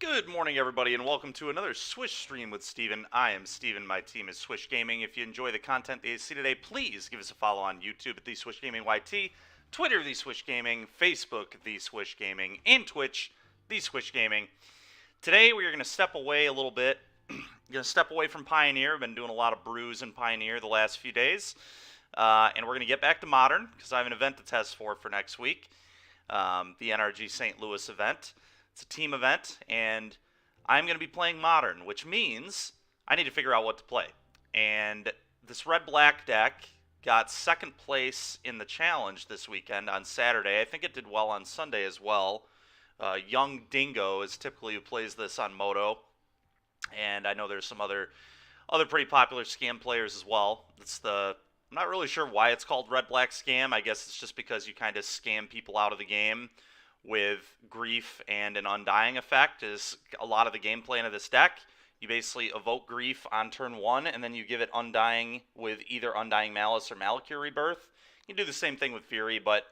Good morning, everybody, and welcome to another Swish stream with Steven. I am Steven. My team is Swish Gaming. If you enjoy the content that you see today, please give us a follow on YouTube at The Swish Gaming YT, Twitter, The Swish Gaming, Facebook, The Swish Gaming, and Twitch, The Swish Gaming. Today, we are going to step away a little bit. Going to step away from Pioneer. I've been doing a lot of brews in Pioneer the last few days. And we're going to get back to Modern, because I have an event to test for next week. The NRG St. Louis event. It's a team event, and I'm going to be playing Modern, which means I need to figure out what to play. And this red-black deck got second place in the challenge this weekend on Saturday. I think it did well on Sunday as well. Young Dingo is typically who plays this on Moto, and I know there's some other pretty popular scam players as well. I'm not really sure why it's called red-black scam. I guess it's just because you kind of scam people out of the game with Grief and an Undying effect is a lot of the game plan of this deck. You basically evoke Grief on turn 1, and then you give it Undying with either Undying Malice or Malakir Rebirth. You can do the same thing with Fury, but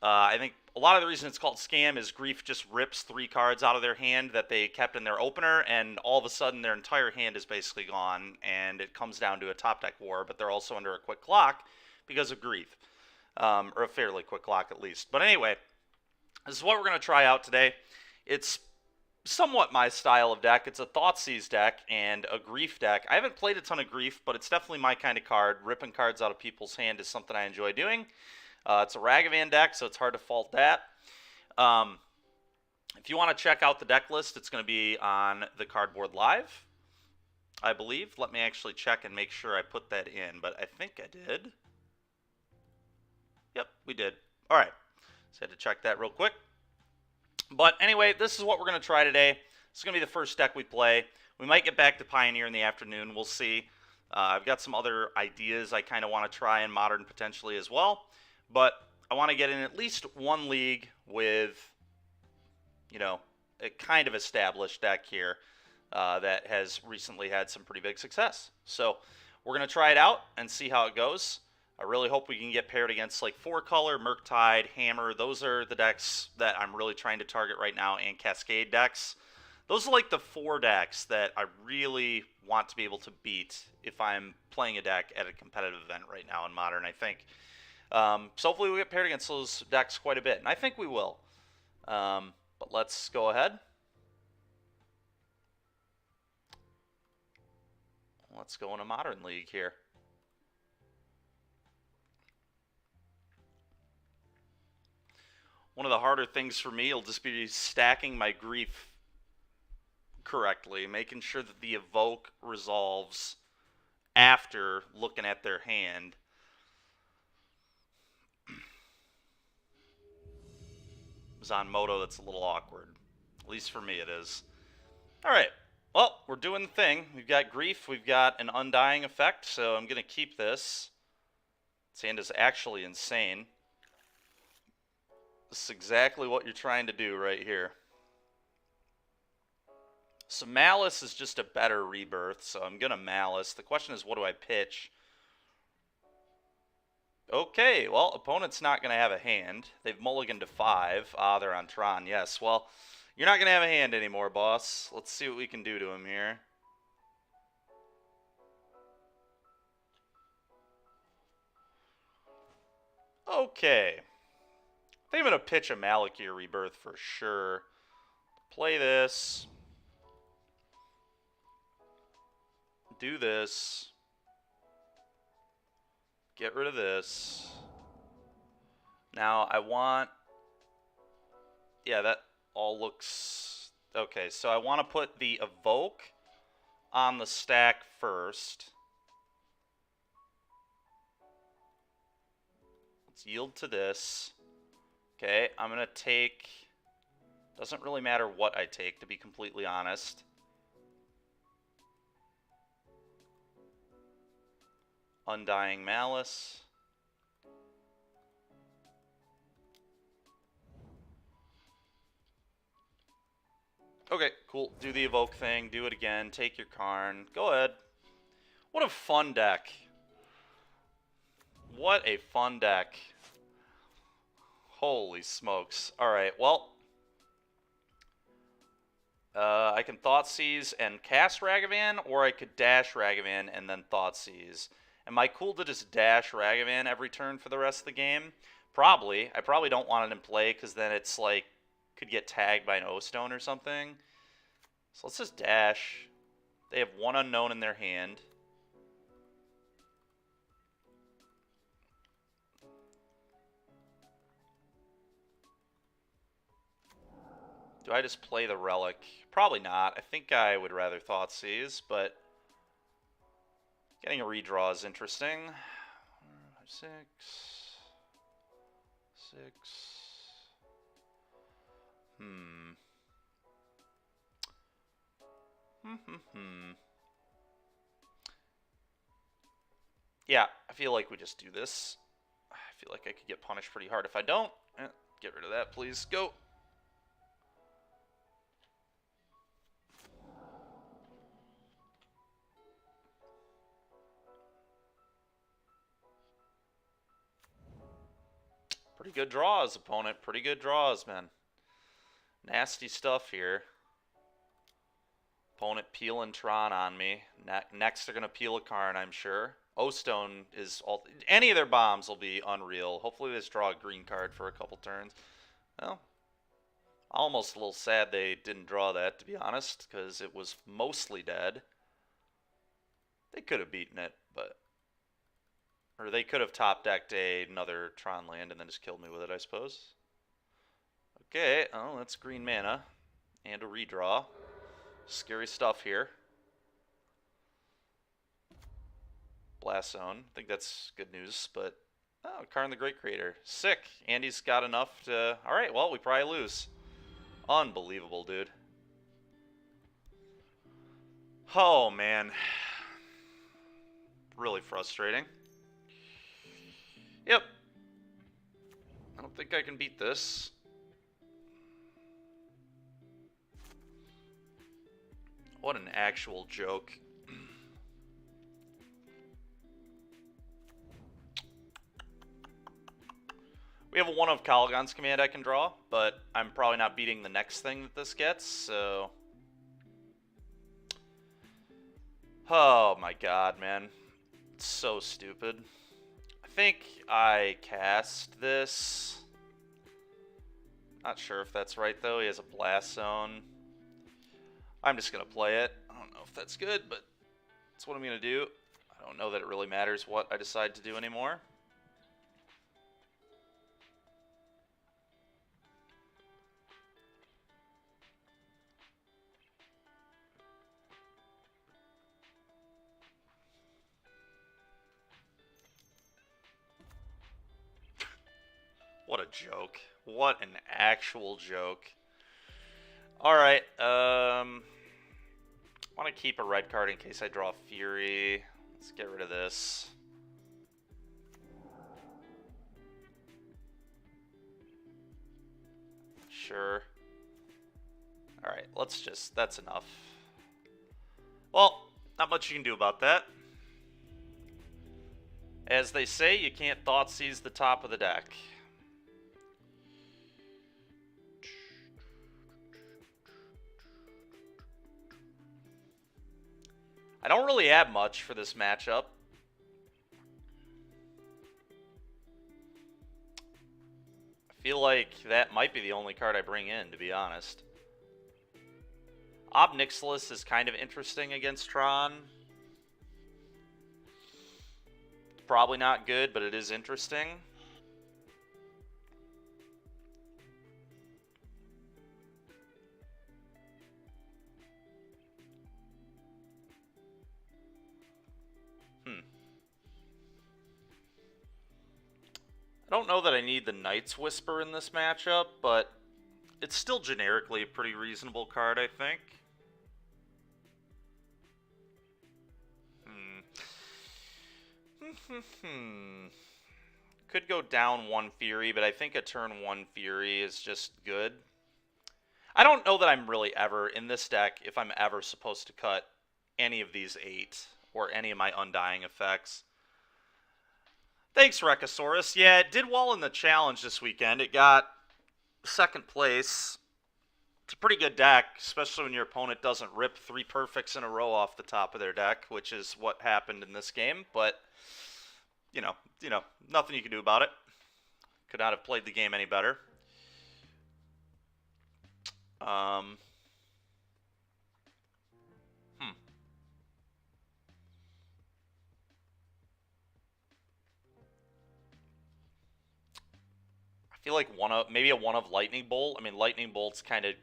I think a lot of the reason it's called Scam is Grief just rips 3 cards out of their hand that they kept in their opener, and all of a sudden their entire hand is basically gone, and it comes down to a top deck war, but they're also under a quick clock because of Grief. Or a fairly quick clock at least. But anyway, this is what we're going to try out today. It's somewhat my style of deck. It's a Thoughtseize deck and a Grief deck. I haven't played a ton of Grief, but it's definitely my kind of card. Ripping cards out of people's hand is something I enjoy doing. It's a Ragavan deck, so it's hard to fault that. If you want to check out the deck list, it's going to be on the Cardboard Live, I believe. Let me actually check and make sure I put that in, but I think I did. Yep, we did. All right. So I had to check that real quick. But anyway, this is what we're going to try today. This is going to be the first deck we play. We might get back to Pioneer in the afternoon. We'll see. I've got some other ideas I kind of want to try in Modern potentially as well. But I want to get in at least one league with, a kind of established deck here that has recently had some pretty big success. So we're going to try it out and see how it goes. I really hope we can get paired against like 4-color, Murktide, Hammer. Those are the decks that I'm really trying to target right now, and Cascade decks. Those are like the 4 decks that I really want to be able to beat if I'm playing a deck at a competitive event right now in Modern, I think. So hopefully we'll get paired against those decks quite a bit, and I think we will. But let's go ahead. Let's go in a Modern League here. One of the harder things for me will just be stacking my Grief correctly, making sure that the evoke resolves after looking at their hand. It's on Moto, that's a little awkward. At least for me it is. Alright, well, we're doing the thing. We've got Grief, we've got an Undying effect, so I'm going to keep this. This hand is actually insane. This is exactly what you're trying to do right here. So Malice is just a better Rebirth, so I'm going to Malice. The question is, what do I pitch? Okay, well, opponent's not going to have a hand. They've mulliganed to 5. Ah, they're on Tron, yes. Well, you're not going to have a hand anymore, boss. Let's see what we can do to him here. Okay. I think I'm going to pitch a Malakir Rebirth for sure. Play this. Do this. Get rid of this. Now I want... Yeah, that all looks... Okay, so I want to put the Evoke on the stack first. Let's yield to this. Okay, I'm going to take... Doesn't really matter what I take, to be completely honest. Undying Malice. Okay, cool. Do the evoke thing. Do it again. Take your Karn. Go ahead. What a fun deck. What a fun deck. Holy smokes. Alright, well. I can Thoughtseize and cast Ragavan, or I could dash Ragavan and then Thoughtseize. Am I cool to just dash Ragavan every turn for the rest of the game? Probably. I probably don't want it in play because then it's like could get tagged by an O-Stone or something. So let's just dash. They have one unknown in their hand. Do I just play the Relic? Probably not. I think I would rather Thoughtseize, but getting a redraw is interesting. 6, 6. Yeah, I feel like we just do this. I feel like I could get punished pretty hard if I don't. Get rid of that, please. Go. Pretty good draws, opponent. Pretty good draws, man. Nasty stuff here. Opponent peeling Tron on me. Next they're going to peel a Karn, I'm sure. O-Stone is all... Any of their bombs will be unreal. Hopefully they just draw a green card for a couple turns. Well, almost a little sad they didn't draw that, to be honest, because it was mostly dead. They could have beaten it, but... Or they could have top-decked another Tron land and then just killed me with it, I suppose. Okay, oh, that's green mana. And a redraw. Scary stuff here. Blast Zone. I think that's good news, but... Oh, Karn the Great Creator. Sick. Andy's got enough to... Alright, well, we probably lose. Unbelievable, dude. Oh, man. Really frustrating. Yep. I don't think I can beat this. What an actual joke. We have a one of Kalagan's command I can draw, but I'm probably not beating the next thing that this gets, so... Oh my god, man. It's so stupid. I think I cast this. Not sure if that's right, though. He has a Blast Zone. I'm just going to play it. I don't know if that's good, but that's what I'm going to do. I don't know that it really matters what I decide to do anymore. What a joke. What an actual joke. Alright, I want to keep a red card in case I draw Fury. Let's get rid of this. Sure. Alright, let's just... That's enough. Well, not much you can do about that. As they say, you can't Thoughtseize the top of the deck. I don't really have much for this matchup. I feel like that might be the only card I bring in, to be honest. Ob Nixilis is kind of interesting against Tron. It's probably not good, but it is interesting. I don't know that I need the Knight's Whisper in this matchup, but it's still generically a pretty reasonable card, I think. Could go down one Fury, but I think a turn 1 Fury is just good. I don't know that I'm really ever, in this deck, if I'm ever supposed to cut any of these 8, or any of my Undying effects. Thanks, Rekosaurus. Yeah, it did well in the challenge this weekend. It got second place. It's a pretty good deck, especially when your opponent doesn't rip 3 perfects in a row off the top of their deck, which is what happened in this game. But you know, nothing you can do about it. Could not have played the game any better. I feel like maybe a one of Lightning Bolt. I mean, Lightning Bolt's kind of.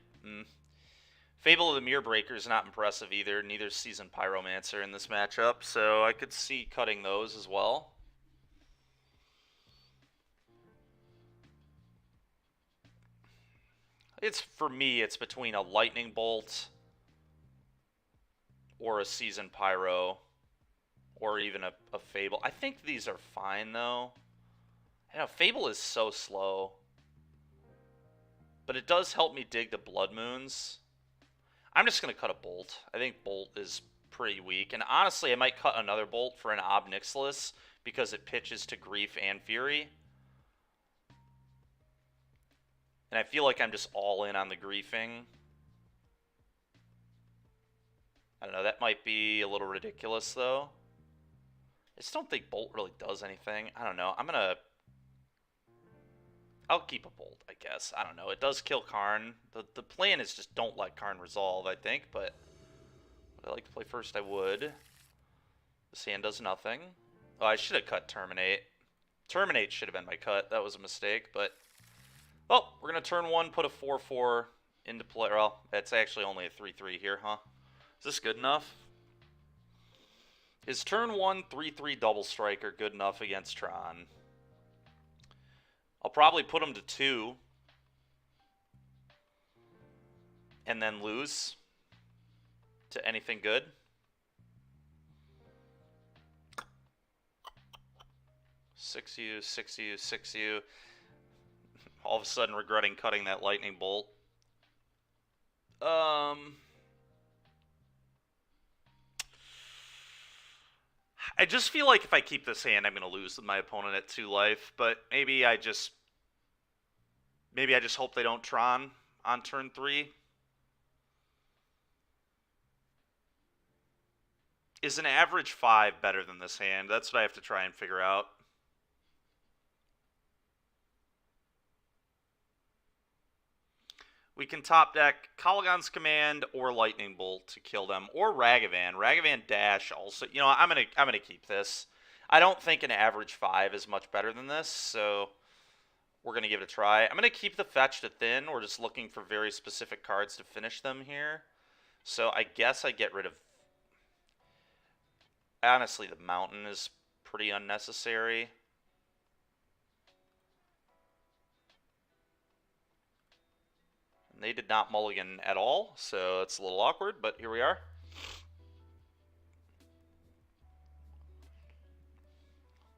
Fable of the Mirror Breaker is not impressive either. Neither Seasoned Pyromancer in this matchup, so I could see cutting those as well. For me, it's between a Lightning Bolt or a Seasoned Pyro or even a Fable. I think these are fine, though. I know, Fable is so slow. But it does help me dig the Blood Moons. I'm just going to cut a Bolt. I think Bolt is pretty weak. And honestly, I might cut another Bolt for an Ob Nixilis because it pitches to Grief and Fury. And I feel like I'm just all in on the Griefing. I don't know, that might be a little ridiculous, though. I just don't think Bolt really does anything. I don't know. I'll keep a Bolt, I guess. I don't know. It does kill Karn. The plan is just don't let Karn resolve, I think, but would I like to play first? I would. This hand does nothing. Oh, I should have cut Terminate. Terminate should have been my cut. That was a mistake, but... Oh, we're going to turn 1, put a 4-4 into play. Well, it's actually only a 3-3 here, huh? Is this good enough? Is turn 1 3-3 Double Striker good enough against Tron? I'll probably put him to 2. And then lose to anything good. Six U. All of a sudden regretting cutting that Lightning Bolt. I just feel like if I keep this hand, I'm going to lose with my opponent at 2 life. But maybe I just hope they don't Tron on turn 3. Is an average 5 better than this hand? That's what I have to try and figure out. We can top deck Kolaghan's Command or Lightning Bolt to kill them, or Ragavan. Ragavan Dash also. You know, I'm gonna keep this. I don't think an average 5 is much better than this, so we're gonna give it a try. I'm gonna keep the fetch to thin. We're just looking for very specific cards to finish them here. So I guess I get rid of. Honestly, the Mountain is pretty unnecessary. They did not mulligan at all, so it's a little awkward, but here we are.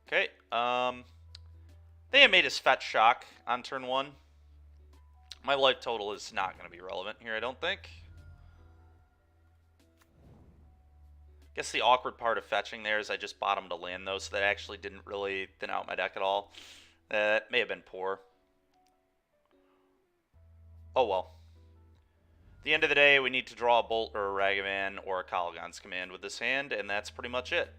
Okay, they made us fetch shock on turn 1. My life total is not going to be relevant here, I don't think. Guess the awkward part of fetching there is I just bottomed a land, though, so that actually didn't really thin out my deck at all. That may have been poor. Oh well. At the end of the day, we need to draw a Bolt or a Ragavan or a Kolaghan's Command with this hand, and that's pretty much it.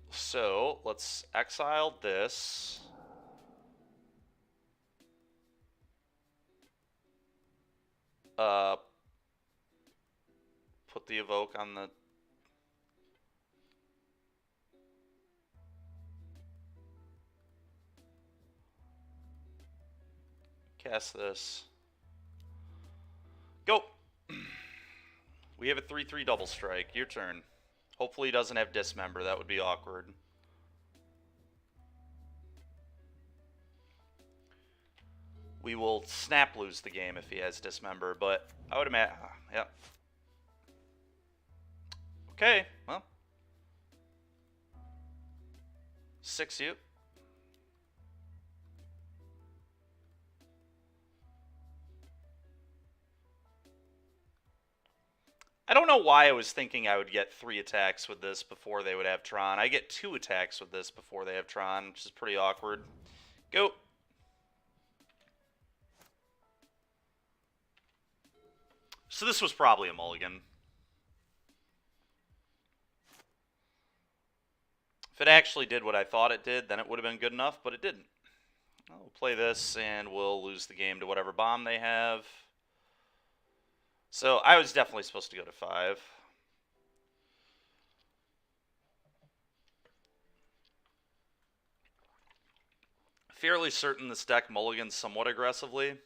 So, let's exile this. Put the Evoke on the... Cast this. Go! We have a 3-3 double strike. Your turn. Hopefully he doesn't have Dismember. That would be awkward. We will snap lose the game if he has Dismember, but I would imagine... yeah. Okay, well. 6U. I don't know why I was thinking I would get 3 attacks with this before they would have Tron. I get 2 attacks with this before they have Tron, which is pretty awkward. Go. So this was probably a mulligan. If it actually did what I thought it did, then it would have been good enough, but it didn't. We'll play this, and we'll lose the game to whatever bomb they have. So I was definitely supposed to go to 5. Fairly certain this deck mulligans somewhat aggressively.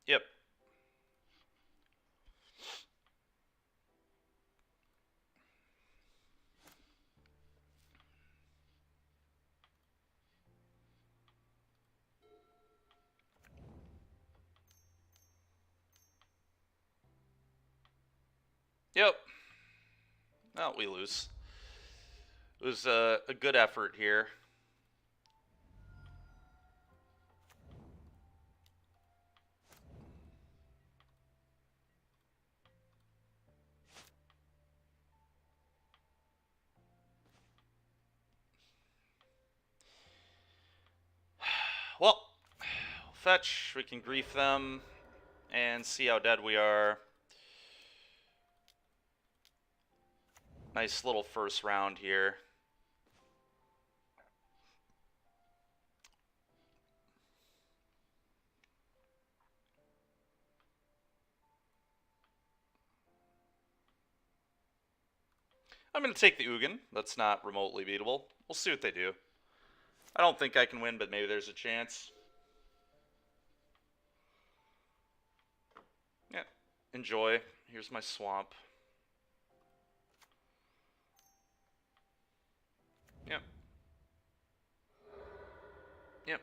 Yep. Yep. Oh, we lose. It was a good effort here. Well, fetch. We can grief them and see how dead we are. Nice little first round here. I'm going to take the Ugin. That's not remotely beatable. We'll see what they do. I don't think I can win, but maybe there's a chance. Yeah. Enjoy. Here's my swamp. Yep. Yep.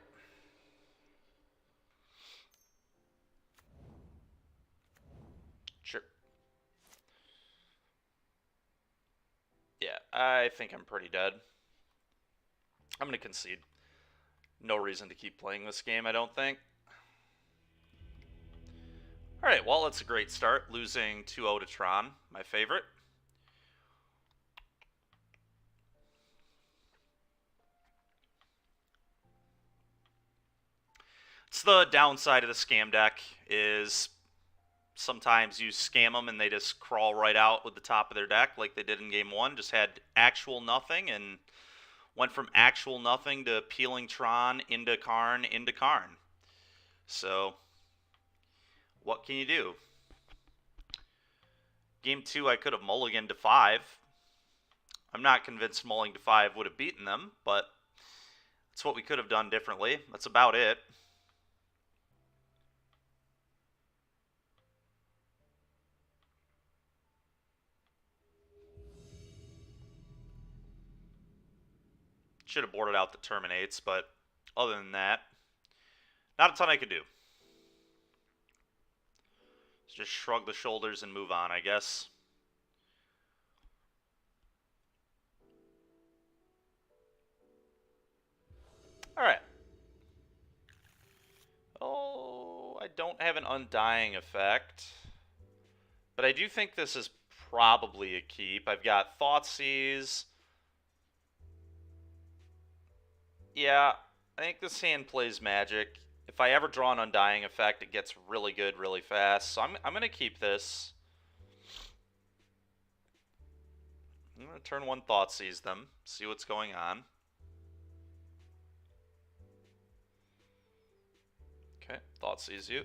Sure. Yeah, I think I'm pretty dead. I'm going to concede. No reason to keep playing this game, I don't think. Alright, well, that's a great start. Losing 2-0 to Tron, my favorite. It's the downside of the scam deck is sometimes you scam them and they just crawl right out with the top of their deck like they did in game 1. Just had actual nothing and went from actual nothing to peeling Tron into Karn into Karn. So, what can you do? Game 2, I could have mulliganed to 5. I'm not convinced mulling to 5 would have beaten them, but that's what we could have done differently. That's about it. Should have boarded out the Terminates, but other than that, not a ton I could do. Just shrug the shoulders and move on, I guess. Alright. Oh, I don't have an Undying effect. But I do think this is probably a keep. I've got Thoughtseize. Yeah, I think this hand plays Magic. If I ever draw an Undying effect, it gets really good really fast. So I'm going to keep this. I'm going to turn 1 Thoughtseize them, see what's going on. Okay, Thoughtseize you.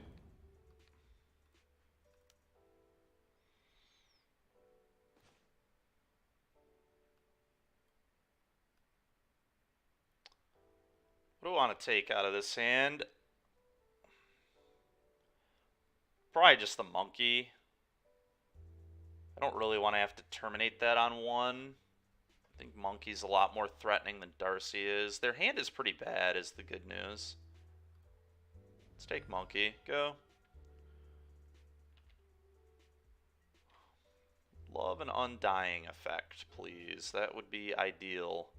What do I want to take out of this hand? Probably just the monkey. I don't really want to have to terminate that on 1. I think monkey's a lot more threatening than Darcy is. Their hand is pretty bad, is the good news. Let's take monkey. Go. Love an Undying effect, please. That would be ideal.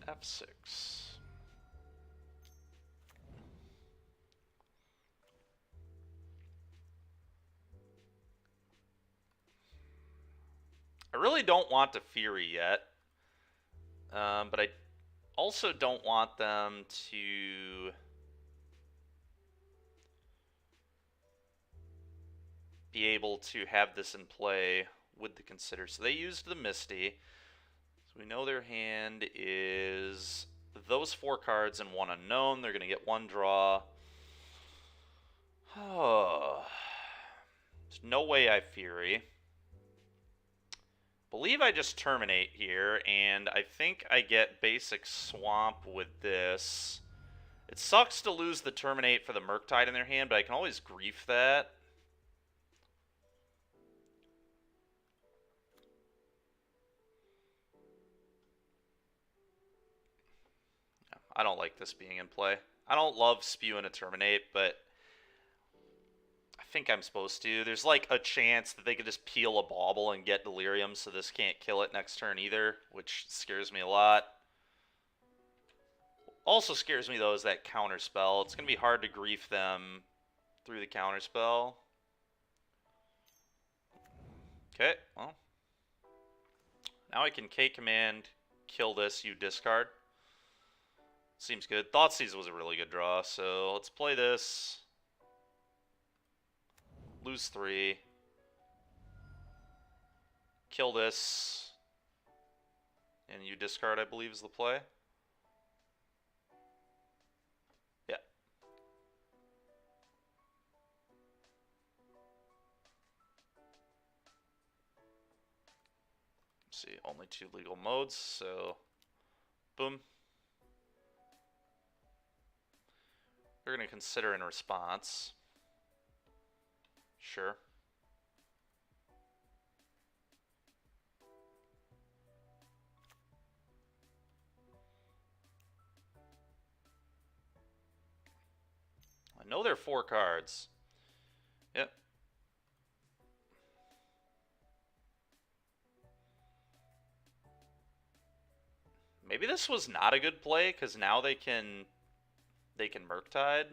F6. I really don't want the Fury yet, but I also don't want them to be able to have this in play with the Consider. So they used the Misty. So we know their hand is those 4 cards and 1 unknown. They're going to get 1 draw. Oh. There's no way I Fury. Believe I just Terminate here, and I think I get basic Swamp with this. It sucks to lose the Terminate for the Murktide in their hand, but I can always Grief that. I don't like this being in play. I don't love spewing a Terminate, but I think I'm supposed to. There's like a chance that they could just peel a Bauble and get Delirium, so this can't kill it next turn either, which scares me a lot. Also scares me, though, is that Counterspell. It's going to be hard to grief them through the Counterspell. Okay, well. Now I can K-Command, kill this, you discard. Seems good. Thoughtseize was a really good draw, so let's play this. Lose 3. Kill this. And you discard, I believe, is the play. Yeah. Let's see, only 2 legal modes, so boom. They're going to Consider in response. Sure. I know they're 4 cards. Yep. Maybe this was not a good play, because now they can Murktide.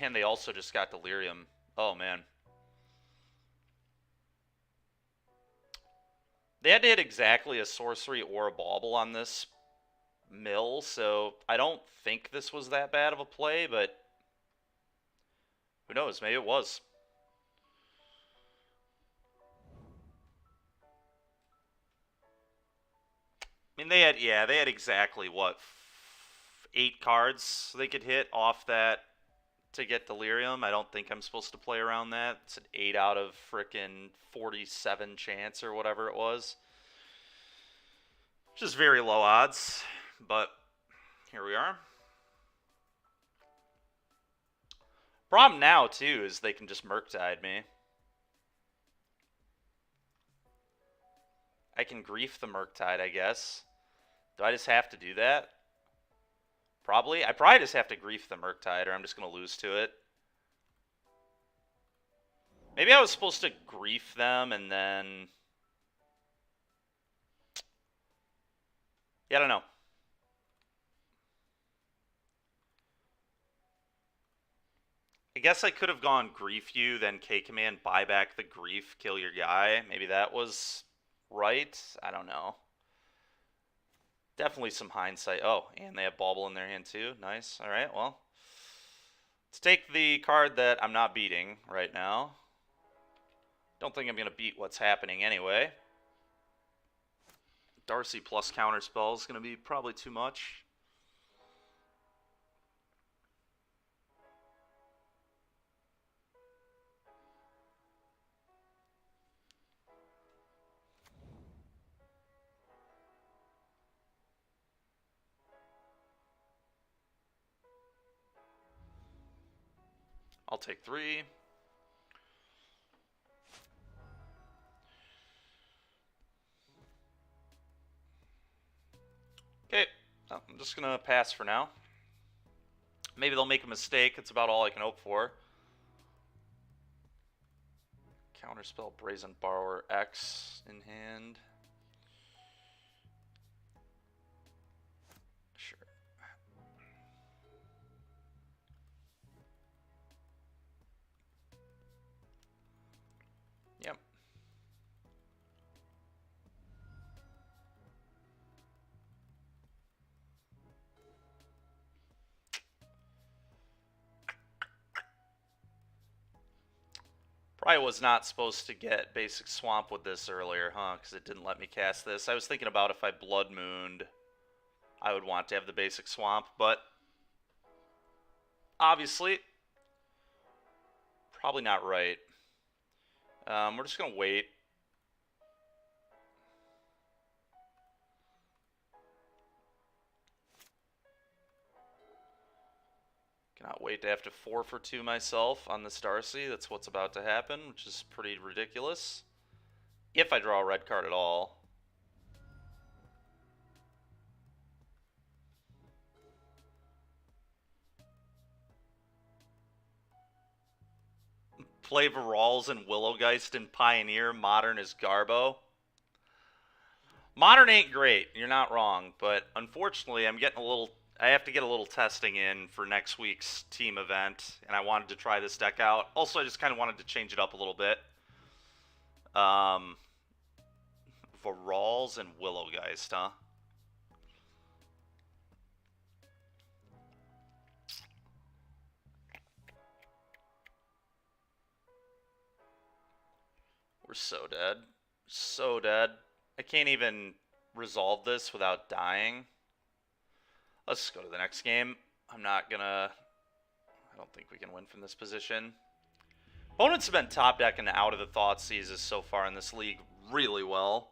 And they also just got Delirium. Oh, man. They had to hit exactly a sorcery or a Bauble on this mill, so I don't think this was that bad of a play, but who knows? Maybe it was. I mean, they had exactly, what, 8 cards they could hit off that to get Delirium. I don't think I'm supposed to play around that. It's an 8 out of frickin' 47 chance or whatever it was. Just very low odds, but here we are. Problem now, too, is they can just Murktide me. I can Grief the Murktide, I guess. Do I just have to do that? Probably. I probably just have to Grief the Murktide, or I'm just going to lose to it. Maybe I was supposed to Grief them and then... Yeah, I don't know. I guess I could have gone Grief you, then K-Command, buy back the Grief, kill your guy. Maybe that was right. I don't know. Definitely some hindsight. Oh, and they have Bauble in their hand too. Nice. All right, well. Let's take the card that I'm not beating right now. Don't think I'm going to beat what's happening anyway. Darcy plus Counterspell is going to be probably too much. I'll take 3. Okay, I'm just going to pass for now. Maybe they'll make a mistake. It's about all I can hope for. Counterspell, Brazen Borrower, X in hand. Sure. Probably was not supposed to get Basic Swamp with this earlier, huh? Because it didn't let me cast this. I was thinking about if I Blood Mooned, I would want to have the Basic Swamp, but obviously, probably not right. We're just going to wait. Cannot wait to have to 4 for 2 myself on this Darcy. That's what's about to happen, which is pretty ridiculous. If I draw a red card at all. Play Varals and Willowgeist and Pioneer. Modern is Garbo. Modern ain't great, you're not wrong, but unfortunately I have to get a little testing in for next week's team event, and I wanted to try this deck out. Also, I just kind of wanted to change it up a little bit. Varals and Willowgeist, huh? We're so dead. So dead. I can't even resolve this without dying. Let's just go to the next game. I don't think we can win from this position. Opponents have been top decking out of the Thoughtseizes so far in this league really well.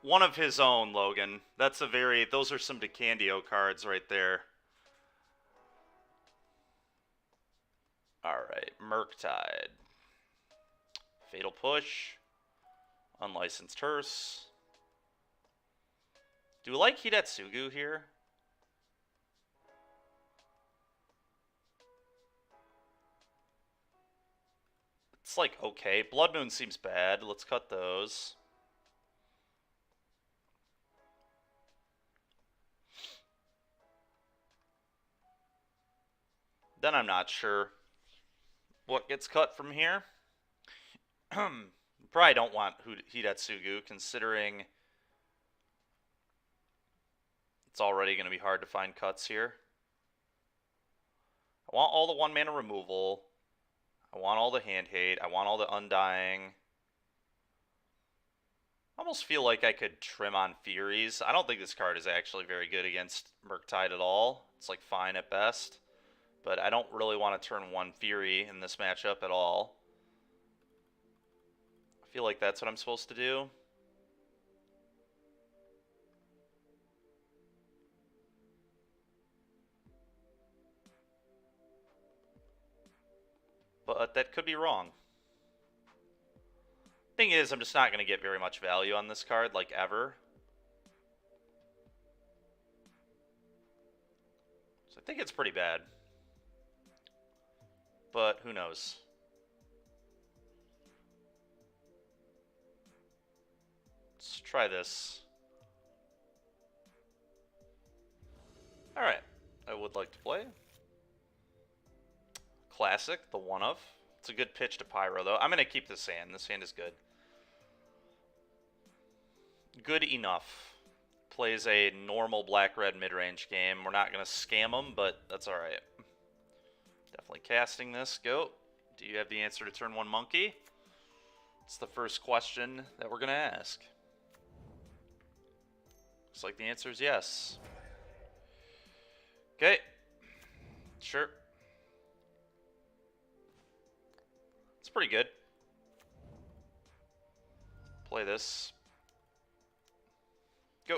One of his own, Logan. Those are some DeCandio cards right there. Alright, Murktide. Fatal Push. Unlicensed Hearse. Do we like Hidetsugu here? It's like, okay. Blood Moon seems bad. Let's cut those. Then I'm not sure what gets cut from here. Probably don't want Hidetsugu, considering it's already going to be hard to find cuts here. I want all the 1-mana removal. I want all the hand hate. I want all the undying. I almost feel like I could trim on Furies. I don't think this card is actually very good against Murktide at all. It's like fine at best. But I don't really want to turn 1 Fury in this matchup at all. I feel like that's what I'm supposed to do. But that could be wrong. Thing is, I'm just not going to get very much value on this card, like ever. So I think it's pretty bad. But who knows? Let's try this. Alright, I would like to play. Classic, the one of. It's a good pitch to Pyro, though. I'm going to keep this hand. This hand is good. Good enough. Plays a normal black-red mid-range game. We're not going to scam them, but that's alright. Definitely casting this. Go. Do you have the answer to turn 1 Monkey? It's the first question that we're going to ask. Looks like the answer is yes. Okay. Sure. It's pretty good. Play this. Go.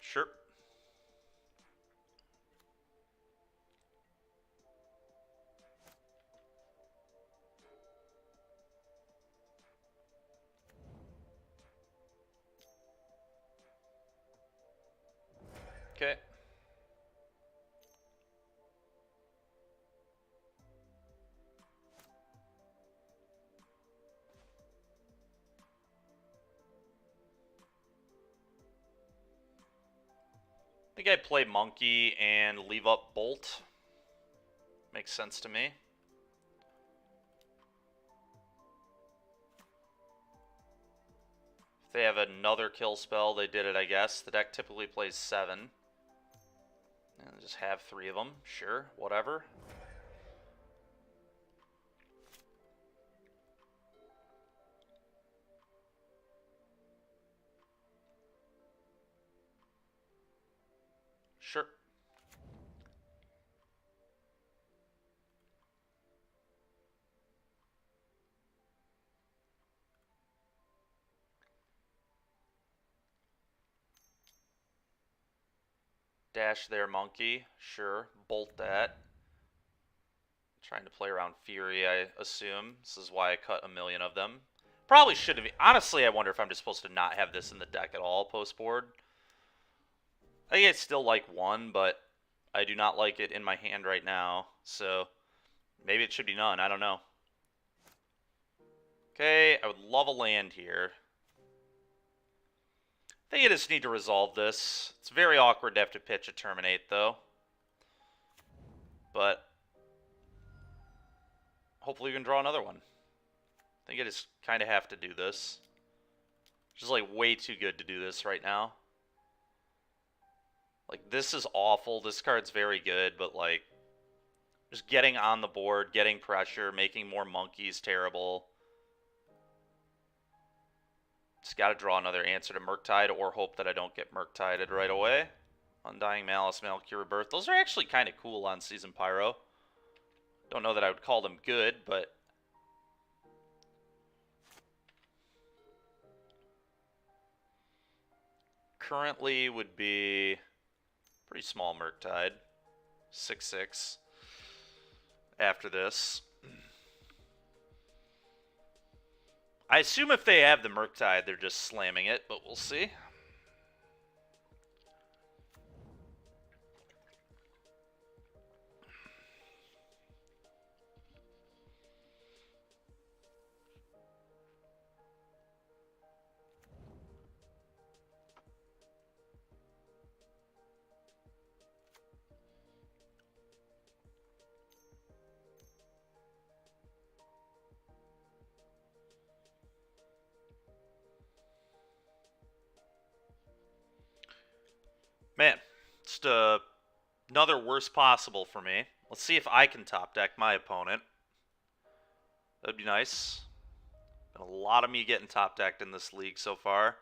Sure. Okay. I think I'd play Monkey and leave up Bolt. Makes sense to me. If they have another kill spell, they did it, I guess. The deck typically plays 7. Just have 3 of them. Sure, whatever. Sure. Dash there, monkey. Sure. Bolt that. Trying to play around Fury, I assume. This is why I cut a million of them. Probably should have. Honestly, I wonder if I'm just supposed to not have this in the deck at all post-board. I think I still like 1, but I do not like it in my hand right now. So maybe it should be none. I don't know. Okay, I would love a land here. I think I just need to resolve this. It's very awkward to have to pitch a Terminate, though. But hopefully we can draw another one. I think I just kind of have to do this. Just like way too good to do this right now. Like, this is awful. This card's very good, but like, just getting on the board, getting pressure, making more monkeys terrible. Just got to draw another answer to Murktide or hope that I don't get Murktided right away. Undying Malice, Malcure Rebirth. Those are actually kind of cool on Season Pyro. Don't know that I would call them good, but currently would be pretty small Murktide. 6/6 after this. I assume if they have the Murktide, they're just slamming it, but we'll see. Man, just another worst possible for me. Let's see if I can top deck my opponent. That'd be nice. Been a lot of me getting top decked in this league so far.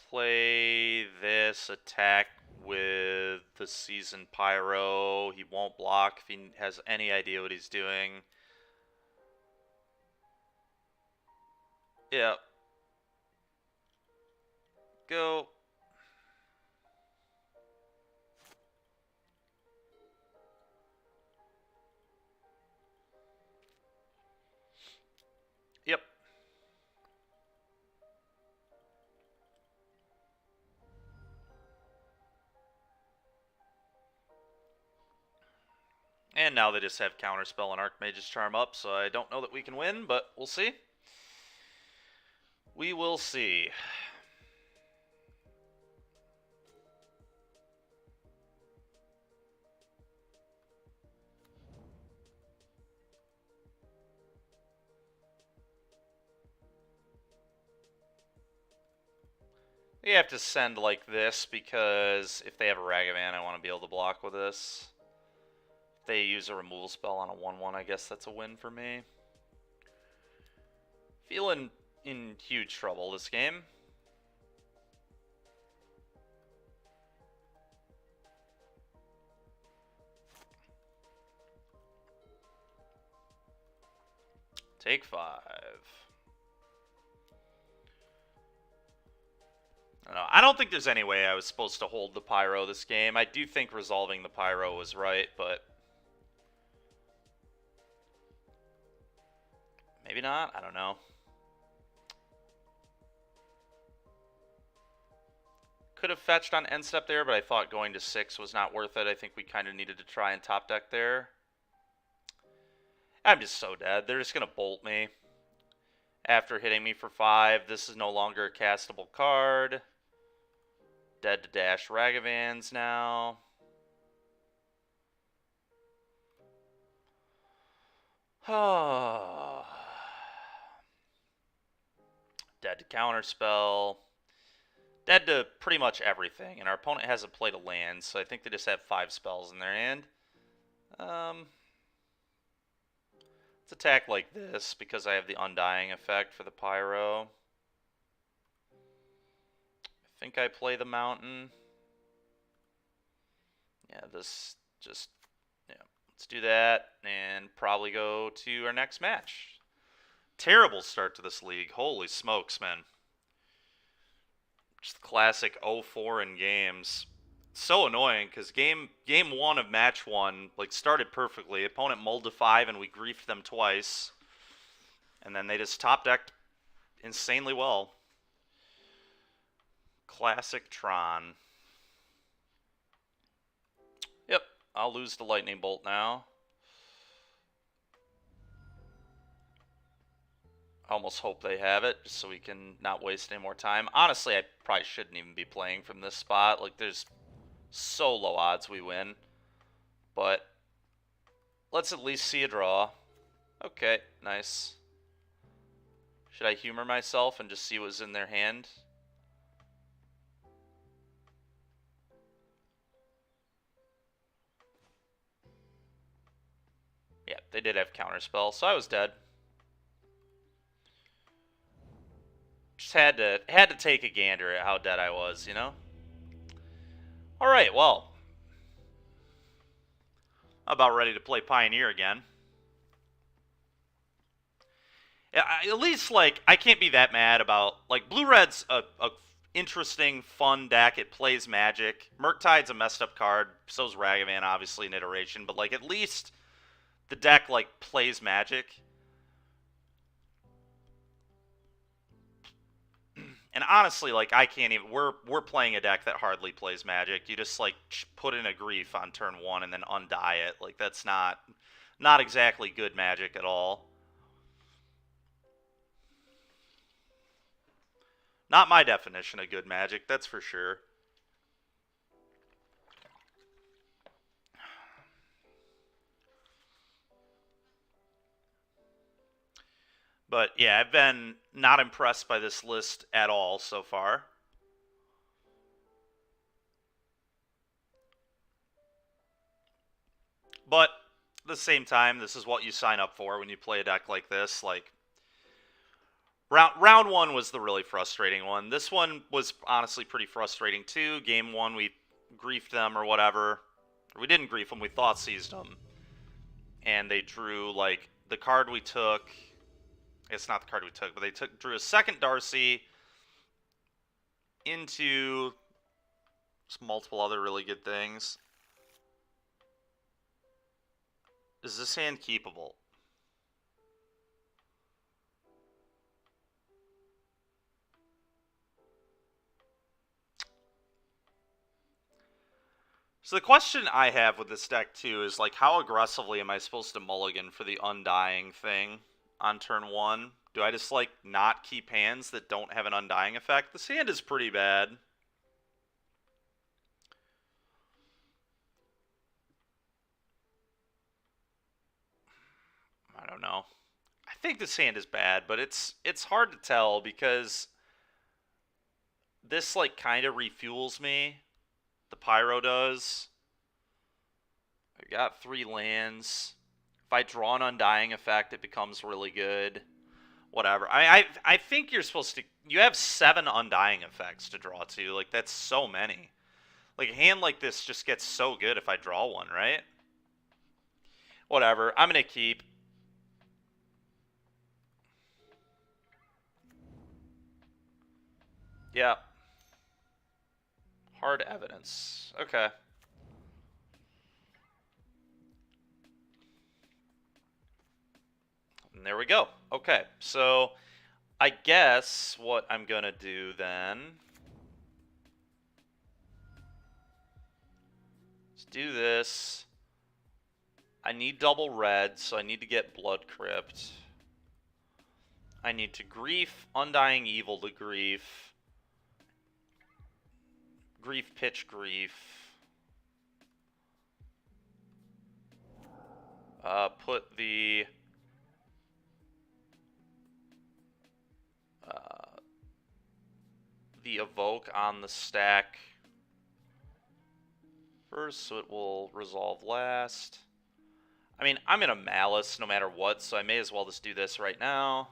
Play this attack with the Season Pyro. He won't block if he has any idea what he's doing. Yeah. Go. Yep. And now they just have Counterspell and Archmage's Charm up, so I don't know that we can win, but we'll see. We will see. We have to send like this because if they have a Ragavan, I want to be able to block with this. If they use a removal spell on a 1/1, I guess that's a win for me. Feeling in huge trouble this game. Take 5. I don't think there's any way I was supposed to hold the Pyro this game. I do think resolving the Pyro was right, but maybe not. I don't know. Could have fetched on end step there, but I thought going to 6 was not worth it. I think we kind of needed to try and top deck there. I'm just so dead. They're just going to bolt me. After hitting me for 5, this is no longer a castable card. Dead to dash Ragavans now. Oh. Dead to counterspell. Dead to pretty much everything. And our opponent hasn't played a land, so I think they just have 5 spells in their hand. Let's attack like this because I have the Undying effect for the Pyro. I think I play the Mountain. Yeah, this just, yeah, let's do that and probably go to our next match. Terrible start to this league. Holy smokes, man. Just classic 0-4 in games. So annoying because game 1 of match 1 like started perfectly. Opponent mulled to 5 and we griefed them twice. And then they just top decked insanely well. Classic Tron. Yep, I'll lose the Lightning Bolt now. I almost hope they have it, just so we can not waste any more time. Honestly, I probably shouldn't even be playing from this spot. Like, there's so low odds we win. But let's at least see a draw. Okay, nice. Should I humor myself and just see what's in their hand? Yeah, they did have counterspell, so I was dead. Just had to take a gander at how dead I was, you know? Alright, well. About ready to play Pioneer again. Yeah, at least, like, I can't be that mad about, like, Blue-Red's a interesting, fun deck. It plays Magic. Murktide's a messed up card. So's Ragavan, obviously, an iteration. But, like, at least the deck, like, plays Magic. And honestly, like, I can't even... We're playing a deck that hardly plays Magic. You just, like, put in a Grief on turn 1 and then undie it. Like, that's not exactly good Magic at all. Not my definition of good Magic, that's for sure. But yeah, I've been not impressed by this list at all so far. But at the same time, this is what you sign up for when you play a deck like this. Like, round 1 was the really frustrating one. This one was honestly pretty frustrating too. Game 1, we griefed them or whatever. We didn't grief them, we thought seized them. And they drew, like, the card we took. It's not the card we took, but they drew a second Darcy into multiple other really good things. Is this hand keepable? So the question I have with this deck too is, like, how aggressively am I supposed to mulligan for the Undying thing on turn 1? Do I just, like, not keep hands that don't have an Undying effect? This hand is pretty bad. I don't know. I think this hand is bad, but it's hard to tell because this, like, kind of refuels me. The Pyro does. I got 3 lands. If I draw an Undying effect, it becomes really good. Whatever. I think you're supposed to... You have 7 Undying effects to draw to. Like, that's so many. Like, a hand like this just gets so good if I draw one, right? Whatever. I'm going to keep. Yeah. Hard evidence. Okay. And there we go. Okay, so I guess what I'm going to do then... Let's do this. I need double red, so I need to get Blood Crypt. I need to grief Undying Evil to grief. Grief, pitch, grief. Put the the Evoke on the stack first, so it will resolve last. I mean, I'm in a Malice no matter what, so I may as well just do this right now.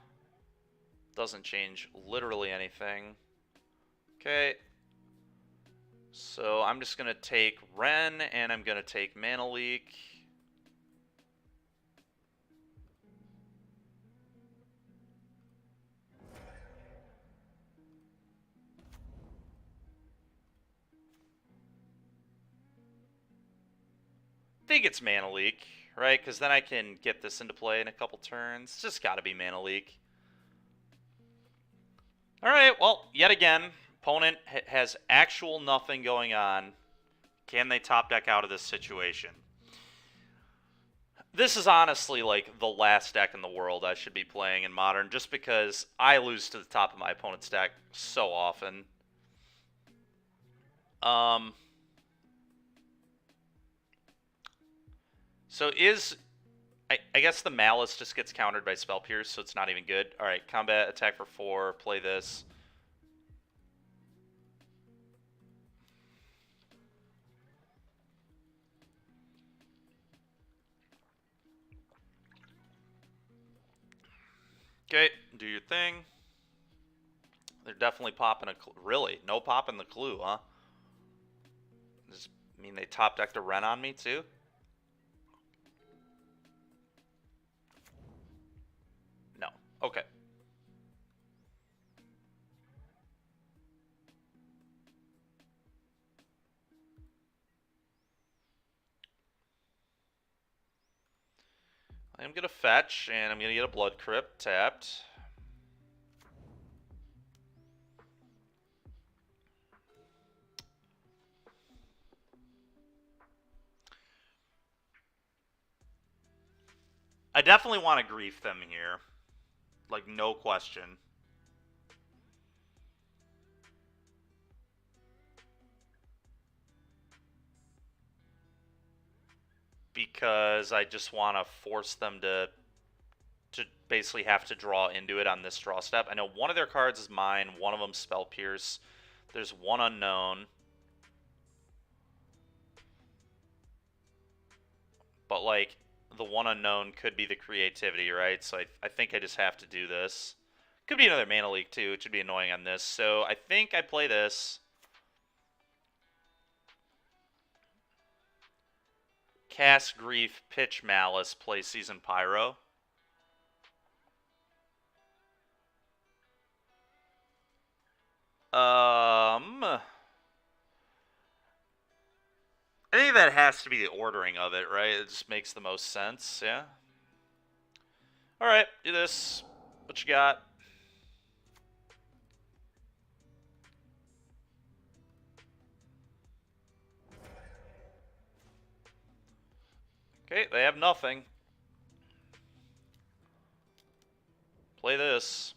Doesn't change literally anything. Okay. So I'm just going to take Ren, and I'm going to take Mana Leak. I think it's Mana Leak, right? Because then I can get this into play in a couple turns. It's just got to be Mana Leak. Alright, well, yet again, opponent has actual nothing going on. Can they top deck out of this situation? This is honestly like the last deck in the world I should be playing in Modern, just because I lose to the top of my opponent's deck so often. So I guess the Malice just gets countered by Spell Pierce, so it's not even good. Alright, combat, attack for 4, play this. Okay, do your thing. They're definitely popping a clue. Really? No popping the clue, huh? Does it mean they top decked a Ren on me too? No. Okay. I'm going to fetch, and I'm going to get a Blood Crypt tapped. I definitely want to grief them here. Like, no question. Because I just want to force them to basically have to draw into it on this draw step. I know one of their cards is mine, one of them Spell Pierce. There's one unknown. But, like, the one unknown could be the creativity, right? So I think I just have to do this. Could be another Mana Leak, too, which would be annoying on this. So I think I play this. Cast Grief, pitch Malice, play Season Pyro. I think that has to be the ordering of it, right? It just makes the most sense, yeah? Alright, do this. What you got? Okay, they have nothing. Play this.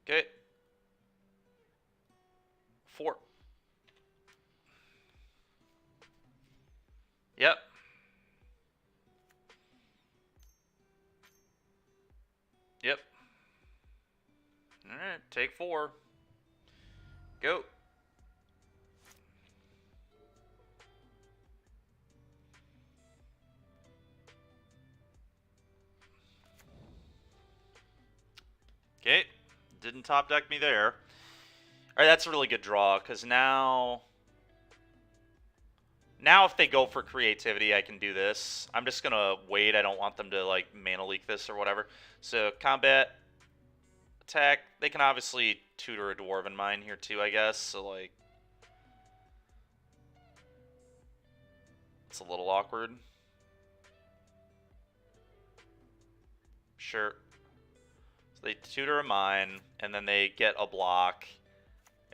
Okay. 4. Yep. Yep. Alright, take 4. Go. Okay. Didn't top deck me there. Alright, that's a really good draw, because now if they go for creativity, I can do this. I'm just going to wait. I don't want them to, like, Mana Leak this or whatever. So, combat, attack. They can obviously tutor a Dwarven Mine here, too, I guess. So, like, it's a little awkward. Sure. So they tutor a mine, and then they get a block.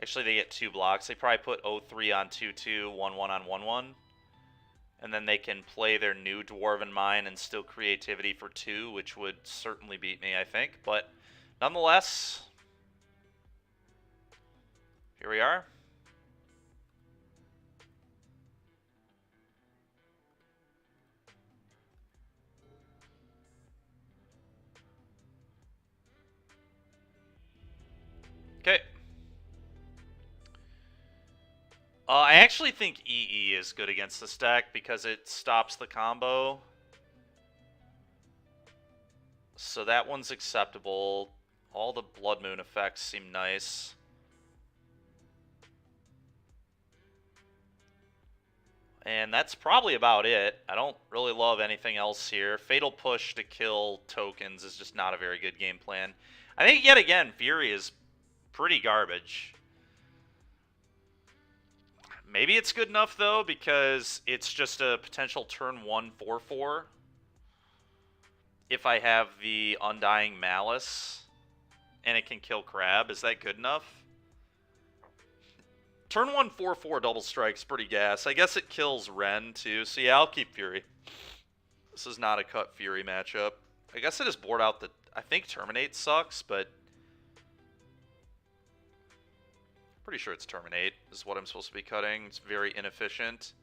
Actually, they get 2 blocks. They probably put 0-3 on 2-2, 1-1 on 1-1. And then they can play their new Dwarven Mine and still creativity for 2, which would certainly beat me, I think. But nonetheless, here we are. Okay. I actually think EE is good against this deck because it stops the combo. So that one's acceptable. All the Blood Moon effects seem nice. And that's probably about it. I don't really love anything else here. Fatal Push to kill tokens is just not a very good game plan. I think, yet again, Fury is pretty garbage. Maybe it's good enough, though, because it's just a potential turn 1 4/4. If I have the Undying Malice and it can kill Crab, is that good enough? Turn 1 4/4 double strike's pretty gas. I guess it kills Ren, too. So yeah, I'll keep Fury. This is not a cut Fury matchup. I guess I just board out the... I think Terminate sucks, but... pretty sure it's Terminate is what I'm supposed to be cutting. It's very inefficient.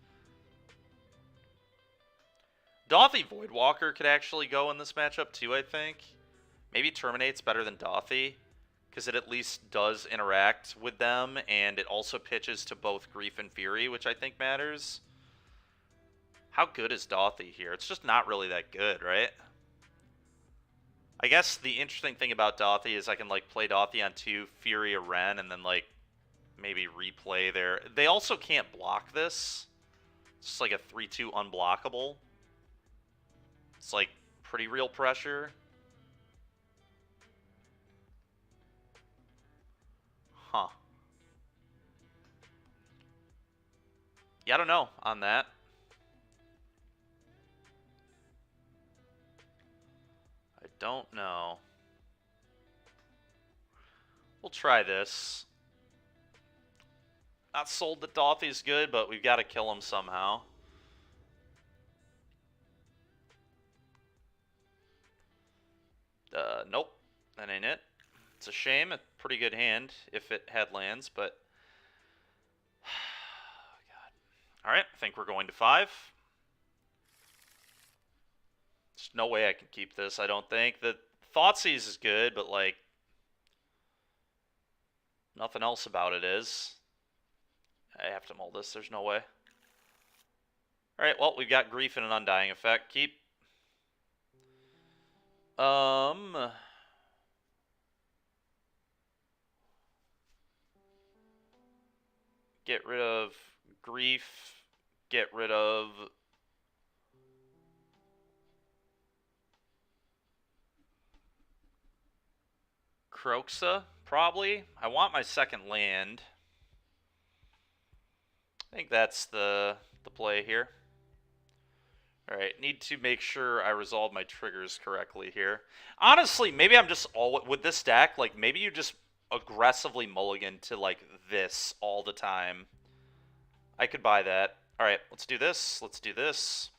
Dauthi Voidwalker could actually go in this matchup too, I think. Maybe Terminate's better than Dauthi, because it at least does interact with them, and it also pitches to both Grief and Fury, which I think matters. How good is Dauthi here? It's just not really that good, right? I guess the interesting thing about Dauthi is I can, like, play Dauthi on 2, Fury a Ren, and then, like, maybe replay their... They also can't block this. It's just like a 3-2 unblockable. It's, like, pretty real pressure. Huh. Yeah, I don't know on that. I don't know. We'll try this. Not sold that Dauthy's good, but we've got to kill him somehow. Nope. That ain't it. It's a shame. A pretty good hand if it had lands, but... God. Alright, I think we're going to 5. There's no way I can keep this, I don't think. The Thoughtseize is good, but, like... nothing else about it is. I have to mull this. There's no way. Alright, well, we've got Grief and an Undying effect. Keep. Get rid of Grief. Get rid of... Kroxa, probably. I want my second land. I think that's the play here. Alright, need to make sure I resolve my triggers correctly here. Honestly, maybe I'm just all... with this deck, like, maybe you just aggressively mulligan to, like, this all the time. I could buy that. Alright, let's do this. Let's do this.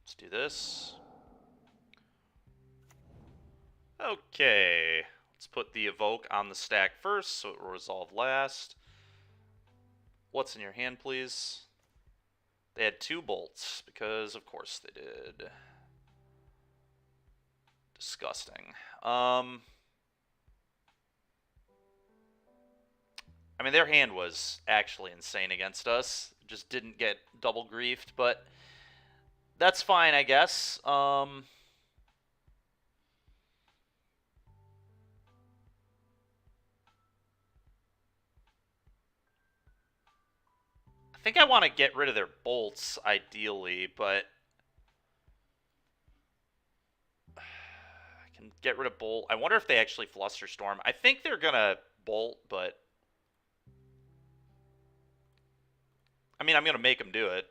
Let's do this. Okay. Let's put the Evoke on the stack first, so it will resolve last. What's in your hand, please? They had 2 bolts, because of course they did. Disgusting. I mean, their hand was actually insane against us. Just didn't get double griefed, but that's fine, I guess. I think I want to get rid of their bolts, ideally, but... I can get rid of bolt. I wonder if they actually Flusterstorm. I think they're gonna bolt, but... I mean, I'm gonna make them do it.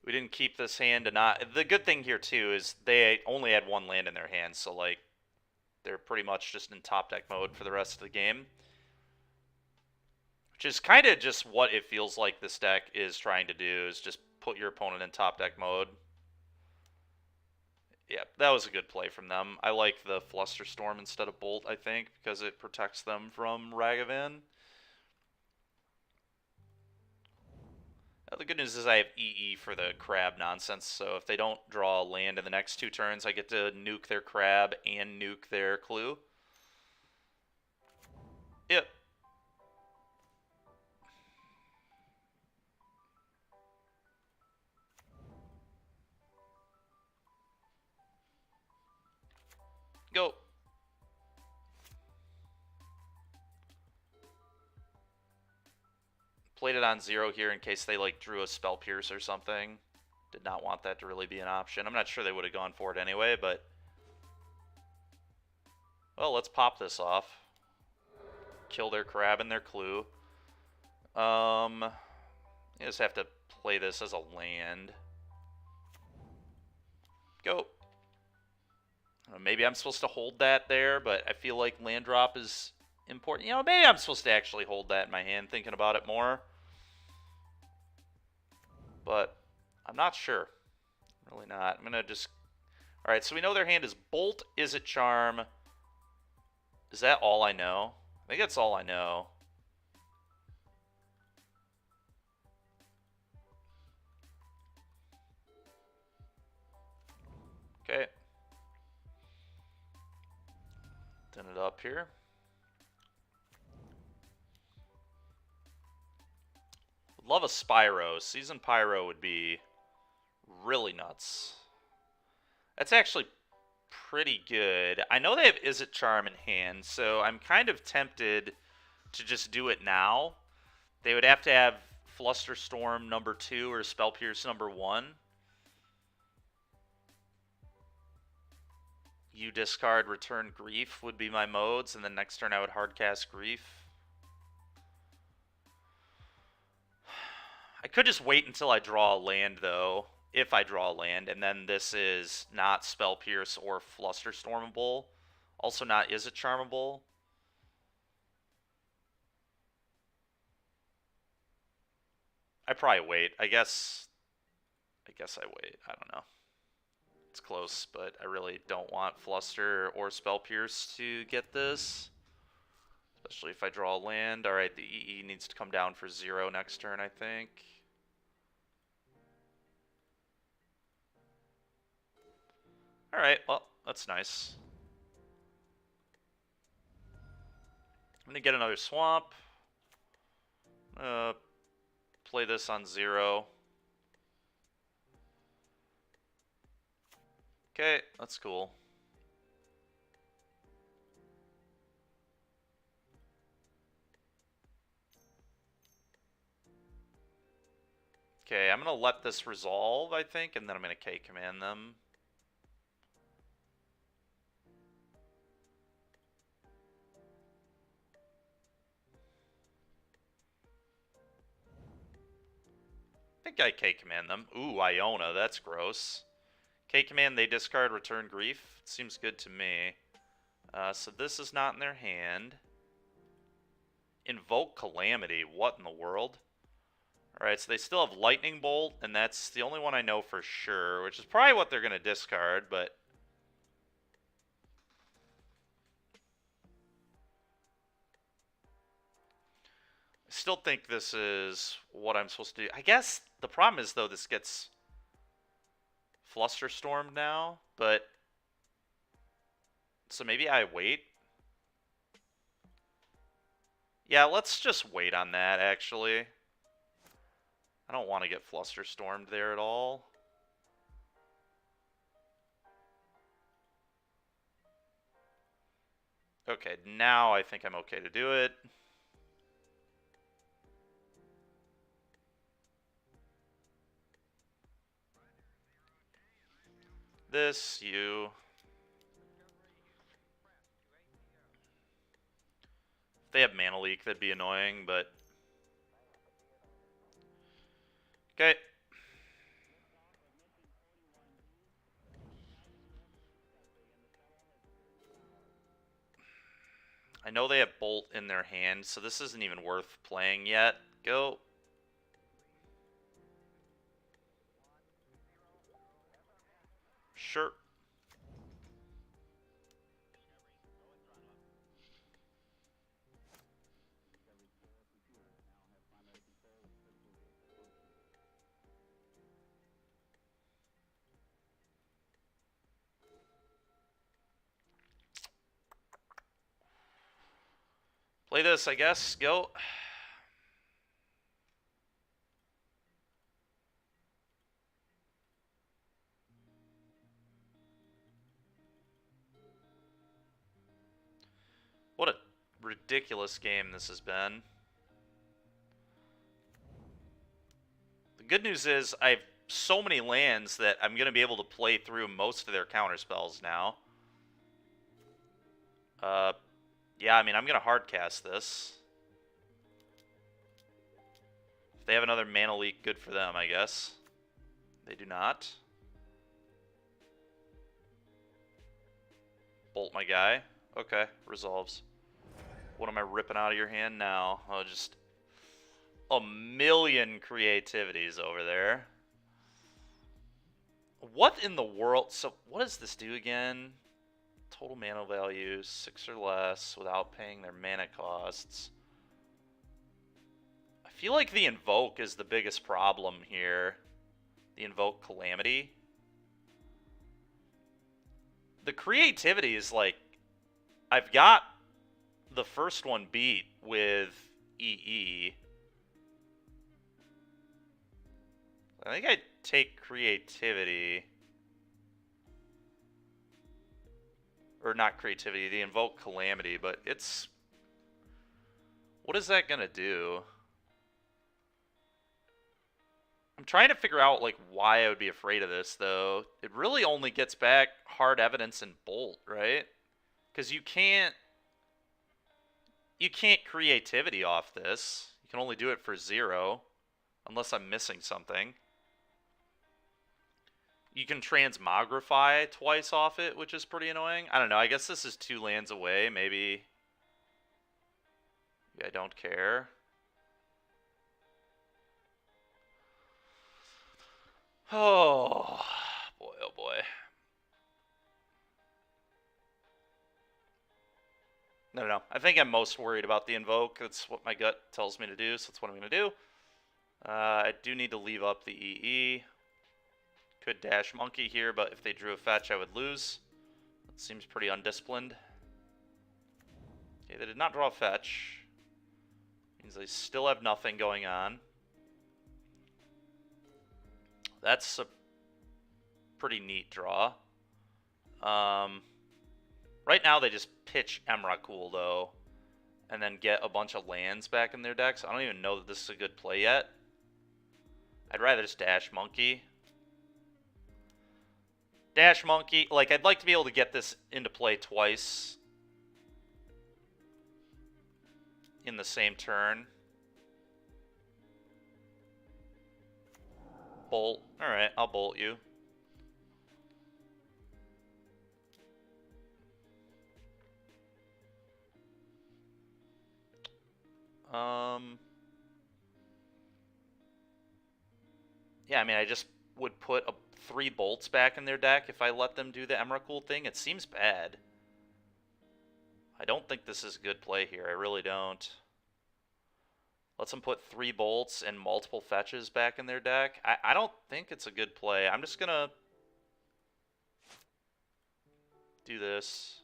We didn't keep this hand to not... The good thing here, too, is they only had 1 land in their hand, so, like, they're pretty much just in top deck mode for the rest of the game. Which is kind of just what it feels like this deck is trying to do, is just put your opponent in top deck mode. Yeah, that was a good play from them. I like the Flusterstorm instead of Bolt, I think, because it protects them from Ragavan. The good news is I have EE for the crab nonsense, so if they don't draw a land in the next 2 turns, I get to nuke their crab and nuke their clue. Yep. Go. Played it on 0 here in case they like drew a Spell Pierce or something. Did not want that to really be an option. I'm not sure they would have gone for it anyway, but... Well, let's pop this off. Kill their crab and their clue. You just have to play this as a land. Go. Maybe I'm supposed to hold that there, but I feel like land drop is important. You know, maybe I'm supposed to actually hold that in my hand, thinking about it more. But I'm not sure. Really not. I'm going to just... Alright, so we know their hand is Bolt, Izzet Charm. Is that all I know? I think that's all I know. Okay. Turn it up here. Love a Spyro. Season Pyro would be really nuts. That's actually pretty good. I know they have Izzet Charm in hand, so I'm kind of tempted to just do it now. They would have to have Flusterstorm number 2 or Spell Pierce number 1. You discard Return Grief would be my modes, and then next turn I would hardcast Grief. I could just wait until I draw a land, though, if I draw a land, and then this is not Spell Pierce or Flusterstormable. Also not Izzet Charmable. I probably wait. I guess I wait. I don't know. It's close, but I really don't want Fluster or Spell Pierce to get this. Especially if I draw a land. Alright, the EE needs to come down for 0 next turn, I think. Alright, well, that's nice. I'm going to get another swamp. Play this on 0. Okay, that's cool. Okay, I'm going to let this resolve, I think, and then I'm going to K-command them. I think I K-command them. Ooh, Iona, that's gross. K-command, they discard Return Grief. Seems good to me. So this is not in their hand. Invoke Calamity. What in the world? Alright, so they still have Lightning Bolt, and that's the only one I know for sure, which is probably what they're going to discard, but... I still think this is what I'm supposed to do. I guess the problem is, though, this gets Flusterstormed now, but... So maybe I wait? Yeah, let's just wait on that, actually. I don't want to get Flusterstormed there at all. Okay, now I think I'm okay to do it. This, you... If they have Mana Leak, that'd be annoying, but... Okay. I know they have Bolt in their hand, so this isn't even worth playing yet. Go. Sure. Play this, I guess. Go. What a ridiculous game this has been. The good news is I have so many lands that I'm going to be able to play through most of their counterspells now. Yeah, I mean, I'm going to hardcast this. If they have another mana leak, good for them, I guess. They do not. Bolt my guy. Okay, resolves. What am I ripping out of your hand now? Oh, just a million creativities over there. What in the world? So what does this do again? Total mana value, 6 or less without paying their mana costs. I feel like the Invoke is the biggest problem here. The Invoke Calamity. The creativity is like, I've got the first one beat with EE. I think I take creativity. Or not creativity, the Invoke Calamity, but it's... What is that gonna do? I'm trying to figure out, like, why I would be afraid of this, though. It really only gets back hard evidence and Bolt, right? Because you can't creativity off this. You can only do it for 0, unless I'm missing something. You can transmogrify twice off it, which is pretty annoying. I don't know. I guess this is 2 lands away. Maybe I don't care. Oh, boy, oh boy. No. I think I'm most worried about the Invoke. That's what my gut tells me to do, so that's what I'm going to do. I do need to leave up the EE. Could dash Monkey here, but if they drew a fetch, I would lose. That seems pretty undisciplined. Okay, they did not draw a fetch. Means they still have nothing going on. That's a pretty neat draw. Right now they just pitch Emrakul, though, and then get a bunch of lands back in their decks. I don't even know that this is a good play yet. I'd rather just dash Monkey. Dash Monkey, like, I'd like to be able to get this into play twice in the same turn. Bolt. Alright, I'll bolt you. Yeah, I mean, I just would put 3 bolts back in their deck if I let them do the Emrakul thing. It seems bad. I don't think this is a good play here. I really don't. Lets them put 3 bolts and multiple fetches back in their deck. I don't think it's a good play. I'm just gonna do this.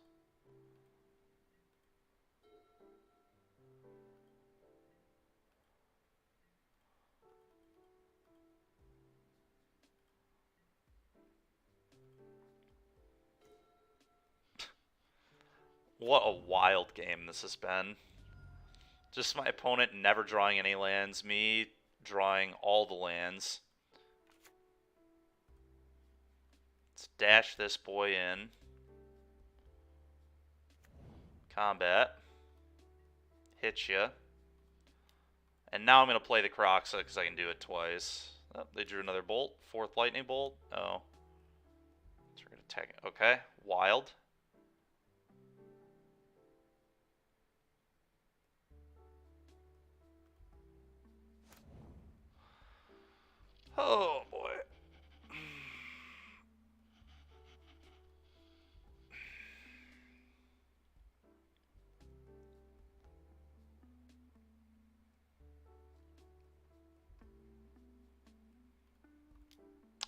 What a wild game this has been. Just my opponent never drawing any lands, me drawing all the lands. Let's dash this boy in. Combat. Hit ya. And now I'm going to play the Kroxa because I can do it twice. Oh, they drew another bolt. 4th lightning bolt. Oh. So we're going to attack. Okay. Wild. Oh, boy.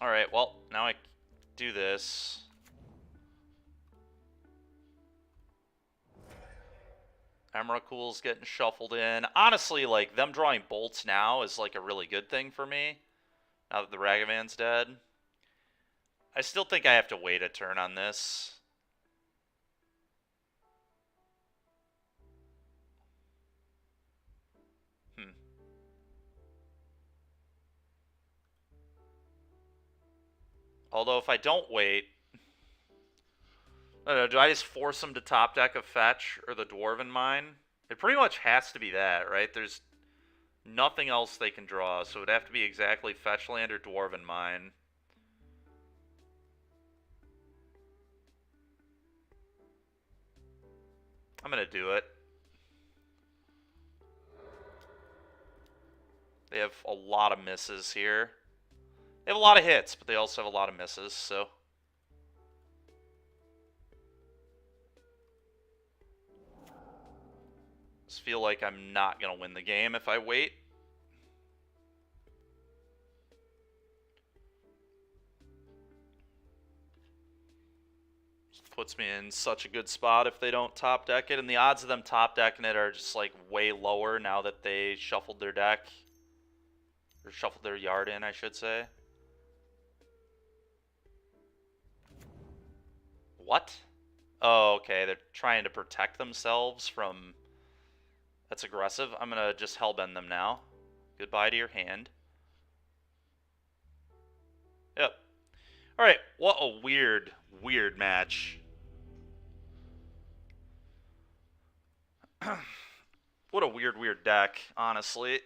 Alright, well, now I do this. Emrakul's getting shuffled in. Honestly, like, them drawing bolts now is, like, a really good thing for me. Now that the Ragavan's dead. I still think I have to wait a turn on this. Although, if I don't wait... I don't know, do I just force them to top deck a fetch or the Dwarven Mine? It pretty much has to be that, right? There's nothing else they can draw, so it'd have to be exactly fetch land or Dwarven Mine. I'm gonna do it. They have a lot of misses here. They have a lot of hits, but they also have a lot of misses, so... I just feel like I'm not going to win the game if I wait. Puts me in such a good spot if they don't top deck it, and the odds of them top decking it are just like way lower now that they shuffled their deck. Or shuffled their yard in, I should say. What? Oh, okay, they're trying to protect themselves from... That's aggressive. I'm going to just hellbend them now. Goodbye to your hand. Yep. Alright, what a weird, weird match. What a weird, weird deck, honestly.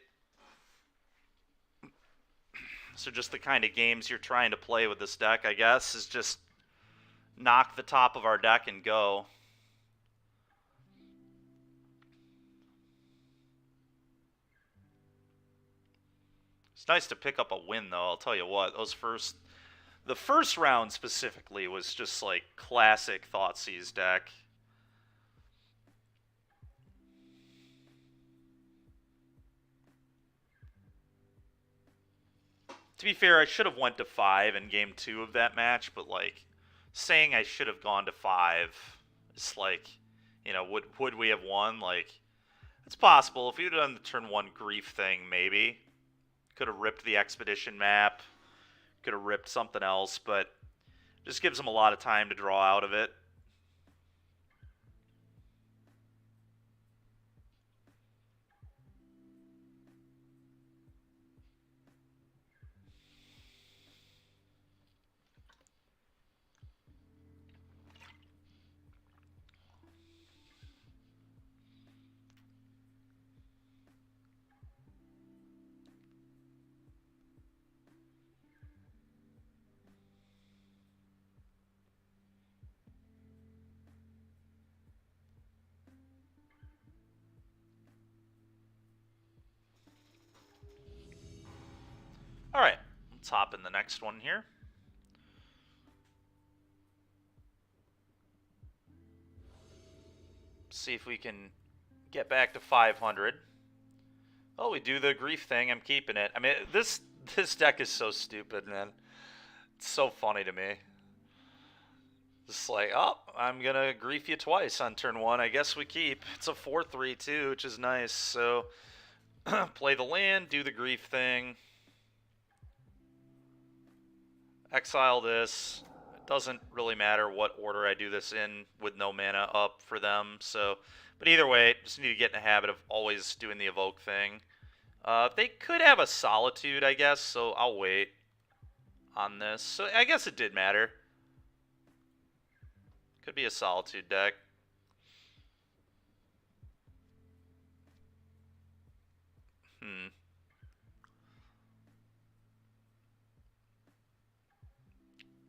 So just the kind of games you're trying to play with this deck, I guess, is just knock the top of our deck and go. It's nice to pick up a win, though, I'll tell you what. The first round specifically was just like classic Thoughtseize deck. To be fair, I should have went to 5 in game 2 of that match, but like saying I should have gone to 5 is like, you know, would we have won? Like, it's possible. If you'd done the turn 1 grief thing, maybe. Could have ripped the expedition map. Could have ripped something else, but just gives them a lot of time to draw out of it. Alright, let's hop in the next one here. See if we can get back to 500. Oh, we do the grief thing. I'm keeping it. I mean, this deck is so stupid, man. It's so funny to me. Just like, oh, I'm going to grief you twice on turn 1. I guess we keep. It's a 4-3 too, which is nice. So, play the land, do the grief thing. Exile this. It doesn't really matter what order I do this in with no mana up for them. So, but either way, just need to get in the habit of always doing the evoke thing. They could have a Solitude, I guess, so I'll wait on this. So I guess it did matter. Could be a Solitude deck.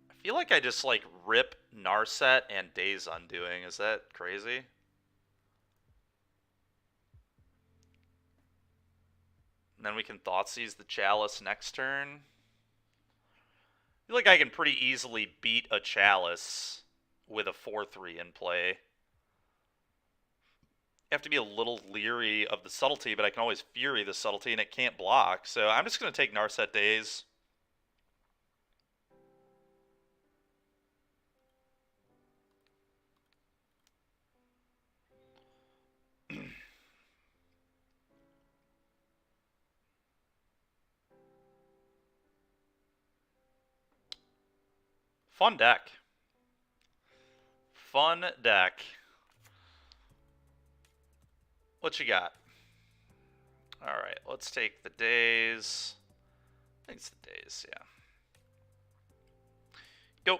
I feel like I just, like, rip Narset and Days Undoing. Is that crazy? And then we can Thoughtseize the Chalice next turn. I feel like I can pretty easily beat a Chalice with a 4-3 in play. You have to be a little leery of the Subtlety, but I can always Fury the Subtlety and it can't block. So I'm just going to take Narset Days. Fun deck. Fun deck. What you got? Alright, let's take the days. I think it's the days, yeah. Go.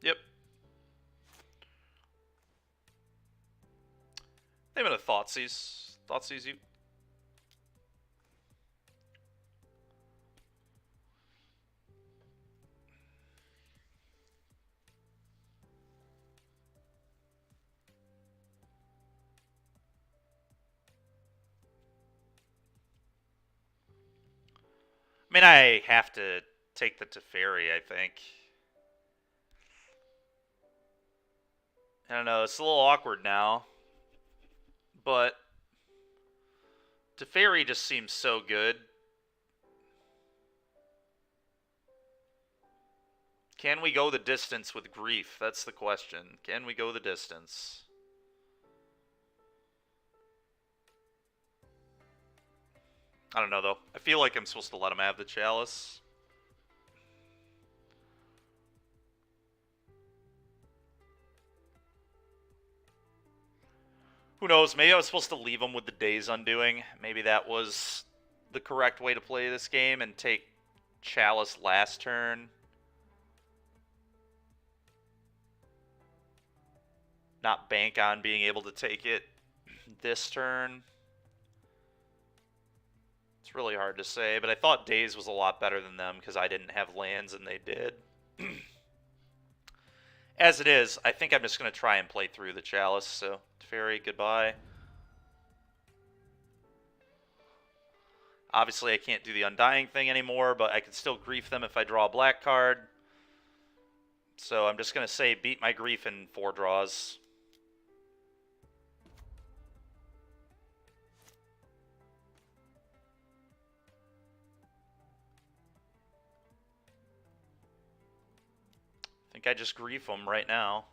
Yep. Name it a Thoughtseize. Thoughtseize you. I mean, I have to take the Teferi, I think. I don't know, it's a little awkward now. But Teferi just seems so good. Can we go the distance with Grief? That's the question. Can we go the distance? I don't know, though. I feel like I'm supposed to let him have the Chalice. Who knows? Maybe I was supposed to leave him with the Days Undoing. Maybe that was the correct way to play this game and take Chalice last turn. Not bank on being able to take it this turn. It's really hard to say, but I thought Days was a lot better than them because I didn't have lands and they did. As it is, I think I'm just going to try and play through the Chalice, so Teferi, goodbye. Obviously, I can't do the Undying thing anymore, but I can still Grief them if I draw a black card. So I'm just going to say beat my Grief in 4 draws. I think I just Grief them right now.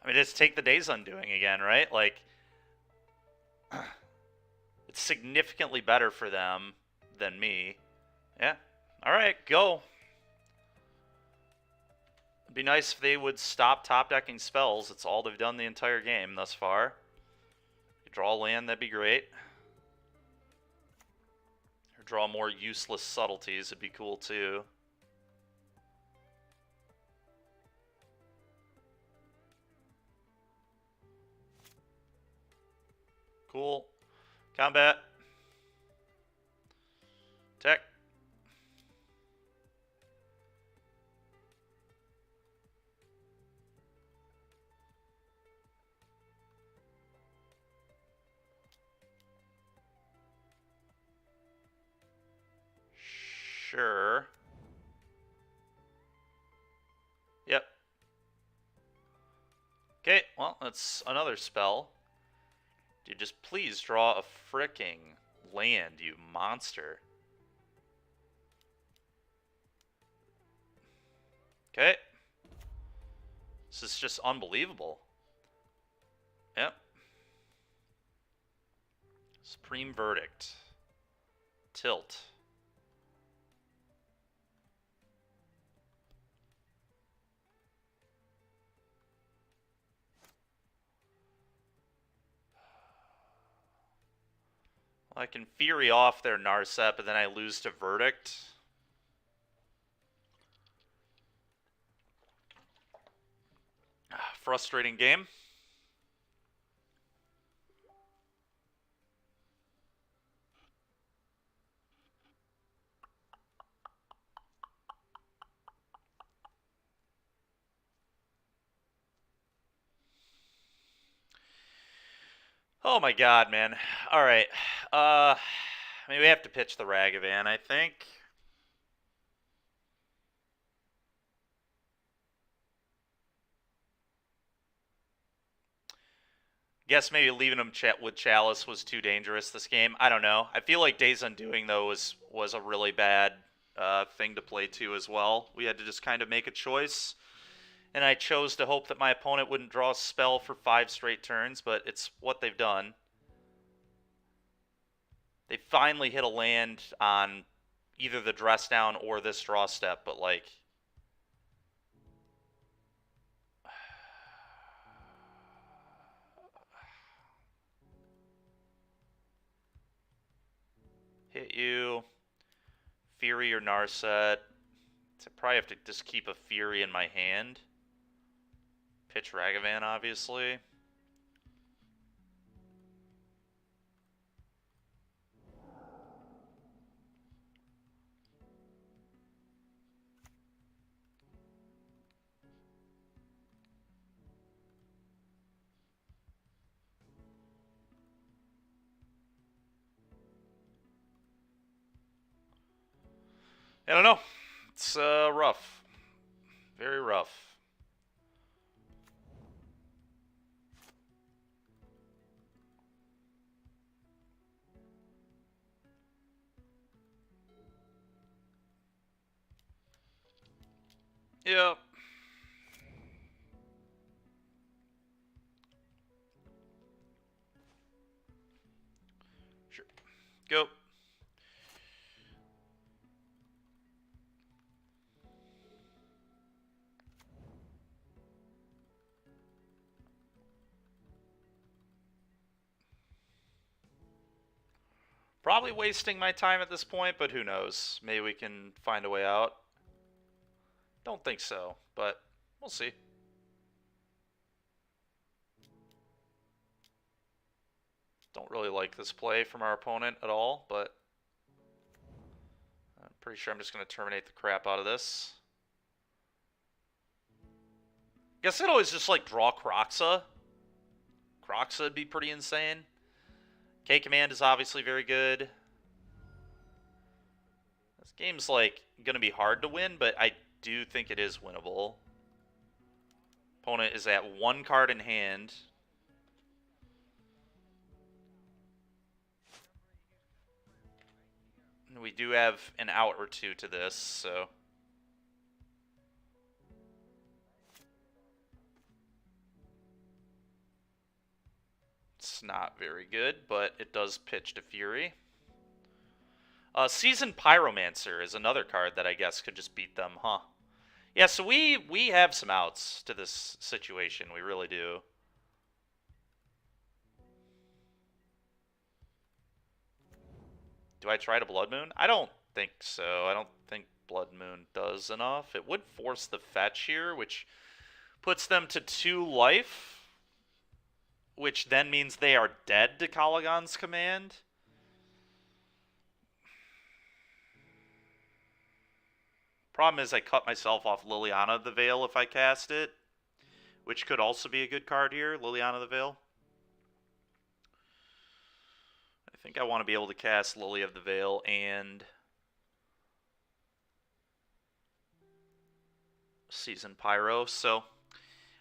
I mean, just take the Days Undoing again, right? Like, it's significantly better for them than me. Yeah. All right, go. It'd be nice if they would stop top decking spells. It's all they've done the entire game thus far. You draw land, that'd be great. Or draw more useless subtleties, would be cool too. Cool. Combat. Tech. Sure. Yep. Okay, well, that's another spell. Dude, just please draw a fricking land, you monster. Okay. This is just unbelievable. Yep. Supreme Verdict. Tilt. I can Fury off their Narset, but then I lose to Verdict. Frustrating game. Oh my god, man. Alright. I mean, we have to pitch the Ragavan, I think. Guess maybe leaving him with Chalice was too dangerous this game. I don't know. I feel like Days Undoing, though, was a really bad thing to play to as well. We had to just kind of make a choice. And I chose to hope that my opponent wouldn't draw a spell for 5 straight turns, but it's what they've done. They finally hit a land on either the dress down or this draw step, but like... Hit you. Fury or Narset. So I probably have to just keep a Fury in my hand. Pitch Ragavan, obviously. I don't know. It's rough. Very rough. Yep. Sure. Go. Probably wasting my time at this point, but who knows? Maybe we can find a way out. Don't think so, but we'll see. Don't really like this play from our opponent at all, but I'm pretty sure I'm just going to terminate the crap out of this. Guess I'd always just like draw Kroxa. Kroxa would be pretty insane. K-Command is obviously very good. This game's like going to be hard to win, but I do think it is winnable. Opponent is at 1 card in hand. And we do have an out or two to this, so... It's not very good, but it does pitch to Fury. Seasoned Pyromancer is another card that I guess could just beat them, huh? Yeah, so we have some outs to this situation. We really do. Do I try to Blood Moon? I don't think so. I don't think Blood Moon does enough. It would force the fetch here, which puts them to 2 life, which then means they are dead to Kolaghan's command. Problem is I cut myself off Liliana of the Veil if I cast it, which could also be a good card here, Liliana of the Veil. I think I want to be able to cast Lily of the Veil and Seasoned Pyro, so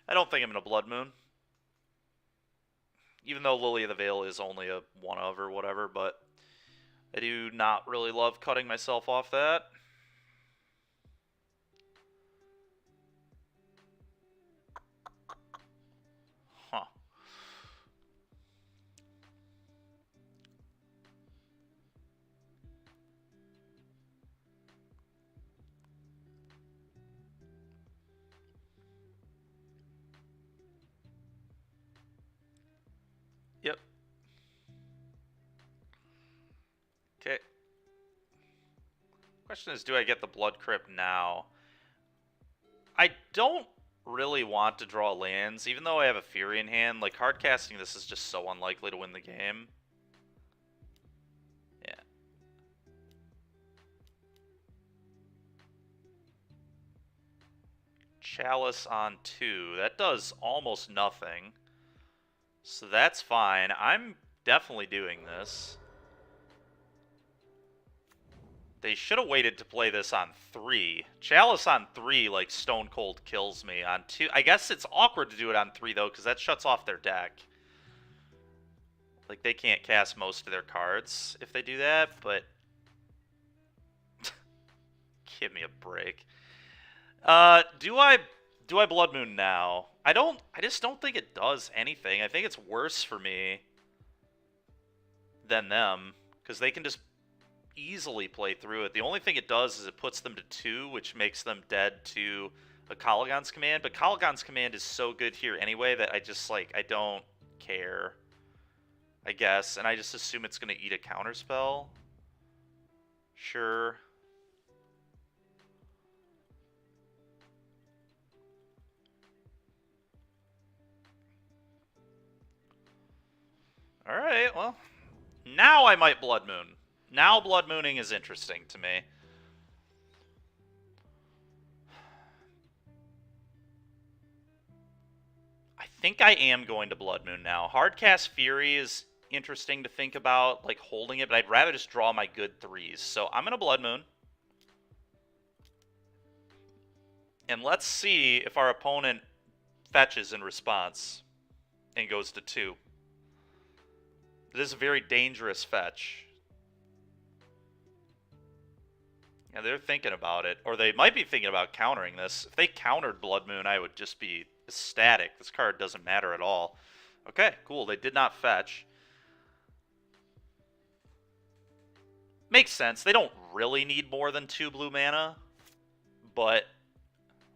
I don't think I'm going to Blood Moon. Even though Lily of the Veil is only a 1 of or whatever, but I do not really love cutting myself off that. Huh. Yep. Okay. Question is, do I get the Blood Crypt now? I don't really want to draw lands, even though I have a Fury in hand. Like, hard casting this is just so unlikely to win the game. Yeah. Chalice on 2. That does almost nothing. So that's fine. I'm definitely doing this. They should have waited to play this on 3. Chalice on 3, like, stone cold kills me. On 2, I guess it's awkward to do it on 3, though, because that shuts off their deck. Like, they can't cast most of their cards if they do that, but... Give me a break. Do I Blood Moon now? I just don't think it does anything. I think it's worse for me than them, because they can just easily play through it. The only thing it does is it puts them to 2, which makes them dead to a Kolaghan's Command, but Kolaghan's Command is so good here anyway that I just, like, I don't care, I guess, and I just assume it's going to eat a counterspell. Sure. Alright, well, now I might Blood Moon. Now Blood Mooning is interesting to me. I think I am going to Blood Moon now. Hardcast Fury is interesting to think about, like, holding it, but I'd rather just draw my good 3s. So I'm going to Blood Moon. And let's see if our opponent fetches in response and goes to 2. It is a very dangerous fetch. Yeah, they're thinking about it. Or they might be thinking about countering this. If they countered Blood Moon, I would just be ecstatic. This card doesn't matter at all. Okay, cool. They did not fetch. Makes sense. They don't really need more than 2 blue mana, but...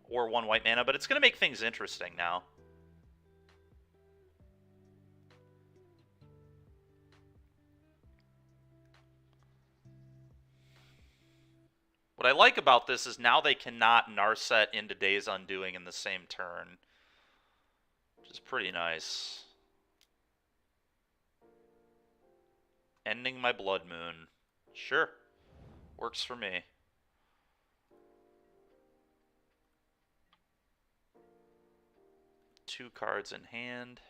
or 1 white mana, but it's going to make things interesting now. What I like about this is now they cannot Narset into Days Undoing in the same turn, which is pretty nice. Ending my Blood Moon. Sure. Works for me. Two cards in hand.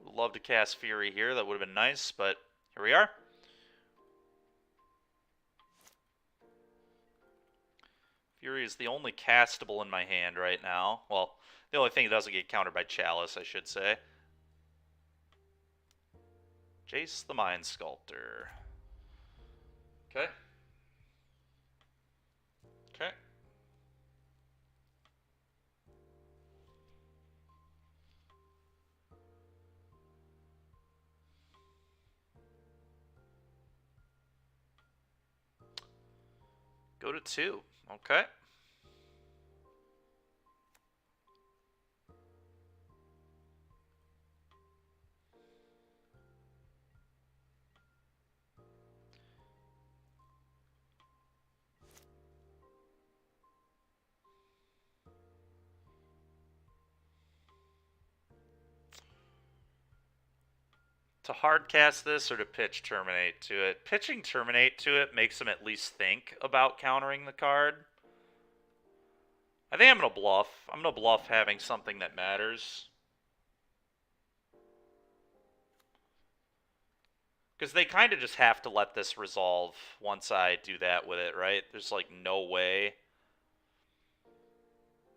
Would love to cast Fury here. That would have been nice, but here we are. Fury is the only castable in my hand right now. Well, the only thing that doesn't get countered by Chalice, I should say. Jace the Mind Sculptor. Okay. Okay. Go to 2. Okay. To hardcast this or to pitch Terminate to it? Pitching Terminate to it makes them at least think about countering the card. I think I'm going to bluff. I'm going to bluff having something that matters. Because they kind of just have to let this resolve once I do that with it, right? There's like no way.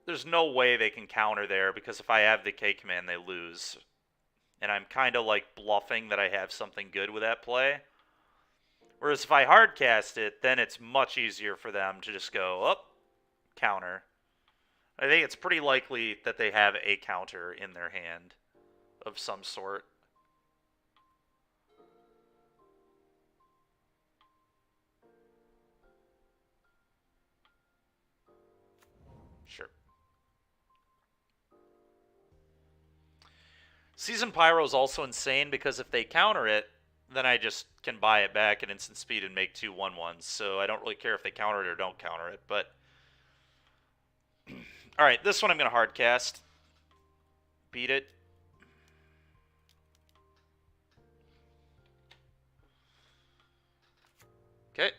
There's no way they can counter there, because if I have the K command, they lose. And I'm kind of like bluffing that I have something good with that play. Whereas if I hardcast it, then it's much easier for them to just go, up, counter. I think it's pretty likely that they have a counter in their hand of some sort. Sure. Season Pyro is also insane because if they counter it, then I just can buy it back at instant speed and make 2 1/1s. So I don't really care if they counter it or don't counter it. But all right, this one I'm going to hardcast. Beat it. Okay.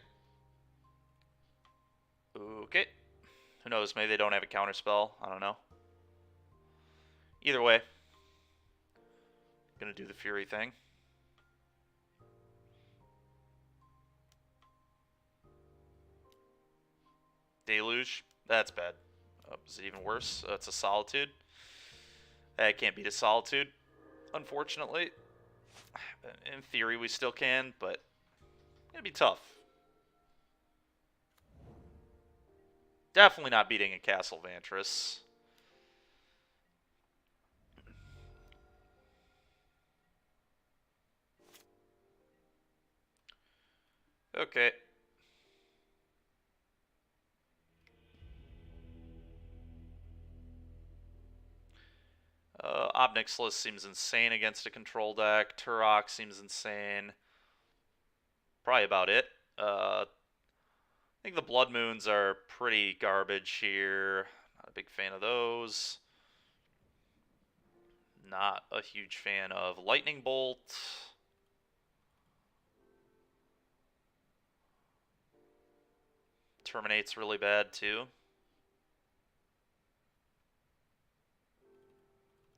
Okay. Who knows? Maybe they don't have a counter spell. I don't know. Either way, gonna do the Fury thing. Deluge. That's bad. Oh, is it even worse? It's a Solitude. I can't beat a Solitude, unfortunately. In theory, we still can, but it'd be tough. Definitely not beating a Castle Vantress. Okay. Ob Nixilis seems insane against a control deck. Turok seems insane. Probably about it. I think the Blood Moons are pretty garbage here. Not a big fan of those. Not a huge fan of Lightning Bolt. Terminate's really bad too.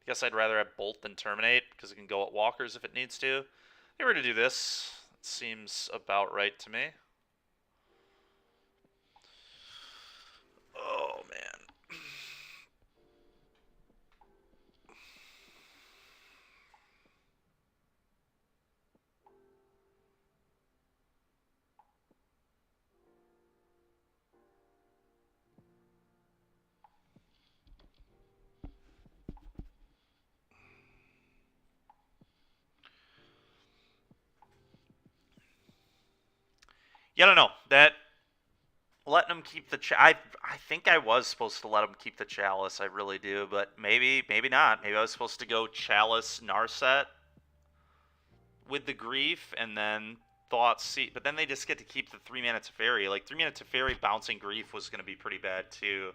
Guess I'd rather have Bolt than Terminate because it can go at walkers if it needs to. If we were to do this, it seems about right to me. Oh, man. Yeah, I don't know. That letting them keep the I think I was supposed to let them keep the Chalice. I really do, but maybe not. Maybe I was supposed to go Chalice Narset with the Grief and then Thoughtseize, but then they just get to keep the 3-mana Teferi. Like 3-mana Teferi bouncing Grief was going to be pretty bad too.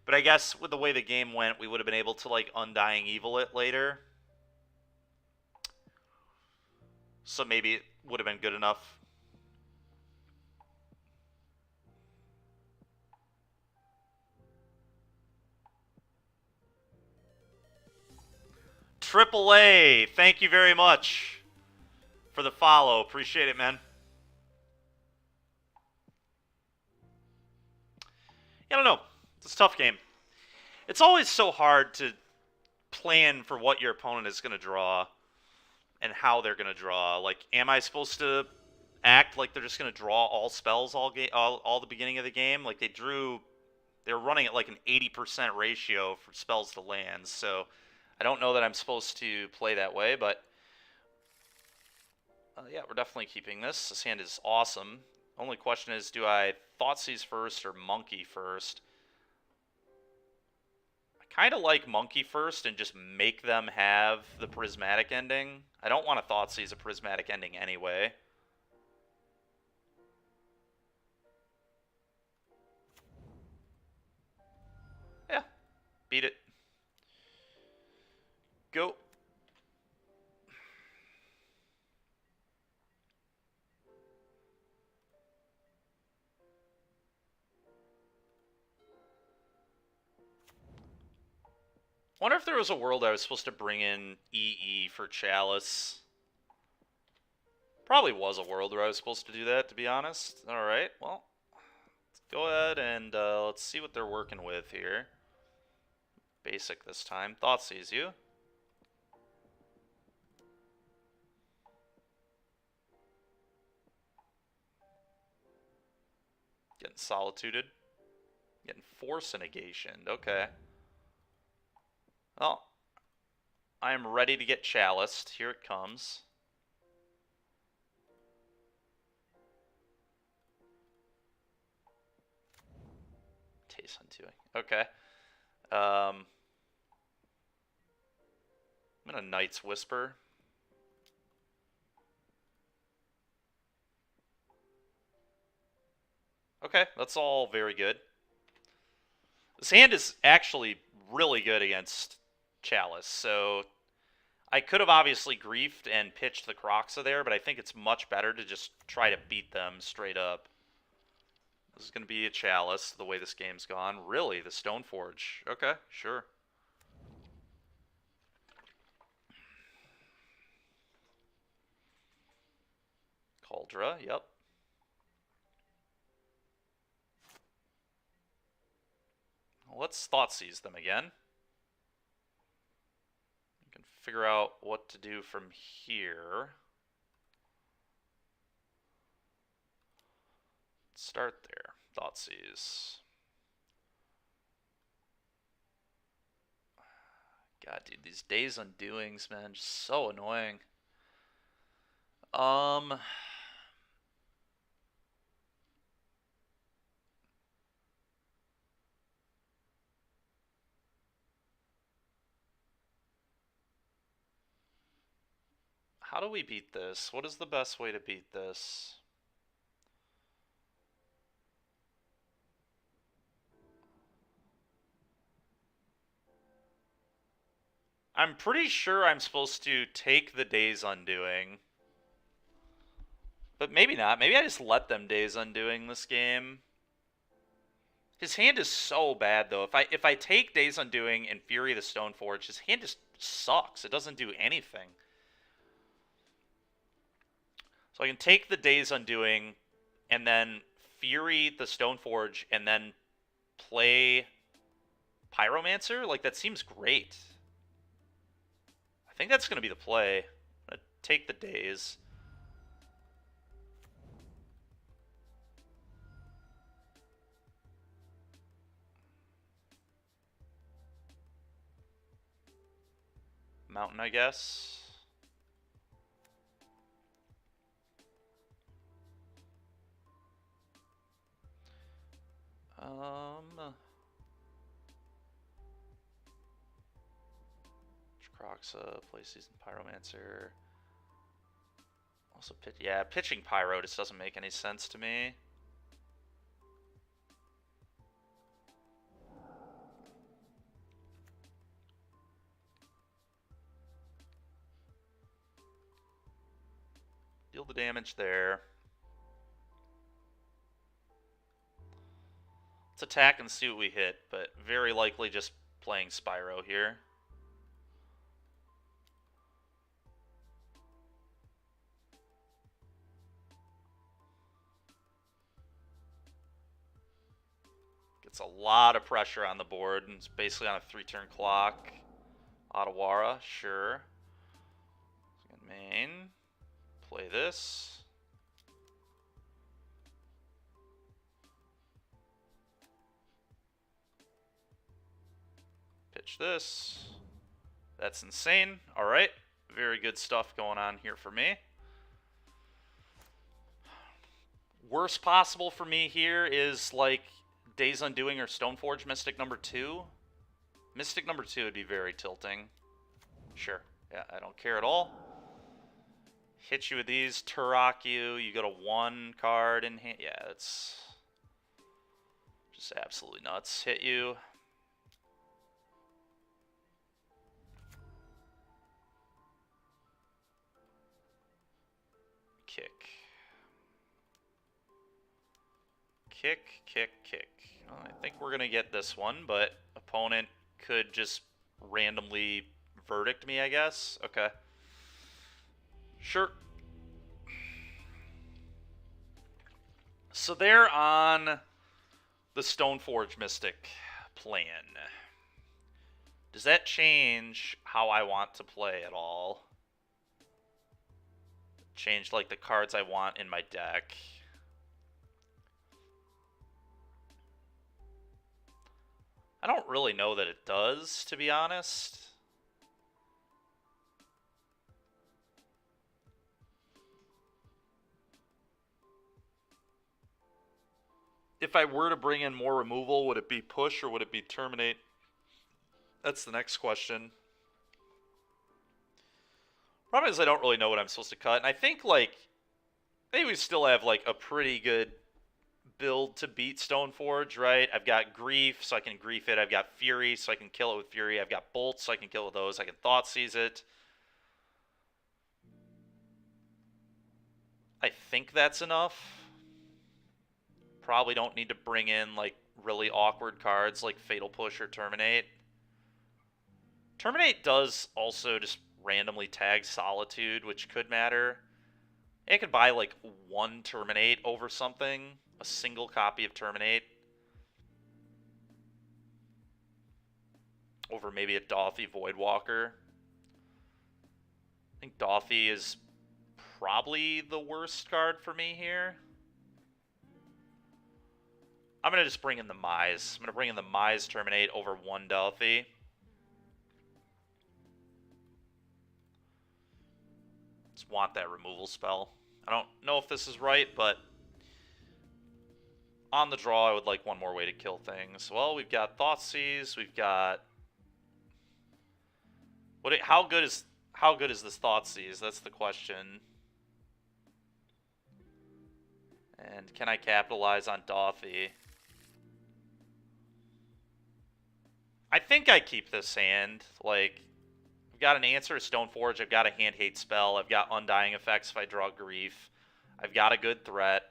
But I guess with the way the game went, we would have been able to like Undying Evil it later. So maybe it would have been good enough. Triple A, thank you very much for the follow. Appreciate it, man. I don't know. It's a tough game. It's always so hard to plan for what your opponent is going to draw and how they're going to draw. Like, am I supposed to act like they're just going to draw all spells all the beginning of the game? Like, they were running at like an 80% ratio for spells to lands, so I don't know that I'm supposed to play that way, but yeah, we're definitely keeping this. This hand is awesome. Only question is, do I Thoughtseize first or Monkey first? I kind of like Monkey first and just make them have the Prismatic ending. I don't want to Thoughtseize a Prismatic ending anyway. Yeah, beat it. Go. Wonder if there was a world I was supposed to bring in EE for Chalice. Probably was a world where I was supposed to do that, to be honest. Alright, well, let's go ahead and let's see what they're working with here. Basic this time. Thoughtseize you. Getting Solituded. Getting Force Negation. Okay. Well, I am ready to get Chaliced. Here it comes. Taste Undoing. Okay. I'm gonna Knight's Whisper. Okay, that's all very good. This hand is actually really good against Chalice, so I could have obviously griefed and pitched the Kroxa there, but I think it's much better to just try to beat them straight up. This is going to be a Chalice, the way this game's gone. Really? The Stoneforge. Okay, sure. Kaldra, yep. let's Thoughtseize them again. You can figure out what to do from here. Start there. Thoughtseize. God, dude, these Days Undoings, man, just so annoying. How do we beat this? What is the best way to beat this? I'm pretty sure I'm supposed to take the Days Undoing. But maybe not. Maybe I just let them Days Undoing this game. His hand is so bad, though. If I take Days Undoing and Fury the Stoneforge, his hand just sucks. It doesn't do anything. So I can take the Days Undoing and then Fury the Stoneforge and then play Pyromancer? Like, that seems great. I think that's going to be the play. I'm going to take the Days. Mountain, I guess. Croxa, play Season Pyromancer. Also, pitching Pyro just doesn't make any sense to me. Deal the damage there. Let's attack and see what we hit, but very likely just playing Spyro here. Gets a lot of pressure on the board, and it's basically on a 3-turn clock. Otawara, sure. Main. Play this. Pitch this. That's insane. Alright. Very good stuff going on here for me. Worst possible for me here is like Days Undoing or Stoneforge Mystic number 2. Mystic number 2 would be very tilting. Sure. Yeah, I don't care at all. Hit you with these, Turok you get a 1 card in hand. Yeah, that's just absolutely nuts. Hit you. Kick. Kick, kick, kick. I think we're going to get this one, but opponent could just randomly verdict me, I guess. Okay. Sure. So they're on the Stoneforge Mystic plan. Does that change how I want to play at all? Change, like, the cards I want in my deck. I don't really know that it does, to be honest. If I were to bring in more removal, would it be push or would it be terminate? That's the next question. Problem is I don't really know what I'm supposed to cut. And I think, like, maybe we still have, like, a pretty good build to beat Stoneforge, right? I've got Grief, so I can Grief it. I've got Fury, so I can kill it with Fury. I've got Bolts, so I can kill it with those. I can Thoughtseize it. I think that's enough. Probably don't need to bring in, like, really awkward cards like Fatal Push or Terminate. Terminate does also just randomly tag Solitude, which could matter. I could buy, like, 1 Terminate over something. A single copy of Terminate. over maybe a Dauthi Voidwalker. I think Dauthi is probably the worst card for me here. I'm going to just bring in the Mize. I'm going to bring in the Mize Terminate over one Dauthi. Just want that removal spell. I don't know if this is right, but on the draw, I would like one more way to kill things. Well, we've got Thoughtseize. We've got... How good is this Thoughtseize? That's the question. And can I capitalize on Dauthi? I think I keep this hand. Like, I've got an Answer of Stoneforge. I've got a Hand Hate spell. I've got Undying Effects if I draw Grief. I've got a good threat.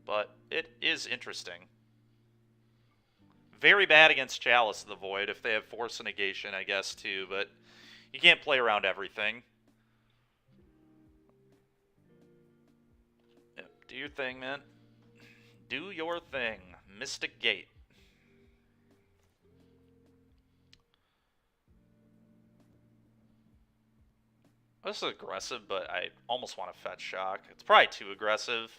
But it is interesting. Very bad against Chalice of the Void if they have Force of Negation, I guess, too. But you can't play around everything. Yep, do your thing, man. Do your thing. Mystic Gate. This is aggressive, but I almost want to fetch Shock. It's probably too aggressive.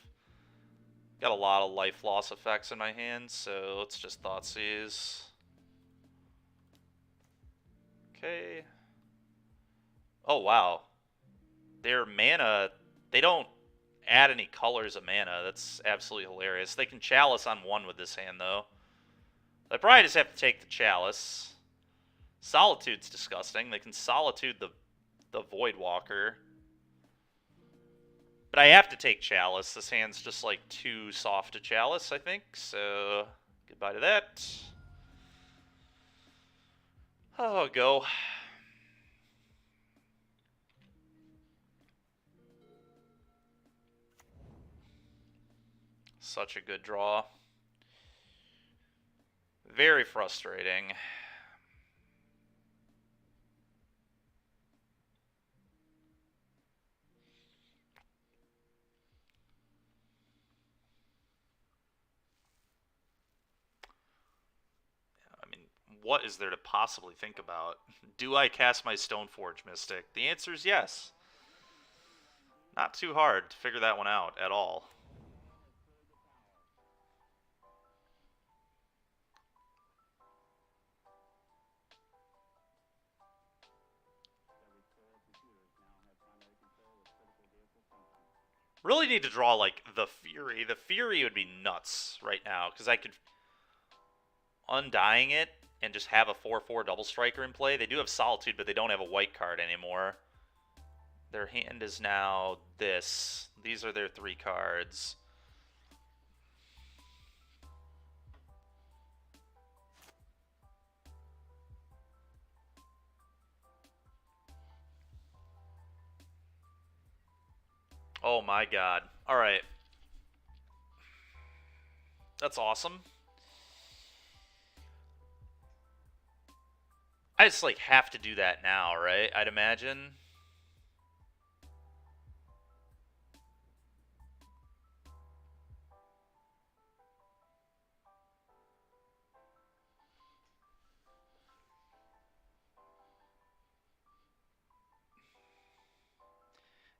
Got a lot of life loss effects in my hand, so let's just Thoughtseize. Okay. Oh, wow. Their mana, they don't add any colors of mana. That's absolutely hilarious. They can Chalice on one with this hand, though. I probably just have to take the Chalice. Solitude's disgusting. They can Solitude the Voidwalker. But I have to take Chalice. This hand's just like too soft to Chalice, I think. So, goodbye to that. Oh, go. Such a good draw. Very frustrating. What is there to possibly think about? Do I cast my Stoneforge Mystic? The answer is yes. Not too hard to figure that one out at all. Really need to draw, like, the Fury. The Fury would be nuts right now, because I could Undying it and just have a 4/4 double striker in play. They do have Solitude, but they don't have a white card anymore. Their hand is now this. These are their 3 cards. Oh my god. Alright. That's awesome. I just, like, have to do that now, right? I'd imagine.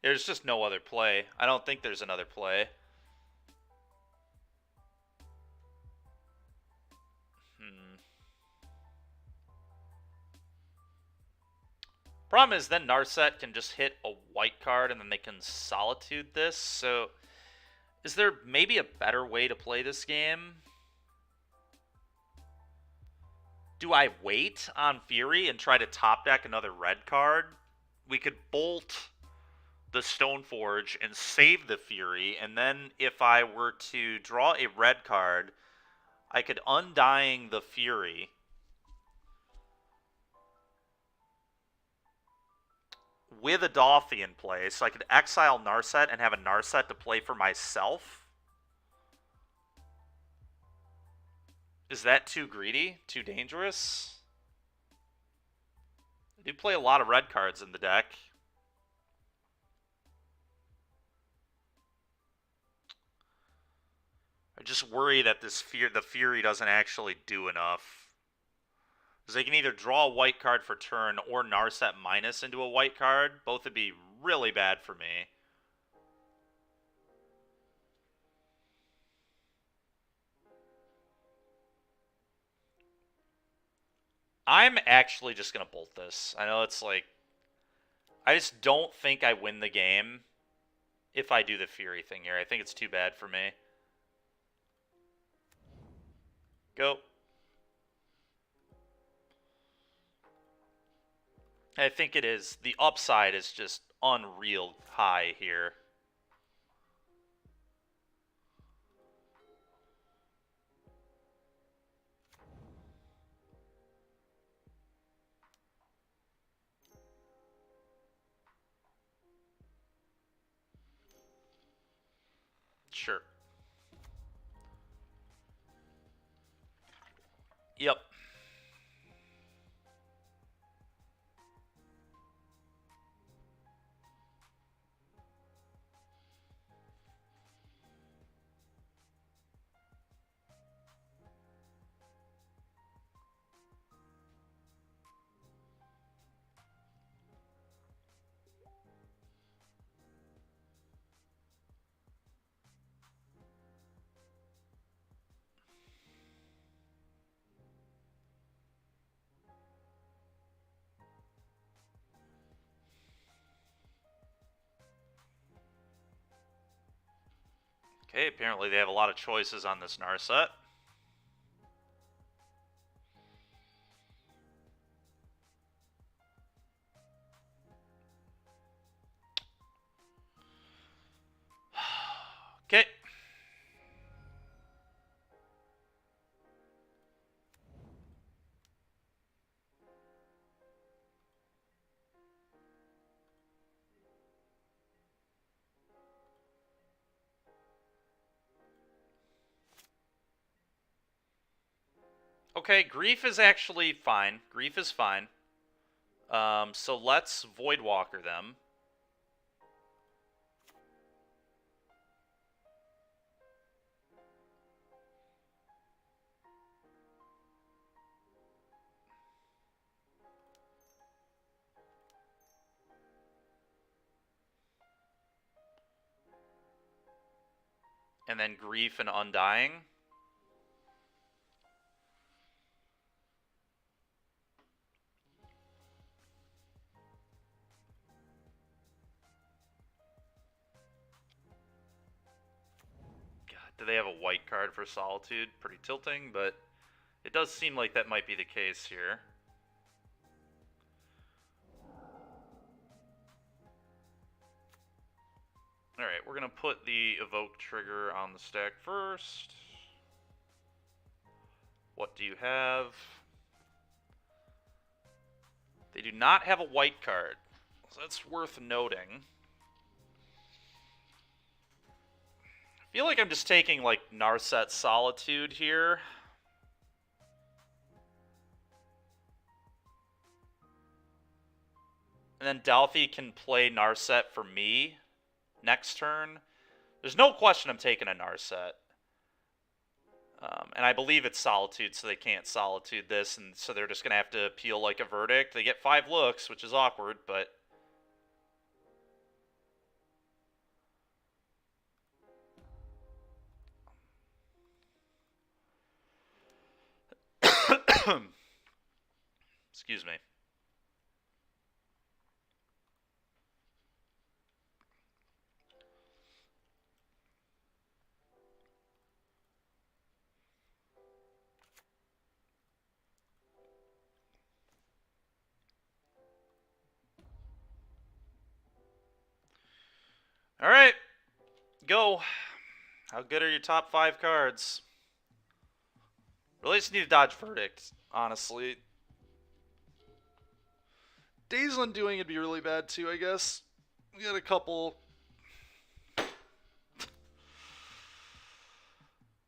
There's just no other play. I don't think there's another play. Problem is then Narset can just hit a white card and then they can Solitude this. So is there maybe a better way to play this game? Do I wait on Fury and try to top deck another red card? We could bolt the Stoneforge and save the Fury, and then if I were to draw a red card, I could Undying the Fury. With a Dauthi in play, so I could exile Narset and have a Narset to play for myself. Is that too greedy? Too dangerous? I do play a lot of red cards in the deck. I just worry that the Fury doesn't actually do enough. Because they can either draw a white card for turn or Narset minus into a white card. Both would be really bad for me. I'm actually just going to bolt this. I know it's like... I just don't think I win the game if I do the Fury thing here. I think it's too bad for me. Go. I think it is. The upside is just unreal high here. Sure. Yep. Okay, apparently they have a lot of choices on this Narset. Okay. Okay, Grief is actually fine. Grief is fine. So let's Voidwalker them. And then Grief and Undying. Do they have a white card for Solitude? Pretty tilting, but it does seem like that might be the case here. Alright, we're going to put the Evoke trigger on the stack first. What do you have? They do not have a white card, so that's worth noting. I feel like I'm just taking, like, Narset Solitude here. And then Dalthy can play Narset for me next turn. There's no question I'm taking a Narset. And I believe it's Solitude, so they can't Solitude this, and so they're just going to have to appeal like a verdict. They get 5 looks, which is awkward, but... Excuse me. Alright. Go. How good are your top 5 cards? Really just need to dodge verdict, honestly. Days Undoing would be really bad too, I guess. We got a couple.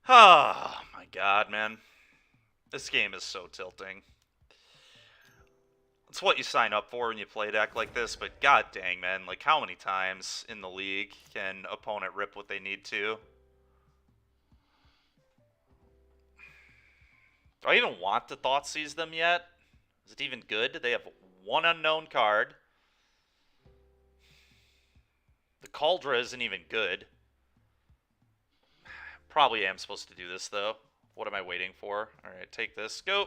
Oh my god, man. This game is so tilting. It's what you sign up for when you play a deck like this, but god dang, man. Like, how many times in the league can opponent rip what they need to? Do I even want to Thoughtseize them yet? Is it even good? They have one unknown card. The Cauldra isn't even good. Probably am supposed to do this, though. What am I waiting for? Alright, take this. Go!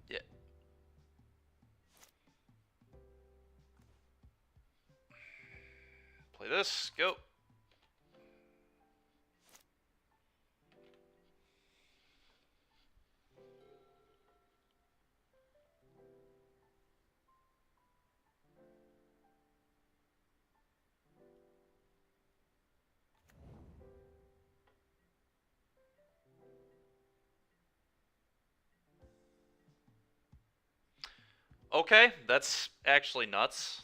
Yeah. Play this. Go! Okay, that's actually nuts.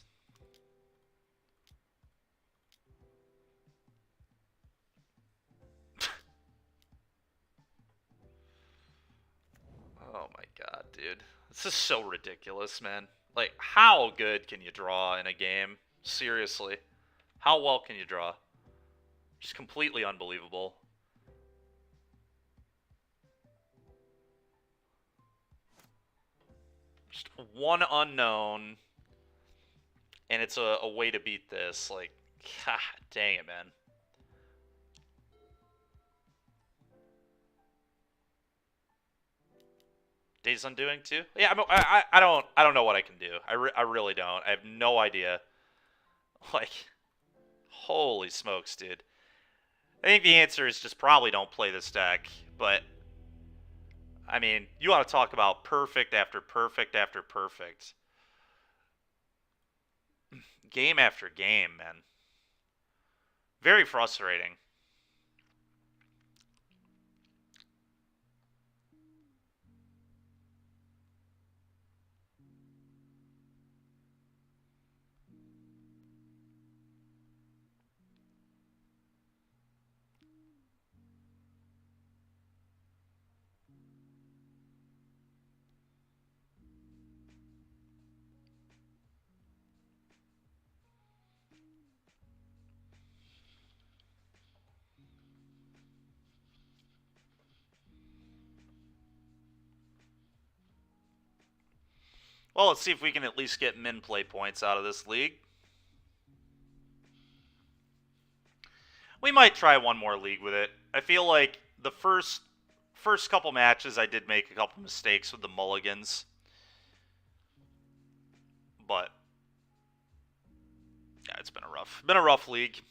Oh my god, dude. This is so ridiculous, man. Like, how good can you draw in a game? Seriously. How well can you draw? Just completely unbelievable. Just one unknown, and it's a way to beat this. Like, god dang it, man. Days Undoing too? Yeah, I don't know what I can do. I really don't. I have no idea. Like, holy smokes, dude. I think the answer is just probably don't play this deck, but I mean, you want to talk about perfect after perfect after perfect. Game after game, man. Very frustrating. Well, let's see if we can at least get min play points out of this league. We might try one more league with it. I feel like the first couple matches I did make a couple mistakes with the mulligans. But yeah, it's been a rough league.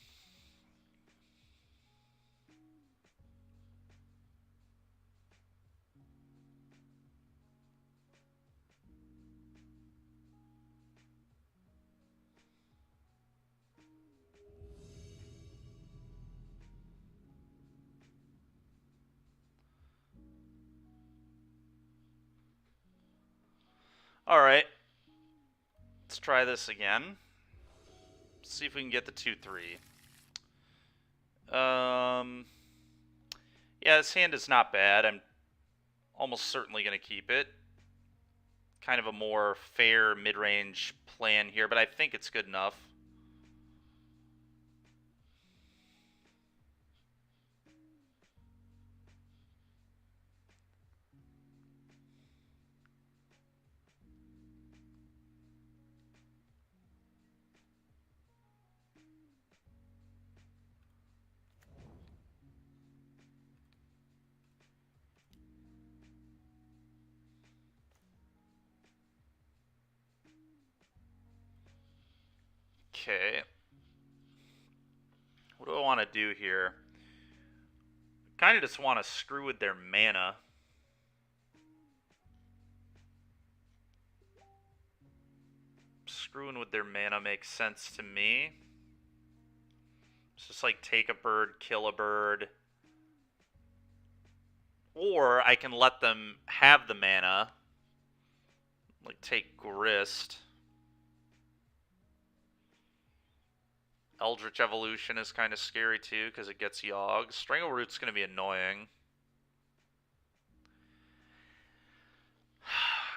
All right. Let's try this again. See if we can get the 2-3. Yeah, this hand is not bad. I'm almost certainly going to keep it. Kind of a more fair mid-range plan here, but I think it's good enough. Okay. What do I want to do here? Kind of just want to screw with their mana. Screwing with their mana makes sense to me. It's just like take a bird, kill a bird. Or I can let them have the mana. Like take Grist. Eldritch Evolution is kind of scary too because it gets Yogg. Strangleroot's going to be annoying.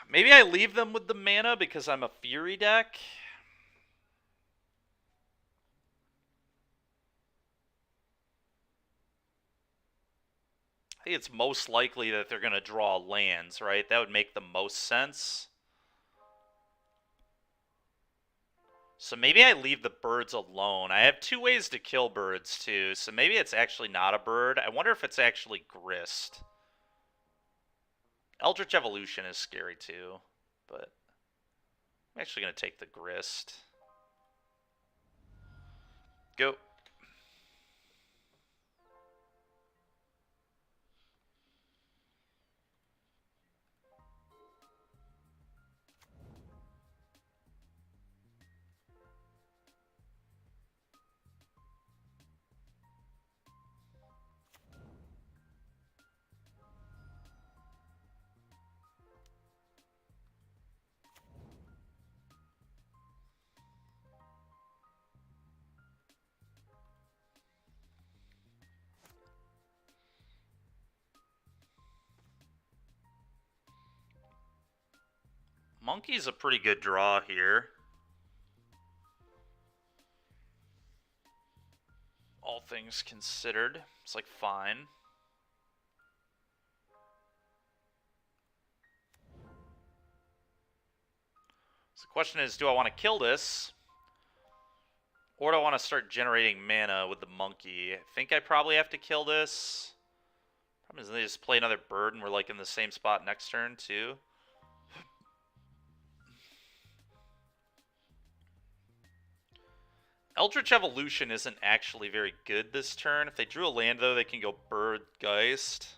Maybe I leave them with the mana because I'm a Fury deck. I think it's most likely that they're going to draw lands, right? That would make the most sense. So maybe I leave the birds alone. I have 2 ways to kill birds, too. So maybe it's actually not a bird. I wonder if it's actually Grist. Eldritch Evolution is scary, too. But I'm actually going to take the Grist. Go. Monkey's a pretty good draw here. All things considered, it's like fine. So the question is, do I want to kill this? Or do I want to start generating mana with the monkey? I think I probably have to kill this. Problem is they just play another bird and we're like in the same spot next turn too. Eldritch Evolution isn't actually very good this turn. If they drew a land, though, they can go Bird Geist.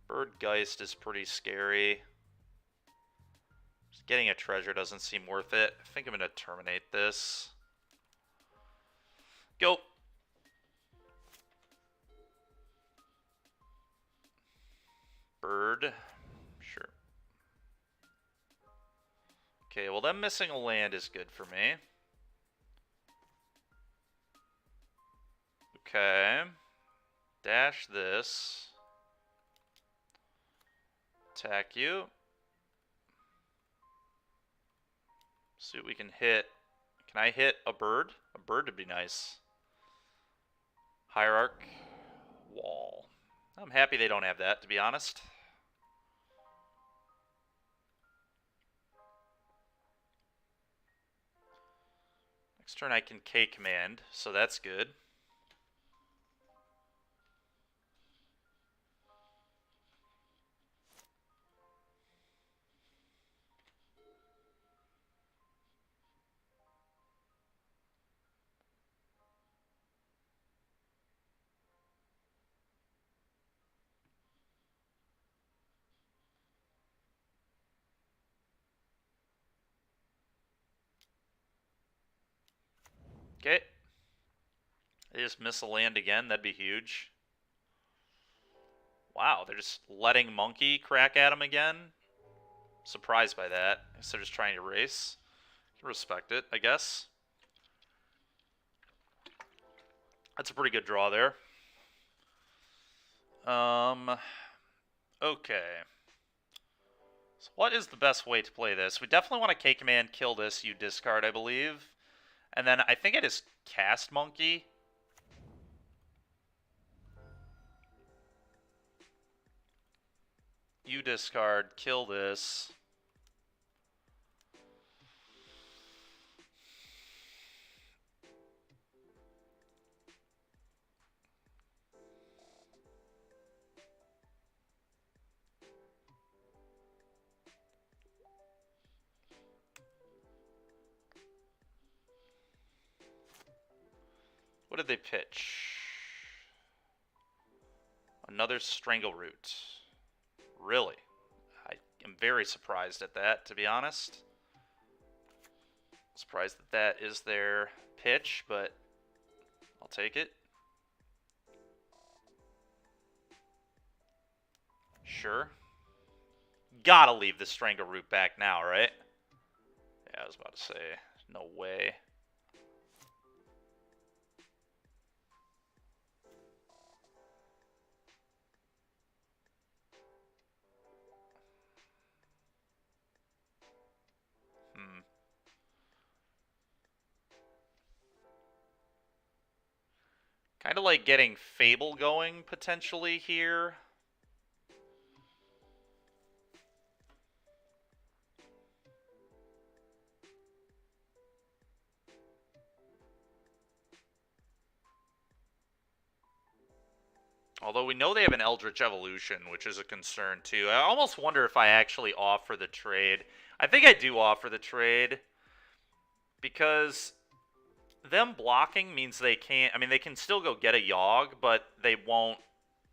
Bird Geist is pretty scary. Just getting a treasure doesn't seem worth it. I think I'm going to terminate this. Go. Bird. Sure. Okay, well, them missing a land is good for me. Okay. Dash this. Attack you. See what we can hit. Can I hit a bird? A bird would be nice. Hierarch. Wall. I'm happy they don't have that, to be honest. Next turn I can K command, so that's good. Okay. They just miss a land again. That'd be huge. Wow, they're just letting Monkey crack at him again. Surprised by that. I guess they're just trying to race. Can respect it, I guess. That's a pretty good draw there. Okay. So what is the best way to play this? We definitely want to K-Command, kill this, you discard, I believe. And then I think I just cast Monkey. You discard, kill this. What did they pitch? Another Strangleroot. Really? I am very surprised at that, to be honest. Surprised that that is their pitch, but I'll take it. Sure. Gotta leave the Strangleroot back now, right? Yeah, I was about to say, no way. Kind of like getting Fable going potentially here. Although we know they have an Eldritch Evolution, which is a concern too. I almost wonder if I actually offer the trade. I think I do offer the trade. Because them blocking means they can't... I mean, they can still go get a Yogg, but they won't...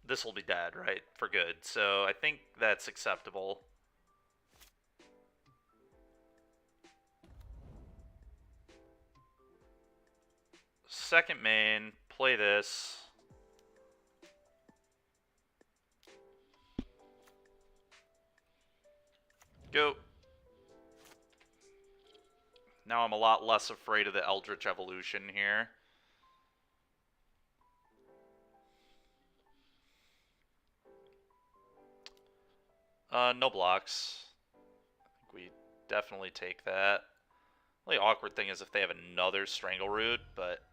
This will be dead, right? For good. So I think that's acceptable. Second main, play this. Go. Now I'm a lot less afraid of the Eldritch Evolution here. No blocks. I think we definitely take that. The only awkward thing is if they have another Strangleroot, but...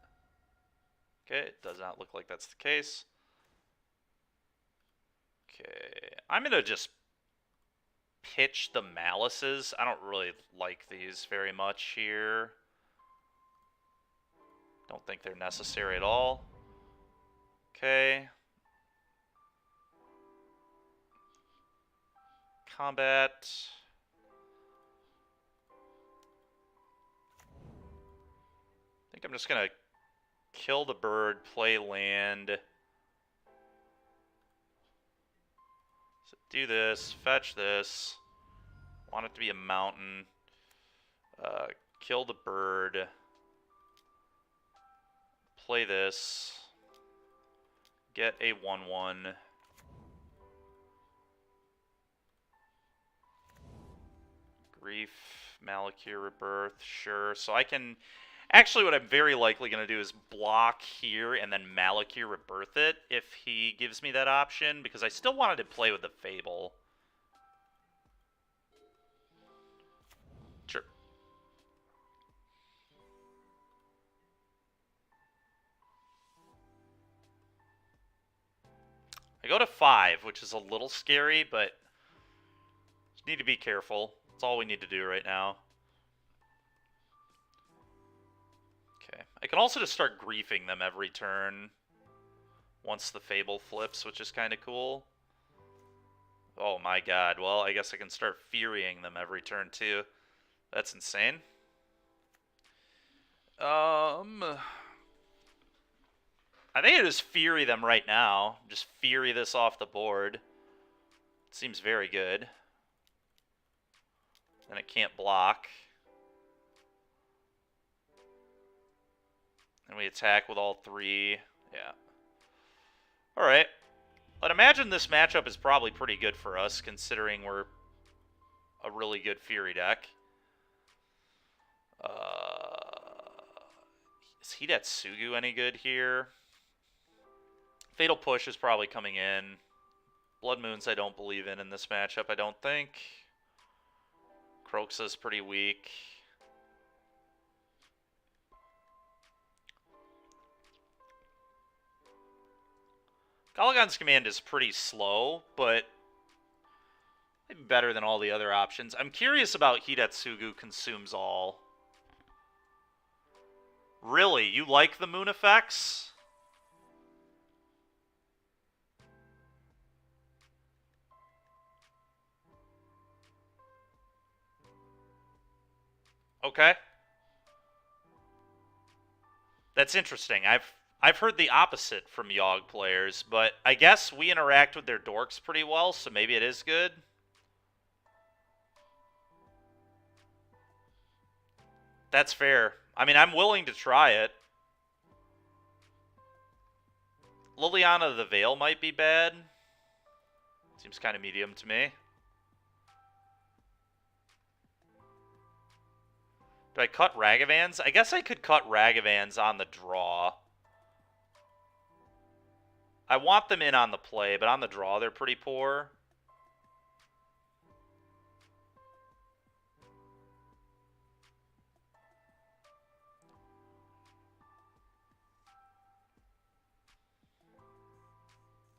Okay, it does not look like that's the case. Okay, I'm gonna just pitch the Malices. I don't really like these very much here. Don't think they're necessary at all. Okay. Combat. I think I'm just gonna kill the bird, play land. So do this, fetch this. Want it to be a mountain. Kill the bird. Play this. Get a 1/1. Grief, Malakir Rebirth, sure. So I can... Actually, what I'm very likely going to do is block here and then Malakir Rebirth it if he gives me that option, because I still wanted to play with the Fable. Sure. I go to 5, which is a little scary, but just need to be careful. That's all we need to do right now. Okay. I can also just start griefing them every turn once the Fable flips, which is kind of cool. Oh my god. Well, I guess I can start Furying them every turn too. That's insane. I think I just Fury them right now. Just Fury this off the board. Seems very good. And it can't block. And we attack with all 3. Yeah. Alright. I'd imagine this matchup is probably pretty good for us, considering we're a really good Fury deck. Is Hidetsugu any good here? Fatal Push is probably coming in. Blood Moons I don't believe in this matchup, I don't think. Kroxa's pretty weak. Galagon's Command is pretty slow, but maybe better than all the other options. I'm curious about Hidetsugu Consumes All. Really? You like the moon effects? Okay. That's interesting. I've heard the opposite from Yogg players, but I guess we interact with their dorks pretty well, so maybe it is good. That's fair. I mean, I'm willing to try it. Liliana the Veil might be bad. Seems kind of medium to me. Do I cut Ragavans? I guess I could cut Ragavans on the draw. I want them in on the play, but on the draw they're pretty poor.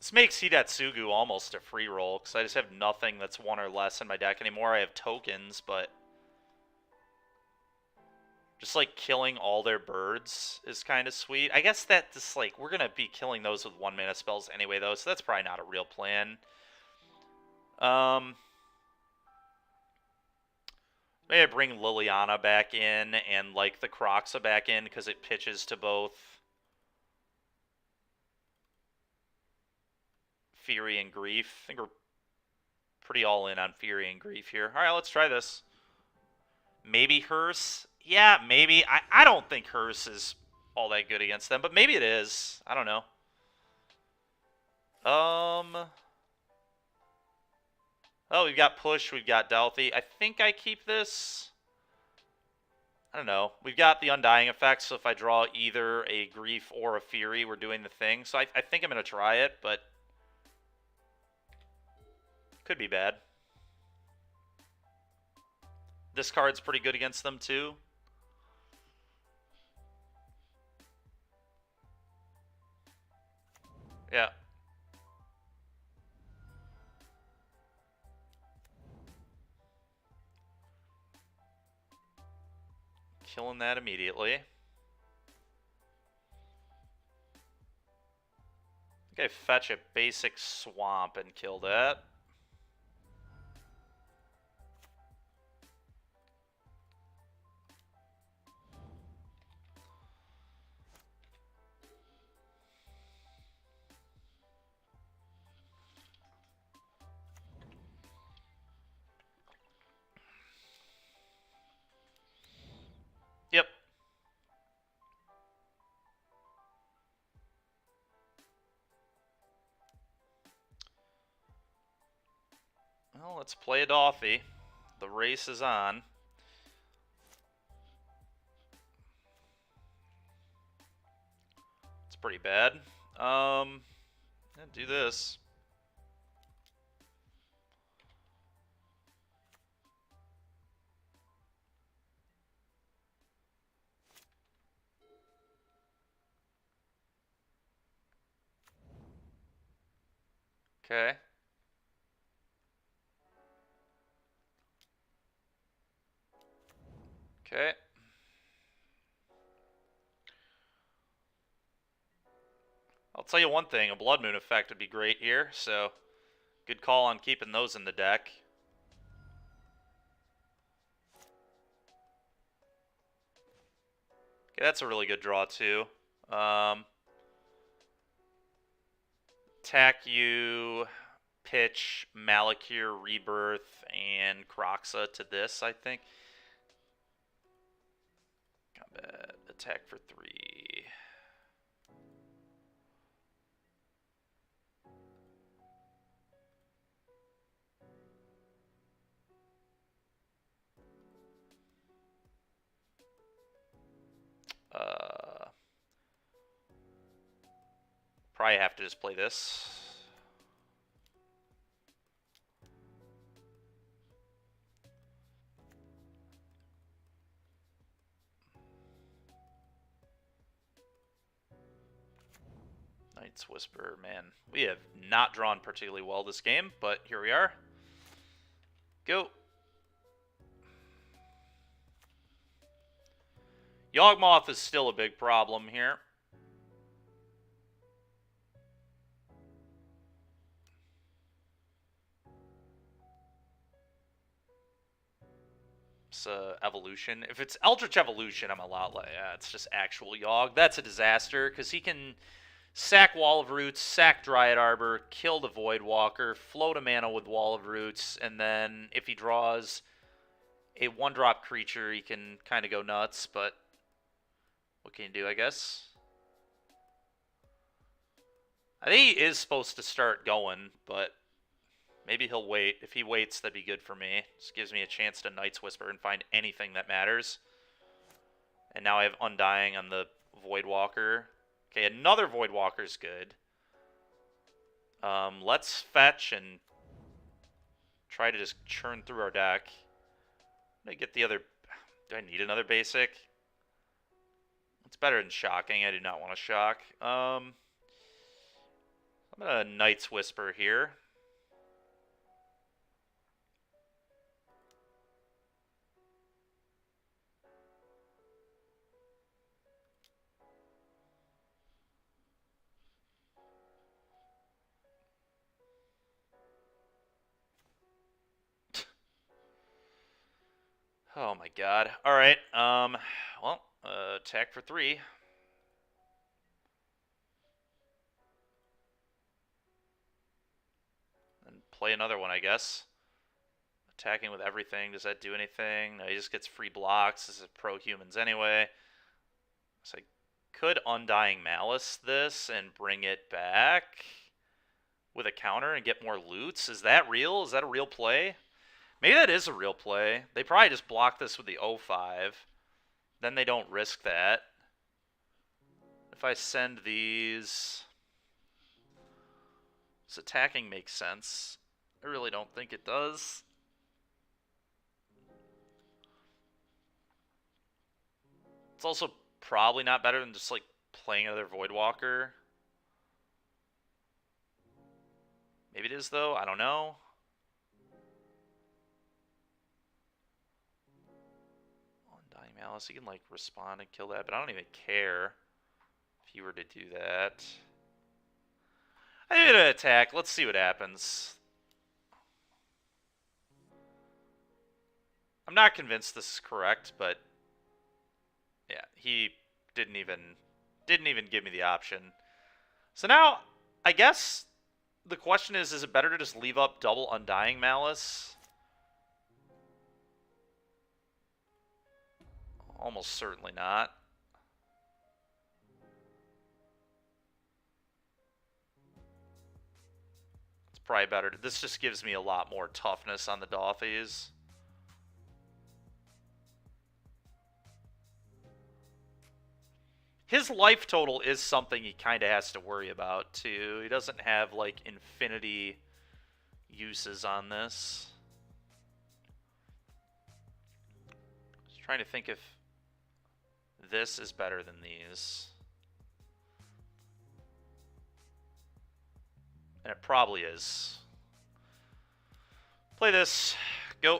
This makes Hidatsugu almost a free roll, because I just have nothing that's 1 or less in my deck anymore. I have tokens, but just, like, killing all their birds is kind of sweet. I guess that just, like, we're going to be killing those with 1-mana spells anyway, though, so that's probably not a real plan. Maybe I bring Liliana back in and, like, the Kroxa back in, because it pitches to both Fury and Grief. I think we're pretty all in on Fury and Grief here. All right, let's try this. Maybe Hearse. Yeah, maybe. I don't think Hearse is all that good against them, but maybe it is. I don't know. Oh, we've got Push, we've got Delphi. I think I keep this. I don't know. We've got the Undying effect, so if I draw either a Grief or a Fury, we're doing the thing. So I think I'm going to try it, but could be bad. This card's pretty good against them, too. Yeah. Killing that immediately. I think I fetch a basic Swamp and kill that. Yep. Well, let's play a Dolphy. The race is on. It's pretty bad. Do this. Okay. Okay. I'll tell you one thing, a Blood Moon effect would be great here, so good call on keeping those in the deck. Okay, that's a really good draw, too. Attack you, pitch, Malakir, Rebirth, and Kroxa to this, I think. Combat, attack for 3. Probably have to just play this. Night's Whisper, man. We have not drawn particularly well this game, but here we are. Go. Yawgmoth is still a big problem here. It's Evolution. If it's Eldritch Evolution, I'm a lot like, yeah, it's just actual Yawg. That's a disaster, because he can sack Wall of Roots, sack Dryad Arbor, kill the Voidwalker, float a mana with Wall of Roots, and then if he draws a 1-drop creature, he can kind of go nuts, but what can you do, I guess? I think he is supposed to start going, but maybe he'll wait. If he waits, that'd be good for me. Just gives me a chance to Night's Whisper and find anything that matters. And now I have Undying on the Voidwalker. Okay, another Voidwalker's good. Let's fetch and try to just churn through our deck. I get the other... Do I need another basic? It's better than shocking. I do not want to shock. I'll I'm gonna Knight's Whisper here. Oh my god. Alright, well, attack for 3. And play another one, I guess. Attacking with everything, does that do anything? No, he just gets free blocks. This is pro-humans anyway. So I could Undying Malice this and bring it back with a counter and get more loots. Is that real? Is that a real play? Maybe that is a real play. They probably just block this with the 05. Then they don't risk that. If I send these... This attacking makes sense. I really don't think it does. It's also probably not better than just, like, playing another Voidwalker. Maybe it is, though. I don't know. Undying Malice, he can, like, respond and kill that, but I don't even care if he were to do that. I need to attack. Let's see what happens. I'm not convinced this is correct, but yeah, he didn't even give me the option. So now, I guess the question is it better to just leave up double Undying Malice? Almost certainly not. It's probably better. This just gives me a lot more toughness on the Dothies. His life total is something he kind of has to worry about, too. He doesn't have, like, infinity uses on this. Just trying to think if this is better than these. And it probably is. Play this. Go.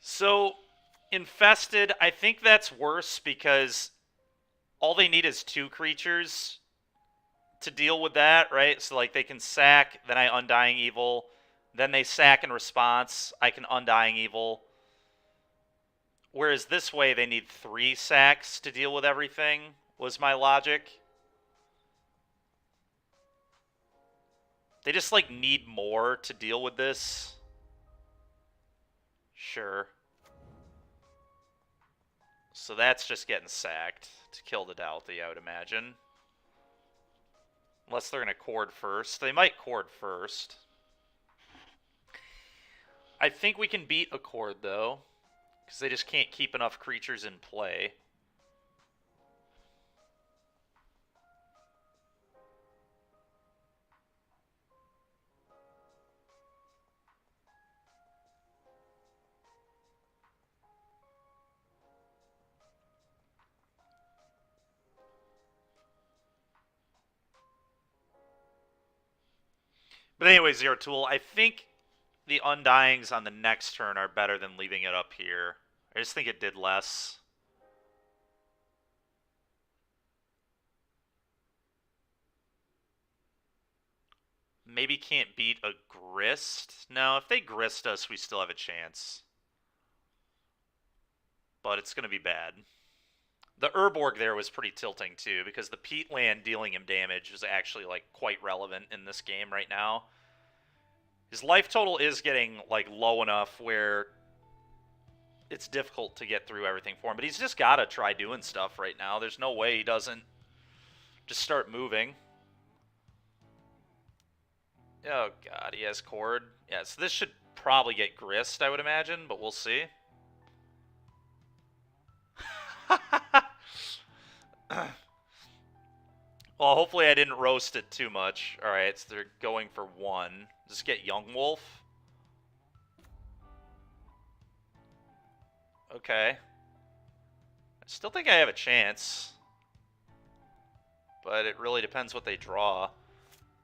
So, Infested, I think that's worse because all they need is 2 creatures to deal with that, right? So, like, they can sack, then I Undying Evil, then they sack in response, I can Undying Evil. Whereas this way, they need 3 sacks to deal with everything, was my logic. They just, like, need more to deal with this. Sure. So that's just getting sacked to kill the Dauthi, I would imagine. Unless they're going to Chord first. They might Chord first. I think we can beat a Chord, though. Because they just can't keep enough creatures in play. But anyway, Zero Tool, I think the Undyings on the next turn are better than leaving it up here. I just think it did less. Maybe can't beat a Grist. No, if they Grist us, we still have a chance. But it's going to be bad. The Urborg there was pretty tilting, too, because the Peatland dealing him damage is actually, like, quite relevant in this game right now. His life total is getting, like, low enough where it's difficult to get through everything for him. But he's just got to try doing stuff right now. There's no way he doesn't just start moving. Oh, God, he has Chord. Yeah, so this should probably get Grist, I would imagine, but we'll see. Well, hopefully I didn't roast it too much. Alright, so they're going for 1. Just get Young Wolf. Okay. I still think I have a chance. But it really depends what they draw.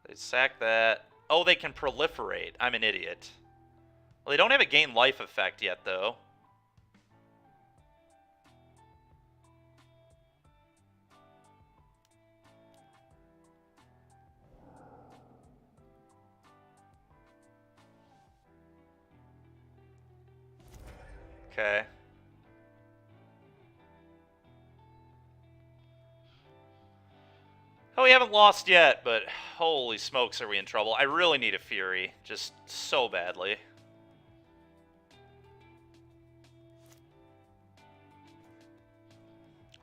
They sack that. Oh, they can proliferate. I'm an idiot. Well, they don't have a gain life effect yet, though. Okay. Oh, we haven't lost yet, but holy smokes, are we in trouble. I really need a Fury, just so badly.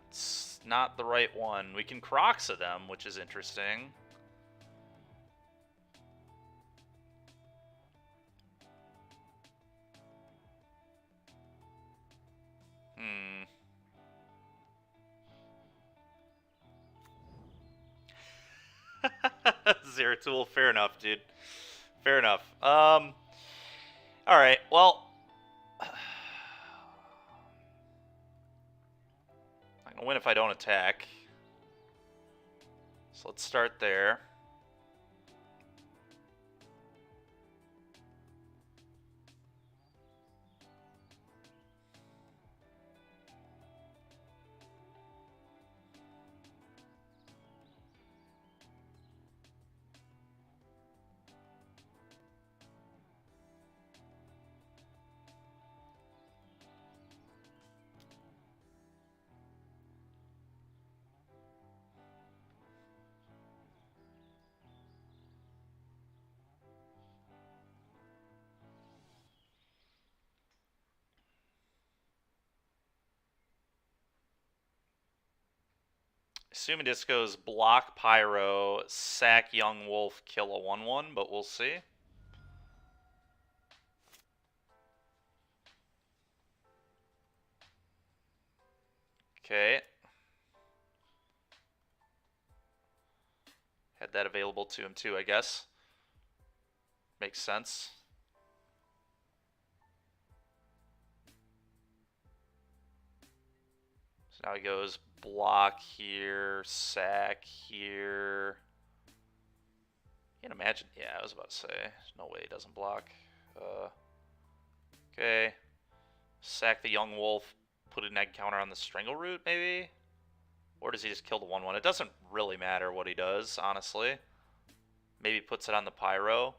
It's not the right one. We can Croxa them, which is interesting. Zeratul, fair enough, dude. Fair enough. Alright, well. I'm gonna win if I don't attack. So let's start there. Sumadisco's block Pyro, sack Young Wolf, kill a 1/1, but we'll see. Okay. Had that available to him too, I guess. Makes sense. So now he goes block here, sack here. Can't imagine. Yeah, I was about to say. There's no way he doesn't block. Okay. Sack the Young Wolf, put an egg counter on the Strangleroot, maybe? Or does he just kill the 1/1? It doesn't really matter what he does, honestly. Maybe puts it on the Pyro.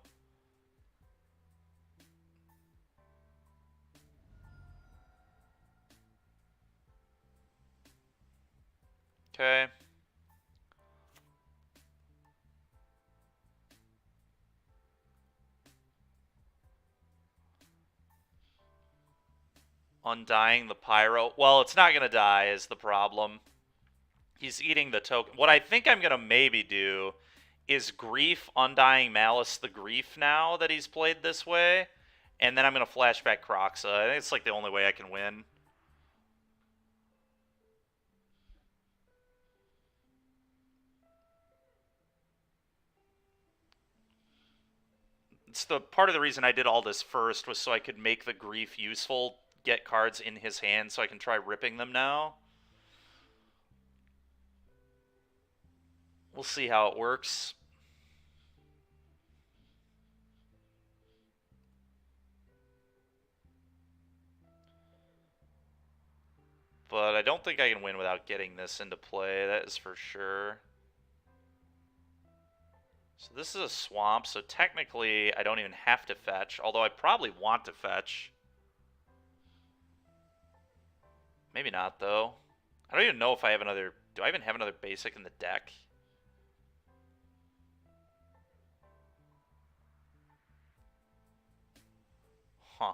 Okay. Undying the Pyro. Well, it's not going to die is the problem. He's eating the token. What I think I'm going to maybe do is Grief, Undying Malice the Grief now that he's played this way. And then I'm going to flashback Croxa. I think it's like the only way I can win. It's the part of the reason I did all this first was so I could make the Grief useful, get cards in his hand so I can try ripping them now. We'll see how it works. But I don't think I can win without getting this into play, that is for sure. So this is a swamp, so technically I don't even have to fetch, although I probably want to fetch. Maybe not, though. I don't even know if I have another... Do I even have another basic in the deck? Huh.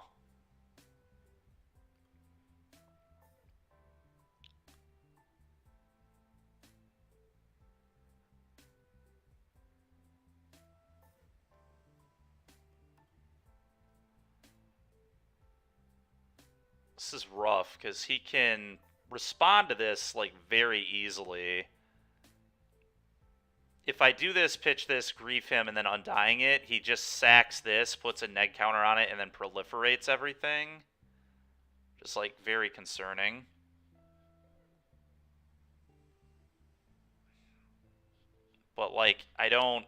This is rough, because he can respond to this like very easily. If I do this, pitch this, grief him, and then Undying it, he just sacks this, puts a neg counter on it, and then proliferates everything. Just, like, very concerning. But, like, I don't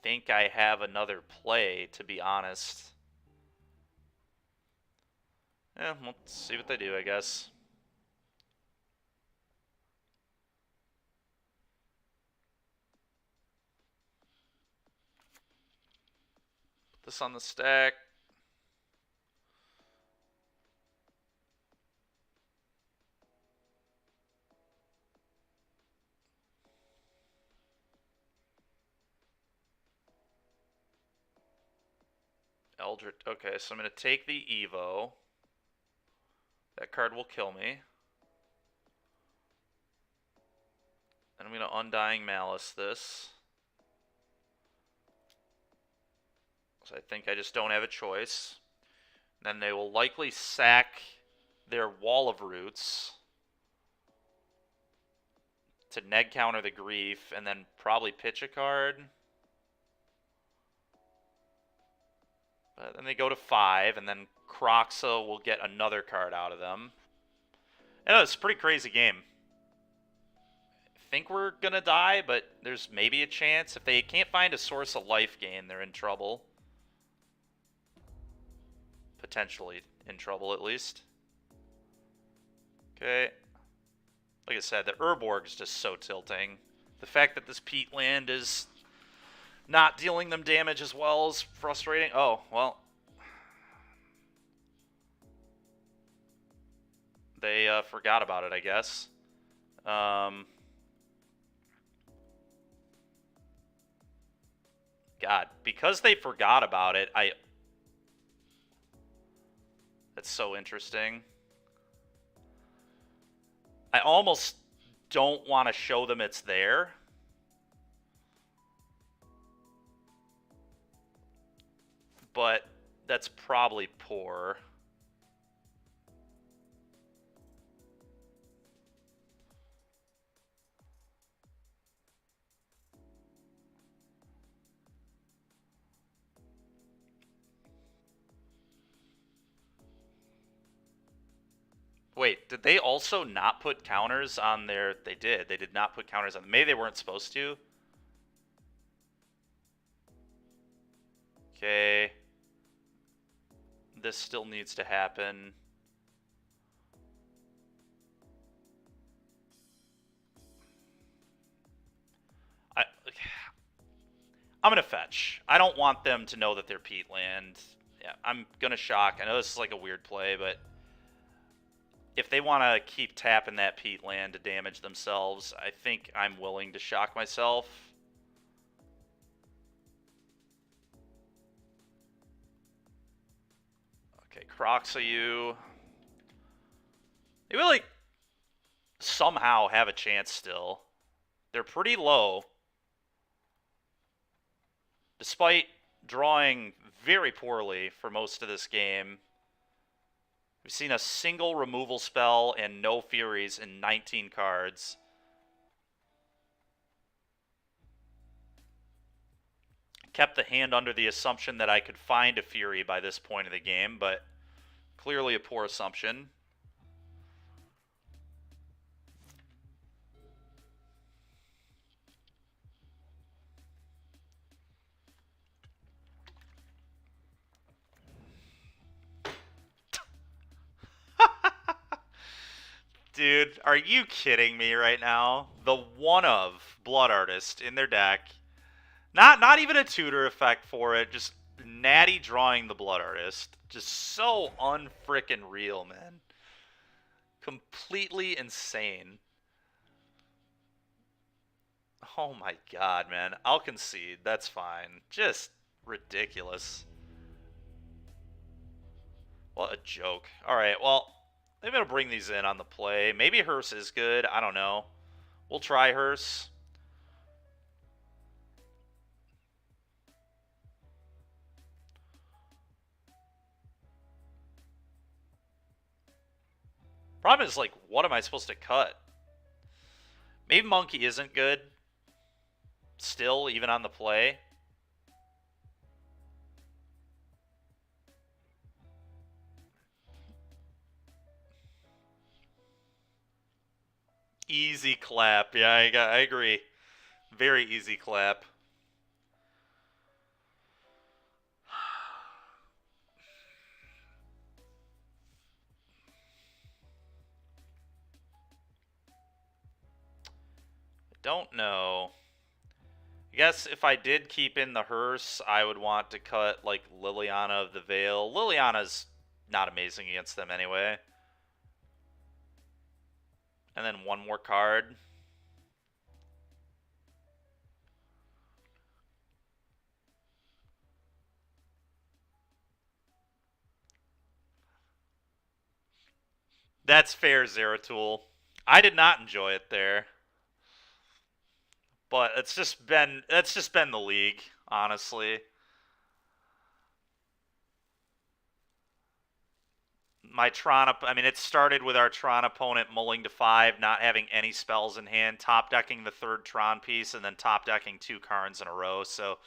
think I have another play, to be honest. Yeah, let's see what they do, I guess. Put this on the stack. Eldritch. Okay, so I'm going to take the Evo. That card will kill me. And I'm going to Undying Malice this. So I think I just don't have a choice. Then they will likely sack their Wall of Roots to neg counter the grief, and then probably pitch a card. But then they go to 5, and then Kroxa will get another card out of them. And it's a pretty crazy game. I think we're going to die, but there's maybe a chance. If they can't find a source of life gain, they're in trouble. Potentially in trouble, at least. Okay. Like I said, the Urborg is just so tilting. The fact that this peat land is not dealing them damage as well is frustrating. Oh, well. They forgot about it, I guess. God, because they forgot about it, that's so interesting. I almost don't want to show them it's there. But that's probably poor. Wait, did they also not put counters on their... They did. They did not put counters on... Maybe they weren't supposed to. Okay. This still needs to happen. I'm going to fetch. I don't want them to know that they're peat land. Yeah, I'm going to shock. I know this is like a weird play, but if they want to keep tapping that peat land to damage themselves, I think I'm willing to shock myself. Okay, Kroxa you. They will, like, somehow have a chance still. They're pretty low. Despite drawing very poorly for most of this game. We've seen a single removal spell and no Furies in 19 cards. Kept the hand under the assumption that I could find a Fury by this point of the game, but clearly a poor assumption. Dude, are you kidding me right now? The one of Blood Artist in their deck. Not even a tutor effect for it, just natty drawing the Blood Artist. Just so unfrickin' real, man. Completely insane. Oh my god, man. I'll concede. That's fine. Just ridiculous. What a joke. Alright, well, maybe I'll bring these in on the play. Maybe Hearse is good. I don't know. We'll try Hearse. Problem is, like, what am I supposed to cut? Maybe Monkey isn't good. Still, even on the play. Easy clap. Yeah, I agree. Very easy clap. Don't know. I guess if I did keep in the hearse, I would want to cut, like, Liliana of the Veil. Liliana's not amazing against them anyway. And then one more card. That's fair, Zeratul. I did not enjoy it there. But that's just been the league, honestly. My Tron, I mean, it started with our Tron opponent mulling to 5, not having any spells in hand, top decking the third Tron piece, and then top decking 2 Karns in a row. So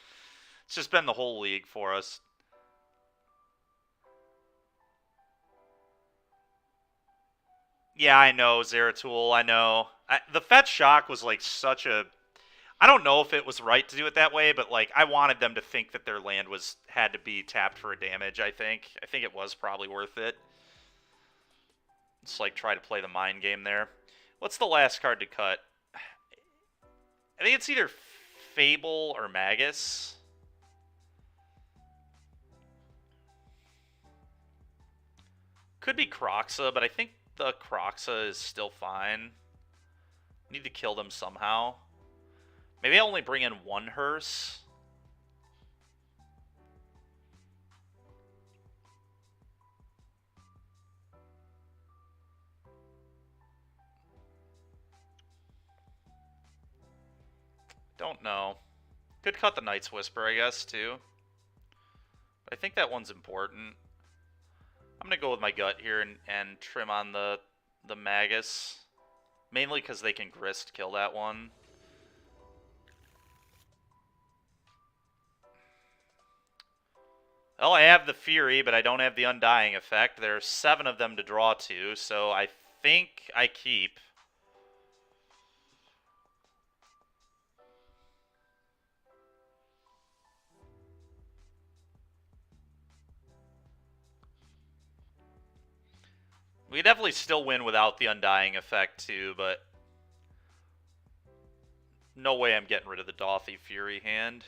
it's just been the whole league for us. Yeah, I know, Zeratul, I know. The Fetch Shock was like such a... I don't know if it was right to do it that way, but like I wanted them to think that their land had to be tapped for a damage, I think. I think it was probably worth it. Just like try to play the mind game there. What's the last card to cut? I think it's either Fable or Magus. Could be Kroxa, but I think the Kroxa is still fine. Need to kill them somehow. Maybe I'll only bring in one hearse. Don't know. Could cut the Night's Whisper, I guess, too. But I think that one's important. I'm going to go with my gut here and trim on the Magus. Mainly because they can Grist kill that one. Well, I have the Fury, but I don't have the Undying effect. There are 7 of them to draw to, so I think I keep. We could definitely still win without the Undying effect, too, but no way I'm getting rid of the Dauthi Fury hand.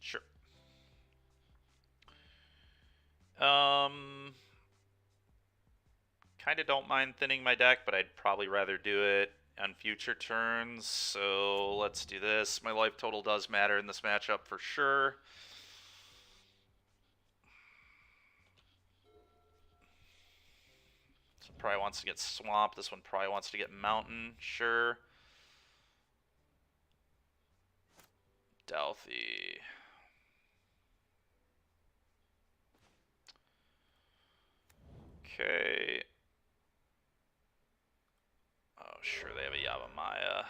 Sure. Kind of don't mind thinning my deck, but I'd probably rather do it on future turns. So let's do this. My life total does matter in this matchup for sure. This one probably wants to get Swamp. This one probably wants to get Mountain. Sure. Dauthi. Okay. Oh, sure, they have a Yavimaya.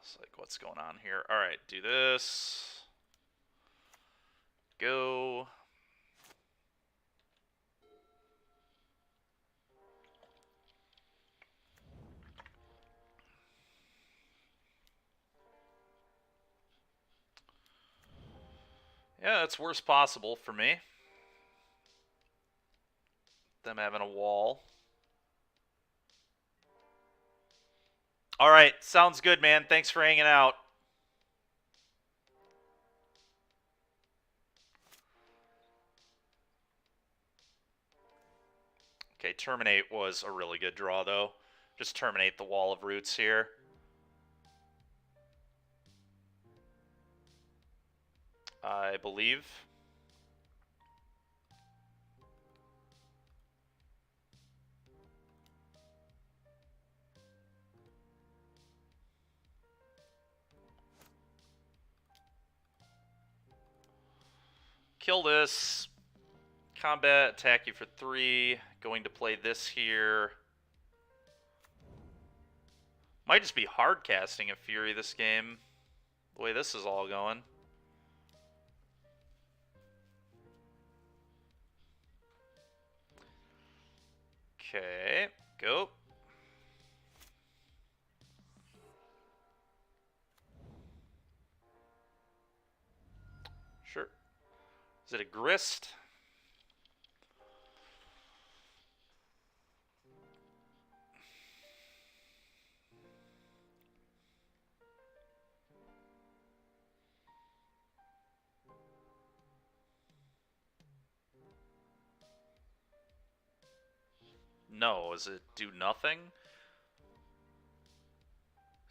It's like, what's going on here? Alright, do this. Go. Yeah, that's worst possible for me. Them having a wall. All right, sounds good, man. Thanks for hanging out. Okay, Terminate was a really good draw, though. Just terminate the Wall of Roots here. I believe. Kill this. Combat, attack you for 3. Going to play this here. Might just be hard casting a Fury this game, the way this is all going. Okay, go. Sure. Is it a Grist? No, does it do nothing?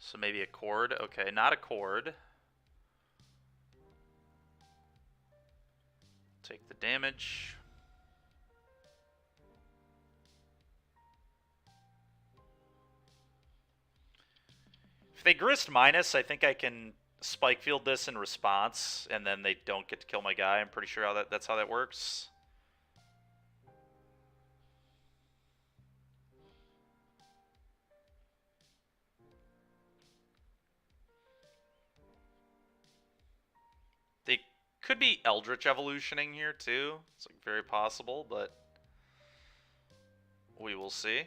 So maybe a Chord. Okay, not a Chord. Take the damage. If they Grist minus, I think I can Spike Field this in response, and then they don't get to kill my guy. I'm pretty sure that's how that works. They could be Eldritch Evolutioning here too. It's like very possible, but we will see.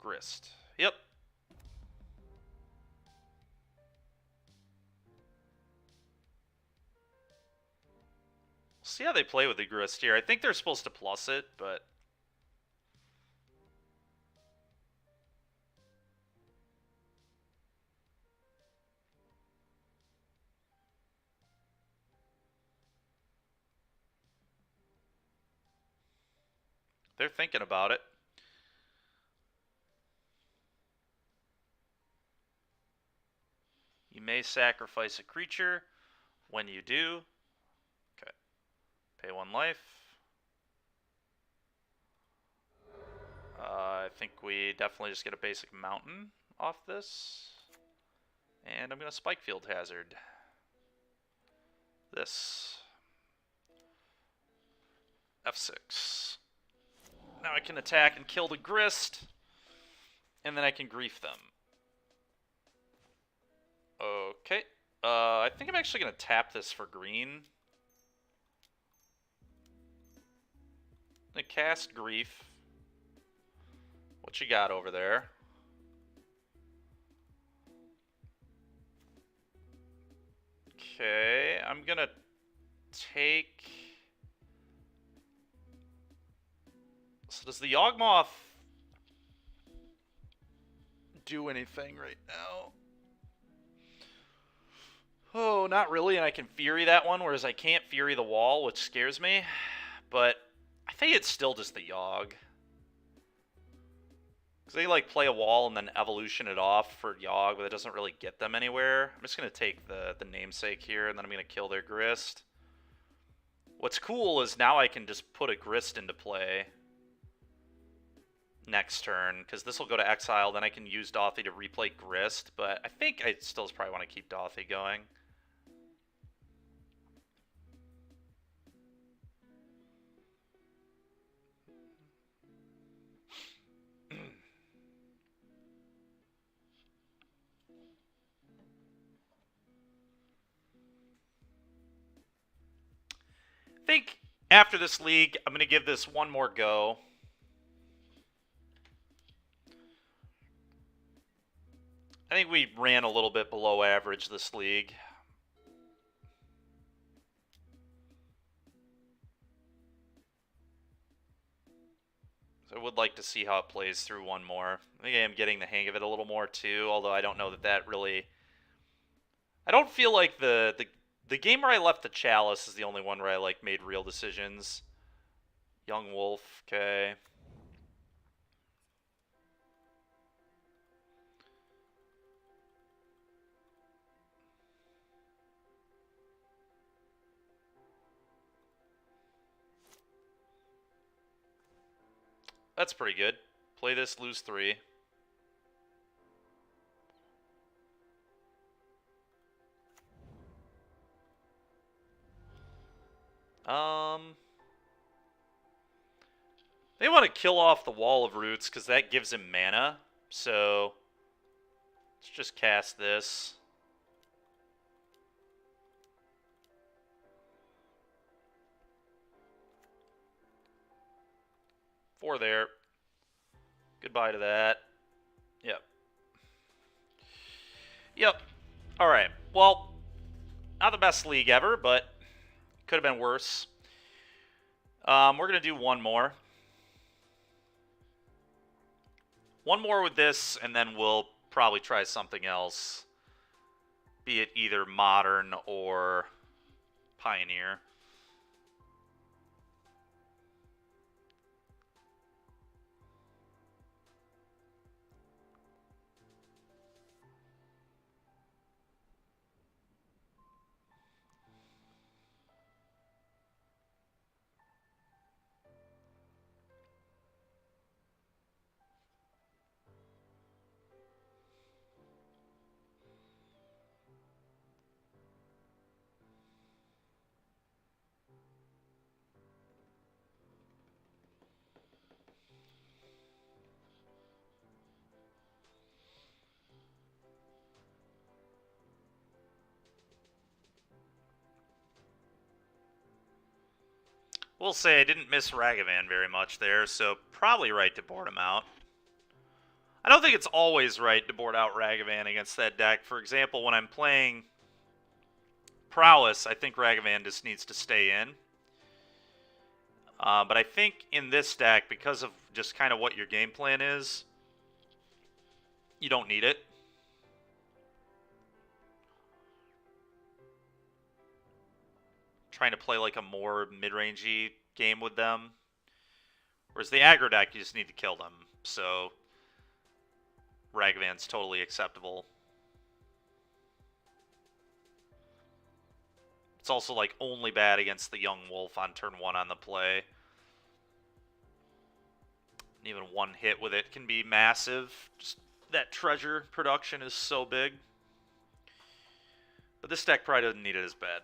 Grist. Yep. See how they play with the Grist here. I think they're supposed to plus it, but they're thinking about it. You may sacrifice a creature. When you do, okay, pay 1 life. I think we definitely just get a basic mountain off this. And I'm going to Spike Field Hazard this. F6. Now I can attack and kill the Grist, and then I can grief them. Okay. I think I'm actually going to tap this for green. I'm going to cast Grief. What you got over there? Okay, I'm going to take... So does the Yawgmoth do anything right now? Oh, not really, and I can Fury that one, whereas I can't Fury the wall, which scares me. But I think it's still just the Yawg. Because they, like, play a wall and then evolution it off for Yawg, but it doesn't really get them anywhere. I'm just going to take the namesake here, and then I'm going to kill their Grist. What's cool is now I can just put a Grist into play next turn, because this will go to exile, then I can use Dauthi to replay Grist, but I think I still probably want to keep Dauthi going. I think after this league, I'm going to give this one more go. I think we ran a little bit below average this league. So I would like to see how it plays through one more. I think I am getting the hang of it a little more too, although I don't know that really... I don't feel like the game where I left the Chalice is the only one where I like made real decisions. Young Wolf, okay. That's pretty good. Play this, lose 3. They want to kill off the Wall of Roots because that gives him mana. So let's just cast this. Four there. Goodbye to that. Yep. Yep. All right. Well, not the best league ever, but could have been worse. We're going to do one more. One more with this, and then we'll probably try something else. Be it either Modern or Pioneer. We'll say I didn't miss Ragavan very much there, so probably right to board him out. I don't think it's always right to board out Ragavan against that deck. For example, when I'm playing Prowess, I think Ragavan just needs to stay in. But I think in this deck, because of just kind of what your game plan is, you don't need it. Trying to play like a more mid-rangey game with them. Whereas the aggro deck, you just need to kill them. So Ragavan's totally acceptable. It's also like only bad against the Young Wolf on turn 1 on the play. And even one hit with it can be massive. Just that treasure production is so big. But this deck probably doesn't need it as bad.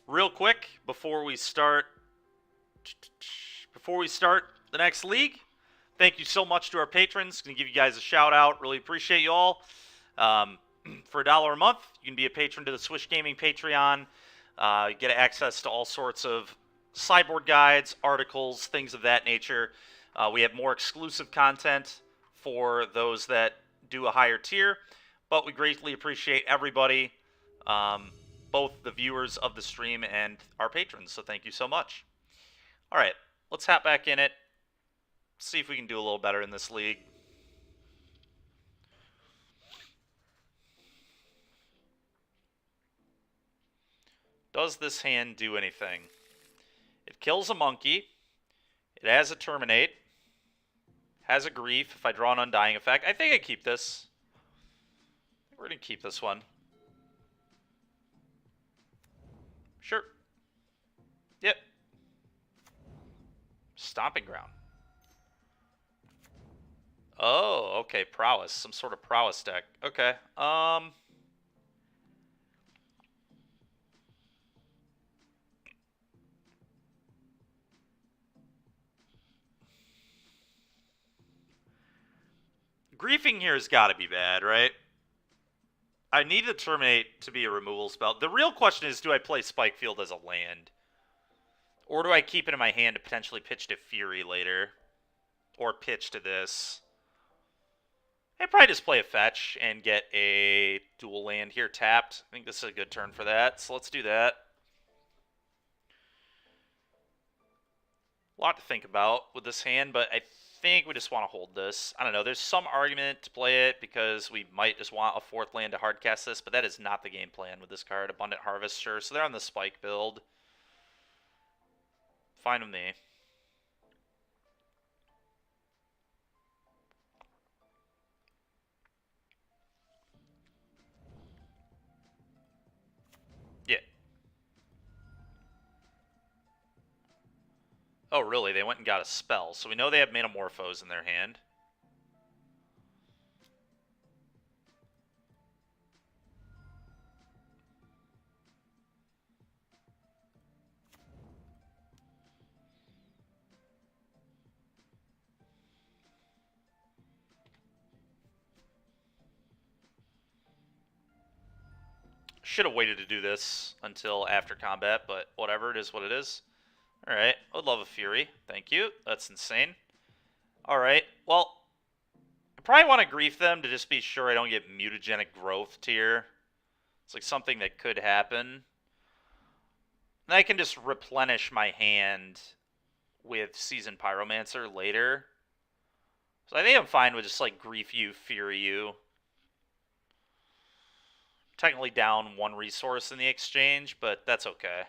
Real quick, before we start the next league, thank you so much to our patrons. Gonna give you guys a shout out. Really appreciate you all. For $1 a month, you can be a patron to the Swish Gaming Patreon. You get access to all sorts of sideboard guides, articles, things of that nature. We have more exclusive content for those that do a higher tier, but we greatly appreciate everybody. Both the viewers of the stream and our patrons, so thank you so much. All right, let's hop back in it, see if we can do a little better in this league. Does this hand do anything? It kills a monkey. It has a Terminate. Has a Grief if I draw an Undying effect. I think I keep this. We're going to keep this one. Sure. Yep. Stomping Ground. Oh, okay. Prowess. Some sort of Prowess deck. Okay. Griefing here has got to be bad, right? I need to Terminate to be a removal spell. The real question is, do I play Spikefield as a land? Or do I keep it in my hand to potentially pitch to Fury later? Or pitch to this? I'd probably just play a fetch and get a dual land here tapped. I think this is a good turn for that, so let's do that. A lot to think about with this hand, but I think we just want to hold this. I don't know. There's some argument to play it because we might just want a 4th land to hardcast this, but that is not the game plan with this card. Abundant Harvest, sure. So they're on the Spike build. Fine with me. Oh, really? They went and got a spell. So we know they have Metamorphose in their hand. Should have waited to do this until after combat, but whatever, it is what it is. Alright, I would love a Fury. Thank you. That's insane. Alright, well, I probably want to grief them to just be sure I don't get mutagenic growth tier. It's like something that could happen. And I can just replenish my hand with Seasoned Pyromancer later. So I think I'm fine with just like grief you, fury you. Technically down one resource in the exchange, but that's okay.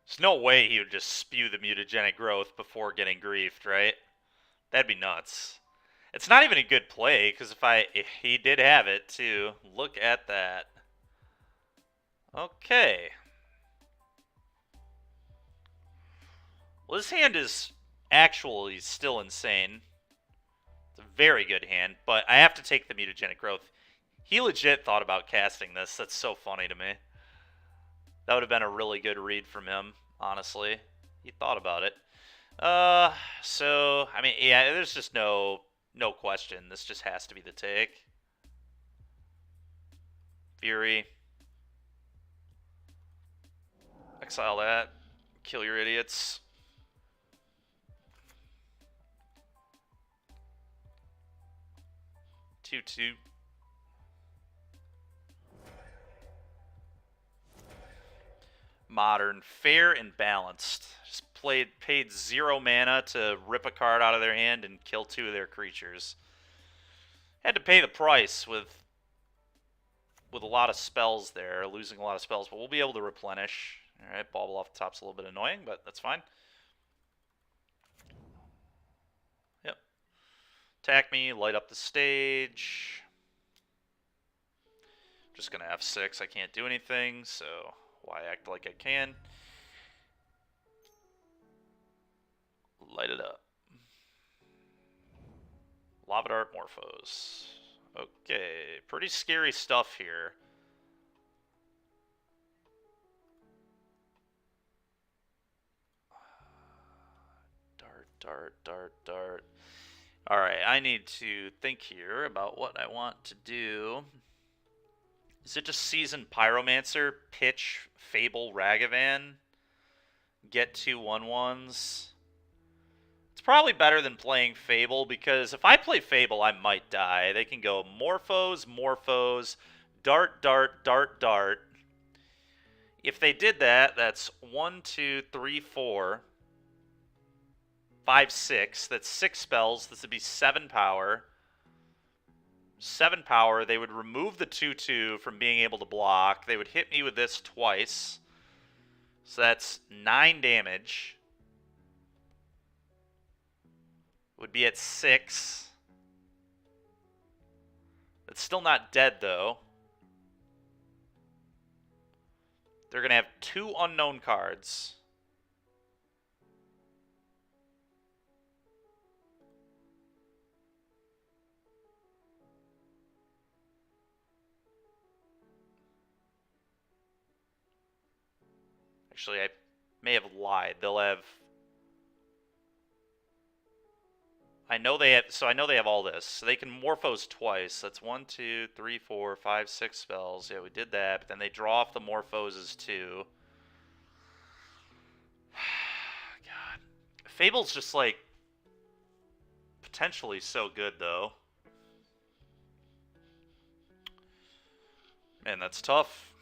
There's no way he would just spew the mutagenic growth before getting griefed, right? That'd be nuts. It's not even a good play, because if he did have it, too. Look at that. Okay. Well, this hand is actually still insane. It's a very good hand, but I have to take the mutagenic growth. He legit thought about casting this. That's so funny to me. That would have been a really good read from him, honestly. He thought about it. So, I mean, yeah, there's just no question. This just has to be the take. Fury. Exile that. Kill your idiots. Two. Modern, fair and balanced. Just paid 0 mana to rip a card out of their hand and kill 2 of their creatures. Had to pay the price with a lot of spells there, losing a lot of spells, but we'll be able to replenish. Alright, bauble off the top's a little bit annoying, but that's fine. Yep. Attack me, light up the stage. Just gonna F6, I can't do anything, so why act like I can? Light it up. Lava Dart Morphos. Okay, pretty scary stuff here. Dart. Alright, I need to think here about what I want to do. Is it just Seasoned Pyromancer, pitch Fable Ragavan, get 2 1/1s? It's probably better than playing Fable, because if I play Fable, I might die. They can go Morphos, Dart. If they did that, that's 1, 2, 3, 4, 5, 6. That's 6 spells. This would be 7 power. 7 power. They would remove the 2/2 from being able to block. They would hit me with this twice. So that's 9 damage. Would be at 6. It's still not dead, though. They're going to have 2 unknown cards. Actually, I may have lied. They'll have... I know they have all this. So they can Morphos twice. That's 1, 2, 3, 4, 5, 6 spells. Yeah, we did that. But then they draw off the Morphoses too. God. Fable's just, like, potentially so good, though. Man, that's tough.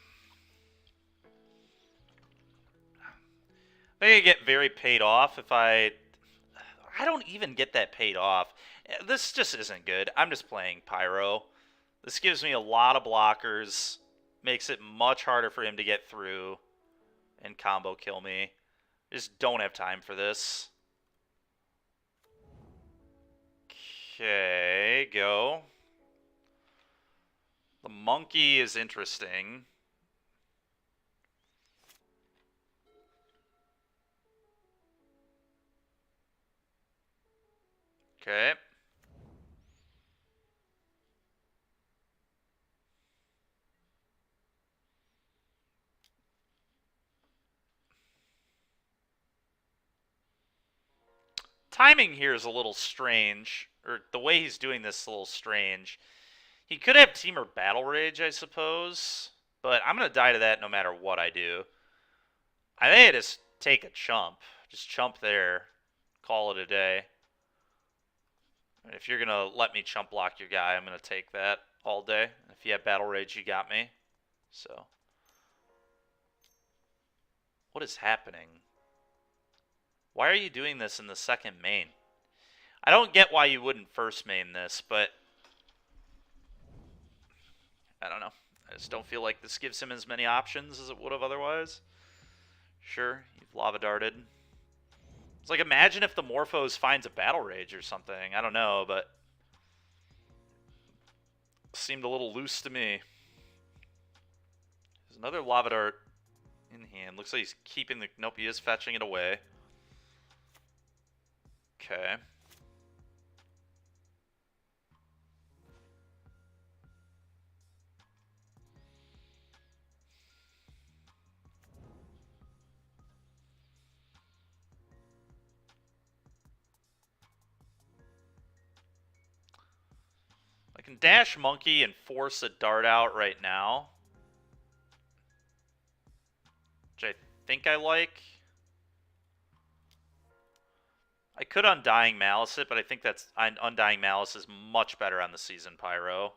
I think I get very paid off if I don't even get that paid off. This just isn't good. I'm just playing Pyro. This gives me a lot of blockers. Makes it much harder for him to get through and combo kill me. Just don't have time for this. Okay, go. The monkey is interesting. Okay. Timing here is a little strange, or the way he's doing this is a little strange. He could have Team or Battle Rage, I suppose, but I'm going to die to that no matter what I do. I think I just take a chump. Just chump there. Call it a day. If you're going to let me chump block your guy, I'm going to take that all day. If you have Battle Rage, you got me. So. What is happening? Why are you doing this in the second main? I don't get why you wouldn't first main this, but I don't know. I just don't feel like this gives him as many options as it would have otherwise. Sure, you've lava darted. It's like, imagine if the Morphos finds a Battle Rage or something. I don't know, but seemed a little loose to me. There's another lava dart in hand. Looks like he's keeping the... Nope, he is fetching it away. Okay. I can dash monkey and force a dart out right now, which I think I like. I could Undying Malice it, but I think that's Undying Malice is much better on the Season Pyro.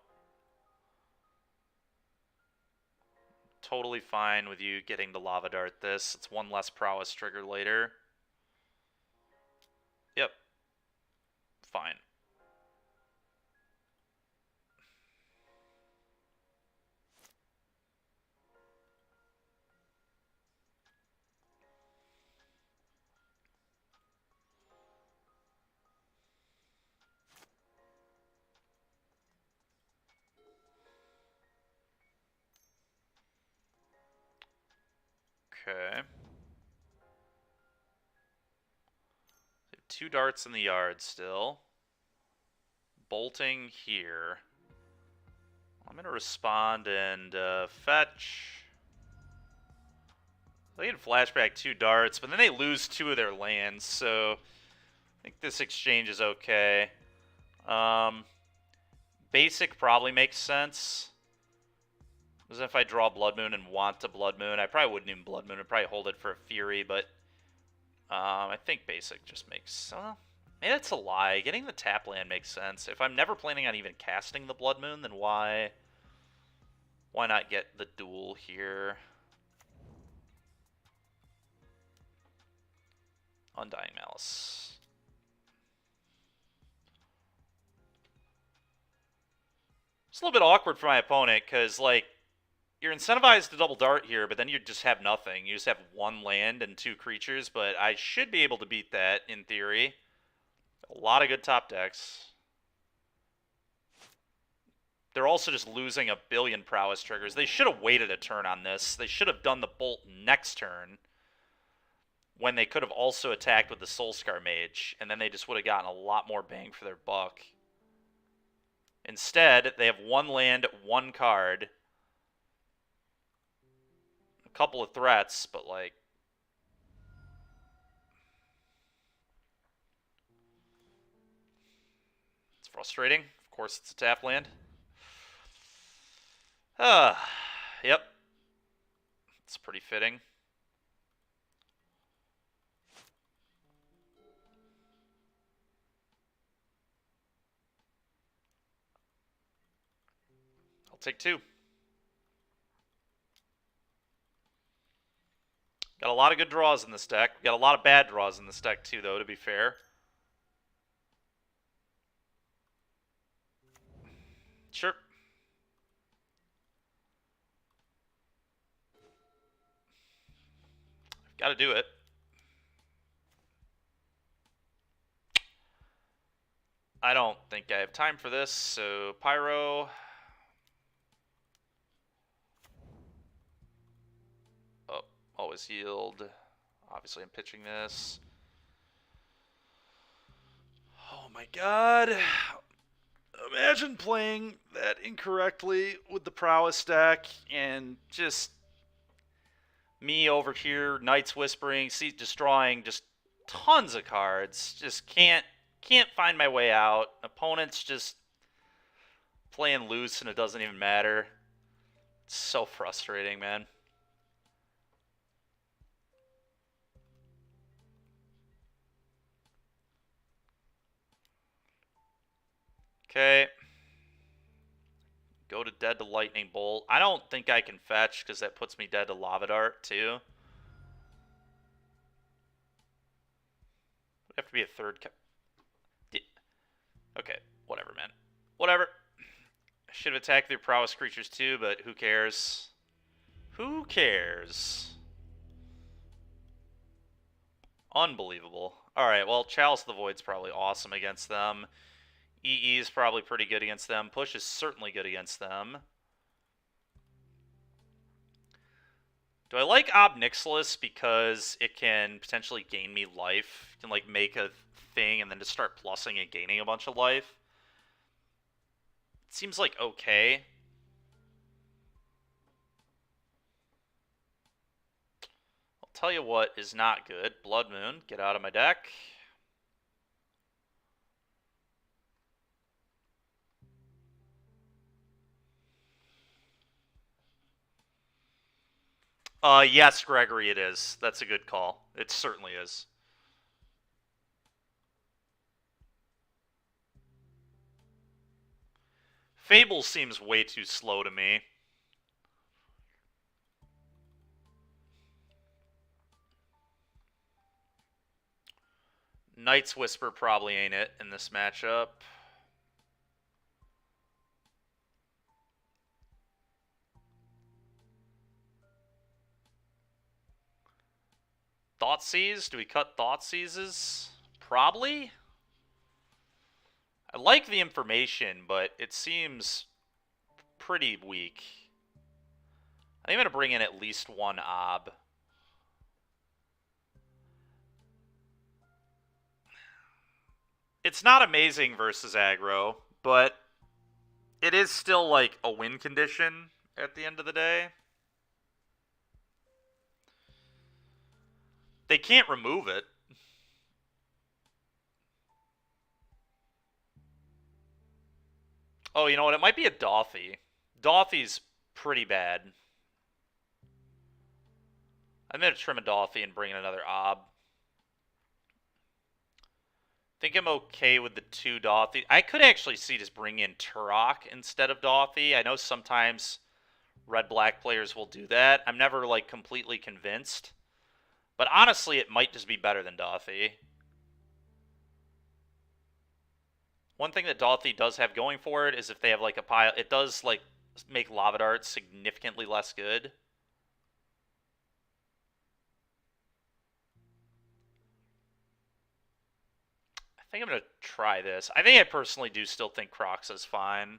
Totally fine with you getting the lava dart this. It's one less prowess trigger later. Yep. Fine. Okay. 2 darts in the yard still. Bolting here. I'm going to respond and fetch. They can flashback 2 darts, but then they lose 2 of their lands, so I think this exchange is okay. Basic probably makes sense. Because if I draw Blood Moon and want to Blood Moon, I probably wouldn't even Blood Moon. I'd probably hold it for a Fury, but I think Basic just makes... maybe that's a lie. Getting the tap land makes sense. If I'm never planning on even casting the Blood Moon, then why not get the duel here? Undying Malice. It's a little bit awkward for my opponent, because, like, you're incentivized to double dart here, but then you just have nothing. You just have 1 land and 2 creatures, but I should be able to beat that, in theory. A lot of good top decks. They're also just losing a billion prowess triggers. They should have waited a turn on this. They should have done the bolt next turn, when they could have also attacked with the Soulscar Mage, and then they just would have gotten a lot more bang for their buck. Instead, they have 1 land, 1 card, a couple of threats, but, like, it's frustrating. Of course, it's a tap land. Yep. It's pretty fitting. take 2. Got a lot of good draws in this deck. We got a lot of bad draws in this deck too, though, to be fair. Sure. I've got to do it. I don't think I have time for this, so Pyro. Oh, always yield. Obviously, I'm pitching this. Oh my god. Imagine playing that incorrectly with the prowess deck and just me over here, Night's Whispering, Seat Destroying, just tons of cards. Just can't find my way out. Opponents just playing loose and it doesn't even matter. It's so frustrating, man. Okay. Go to dead to Lightning Bolt. I don't think I can fetch because that puts me dead to Lava Dart too. Would have to be a third. Okay, whatever, man. Whatever. I should have attacked their prowess creatures too, but who cares? Who cares? Unbelievable. Alright, well, Chalice of the Void's probably awesome against them. EE is probably pretty good against them. Push is certainly good against them. Do I like Ob Nixilis because it can potentially gain me life? It can, like, make a thing and then just start plussing and gaining a bunch of life. It seems like okay. I'll tell you what is not good. Blood Moon, get out of my deck. Yes, Gregory, it is. That's a good call. It certainly is. Fable seems way too slow to me. Night's Whisper probably ain't it in this matchup. Thoughtseize? Do we cut Thoughtseizes? Probably. I like the information, but it seems pretty weak. I think I'm going to bring in at least one Ob. It's not amazing versus aggro, but it is still like a win condition at the end of the day. They can't remove it. Oh, you know what? It might be a Dothy. Dothy's pretty bad. I'm going to trim a Dothy and bring in another Ob. I think I'm okay with the 2 Dothy. I could actually see just bring in Turok instead of Dothy. I know sometimes red-black players will do that. I'm never, like, completely convinced. But honestly, it might just be better than Dothy. One thing that Dothy does have going for it is if they have, like, a pile... It does, like, make Lava Dart significantly less good. I think I'm going to try this. I think I personally do still think Crocs is fine.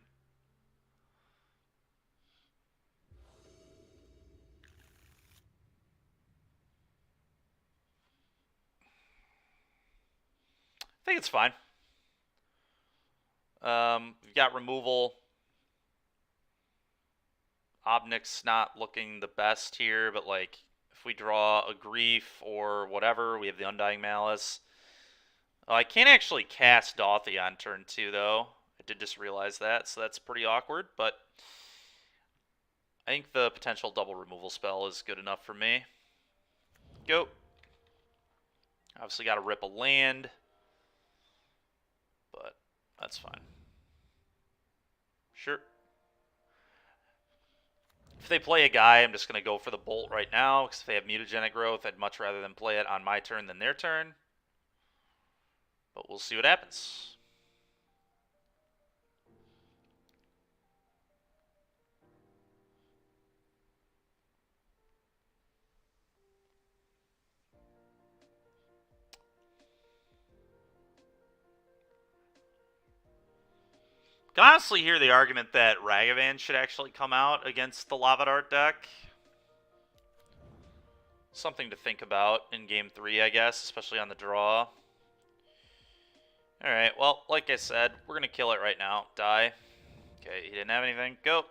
I think it's fine. We've got removal. Obnick's not looking the best here, but like if we draw a Grief or whatever, we have the Undying Malice. I can't actually cast Dothy on turn 2, though. I did just realize that, so that's pretty awkward, but I think the potential double removal spell is good enough for me. Go. Obviously got to rip a land, but that's fine. Sure. If they play a guy, I'm just going to go for the bolt right now, because if they have mutagenic growth, I'd much rather them play it on my turn than their turn. But we'll see what happens. I can honestly hear the argument that Ragavan should actually come out against the Lava Dart deck. Something to think about in Game 3, I guess, especially on the draw. Alright, well, like I said, we're going to kill it right now. Die. Okay, he didn't have anything. Go.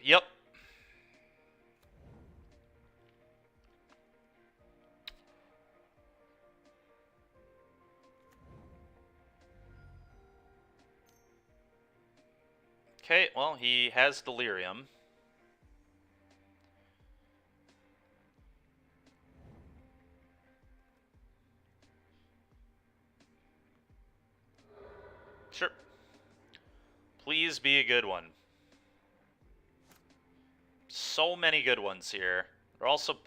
Yep. Okay, well, he has Delirium. Sure. Please be a good one. So many good ones here. They're also...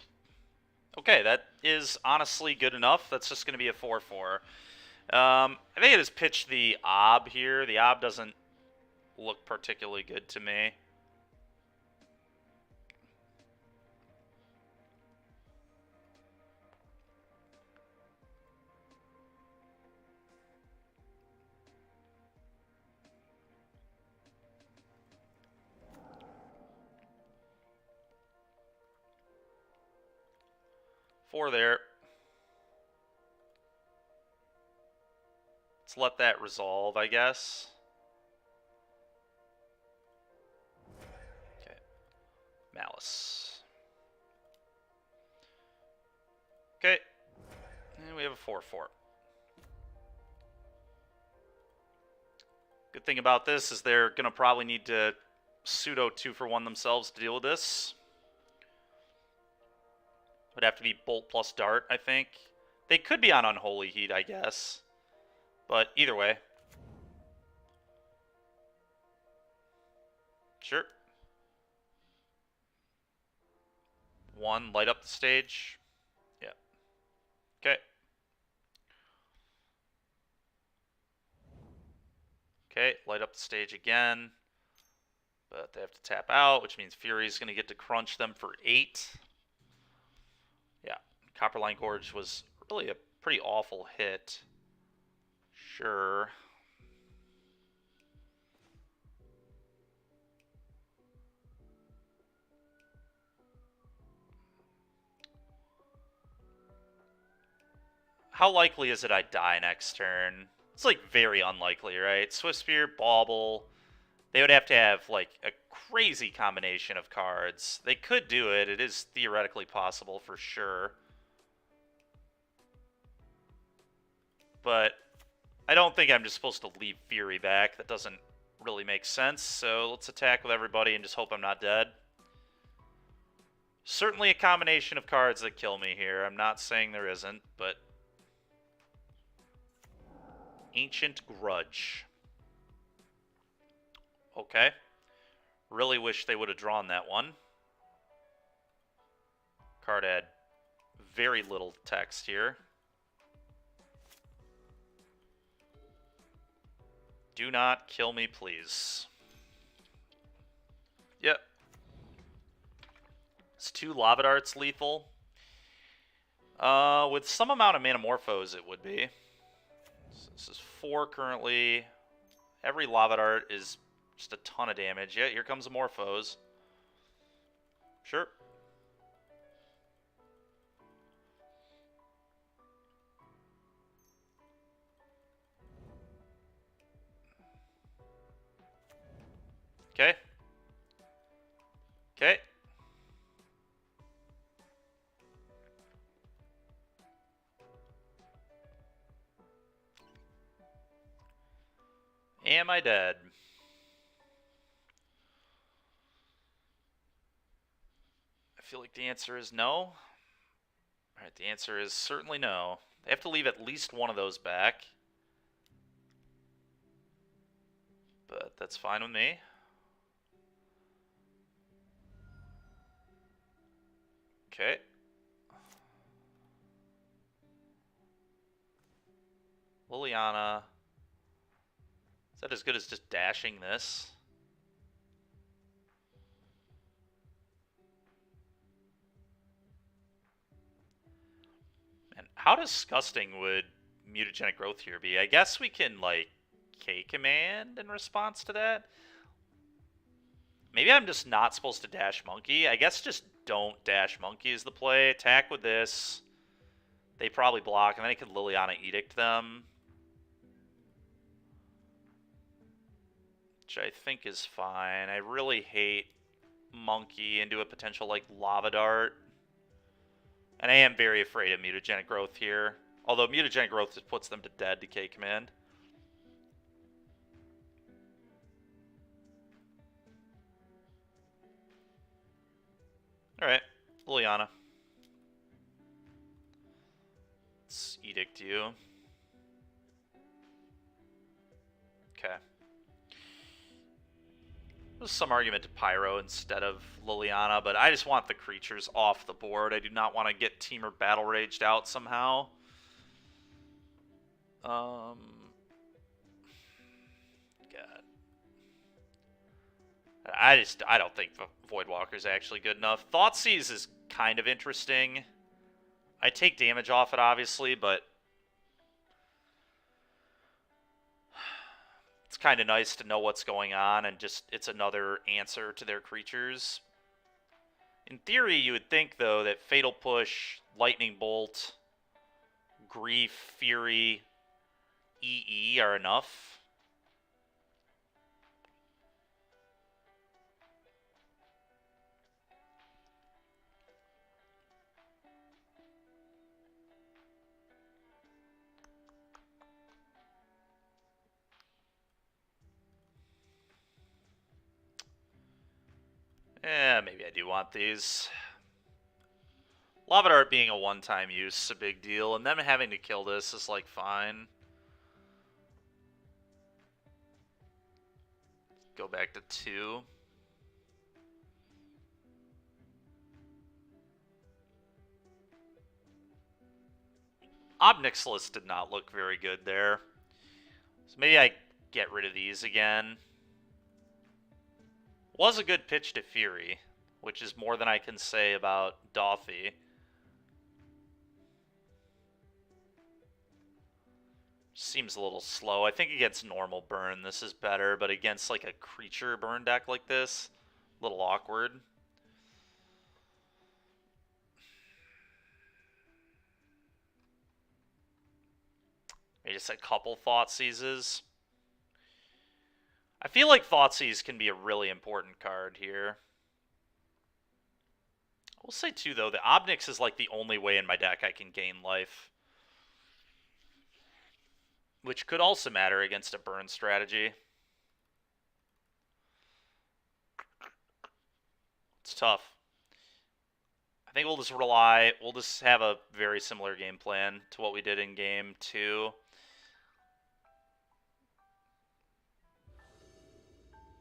Okay, that is honestly good enough. That's just going to be a 4-4. I think it has pitched the Ob here. The Ob doesn't look particularly good to me. Four there. Let's let that resolve, I guess. Okay. Malice. Okay. And we have a 4-4. Good thing about this is they're going to probably need to pseudo 2-for-1 themselves to deal with this. Would have to be Bolt plus Dart, I think. They could be on Unholy Heat, I guess. But either way. Sure. 1, light up the stage. Yeah. Okay. Okay, light up the stage again. But they have to tap out, which means Fury's going to get to crunch them for 8. Yeah, Copperline Gorge was really a pretty awful hit. Sure. How likely is it I die next turn? It's like very unlikely, right? Swiftspear, Bauble. They would have to have like a crazy combination of cards. They could do it. It is theoretically possible for sure. But I don't think I'm just supposed to leave Fury back. That doesn't really make sense. So let's attack with everybody and just hope I'm not dead. Certainly a combination of cards that kill me here. I'm not saying there isn't, but... Ancient Grudge. Okay. Really wish they would have drawn that one. Card had very little text here. Do not kill me, please. Yep. It's 2 Lava Darts lethal. With some amount of Manamorphose, it would be. So this is 4 currently. Every Lava Dart is just a ton of damage. Yeah, here comes a Morphose. Sure. Okay. Okay. Am I dead? feel like the answer is no. Alright, the answer is certainly no. They have to leave at least one of those back. But that's fine with me. Okay. Liliana. Is that as good as just dashing this? And how disgusting would mutagenic growth here be? I guess we can, like, K-command in response to that? Maybe I'm just not supposed to dash monkey. I guess just don't dash monkey is the play. Attack with this. They probably block, and then I could Liliana Edict them. Which I think is fine. I really hate monkey into a potential, like, lava dart. And I am very afraid of mutagenic growth here. Although mutagenic growth just puts them to dead to K-command. Alright, Liliana. Let's edict you. Okay. There's some argument to Pyro instead of Liliana, but I just want the creatures off the board. I do not want to get Temur Battle Raged out somehow. God. I don't think Voidwalker is actually good enough. Thoughtseize is kind of interesting. I take damage off it, obviously, but it's kind of nice to know what's going on, and just it's another answer to their creatures. In theory, you would think, though, that Fatal Push, Lightning Bolt, Grief, Fury, EE are enough. Maybe I do want these. Lava Dart being a one-time use is a big deal, and them having to kill this is, like, fine. Go back to 2. Ob Nixilis did not look very good there. So maybe I get rid of these again. Was a good pitch to Fury, which is more than I can say about Dauthi. Seems a little slow. I think against normal burn this is better, but against like a creature burn deck like this, a little awkward. Maybe just a couple Thoughtseizes. I feel like Thoughtseize can be a really important card here. I will say, too, though, the Obnix is like the only way in my deck I can gain life. Which could also matter against a burn strategy. It's tough. I think we'll just have a very similar game plan to what we did in game 2.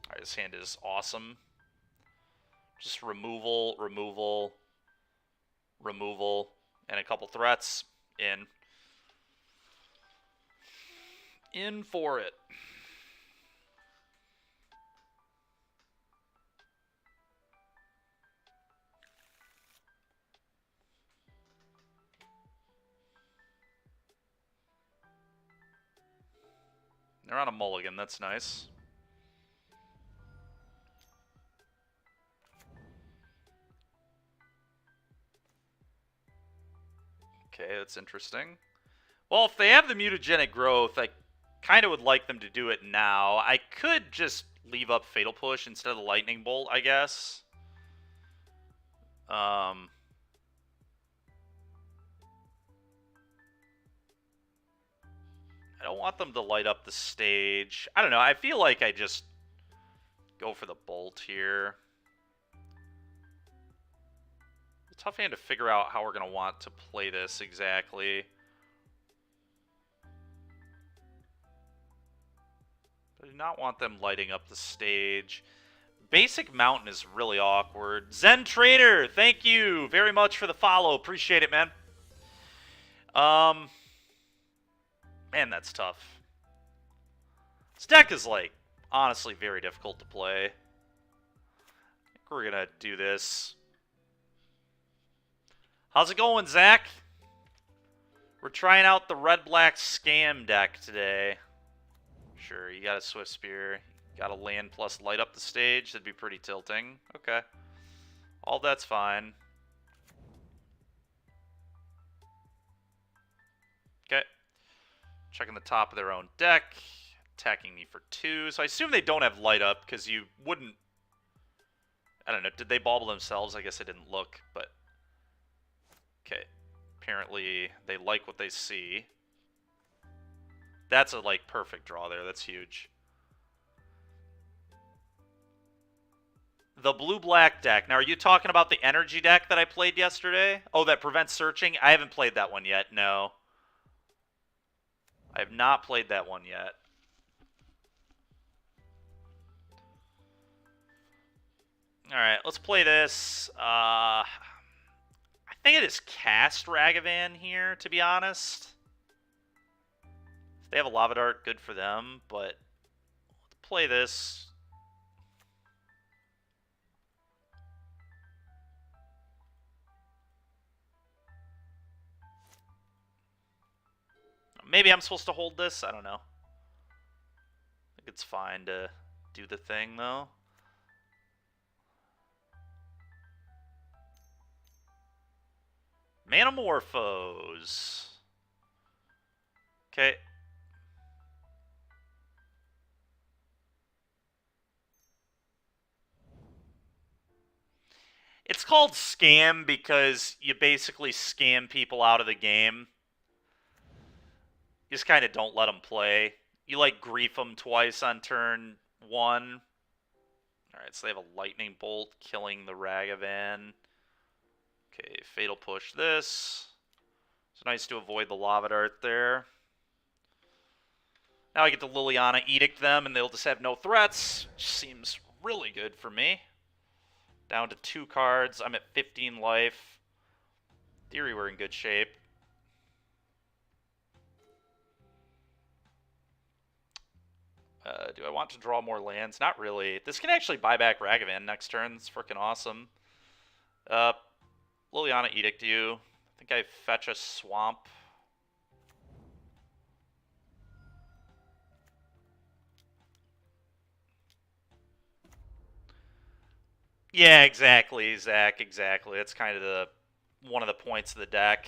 Alright, this hand is awesome. Just removal, removal, removal, and a couple threats. In for it. They're on a mulligan, that's nice. Okay, that's interesting. Well, if they have the mutagenic growth, I kind of would like them to do it now. I could just leave up Fatal Push instead of the Lightning Bolt, I guess. I don't want them to light up the stage. I don't know. I feel like I just go for the Bolt here. Tough hand to figure out how we're going to want to play this exactly. I do not want them lighting up the stage. Basic Mountain is really awkward. Zen Trader, thank you very much for the follow. Appreciate it, man. Man, that's tough. This deck is, like, honestly very difficult to play. I think we're going to do this. How's it going, Zach? We're trying out the red-black scam deck today. Sure, you got a Swift Spear. You got a land plus light up the stage. That'd be pretty tilting. Okay. All that's fine. Okay. Checking the top of their own deck. Attacking me for 2. So I assume they don't have light up because you wouldn't... I don't know. Did they bauble themselves? I guess I didn't look, but... Okay. Apparently they like what they see. That's a, like, perfect draw there. That's huge. The blue-black deck. Now, are you talking about the energy deck that I played yesterday? Oh, that prevents searching? I haven't played that one yet, no. I have not played that one yet. Alright, let's play this. I think it is cast Ragavan here, to be honest. If they have a Lava Dart, good for them, but let's play this. Maybe I'm supposed to hold this? I don't know. I think it's fine to do the thing, though. Manamorphose. Okay. It's called scam because you basically scam people out of the game. You just kind of don't let them play. You, like, grief them twice on turn 1. Alright, so they have a Lightning Bolt killing the Ragavan. Okay, Fatal Push this. It's nice to avoid the Lava Dart there. Now I get to Liliana Edict them, and they'll just have no threats, which seems really good for me. Down to 2 cards. I'm at 15 life. In theory, we're in good shape. Do I want to draw more lands? Not really. This can actually buy back Ragavan next turn. It's freaking awesome. Liliana Edict you. I think I fetch a swamp. Yeah, exactly, Zach. Exactly. That's kind of one of the points of the deck.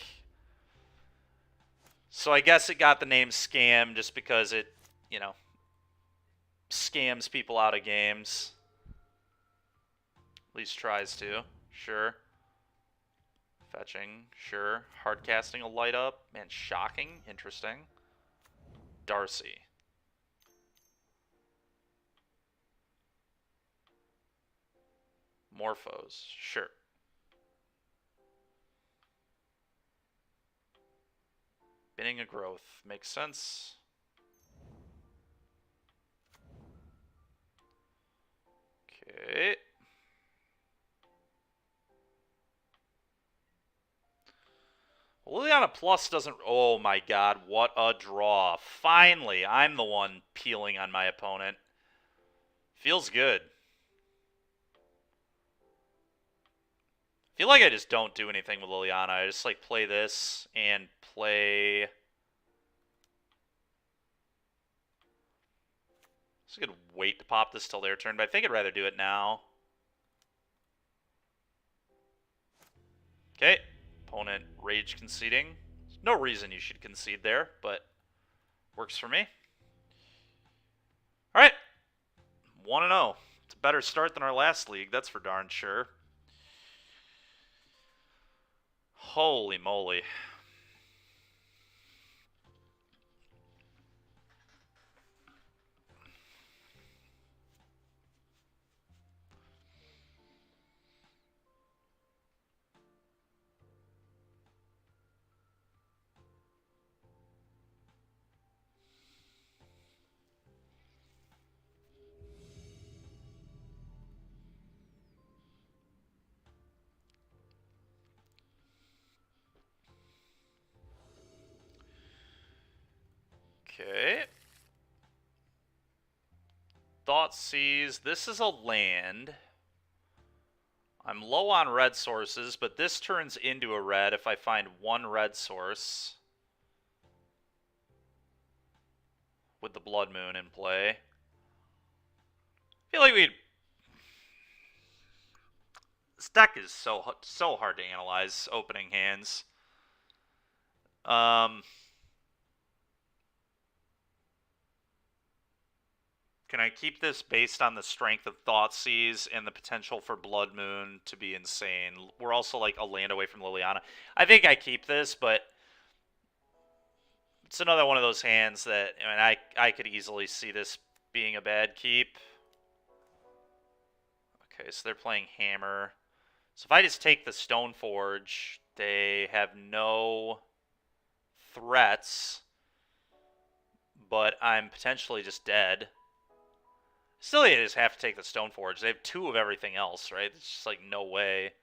So I guess it got the name Scam just because it, you know, scams people out of games. At least tries to. Sure. Fetching. Sure. Hard casting a light up. Man, shocking. Interesting. Darcy. Morphos. Sure. Binning a growth. Makes sense. Okay. Liliana Plus doesn't... Oh my god, what a draw. Finally, I'm the one peeling on my opponent. Feels good. I feel like I just don't do anything with Liliana. I just, like, play this and play... So I could wait to pop this till their turn, but I think I'd rather do it now. Okay. Opponent rage conceding. There's no reason you should concede there, but works for me. Alright. 1-0. It's a better start than our last league, that's for darn sure. Holy moly. Okay. Thoughtseize. This is a land. I'm low on red sources, but this turns into a red if I find one red source with the Blood Moon in play. I feel like this deck is so hard to analyze opening hands. Can I keep this based on the strength of Thoughtseize and the potential for Blood Moon to be insane? We're also like a land away from Liliana. I think I keep this, but it's another one of those hands that I could easily see this being a bad keep. Okay, so they're playing Hammer. So if I just take the Stoneforge, they have no threats, but I'm potentially just dead. Still, they just have to take the Stoneforge. They have 2 of everything else, right? It's just like no way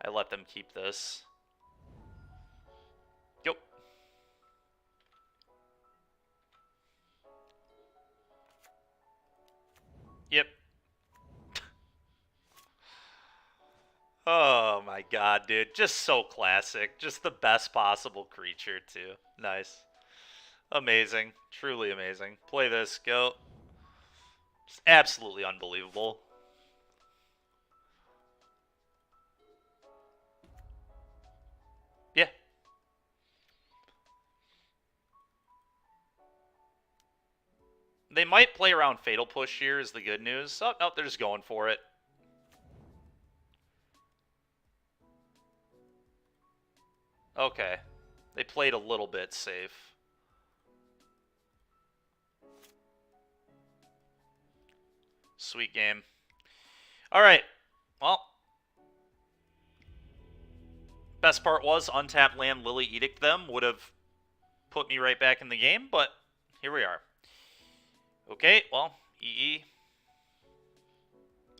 I let them keep this. Yep. Yep. Oh my god, dude. Just so classic. Just the best possible creature, too. Nice. Amazing. Truly amazing. Play this. Go. Just absolutely unbelievable. Yeah. They might play around Fatal Push here is the good news. Oh, no, they're just going for it. Okay. They played a little bit safe. Sweet game. Alright. Well. Best part was untapped land Lily Edict them. Would have put me right back in the game, but here we are. Okay, well, EE.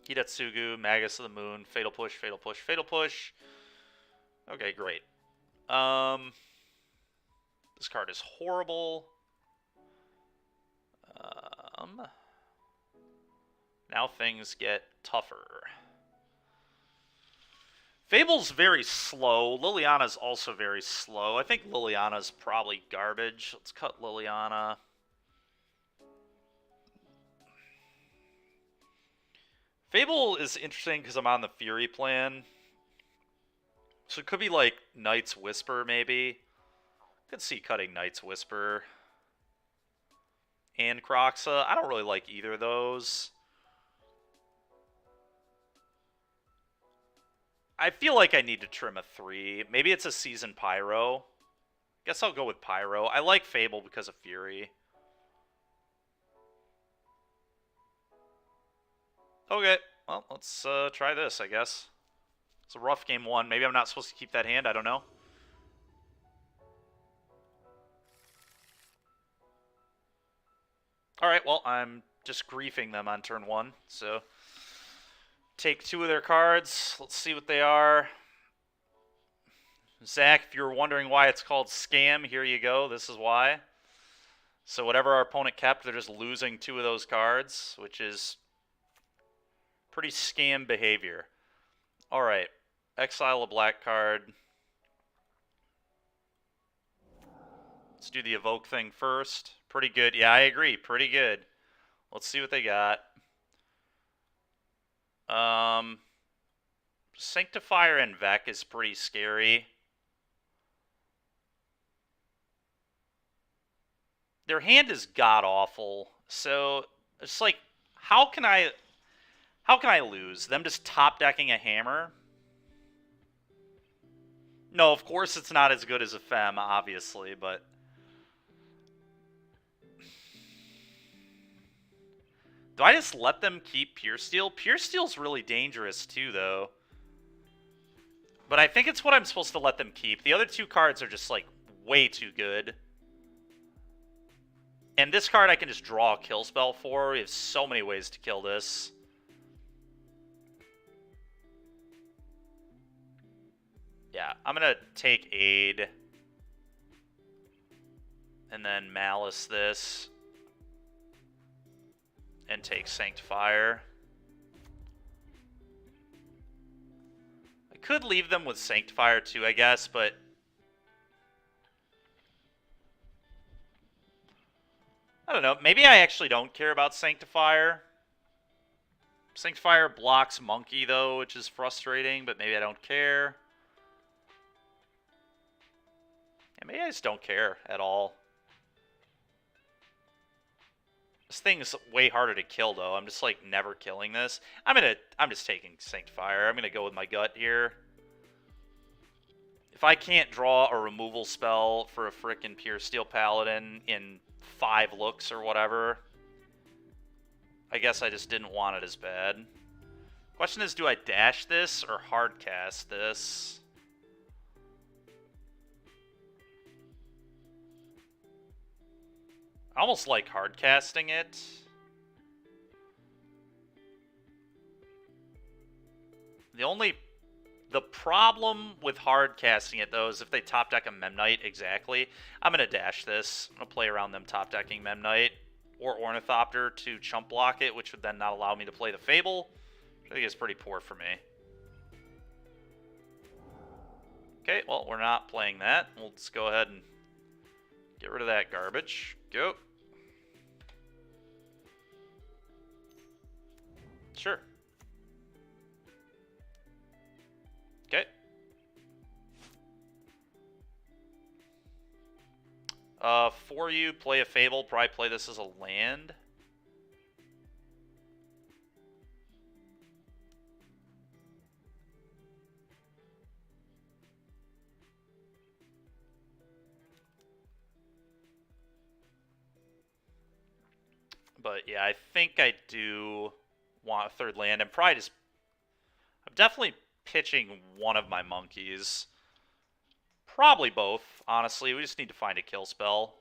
Hidetsugu, Magus of the Moon, Fatal Push, Fatal Push, Fatal Push. Okay, great. This card is horrible. Now things get tougher. Fable's very slow. Liliana's also very slow. I think Liliana's probably garbage. Let's cut Liliana. Fable is interesting because I'm on the Fury plan. So it could be like Knight's Whisper, maybe. Could see cutting Knight's Whisper. And Kroxa. I don't really like either of those. I feel like I need to trim a 3. Maybe it's a Season Pyro. Guess I'll go with Pyro. I like Fable because of Fury. Okay, well, let's try this, I guess. It's a rough game 1. Maybe I'm not supposed to keep that hand. I don't know. Alright, well, I'm just griefing them on turn 1, so... Take 2 of their cards. Let's see what they are. Zach, if you're wondering why it's called Scam, here you go. This is why. So whatever our opponent kept, they're just losing 2 of those cards, which is pretty scam behavior. Alright. Exile a black card. Let's do the evoke thing first. Pretty good. Yeah, I agree. Pretty good. Let's see what they got. Sanctifier and Vec is pretty scary. Their hand is god-awful. So, it's like, how can I lose? Them just top-decking a hammer? No, of course it's not as good as a Fem, obviously, but... Do I just let them keep Pure Steel? Pure Steel's really dangerous, too, though. But I think it's what I'm supposed to let them keep. The other 2 cards are just, like, way too good. And this card I can just draw a kill spell for. We have so many ways to kill this. Yeah, I'm going to take Aid. and then Malice this, and take Sanctifier. I could leave them with Sanctifier too, I guess, but I don't know. Maybe I actually don't care about Sanctifier. Sanctifier blocks Monkey, though, which is frustrating, but maybe I don't care. Yeah, maybe I just don't care at all. This thing's way harder to kill, though. I'm just, like, never killing this. I'm just taking Sanctifier. I'm gonna go with my gut here. If I can't draw a removal spell for a frickin' Pure Steel Paladin in 5 looks or whatever, I guess I just didn't want it as bad. Question is, do I dash this or hardcast this? I almost like hardcasting it. The problem with hardcasting it, though, is if they top deck a Memnite exactly. I'm going to dash this. I'm going to play around them top decking Memnite or Ornithopter to chump block it, which would then not allow me to play the Fable, which I think is pretty poor for me. Okay, well, we're not playing that. We'll just go ahead and get rid of that garbage. Go. Sure. Okay. For you, play a Fable. Probably play this as a land. But yeah, I think I do want a third land. I'm definitely pitching one of my monkeys. Probably both, honestly. We just need to find a kill spell.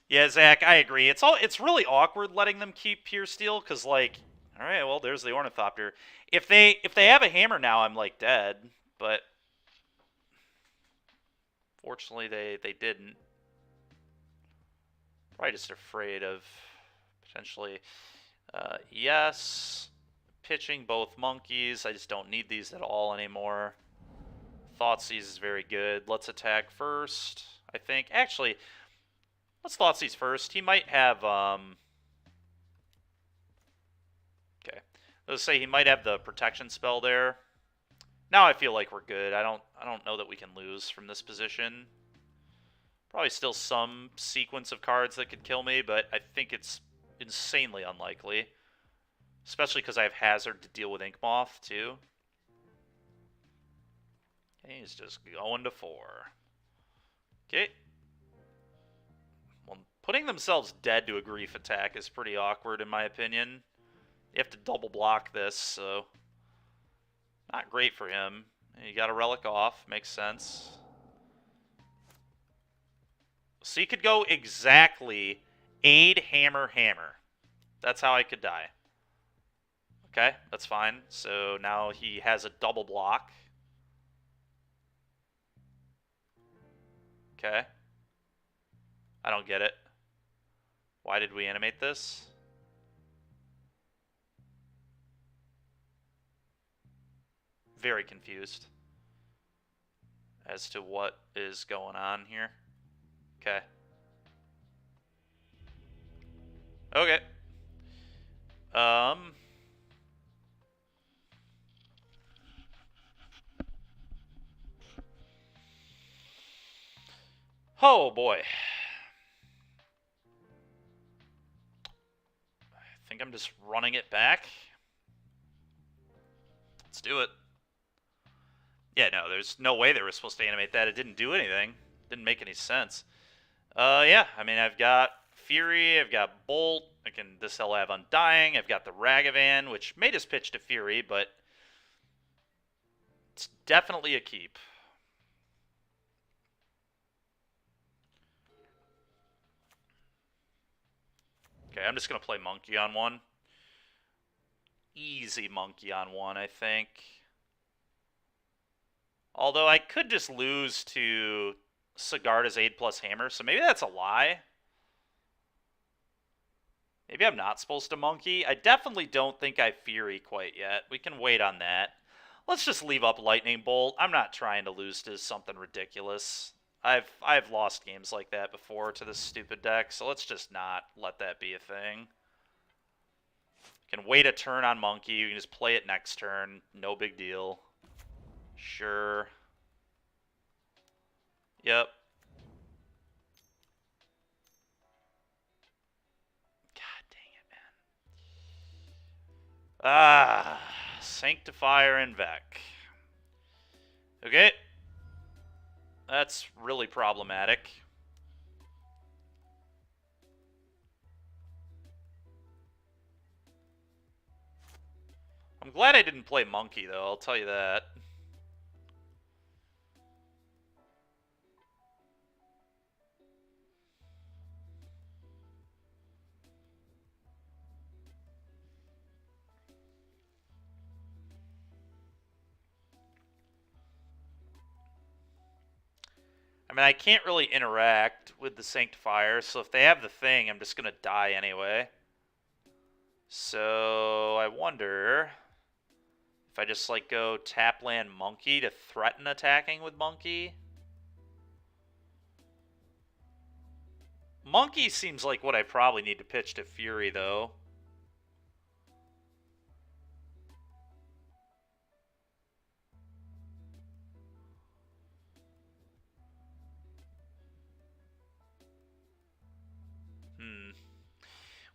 Yeah, Zach, I agree. It's really awkward letting them keep Pure Steel, because, like, all right, well, there's the Ornithopter. If they have a hammer now, I'm, like, dead. But fortunately, they didn't. Probably just afraid of potentially, yes, pitching both monkeys. I just don't need these at all anymore. Thoughtseize is very good. Let's attack first, I think. Actually, let's Thoughtseize first. He might have, okay. Let's say he might have the protection spell there. Now I feel like we're good. I don't know that we can lose from this position. Probably still some sequence of cards that could kill me, but I think it's insanely unlikely. Especially because I have Hazard to deal with Inkmoth, too. He's just going to 4. Okay. Well, putting themselves dead to a Grief attack is pretty awkward, in my opinion. You have to double block this, so not great for him. You got a Relic off, makes sense. So you could go exactly Aid, Hammer, Hammer. That's how I could die. Okay, that's fine. So now he has a double block. Okay. I don't get it. Why did we animate this? Very confused as to what is going on here. Okay. Okay. Oh boy. I think I'm just running it back. Let's do it. Yeah, no, there's no way they were supposed to animate that. It didn't do anything. Didn't make any sense. Yeah, I mean, I've got Fury, I've got Bolt, I can Dispel have Undying, I've got the Ragavan, which made us pitch to Fury, but it's definitely a keep. Okay, I'm just going to play Monkey on 1. Easy Monkey on 1, I think. Although I could just lose to Sigarda's Aid plus Hammer, so maybe that's a lie. Maybe I'm not supposed to Monkey. I definitely don't think I Fury quite yet. We can wait on that. Let's just leave up Lightning Bolt. I'm not trying to lose to something ridiculous. I've lost games like that before to this stupid deck, so let's just not let that be a thing. You can wait a turn on Monkey. You can just play it next turn. No big deal. Sure. Yep. God dang it, man. Ah, Sanctifier and Vec. Okay. That's really problematic. I'm glad I didn't play Monkey, though, I'll tell you that. I mean, I can't really interact with the Sanctifier, so if they have the thing, I'm just going to die anyway. So I wonder if I just like go tap land Monkey to threaten attacking with Monkey. Monkey seems like what I probably need to pitch to Fury, though.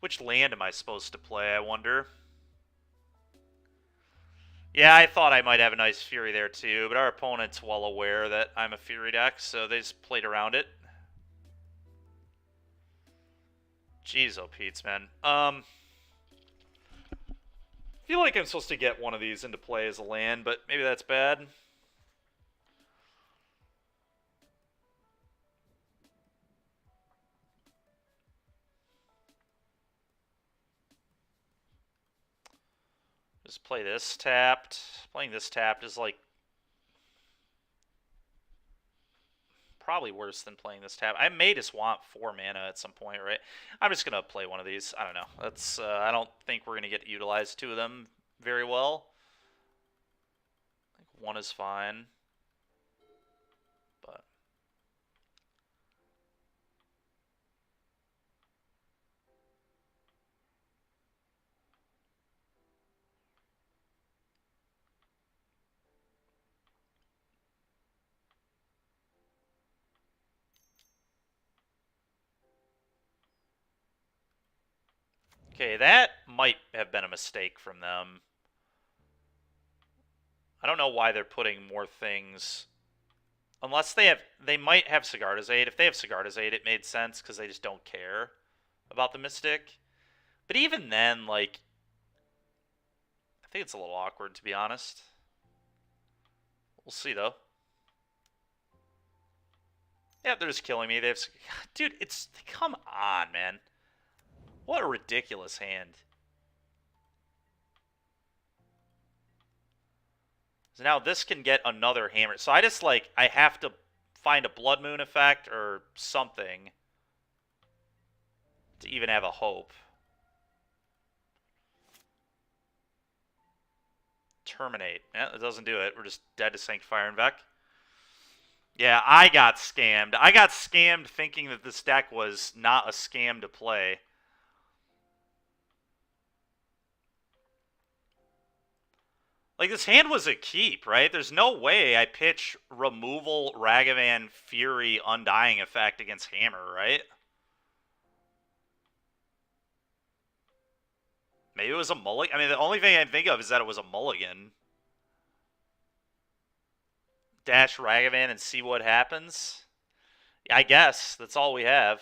Which land am I supposed to play, I wonder? Yeah, I thought I might have a nice Fury there too, but our opponent's well aware that I'm a Fury deck, so they just played around it. Jeez, oh Pete's, man. I feel like I'm supposed to get one of these into play as a land, but maybe that's bad. Just play this tapped. Playing this tapped is like probably worse than playing this tapped. I may just want 4 mana at some point, right? I'm just gonna play one of these. I don't know. That's I don't think we're gonna get to utilize 2 of them very well. I think 1 is fine. But okay, that might have been a mistake from them. I don't know why they're putting more things. Unless they might have Sigarda's Aid. If they have Sigarda's Aid, it made sense because they just don't care about the Mystic. But even then, like, I think it's a little awkward, to be honest. We'll see, though. Yeah, they're just killing me. They have, dude. It's come on, man. What a ridiculous hand. So now this can get another hammer. So I just like I have to find a Blood Moon effect or something to even have a hope. Terminate. Yeah, it doesn't do it. We're just dead to Sanctifier and Vec. Yeah, I got scammed. I got scammed thinking that this deck was not a scam to play. Like, this hand was a keep, right? There's no way I pitch removal, Ragavan, Fury, Undying effect against Hammer, right? Maybe it was a mulligan. I mean, the only thing I can think of is that it was a mulligan. Dash Ragavan and see what happens? I guess. That's all we have.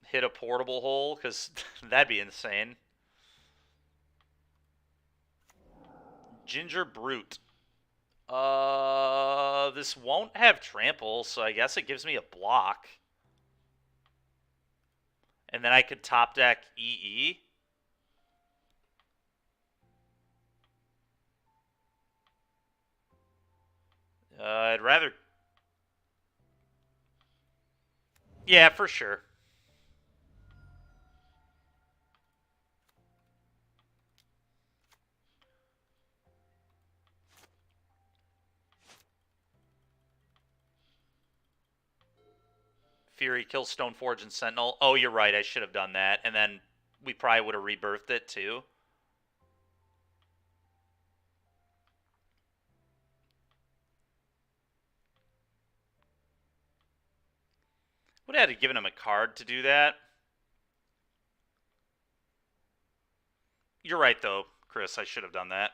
Hit a portable hole, because that'd be insane. Ginger Brute. This won't have trample, so I guess it gives me a block. And then I could top deck EE. I'd rather... Yeah, for sure. Fury kills Stoneforge and Sentinel. Oh, you're right. I should have done that. And then we probably would have rebirthed it, too. Would have had to given him a card to do that. You're right, though, Chris. I should have done that.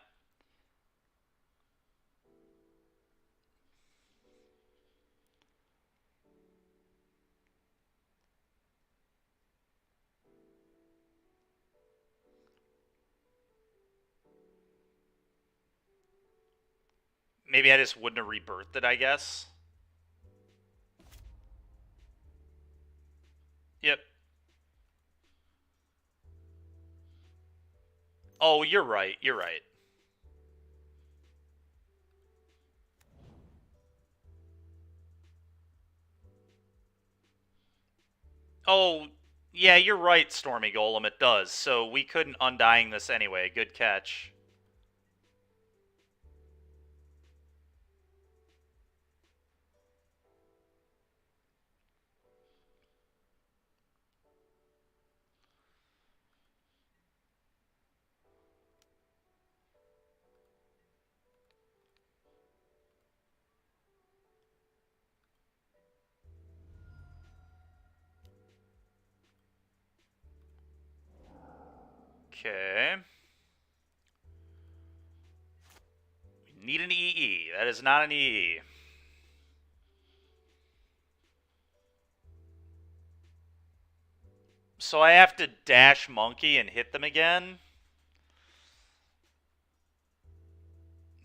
Maybe I just wouldn't have rebirthed it, I guess. Yep. Oh, you're right. You're right. Oh, yeah, you're right, Stormy Golem. It does. So we couldn't Undying this anyway. Good catch. Okay. We need an EE. That is not an EE. So I have to dash Monkey and hit them again.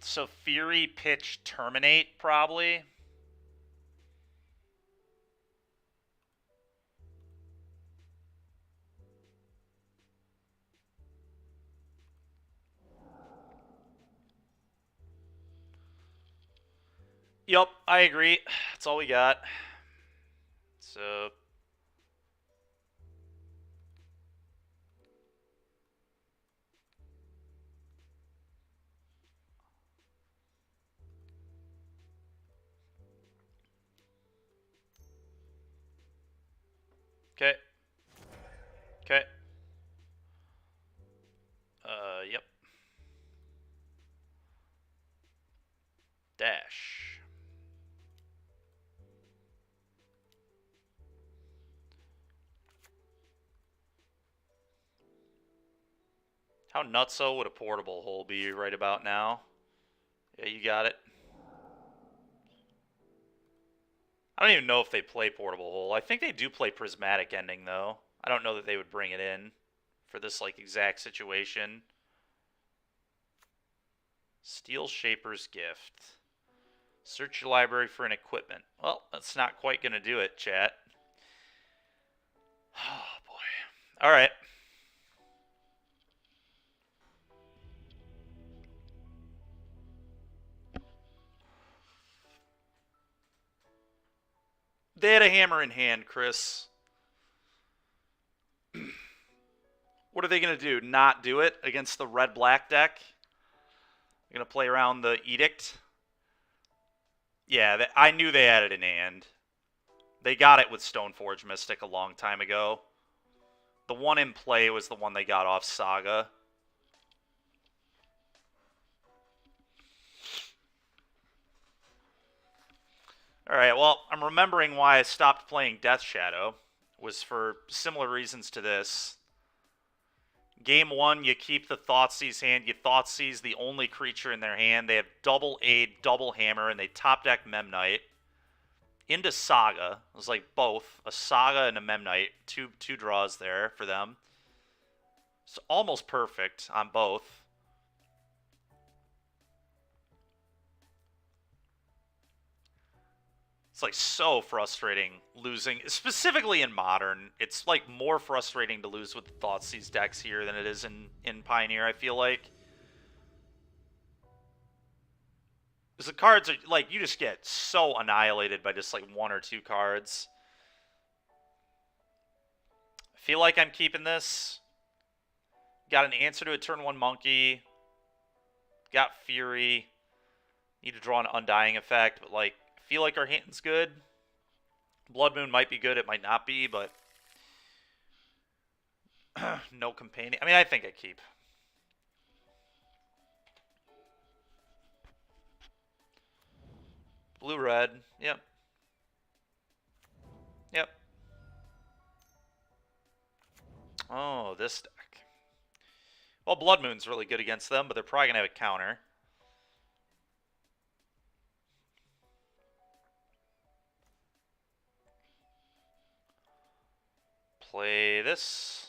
So Fury, pitch, terminate, probably. Yep, I agree. That's all we got. So... Okay. Okay. Yep. Dash. How nutso would a portable hole be right about now? Yeah, you got it. I don't even know if they play portable hole. I think they do play prismatic ending, though. I don't know that they would bring it in for this, like, exact situation. Steel Shaper's Gift. Search your library for an equipment. Well, that's not quite going to do it, chat. Oh, boy. All right. They had a hammer in hand, Chris. What are they going to do? Not do it against the red-black deck? They're going to play around the Edict? Yeah, I knew they had it in hand. They got it with Stoneforge Mystic a long time ago. The one in play was the one they got off Saga. Alright, well, I'm remembering why I stopped playing Death Shadow. Was for similar reasons to this. Game 1, you keep the Thoughtseize hand. You Thoughtseize the only creature in their hand. They have double Aid, double Hammer, and they top deck Memnite. Into Saga. It was like both. A Saga and a Memnite. Two draws there for them. It's almost perfect on both. It's like so frustrating losing, specifically in Modern. It's like more frustrating to lose with the Thoughtseize decks here than it is in Pioneer, I feel like. Because the cards are, like, you just get so annihilated by just, like, 1 or 2 cards. I feel like I'm keeping this. Got an answer to a turn 1 monkey. Got Fury. Need to draw an Undying Effect, but, like, I feel like our hand's good. Blood Moon might be good, it might not be, but... no companion. I mean, I think I keep. Blue-red. Yep. Yep. Oh, this deck. Well, Blood Moon's really good against them, but they're probably going to have a counter. Play this.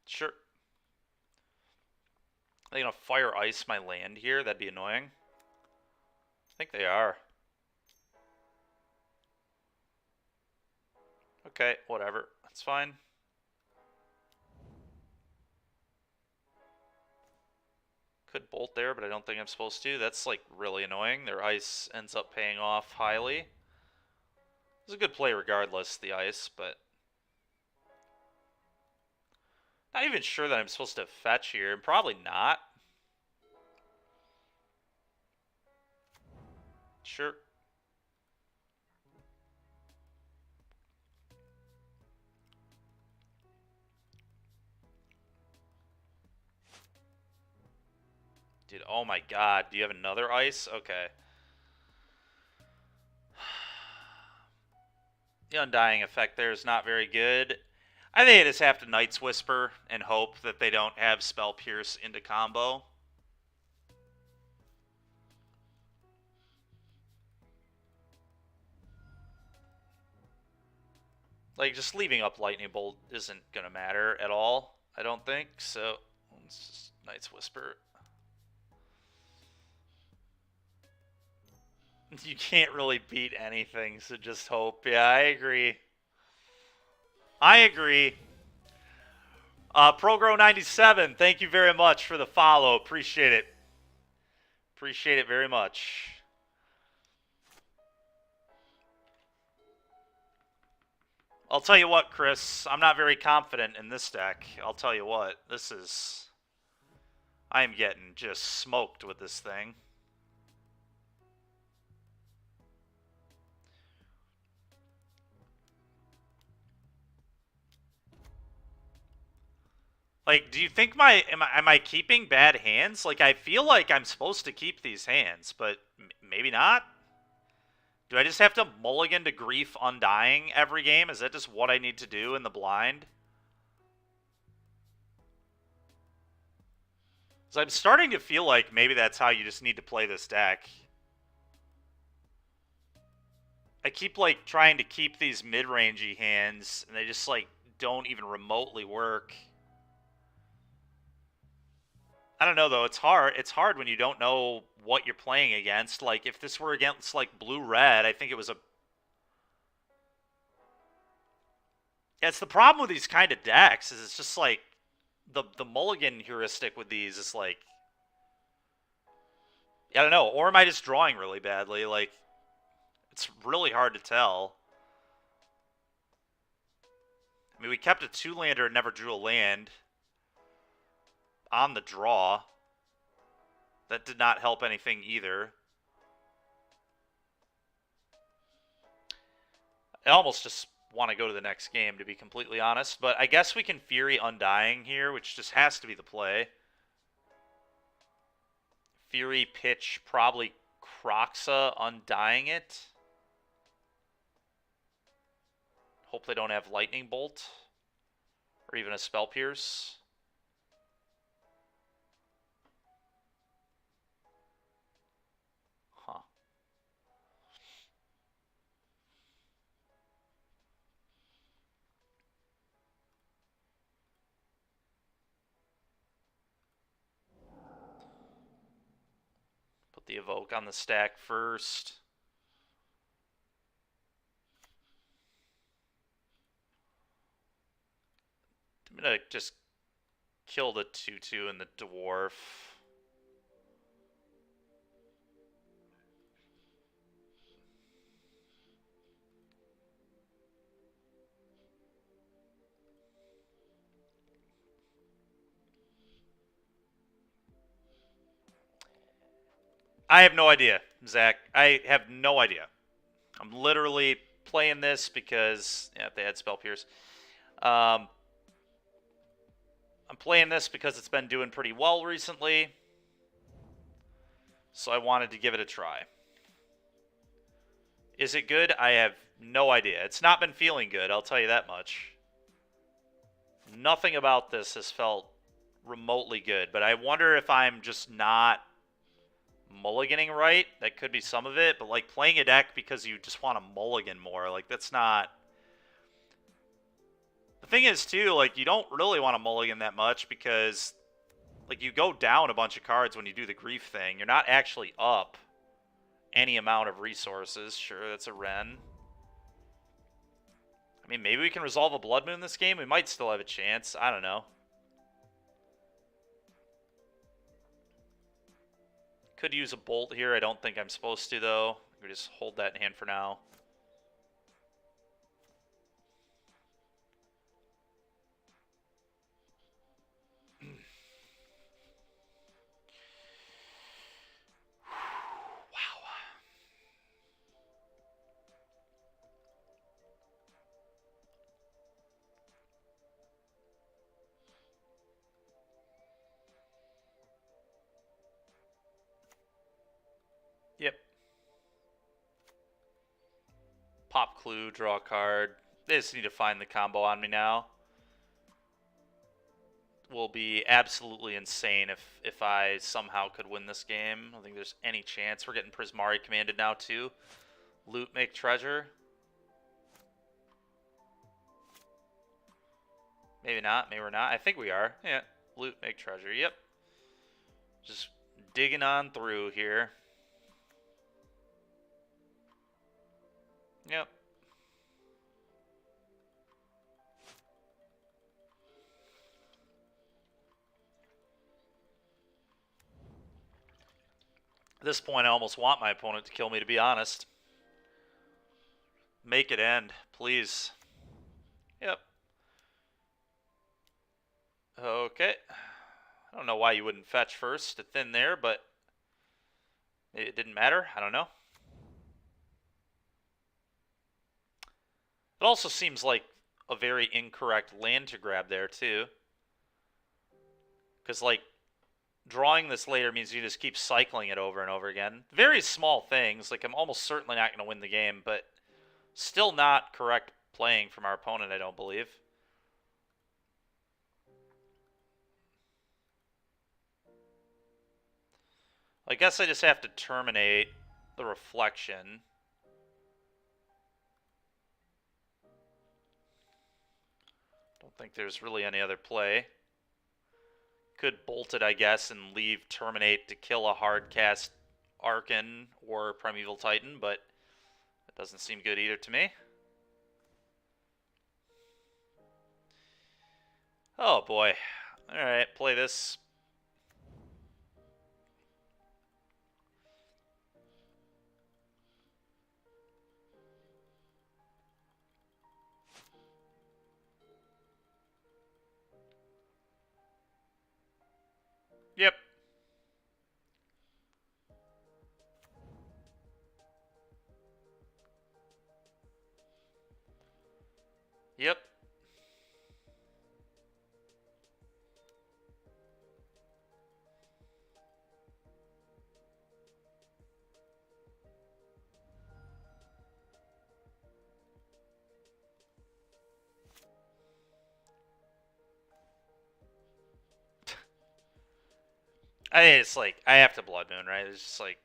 Sure. Are they going to fire ice my land here? That'd be annoying. I think they are. Okay, whatever. That's fine. Could bolt there, but I don't think I'm supposed to. That's, like, really annoying. Their ice ends up paying off highly. It's a good play regardless, the ice, but... not even sure that I'm supposed to fetch here. Probably not. Sure. Dude, oh my god. Do you have another ice? Okay. The Undying Effect there is not very good. I think I just have to Night's Whisper and hope that they don't have Spell Pierce into combo. Like, just leaving up Lightning Bolt isn't going to matter at all, I don't think. So, let's just Night's Whisper. You can't really beat anything, so just hope. Yeah, I agree. I agree. ProGrow97, thank you very much for the follow. Appreciate it. Appreciate it very much. I'll tell you what, Chris. I'm not very confident in this deck. I'll tell you what. This is... I am getting just smoked with this thing. Like, do you think am I keeping bad hands? Like, I feel like I'm supposed to keep these hands, but maybe not? Do I just have to mulligan to Grief Undying every game? Is that just what I need to do in the blind? So I'm starting to feel like maybe that's how you just need to play this deck. I keep, like, trying to keep these mid-rangey hands, and they just, like, don't even remotely work. I don't know, though. It's hard. It's hard when you don't know what you're playing against. Like, if this were against, like, blue-red, I think it was a... yeah, it's the problem with these kind of decks, is it's just, like, the mulligan heuristic with these is, like... I don't know. Or am I just drawing really badly? Like, it's really hard to tell. I mean, we kept a 2-lander and never drew a land on the draw. That did not help anything either. I almost just want to go to the next game, to be completely honest. But I guess we can Fury Undying here, which just has to be the play. Fury pitch, probably Kroxa Undying it. Hope they don't have Lightning Bolt. Or even a Spell Pierce. Huh. the Evoke on the stack first. I'm going to just kill the 2/2 and the Dwarf. I have no idea, Zach. I have no idea. I'm literally playing this because they had Spell Pierce. I'm playing this because it's been doing pretty well recently, so I wanted to give it a try. Is it good? I have no idea. It's not been feeling good, I'll tell you that much. Nothing about this has felt remotely good, but I wonder if I'm just not mulliganing right. That could be some of it, but like playing a deck because you just want to mulligan more, like that's not... The thing is too, like you don't really want to mulligan that much because like you go down a bunch of cards when you do the grief thing. You're not actually up any amount of resources. Sure, that's a Ren. I mean, maybe we can resolve a Blood Moon this game. We might still have a chance. I don't know. Could use a Bolt here. I don't think I'm supposed to, though. We just hold that in hand for now. Yep. Pop Clue, draw a card. They just need to find the combo on me now. Will be absolutely insane if I somehow could win this game. I don't think there's any chance. We're getting Prismari commanded now too. Loot, make treasure. Maybe not. Maybe we're not. I think we are. Yeah. Loot, make treasure. Yep. Just digging on through here. Yep. At this point, I almost want my opponent to kill me, to be honest. Make it end, please. Yep. Okay. I don't know why you wouldn't fetch first to thin there, but it didn't matter. I don't know. It also seems like a very incorrect land to grab there, too. Because, like, drawing this later means you just keep cycling it over and over again. Very small things. Like, I'm almost certainly not going to win the game, but still not correct playing from our opponent, I don't believe. I guess I just have to terminate the reflection. Don't think there's really any other play. Could bolt it, I guess, and leave terminate to kill a hard cast Archon or Primeval Titan, but that doesn't seem good either to me. Oh boy. Alright, play this. Yep. Yep. I mean, it's like, I have to Blood Moon, right? It's just like,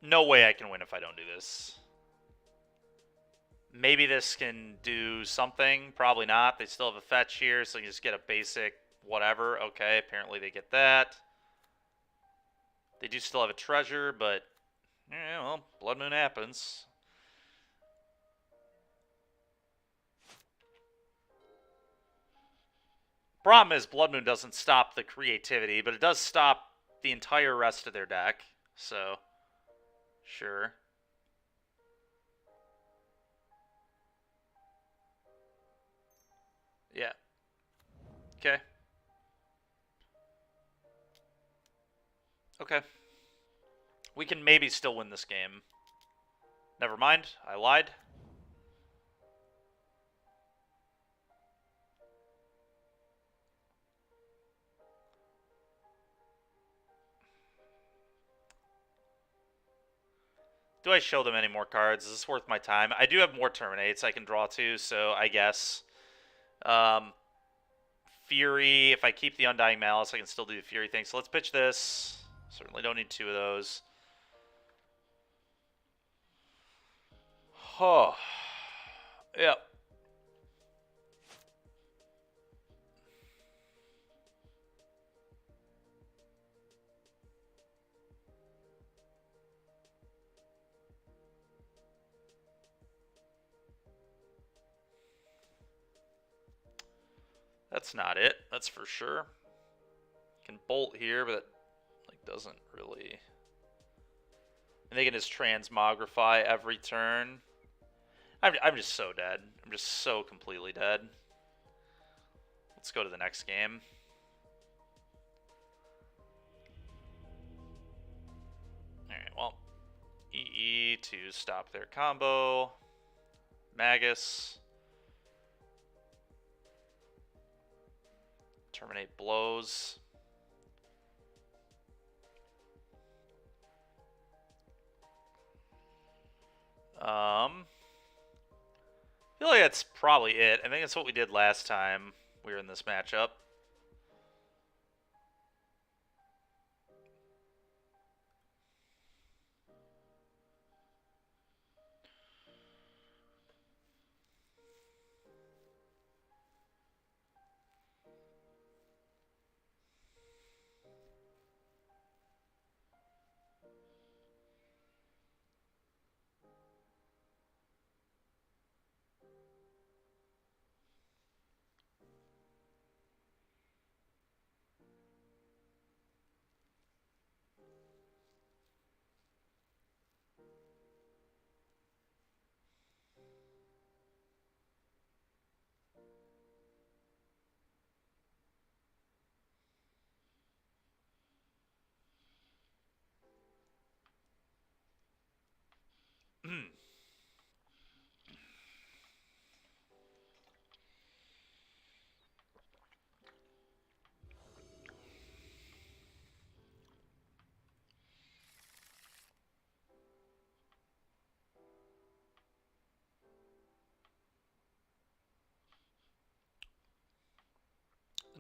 no way I can win if I don't do this. Maybe this can do something. Probably not. They still have a fetch here, so you just get a basic whatever. Okay, apparently they get that. They do still have a treasure, but yeah, well, Blood Moon happens. Problem is, Blood Moon doesn't stop the creativity, but it does stop the entire rest of their deck. So, sure. Yeah. Okay. Okay. We can maybe still win this game. Never mind, I lied. Do I show them any more cards? Is this worth my time? I do have more Terminates I can draw to, so I guess. Fury, if I keep the Undying Malice, I can still do the Fury thing. So let's pitch this. Certainly don't need two of those. Oh. Yep. That's not it. That's for sure. Can bolt here, but it doesn't really. And they can just transmogrify every turn. I'm just so dead. I'm just so completely dead. Let's go to the next game. Alright, well. EE to stop their combo. Magus. Terminate blows. I feel like that's probably it. I think that's what we did last time we were in this matchup.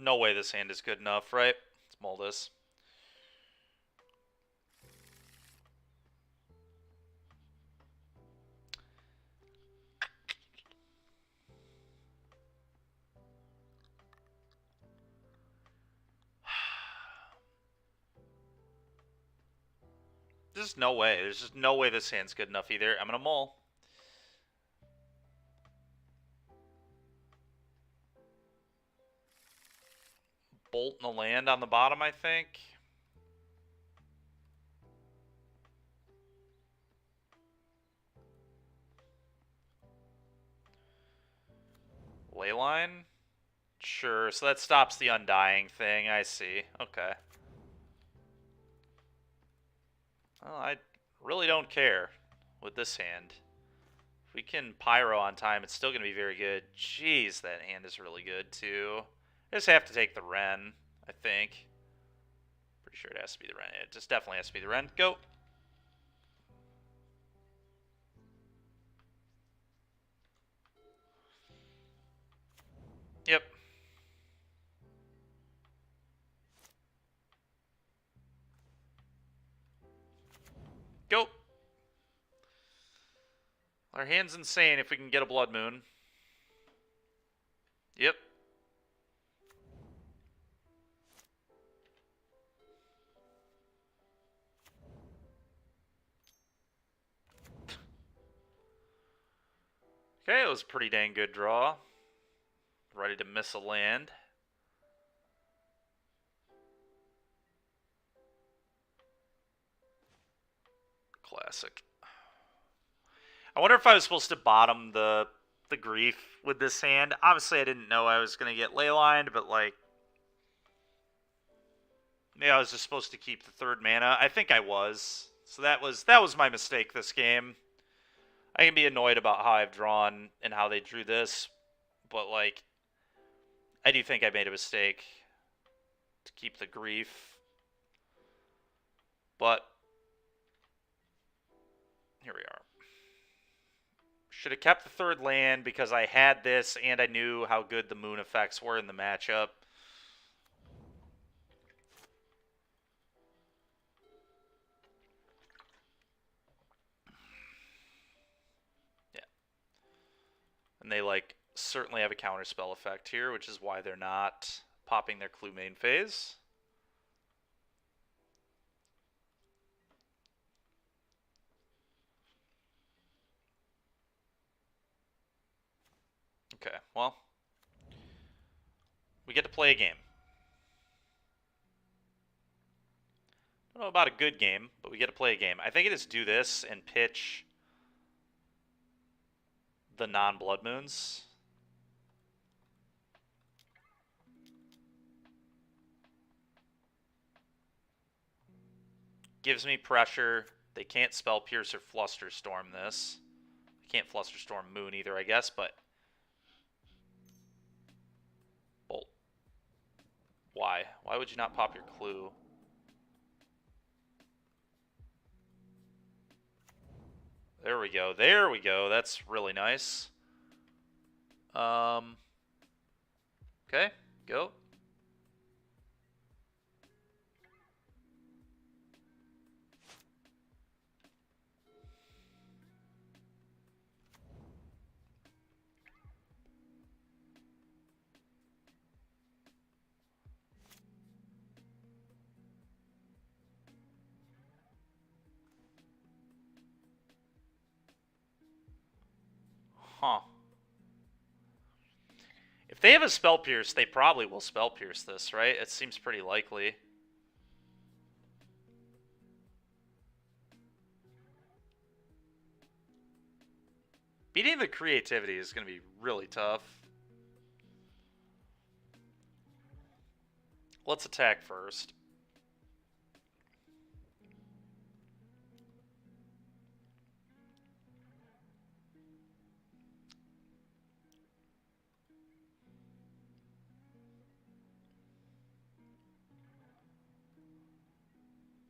No way this hand is good enough, right? Let's mull this. There's just no way. There's just no way this hand's good enough either. I'm gonna mull. Bolt and a land on the bottom, I think. Leyline? Sure, so that stops the Undying thing. I see. Okay. Well, I really don't care with this hand. If we can Pyro on time, it's still going to be very good. Jeez, that hand is really good, too. I just have to take the Ren, I think. Pretty sure it has to be the Ren. It just definitely has to be the Ren. Go! Yep. Go! Our hand's insane if we can get a Blood Moon. Yep. Okay, it was a pretty dang good draw. Ready to miss a land. Classic. I wonder if I was supposed to bottom the grief with this hand. Obviously, I didn't know I was going to get ley lined, but like, maybe I was just supposed to keep the 3rd mana. I think I was. So that was my mistake this game. I can be annoyed about how I've drawn and how they drew this, but like, I do think I made a mistake to keep the grief. But here we are. Should have kept the 3rd land because I had this and I knew how good the moon effects were in the matchup. Yeah. And they like certainly have a counterspell effect here, which is why they're not popping their Clue main phase. Okay, well, we get to play a game. I don't know about a good game, but we get to play a game. I think I just do this and pitch the non-Blood Moons. Gives me pressure. They can't Spell Pierce or Flusterstorm this. They can't Flusterstorm Moon either, I guess, but... Bolt. Why? Why would you not pop your Clue? There we go. There we go. That's really nice. Okay, go. Huh. If they have a Spell Pierce, they probably will Spell Pierce this, right? It seems pretty likely. Beating the creativity is going to be really tough. Let's attack first.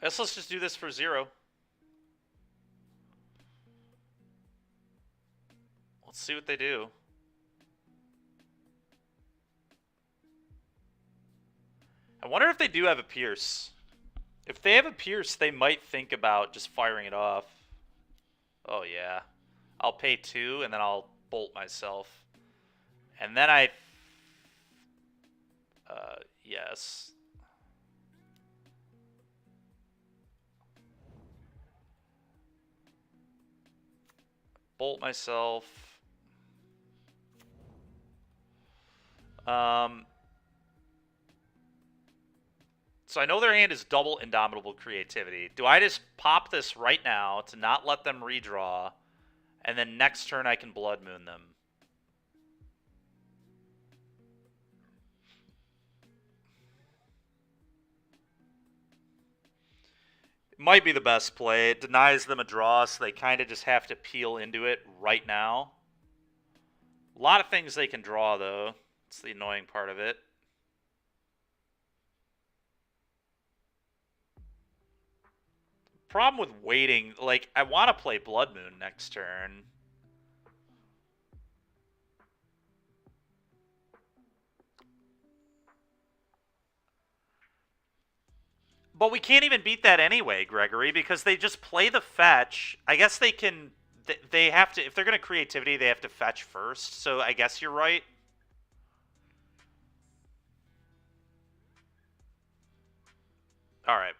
I guess let's just do this for 0. Let's see what they do. I wonder if they do have a Pierce. If they have a Pierce, they might think about just firing it off. Oh, yeah. I'll pay 2, and then I'll bolt myself. And then yes. Bolt myself. So I know their hand is double Indomitable Creativity. Do I just pop this right now to not let them redraw, and then next turn I can Blood Moon them? It might be the best play. It denies them a draw, so they kind of just have to peel into it right now. A lot of things they can draw, though. It's the annoying part of it. Problem with waiting, like, I want to play Blood Moon next turn. But we can't even beat that anyway, Gregory, because they just play the fetch. I guess they can... They have to... If they're going to creativity, they have to fetch first. So I guess you're right. Alright.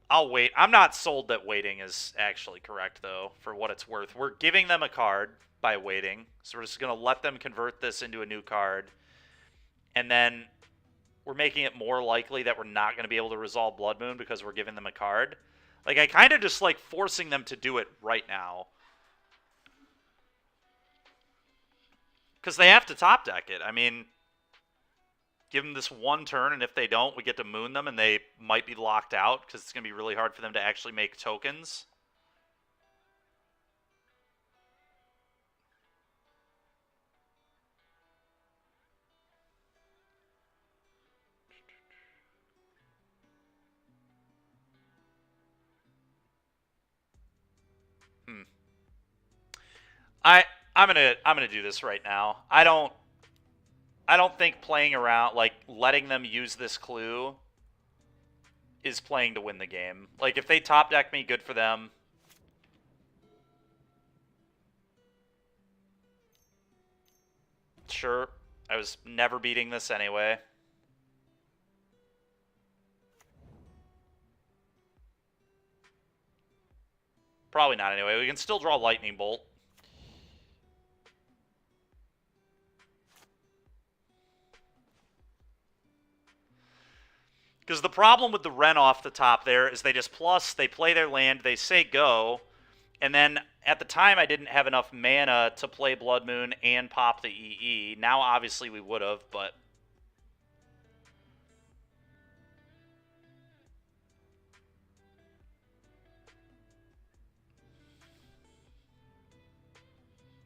I'll wait. I'm not sold that waiting is actually correct, though, for what it's worth. We're giving them a card. by waiting. So we're just going to let them convert this into a new card. And then we're making it more likely that we're not going to be able to resolve Blood Moon because we're giving them a card. Like, I kind of just like forcing them to do it right now. Because they have to top deck it. I mean, give them this one turn, and if they don't, we get to moon them, and they might be locked out because it's going to be really hard for them to actually make tokens. I'm gonna do this right now. I don't think playing around, like letting them use this clue, is playing to win the game. Like, if they top deck me, good for them. Sure, I was never beating this anyway. Probably not anyway. We can still draw Lightning Bolt. Because the problem with the Wrenn off the top there is they just plus, they play their land, they say go, and then at the time I didn't have enough mana to play Blood Moon and pop the EE. Now obviously we would have, but...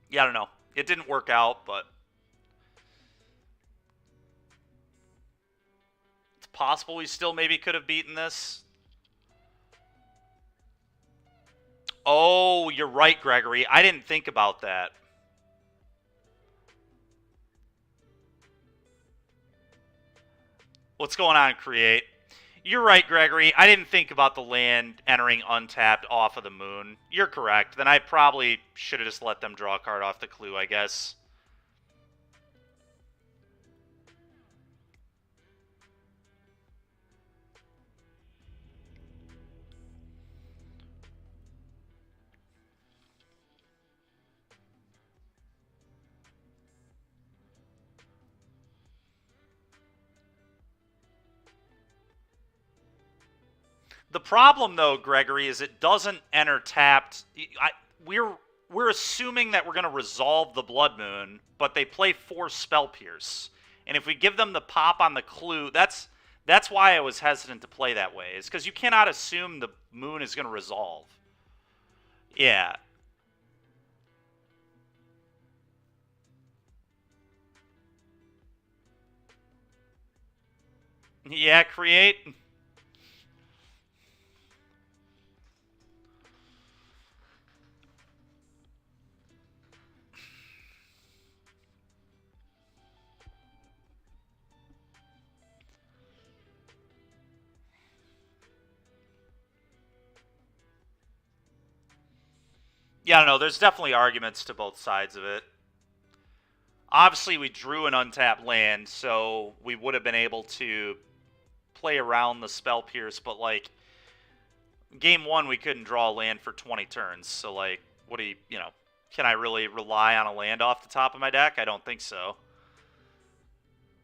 yeah, I don't know. It didn't work out, but... it's possible we still maybe could have beaten this. Oh, you're right, Gregory. I didn't think about that. What's going on, Create? You're right, Gregory. I didn't think about the land entering untapped off of the moon. You're correct. Then I probably should have just let them draw a card off the clue, I guess. The problem, though, Gregory, is it doesn't enter tapped. We're assuming that we're going to resolve the Blood Moon, but they play 4 Spell Pierce. And if we give them the pop on the clue, that's why I was hesitant to play that way. Is because you cannot assume the moon is going to resolve. Yeah. Yeah, Create. Yeah, I don't know. There's definitely arguments to both sides of it. Obviously, we drew an untapped land, so we would have been able to play around the Spell Pierce, but, like, game 1, we couldn't draw a land for 20 turns, so, like, what do you know, can I really rely on a land off the top of my deck? I don't think so.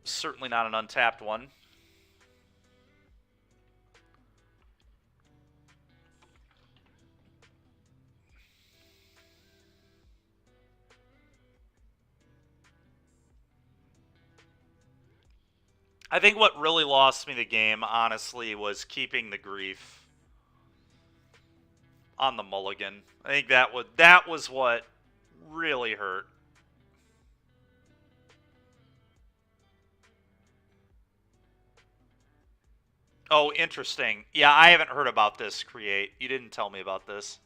Certainly not an untapped one. I think what really lost me the game, honestly, was keeping the Grief on the mulligan. I think that was what really hurt. Oh, interesting. Yeah, I haven't heard about this, Create. You didn't tell me about this.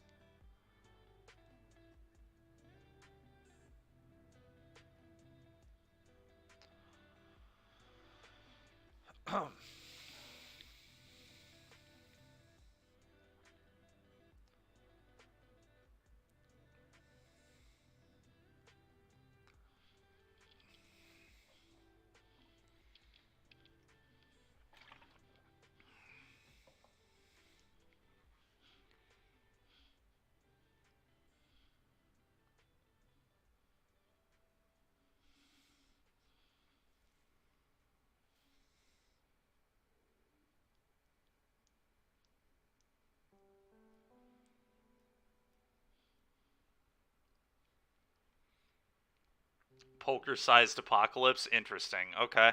poker-sized apocalypse. Interesting. Okay.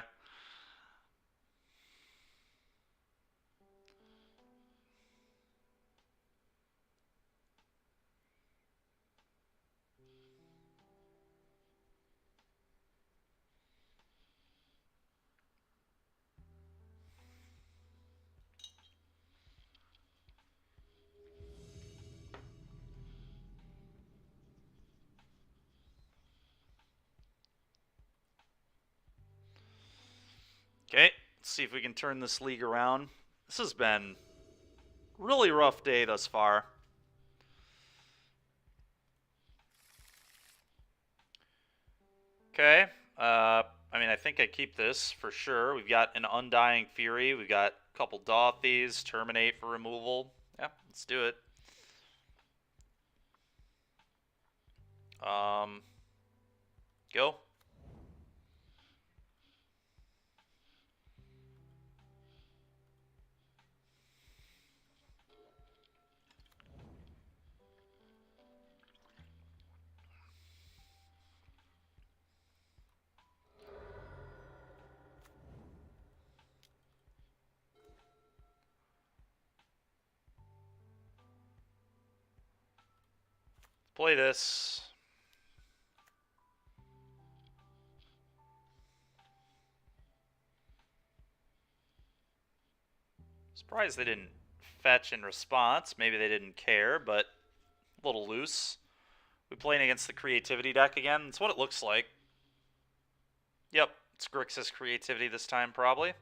Okay, let's see if we can turn this league around. This has been a really rough day thus far. Okay, I mean, I think I keep this for sure. We've got an Undying Fury. We've got a couple Dothies, Terminate for removal. Yeah, let's do it. Go. Play this. Surprised they didn't fetch in response. Maybe they didn't care, but a little loose. We playing against the creativity deck again? That's what it looks like. Yep, it's Grixis creativity this time, probably.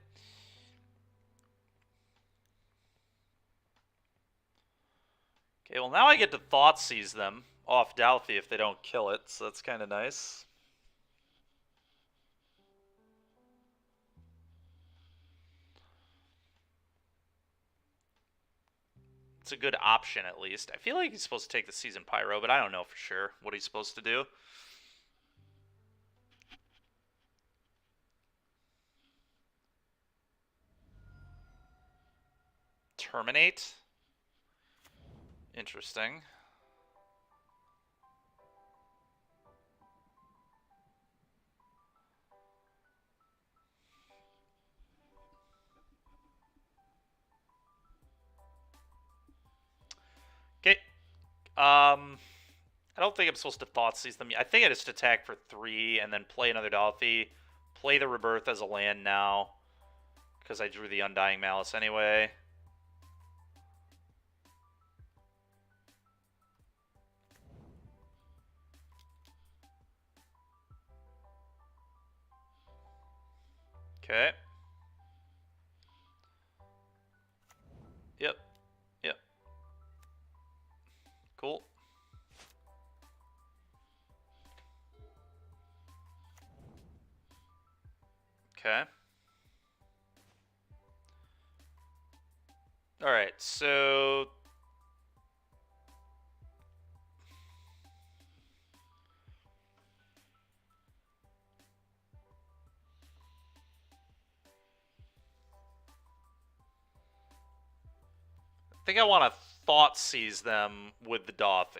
Okay, well now I get to Thoughtseize them off Dalthy if they don't kill it, so that's kind of nice. It's a good option, at least. I feel like he's supposed to take the Season Pyro, but I don't know for sure what he's supposed to do. Terminate? Interesting. Okay. I don't think I'm supposed to Thoughtseize them. I think I just attack for 3 and then play another Dalthy. Play the Rebirth as a land now, because I drew the Undying Malice anyway. Okay. Yep. Yep. Cool. Okay. Alright, so... I think I want to Thoughtseize them with the Dothy.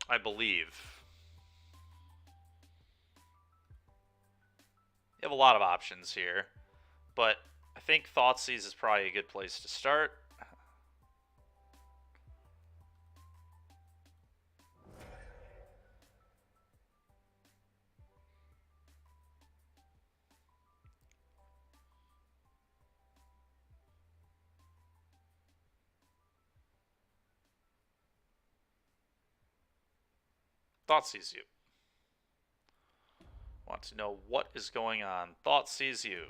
I believe. You have a lot of options here, but I think Thoughtseize is probably a good place to start. Thoughtseize you. Want to know what is going on. Thoughtseize you.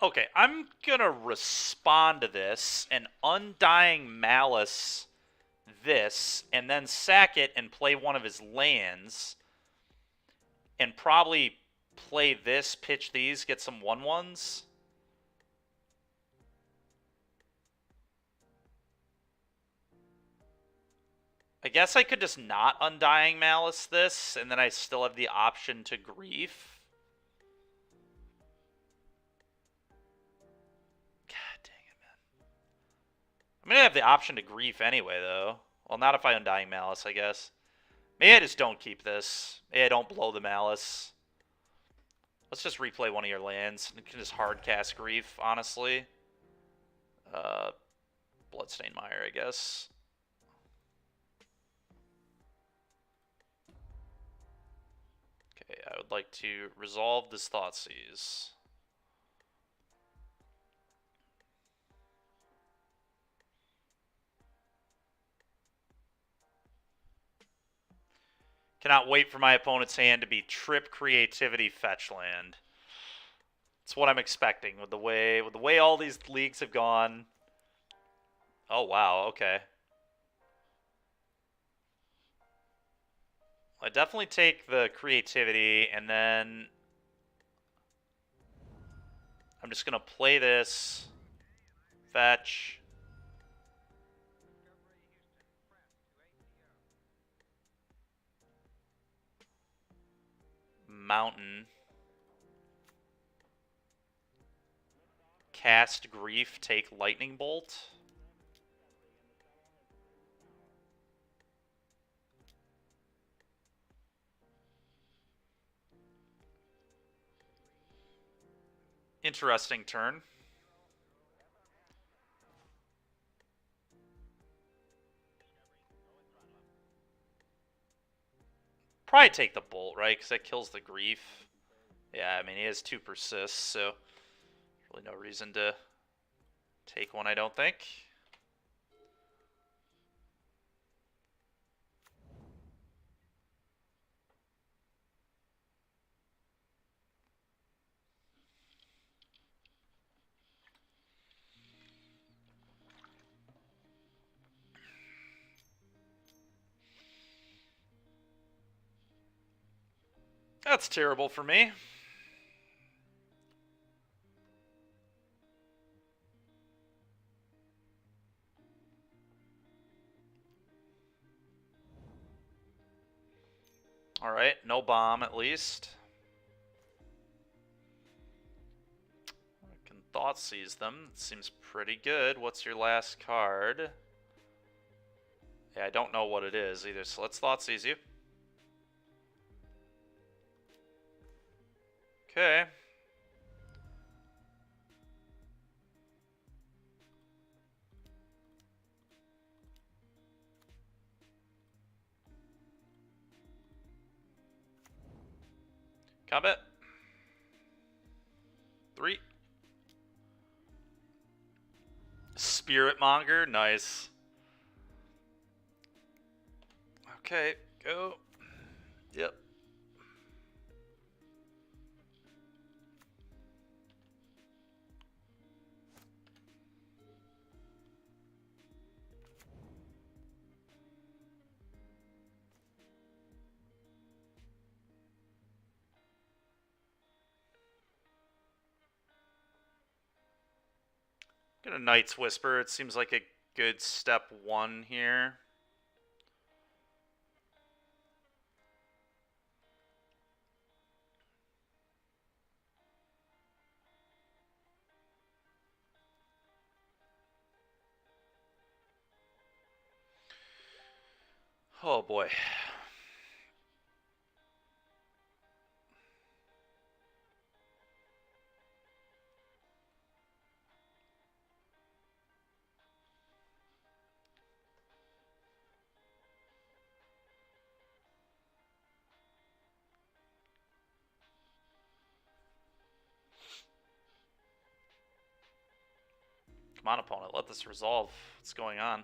Okay, I'm gonna respond to this and Undying Malice this, and then sack it and play one of his lands, and probably play this, pitch these, get some 1/1s. I guess I could just not Undying Malice this, and then I still have the option to Grief. God dang it, man. I'm gonna have the option to Grief anyway, though. Well, not if I Undying Malice, I guess. Maybe I just don't keep this. Maybe I don't blow the Malice. Let's just replay one of your lands. You can just hard cast Grief, honestly. Bloodstained Mire, I guess. Okay, I would like to resolve this Thoughtseize. Cannot wait for my opponent's hand to be Trip Creativity Fetch Land. That's what I'm expecting with the way all these leagues have gone. Oh wow, okay. I definitely take the creativity, and then I'm just gonna play this. Fetch. Mountain. Cast Grief, take Lightning Bolt. Interesting turn. Probably take the Bolt, right? Because that kills the Grief. Yeah, I mean, he has 2 persists, so really no reason to take one, I don't think. That's terrible for me. Alright, no bomb at least. I can Thoughtseize them. Seems pretty good. What's your last card? Yeah, I don't know what it is either, so let's Thoughtseize you. Okay. Combat. 3. Spirit Monger, nice. Okay, go. Yep. Get a Knight's Whisper. It seems like a good step 1 here. Oh boy. Come on, opponent. Let this resolve. What's going on?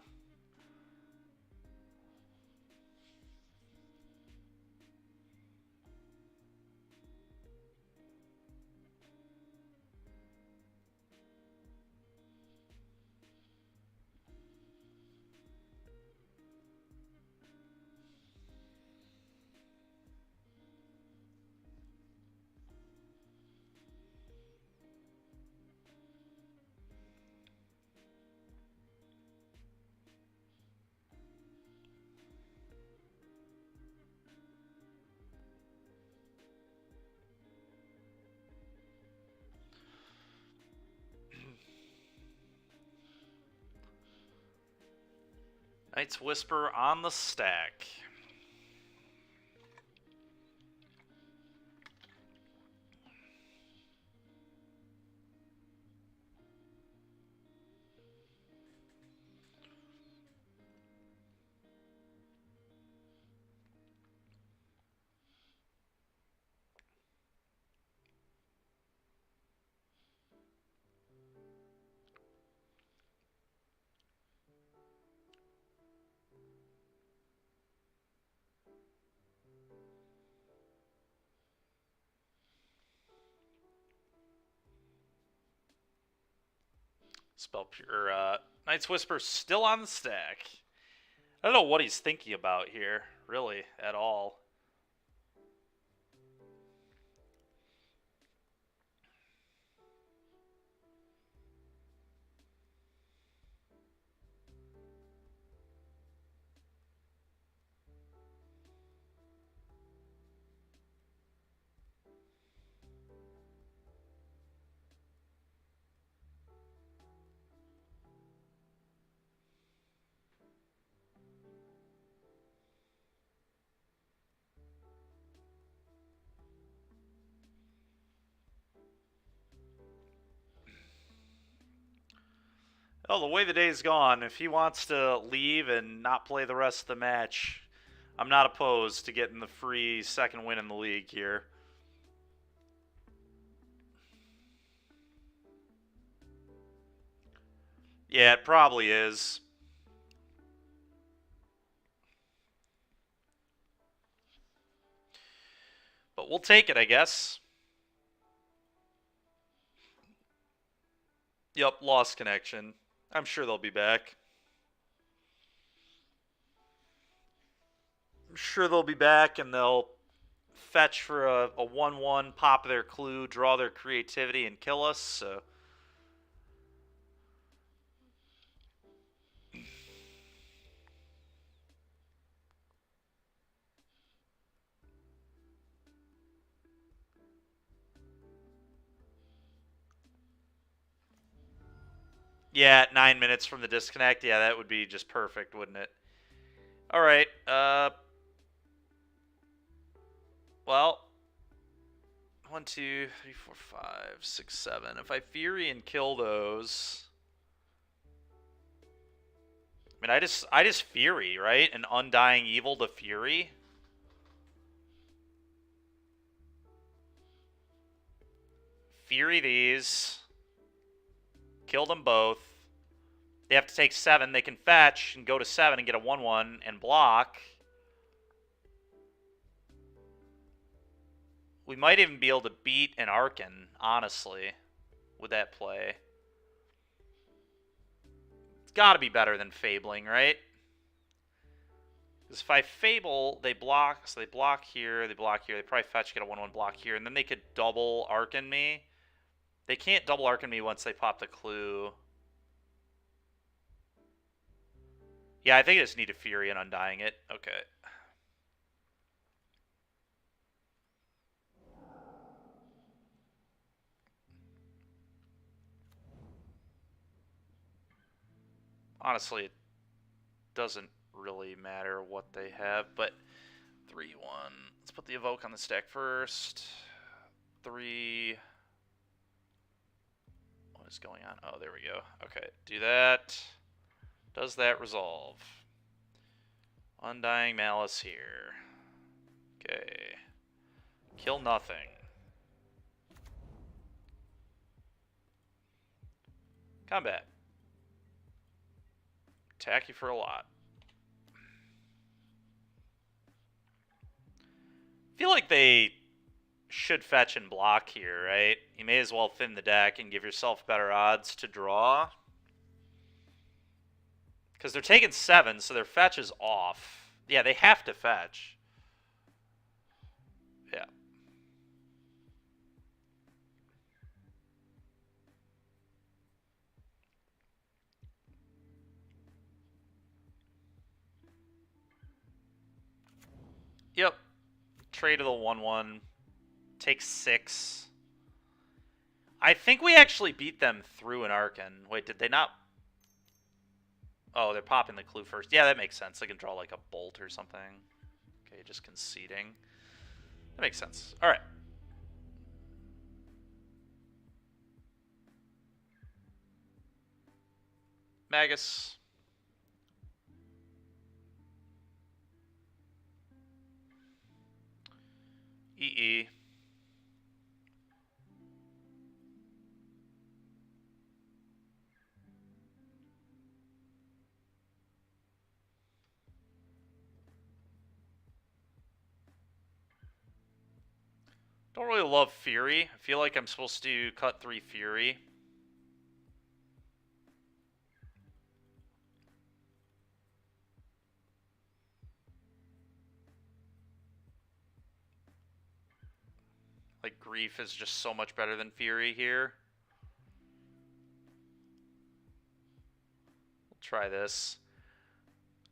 Knight's Whisper on the stack. Knight's Whisper still on the stack. I don't know what he's thinking about here, really, at all. Oh, the way the day's gone, if he wants to leave and not play the rest of the match, I'm not opposed to getting the free second win in the league here. Yeah, it probably is. But we'll take it, I guess. Yup, lost connection. I'm sure they'll be back. I'm sure they'll be back and they'll fetch for a 1-1, pop their clue, draw their creativity, and kill us, so... Yeah, 9 minutes from the disconnect. Yeah, that would be just perfect, wouldn't it? All right. Well, 1, 2, 3, 4, 5, 6, 7. If I Fury and kill those, I mean, I just Fury, right? An Undying Evil to Fury. Fury these. Kill them both. They have to take 7. They can fetch and go to 7 and get a 1-1 and block. We might even be able to beat an Arcan, honestly, with that play. It's got to be better than Fabling, right? Because if I Fable, they block, so they block here, they probably fetch, get a 1-1 block here, and then they could double Arcan me. They can't double Arcan me once they pop the clue. Yeah, I think I just need a Fury and Undying it. Okay. Honestly, it doesn't really matter what they have, but 3-1. Let's put the Evoke on the stack first. 3... What is going on? Oh, there we go. Okay, do that. Does that resolve? Undying Malice here. Okay. Kill nothing. Combat. Attack you for a lot. I feel like they should fetch and block here, right? You may as well thin the deck and give yourself better odds to draw. Because they're taking 7, so their fetch is off. Yeah, they have to fetch. Yeah. Yep. Trade to the 1-1. Take 6. I think we actually beat them through an Arcan. Wait, did they not? Oh, they're popping the clue first. Yeah, that makes sense. They can draw like a bolt or something. Okay, just conceding. That makes sense. All right. Magus. EE. Don't really love Fury. I feel like I'm supposed to cut 3 Fury. Like, Grief is just so much better than Fury here. We'll try this.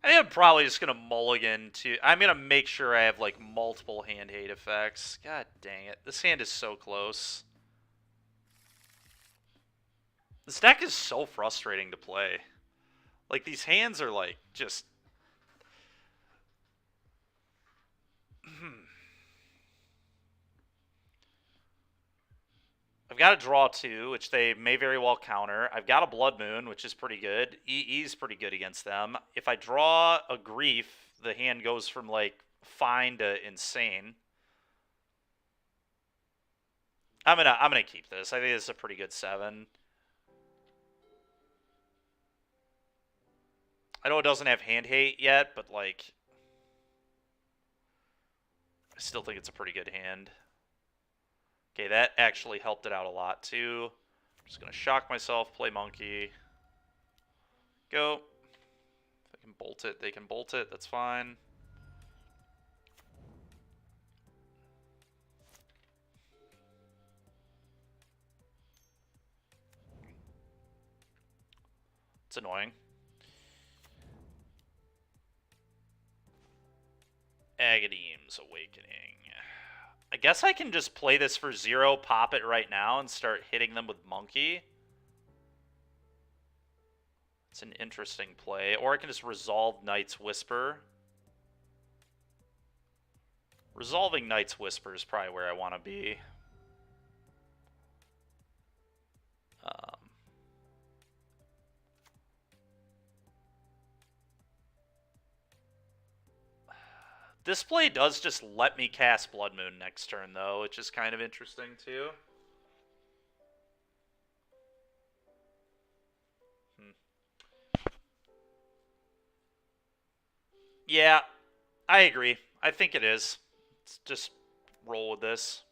I think I'm probably just going to mulligan to... I'm going to make sure I have, like, multiple hand hate effects. God dang it. This hand is so close. This deck is so frustrating to play. Like, these hands are, like, just... I've got a draw 2, which they may very well counter. I've got a Blood Moon, which is pretty good. EE's pretty good against them. If I draw a Grief, the hand goes from, like, fine to insane. I'm gonna keep this. I think this is a pretty good 7. I know it doesn't have hand hate yet, but, like, I still think it's a pretty good hand. Okay, that actually helped it out a lot, too. I'm just going to shock myself, play monkey. Go. If they can bolt it, they can bolt it. That's fine. It's annoying. Agadeem's Awakening. I guess I can just play this for 0, pop it right now, and start hitting them with monkey. It's an interesting play. Or I can just resolve Knight's Whisper. Resolving Knight's Whisper is probably where I want to be. This play does just let me cast Blood Moon next turn, though, which is kind of interesting, too. Yeah, I agree. I think it is. Let's just roll with this.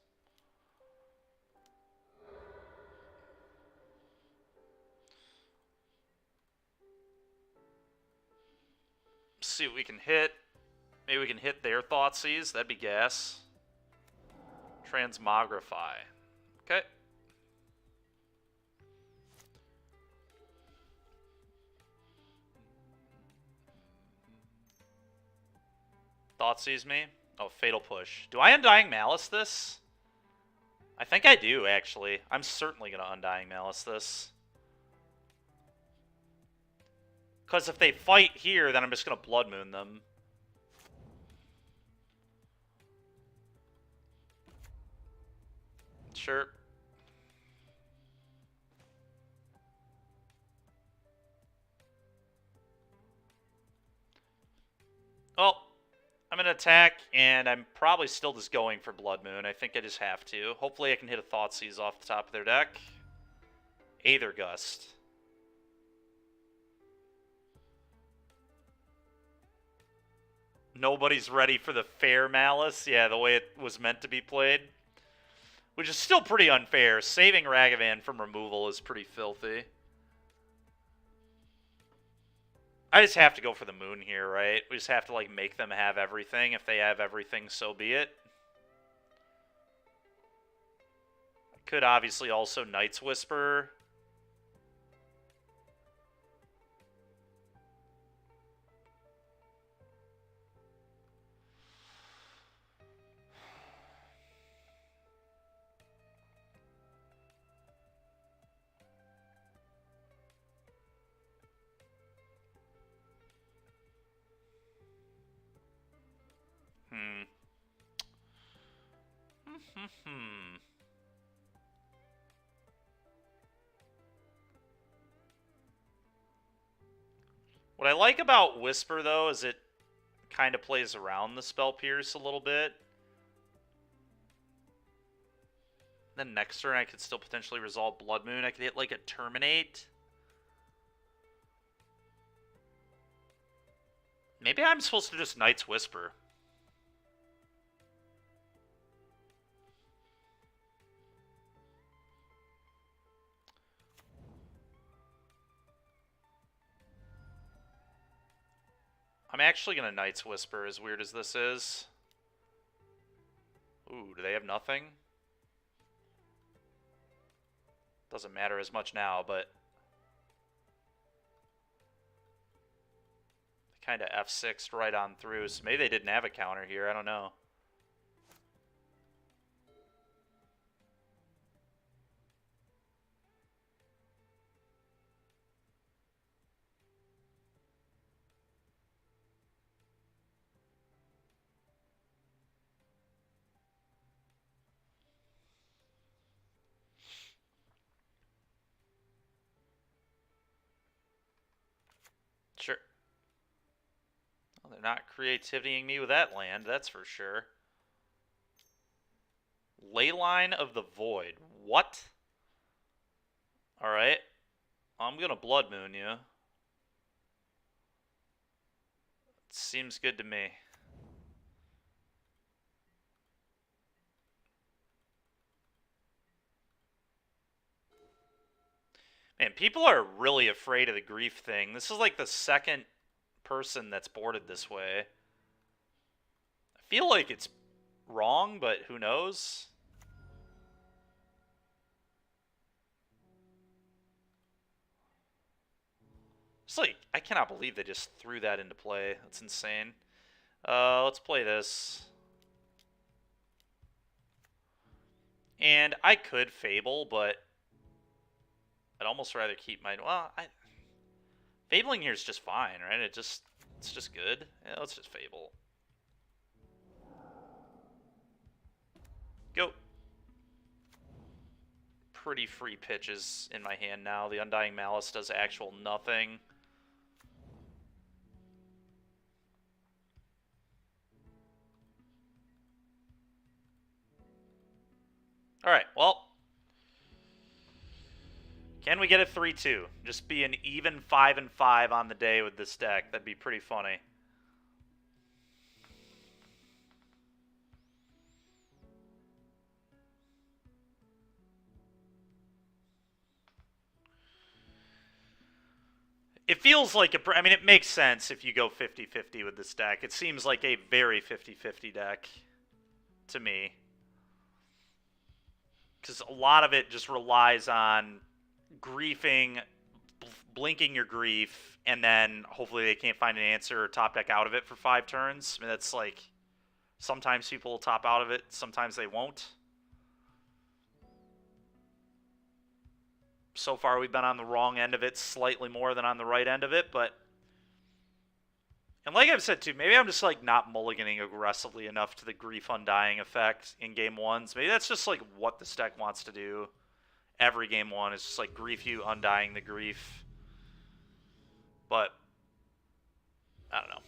See what we can hit. Maybe we can hit their Thoughtseize. That'd be gas. Transmogrify. Okay. Thoughtseize me? Oh, Fatal Push. Do I Undying Malice this? I think I do, actually. I'm certainly going to Undying Malice this. Because if they fight here, then I'm just going to Blood Moon them. Sure. Well, I'm going to attack, and I'm probably still just going for Blood Moon. I think I just have to. Hopefully I can hit a Thoughtseize off the top of their deck. Aether Gust. Nobody's ready for the fair Malice. Yeah, the way it was meant to be played. Which is still pretty unfair. Saving Ragavan from removal is pretty filthy. I just have to go for the moon here, right? We just have to, like, make them have everything. If they have everything, so be it. I could obviously also Knight's Whisper. What I like about Whisper, though, is it kind of plays around the Spell Pierce a little bit. Then next turn, I could still potentially resolve Blood Moon. I could hit, like, a Terminate. Maybe I'm supposed to just Knight's Whisper. I'm actually going to Knight's Whisper, as weird as this is. Ooh, do they have nothing? Doesn't matter as much now, but... kind of F6'd right on through, so maybe they didn't have a counter here, I don't know. Sure. Well, they're not creativitying me with that land, that's for sure. Leyline of the Void. What? Alright. I'm gonna Blood Moon you. Seems good to me. Man, people are really afraid of the grief thing. This is like the second person that's boarded this way. I feel like it's wrong, but who knows? It's like, I cannot believe they just threw that into play. That's insane. Let's play this. And I could Fable, but I'd almost rather keep my... Well, Fabling here is just fine, right? It's just good. Yeah, let's just Fable. Go. Pretty free pitches in my hand now. The Undying Malice does actual nothing. Alright, well... Can we get a 3-2? Just be an even 5-5 on the day with this deck. That'd be pretty funny. It feels like a... I mean, it makes sense if you go 50-50 with this deck. It seems like a very 50-50 deck to me. Because a lot of it just relies on griefing, blinking your grief, and then hopefully they can't find an answer or top deck out of it for 5 turns. I mean, that's like... Sometimes people will top out of it, sometimes they won't. So far, we've been on the wrong end of it slightly more than on the right end of it, but... And like I've said, too, maybe I'm just, like, not mulliganing aggressively enough to the Grief Undying effect in Game 1s. Maybe that's just, like, what this deck wants to do. Every Game 1 is just, like, grief you, undying the grief. But, I don't know.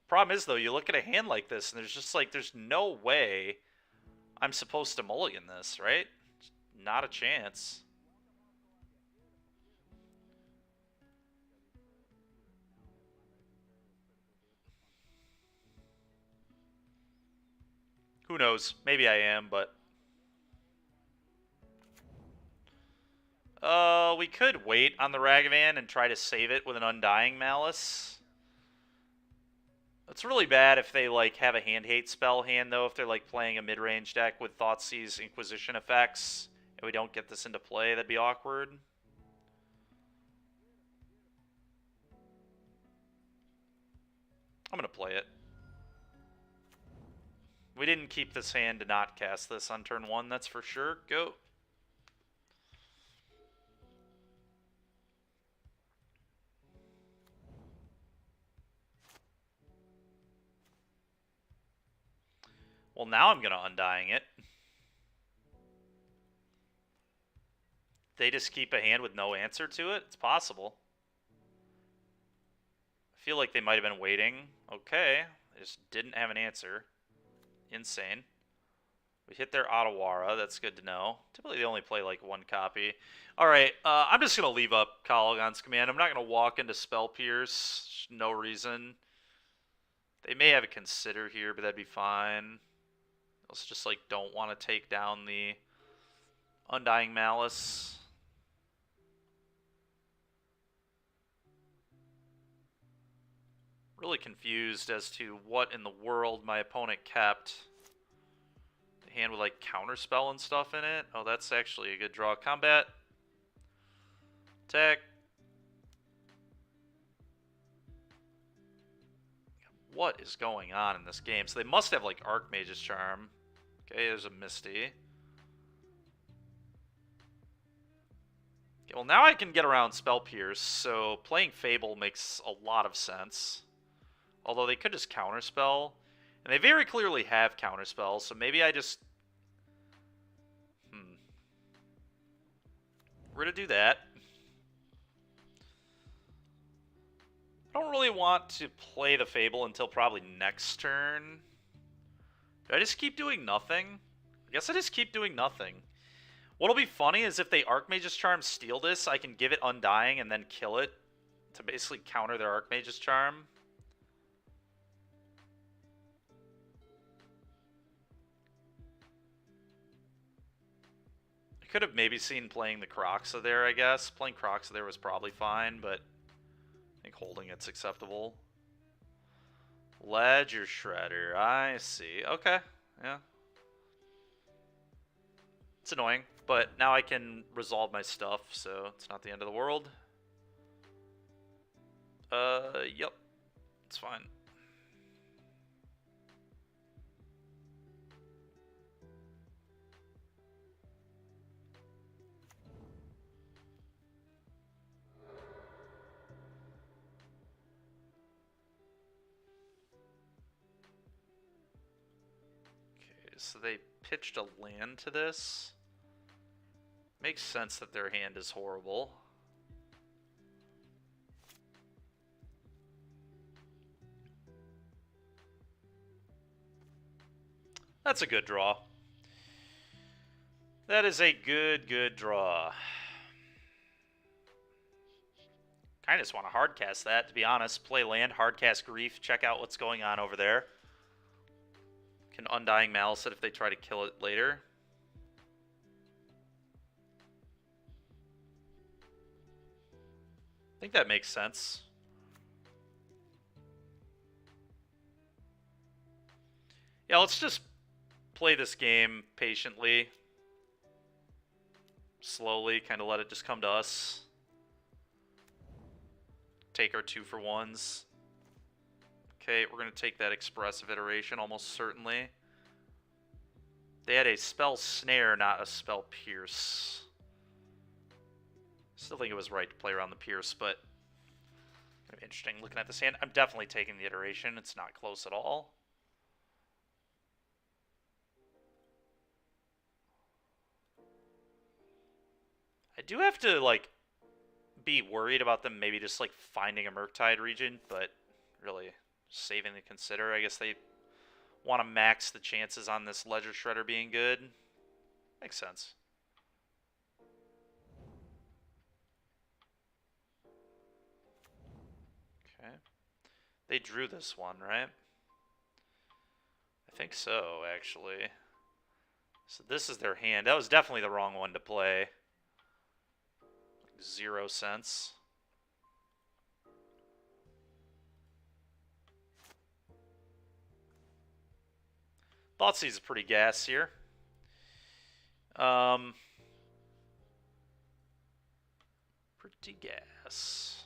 Problem is, though, you look at a hand like this, and there's just, like, there's no way I'm supposed to mulligan this, right? Not a chance. Who knows? Maybe I am, but... we could wait on the Ragavan and try to save it with an Undying Malice. It's really bad if they, like, have a hand-hate spell hand, though, if they're, like, playing a mid-range deck with Thoughtseize Inquisition effects, and we don't get this into play. That'd be awkward. I'm gonna play it. We didn't keep this hand to not cast this on turn 1, that's for sure. Go. Well, now I'm going to Undying it. They just keep a hand with no answer to it? It's possible. I feel like they might have been waiting. Okay. They just didn't have an answer. Insane. We hit their Otawara. That's good to know. Typically, they only play like one copy. All right. I'm just going to leave up Kalagon's Command. I'm not going to walk into Spell Pierce. No reason. They may have a Consider here, but that'd be fine. Let's just like don't want to take down the Undying Malice. Really confused as to what in the world my opponent kept. The hand with like Counterspell and stuff in it. Oh, that's actually a good draw. Combat. Attack. What is going on in this game? So they must have like Archmage's Charm. Okay, there's a Misty. Okay, well now I can get around Spell Pierce, so playing Fable makes a lot of sense. Although they could just Counterspell. And they very clearly have Counterspell, so maybe I just... We're going to do that. I don't really want to play the Fable until probably next turn. Do I just keep doing nothing? I guess I just keep doing nothing. What'll be funny is if they Archmage's Charm steal this, I can give it Undying and then kill it to basically counter their Archmage's Charm. I could have maybe seen playing the Kroxa there, I guess. Playing Kroxa there was probably fine, but I think holding it's acceptable. Ledger Shredder, I see. Okay, yeah. It's annoying, but now I can resolve my stuff, so it's not the end of the world. Yep. It's fine. Okay, so they pitched a land to this. Makes sense that their hand is horrible. That's a good draw. That is a good draw. Kind of just want to hardcast that, to be honest. Play land, hardcast Grief, check out what's going on over there. Can Undying Malice it if they try to kill it later. I think that makes sense. Yeah, let's just play this game patiently. Slowly, kind of let it just come to us. Take our 2-for-1s. Okay, we're going to take that Expressive Iteration almost certainly. They had a Spell Snare, not a Spell Pierce. Still think it was right to play around the Pierce, but kind of interesting looking at this hand. I'm definitely taking the Iteration. It's not close at all. I do have to, like, be worried about them maybe just, like, finding a Murktide region, but really saving the Consider. I guess they want to max the chances on this Ledger Shredder being good. Makes sense. Okay. They drew this one, right? I think so, actually. So this is their hand. That was definitely the wrong one to play. 0 cents. Thoughtseize is pretty gas here. Pretty gas.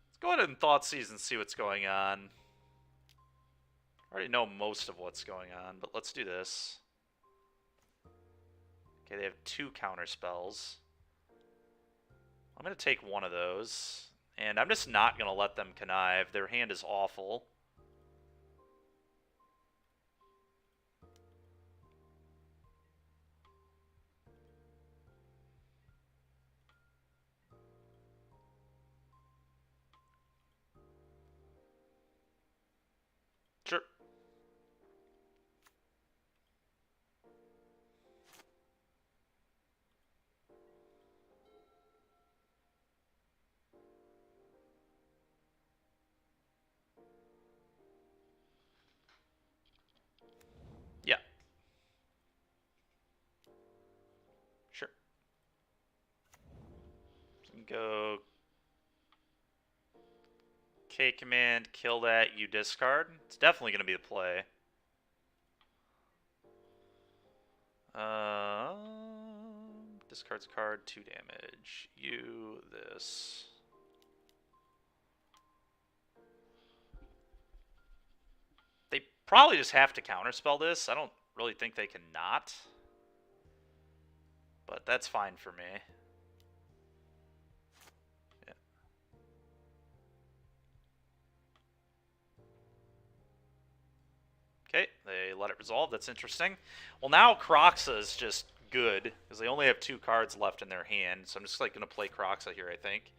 Let's go ahead and Thoughtseize and see what's going on. I already know most of what's going on, but let's do this. Okay, they have 2 counter spells. I'm going to take one of those. And I'm just not going to let them connive. Their hand is awful. Sure. Yeah. Sure. Go K command, kill that, you discard. It's definitely going to be the play. Discards card, 2 damage. You this. They probably just have to counterspell this. I don't really think they can not. But that's fine for me. Yeah. Okay, they let it resolve. That's interesting. Well, now Kroxa is just good, because they only have 2 cards left in their hand. So I'm just like going to play Kroxa here, I think.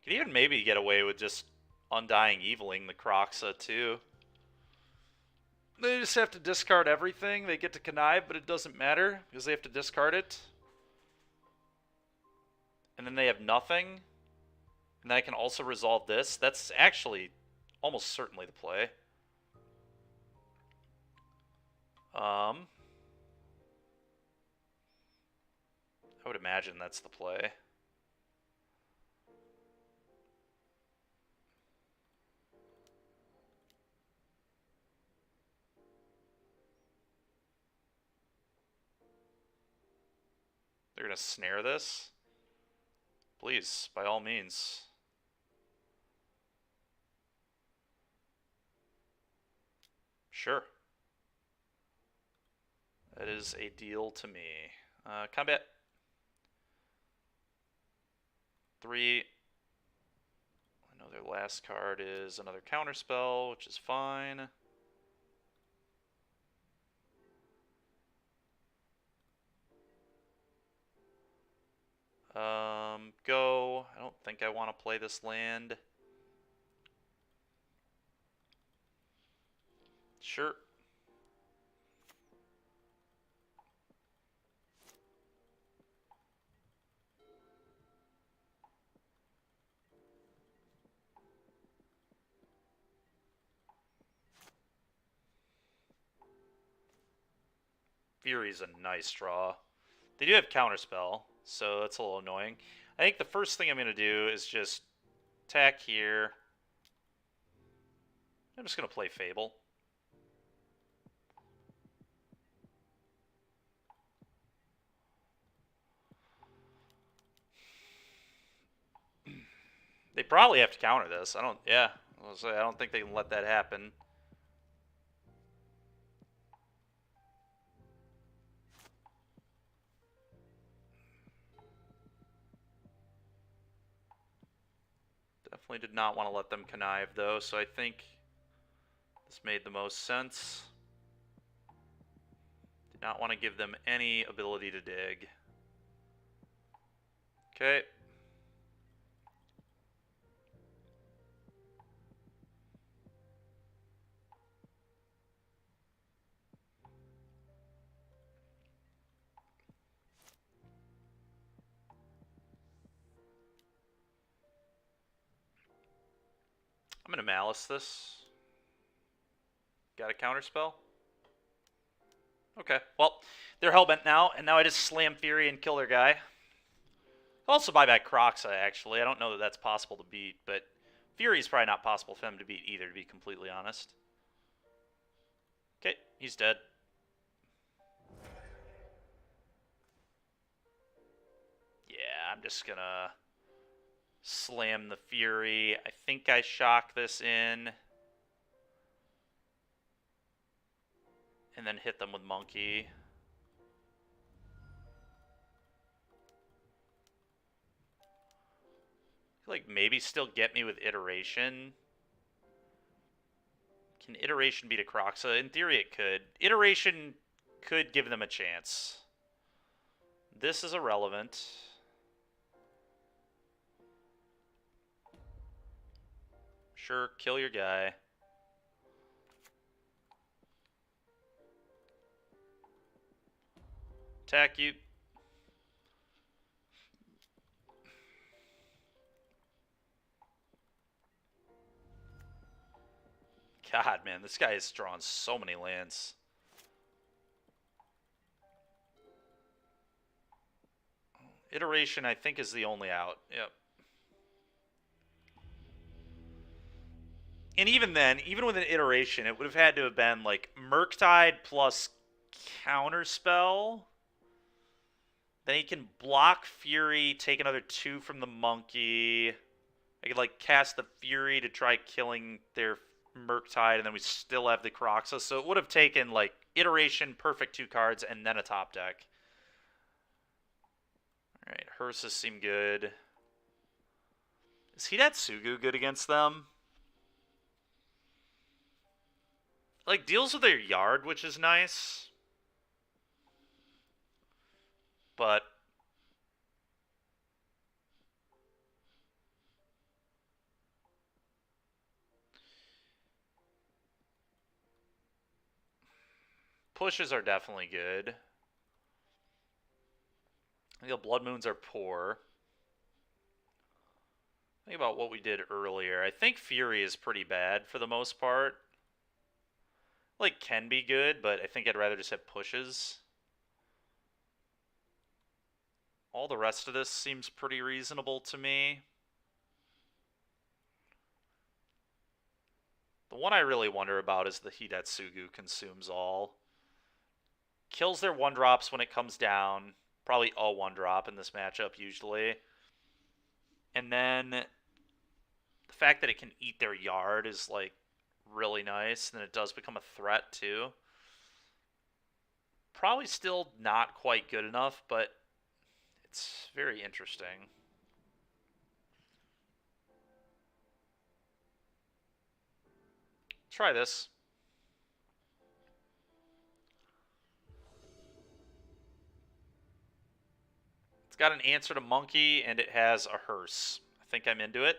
Could even maybe get away with just Undying Eviling the Kroxa, too. They just have to discard everything. They get to connive, but it doesn't matter, because they have to discard it. And then they have nothing. And then I can also resolve this. That's actually almost certainly the play. I would imagine that's the play. They're going to snare this? Please, by all means. Sure. That is a deal to me. Combat. 3. I know their last card is another counterspell, which is fine. Go. I don't think I want to play this land. Sure. Fury's a nice draw. They do have counterspell, so that's a little annoying. I think the first thing I'm going to do is just attack here. I'm just going to play Fable. They probably have to counter this. I don't think they can let that happen. Definitely did not want to let them connive, though, so I think this made the most sense. Did not want to give them any ability to dig. Okay. I'm going to Malice this. Got a counterspell? Okay, well, they're hellbent now, and now I just slam Fury and kill their guy. I'll also buy back Kroxa, actually. I don't know that that's possible to beat, but Fury's probably not possible for them to beat either, to be completely honest. Okay, he's dead. Yeah, I'm just gonna slam the Fury. I think I shock this in. and then hit them with Monkey. Like maybe still get me with Iteration. Can Iteration beat a Croxa? In theory it could. Iteration could give them a chance. This is irrelevant. Sure, kill your guy. Attack you. God, man, this guy is drawing so many lands. Iteration, I think, is the only out. Yep. And even then, even with an Iteration, it would have had to have been like Murktide plus Counterspell. Then he can block Fury, take another 2 from the Monkey. I could like cast the Fury to try killing their Murktide, and then we still have the Croxa. So it would have taken like Iteration, perfect 2 cards, and then a top deck. Alright, Hearses seem good. Is Hidatsugu good against them? Like, deals with their yard, which is nice. But pushes are definitely good. I think the Blood Moons are poor. Think about what we did earlier. I think Fury is pretty bad for the most part. Like, can be good, but I think I'd rather just have pushes. All the rest of this seems pretty reasonable to me. The one I really wonder about is the Hidatsugu consumes all. Kills their 1-drops when it comes down. Probably a 1-drop in this matchup usually. And then the fact that it can eat their yard is like really nice. And then it does become a threat too. Probably still not quite good enough, but it's very interesting. Try this. It's got an answer to Monkey, and it has a hearse. I think I'm into it.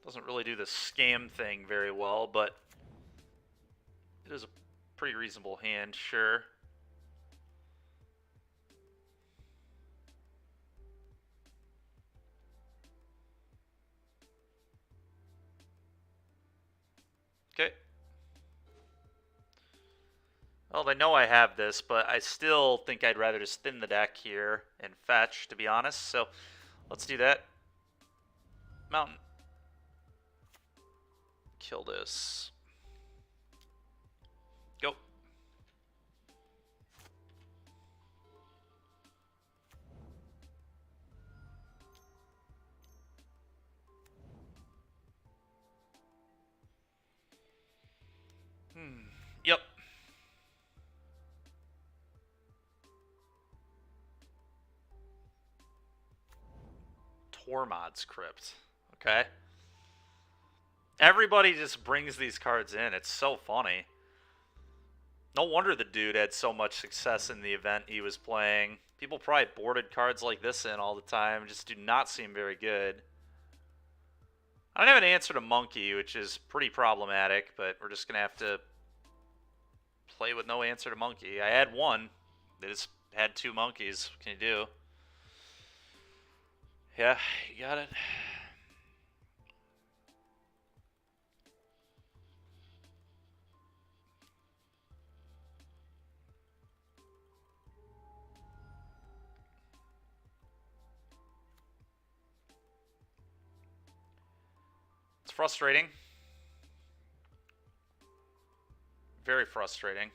Doesn't really do the scam thing very well, but it is a pretty reasonable hand, sure. Okay. Well, they know I have this, but I still think I'd rather just thin the deck here and fetch, to be honest. So let's do that. Mountain. Kill this. Go. Yep. Tormod's Crypt. Okay. Everybody just brings these cards in. It's so funny. No wonder the dude had so much success in the event he was playing. People probably boarded cards like this in all the time. Just do not seem very good. I don't have an answer to Monkey, which is pretty problematic, but we're just going to have to play with no answer to Monkey. I had one. They just had 2 monkeys. What can you do? Yeah, you got it. It's frustrating. Very frustrating.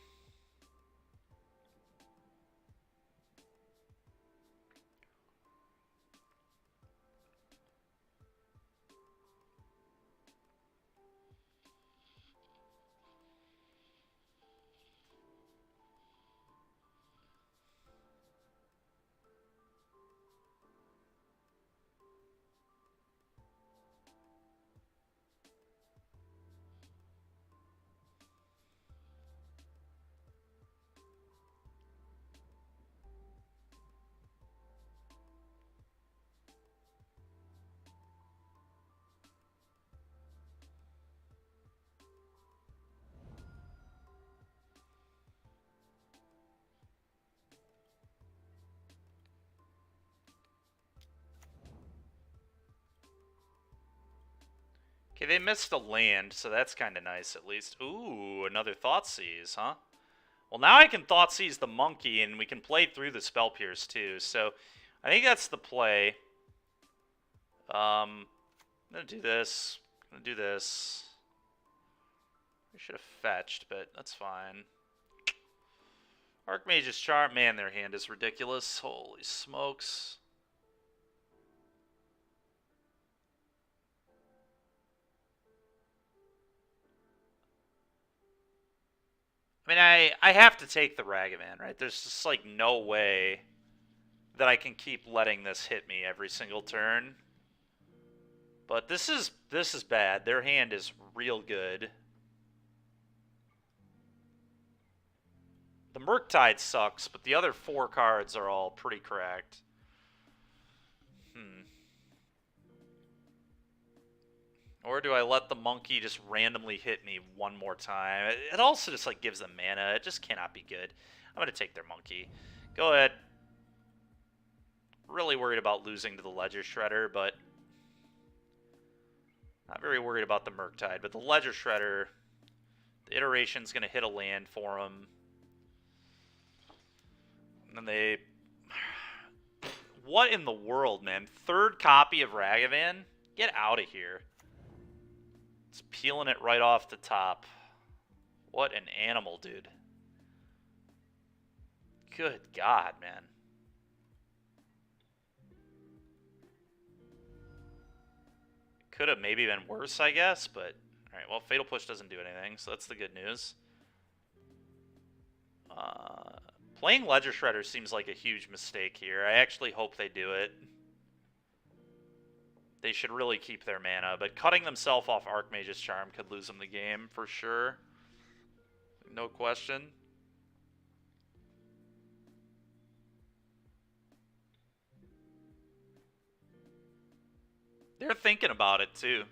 Okay, they missed a land, so that's kind of nice at least. Ooh, another Thoughtseize, huh? Well, now I can Thoughtseize the monkey, and we can play through the Spell Pierce too. So I think that's the play. I'm gonna do this. I'm gonna do this. We should have fetched, but that's fine. Archmage's Charm. Man, their hand is ridiculous. Holy smokes. I mean, I have to take the Ragavan, right? There's just, like, no way that I can keep letting this hit me every single turn. But this is bad. Their hand is real good. The Murktide sucks, but the other 4 cards are all pretty correct. Or do I let the monkey just randomly hit me one more time? It also just, like, gives them mana. It just cannot be good. I'm going to take their monkey. Go ahead. Really worried about losing to the Ledger Shredder, but not very worried about the Murktide. But the Ledger Shredder, the iteration's going to hit a land for him. And then they... What in the world, man? 3rd copy of Ragavan? Get out of here. It's peeling it right off the top. What an animal, dude. Good God, man. Could have maybe been worse, I guess, but... Alright, well, Fatal Push doesn't do anything, so that's the good news. Playing Ledger Shredder seems like a huge mistake here. I actually hope they do it. They should really keep their mana, but cutting themselves off Archmage's Charm could lose them the game for sure. No question. They're thinking about it too.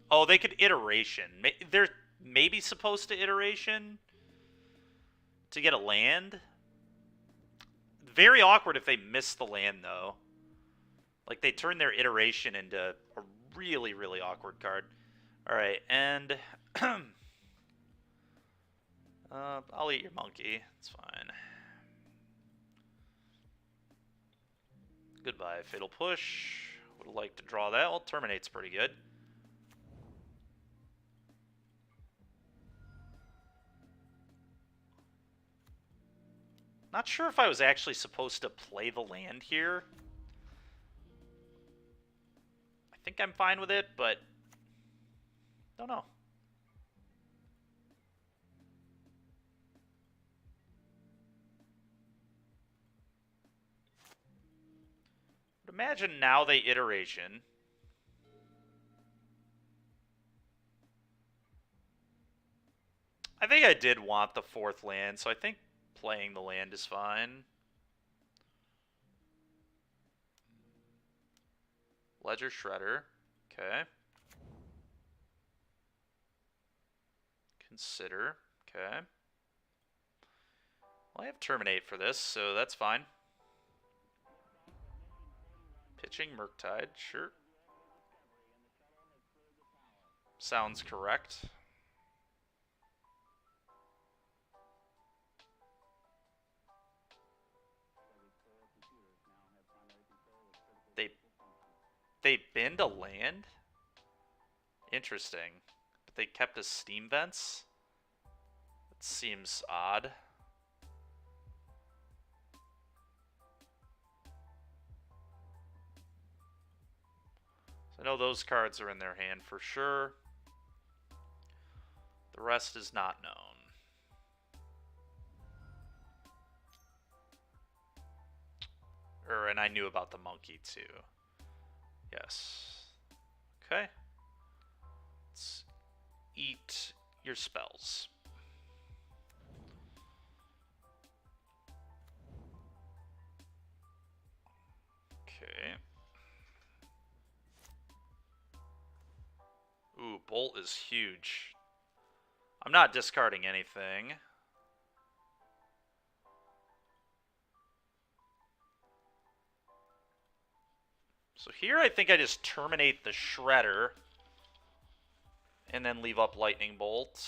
Oh, they could iteration. They're maybe supposed to iteration to get a land. Very awkward if they miss the land, though. Like, they turn their iteration into a really, really awkward card. Alright, and... I'll eat your monkey. It's fine. Goodbye, Fatal Push. Would like to draw that. Well, Terminate's pretty good. Not sure if I was actually supposed to play the land here. I think I'm fine with it, but don't know. But imagine now they iteration. I think I did want the 4th land, so I think playing the land is fine. Ledger Shredder. Okay. Consider. Okay. Well, I have Terminate for this, so that's fine. Pitching Murktide, sure. Sounds correct. They binned a land? Interesting. But they kept as steam vents? That seems odd. So I know those cards are in their hand for sure. The rest is not known. And I knew about the monkey too. Yes. Okay. Let's eat your spells. Okay. Ooh, Bolt is huge. I'm not discarding anything. So here I think I just terminate the Shredder. And then leave up Lightning Bolt.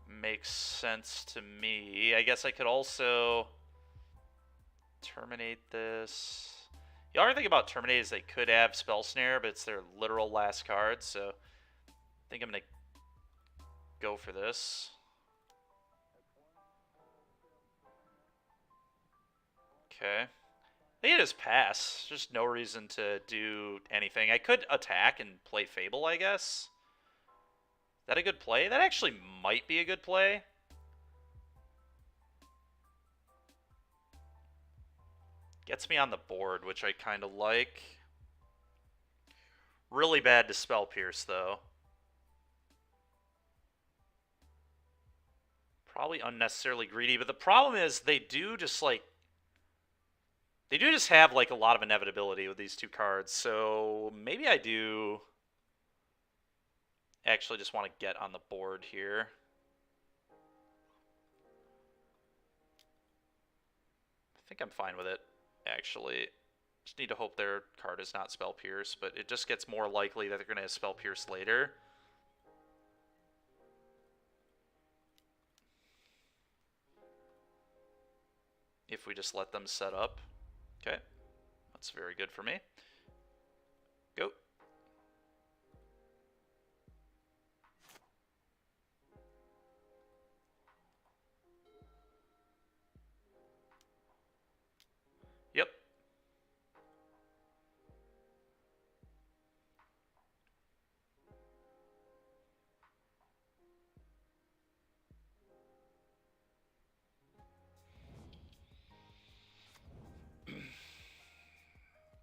Makes sense to me. I guess I could also terminate this. The other thing about terminate is they could have Spell Snare, but it's their literal last card, so I think I'm going to go for this. Okay. I think it is pass. Just no reason to do anything. I could attack and play Fable, I guess. Is that a good play? That actually might be a good play. Gets me on the board, which I kind of like. Really bad to Spell Pierce, though. Probably unnecessarily greedy, but the problem is they do just have like a lot of inevitability with these two cards, so maybe I do actually just want to get on the board here. I think I'm fine with it, actually. Just need to hope their card is not Spell Pierce, but it just gets more likely that they're going to have Spell Pierce later. If we just let them set up. Okay, that's very good for me. Go. Yep.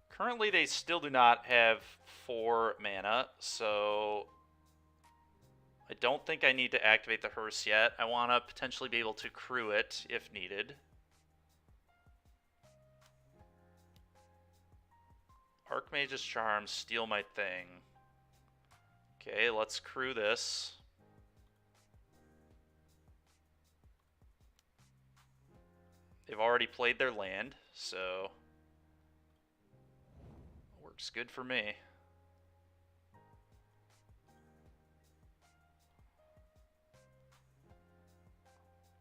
Currently, they still do not have 4 mana, so I don't think I need to activate the Hearse yet. I want to potentially be able to crew it if needed. Archmage's Charm, steal my thing. Okay, let's crew this. They've already played their land, so works good for me.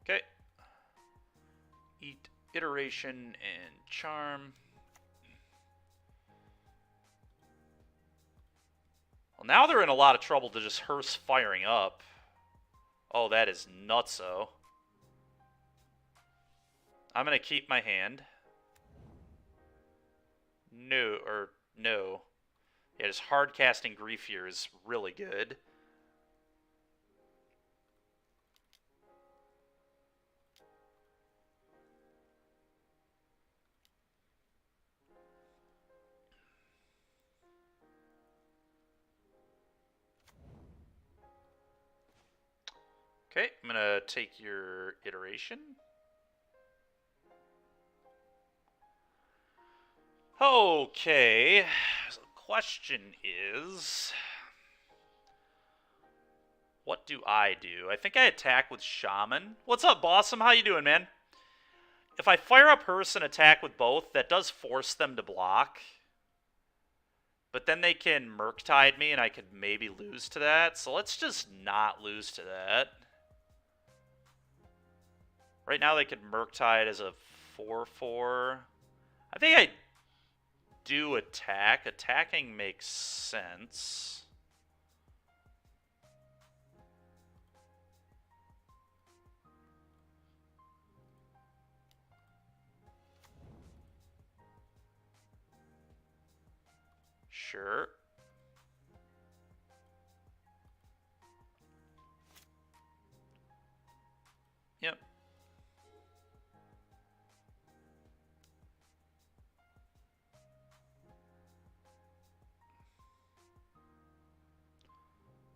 Okay. Eat Iteration and Charm. Well, now they're in a lot of trouble to just Hearse firing up. Oh, that is nutso. I'm going to keep my hand. No. Yeah, just hard casting Grief here is really good. Okay, I'm going to take your Iteration. Okay, so the question is, what do? I think I attack with Shaman. What's up, Bossum? How you doing, man? If I fire up Hearse and attack with both, that does force them to block. But then they can Murktide me, and I could maybe lose to that. So let's just not lose to that. Right now they could Murktide as a 4/4. I think I do attack. Attacking makes sense. Sure. Yep.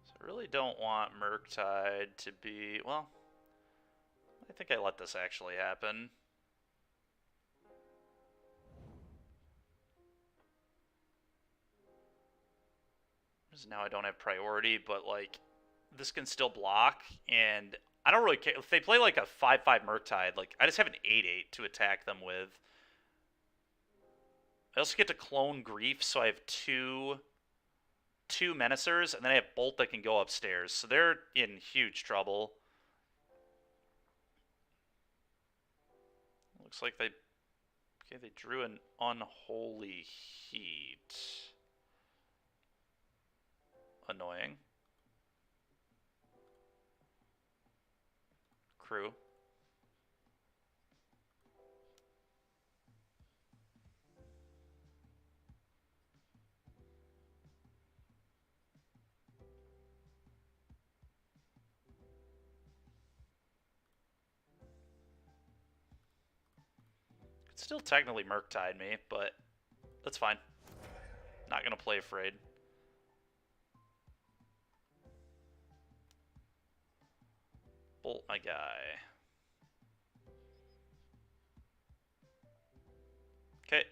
So I really don't want Murktide to be, well, I think I let this actually happen. Now I don't have priority, but like this can still block, and I don't really care if they play like a 5/5 Murktide. Like I just have an 8/8 to attack them with. I also get to clone Grief, so I have two Menacers, and then I have Bolt that can go upstairs. So they're in huge trouble. Looks like they drew an Unholy Heat. Annoying. Crew. Could still technically Murktide me, but that's fine. Not gonna play Afraid. Bolt my guy. Okay.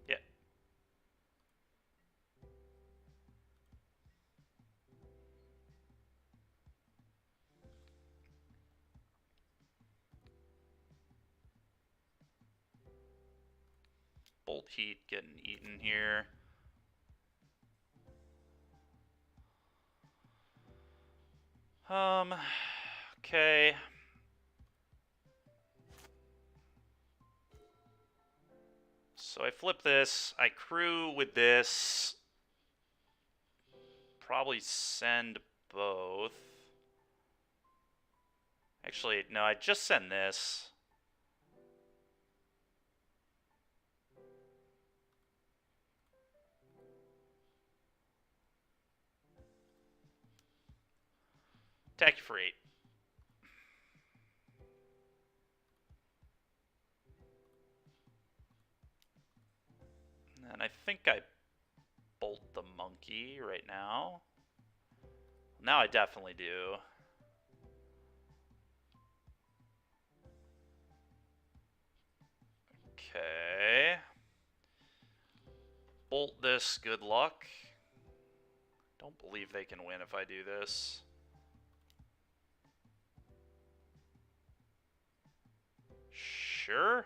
Yeah. Bolt Heat getting eaten here. Okay. So I flip this. I crew with this. Probably send both. Actually, no, I just send this. Attack you for 8. And I think I bolt the monkey right now. Now I definitely do. Okay. Bolt this, good luck. Don't believe they can win if I do this. Sure.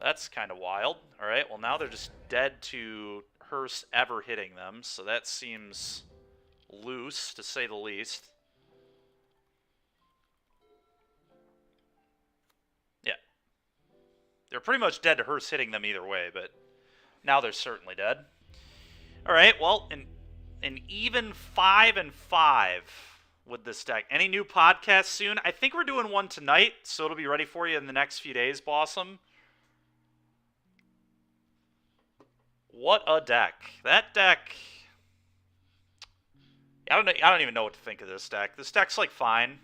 That's kind of wild. Alright, well now they're just dead to Hearse ever hitting them, so that seems loose, to say the least. Yeah. They're pretty much dead to Hearse hitting them either way, but now they're certainly dead. Alright, well, an even 5-5 with this deck. Any new podcasts soon? I think we're doing one tonight, so it'll be ready for you in the next few days, Blossom. What a deck. That deck... I don't even know what to think of this deck. This deck's, like, fine.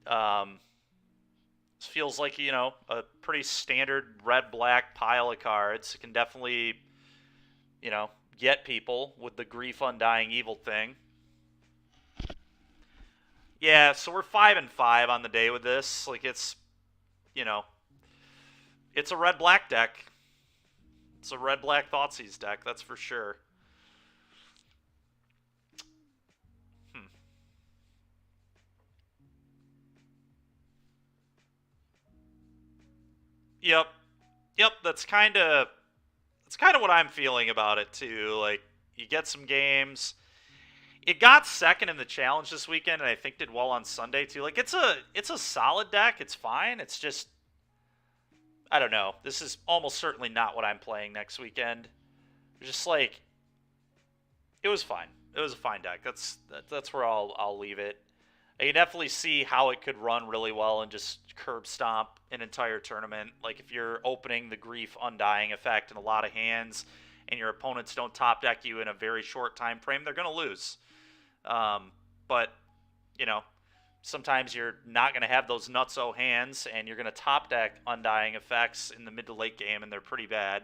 This feels like, you know, a pretty standard red-black pile of cards. It can definitely, you know, get people with the Grief Undying Evil thing. Yeah, so we're 5-5 on the day with this. Like, it's, you know, it's a red-black deck. It's a red-black Thoughtseize deck, that's for sure. Yep. Yep, that's kind of what I'm feeling about it, too. Like, you get some games. It got second in the challenge this weekend, and I think did well on Sunday, too. Like, it's a solid deck. It's fine. It's just, I don't know. This is almost certainly not what I'm playing next weekend. Just like, it was fine. It was a fine deck. That's where I'll leave it. I can definitely see how it could run really well and just curb stomp an entire tournament. Like, if you're opening the Grief Undying effect in a lot of hands and your opponents don't top deck you in a very short time frame, they're going to lose. But, you know, sometimes you're not going to have those nutso hands, and you're going to top deck Undying effects in the mid to late game, and they're pretty bad.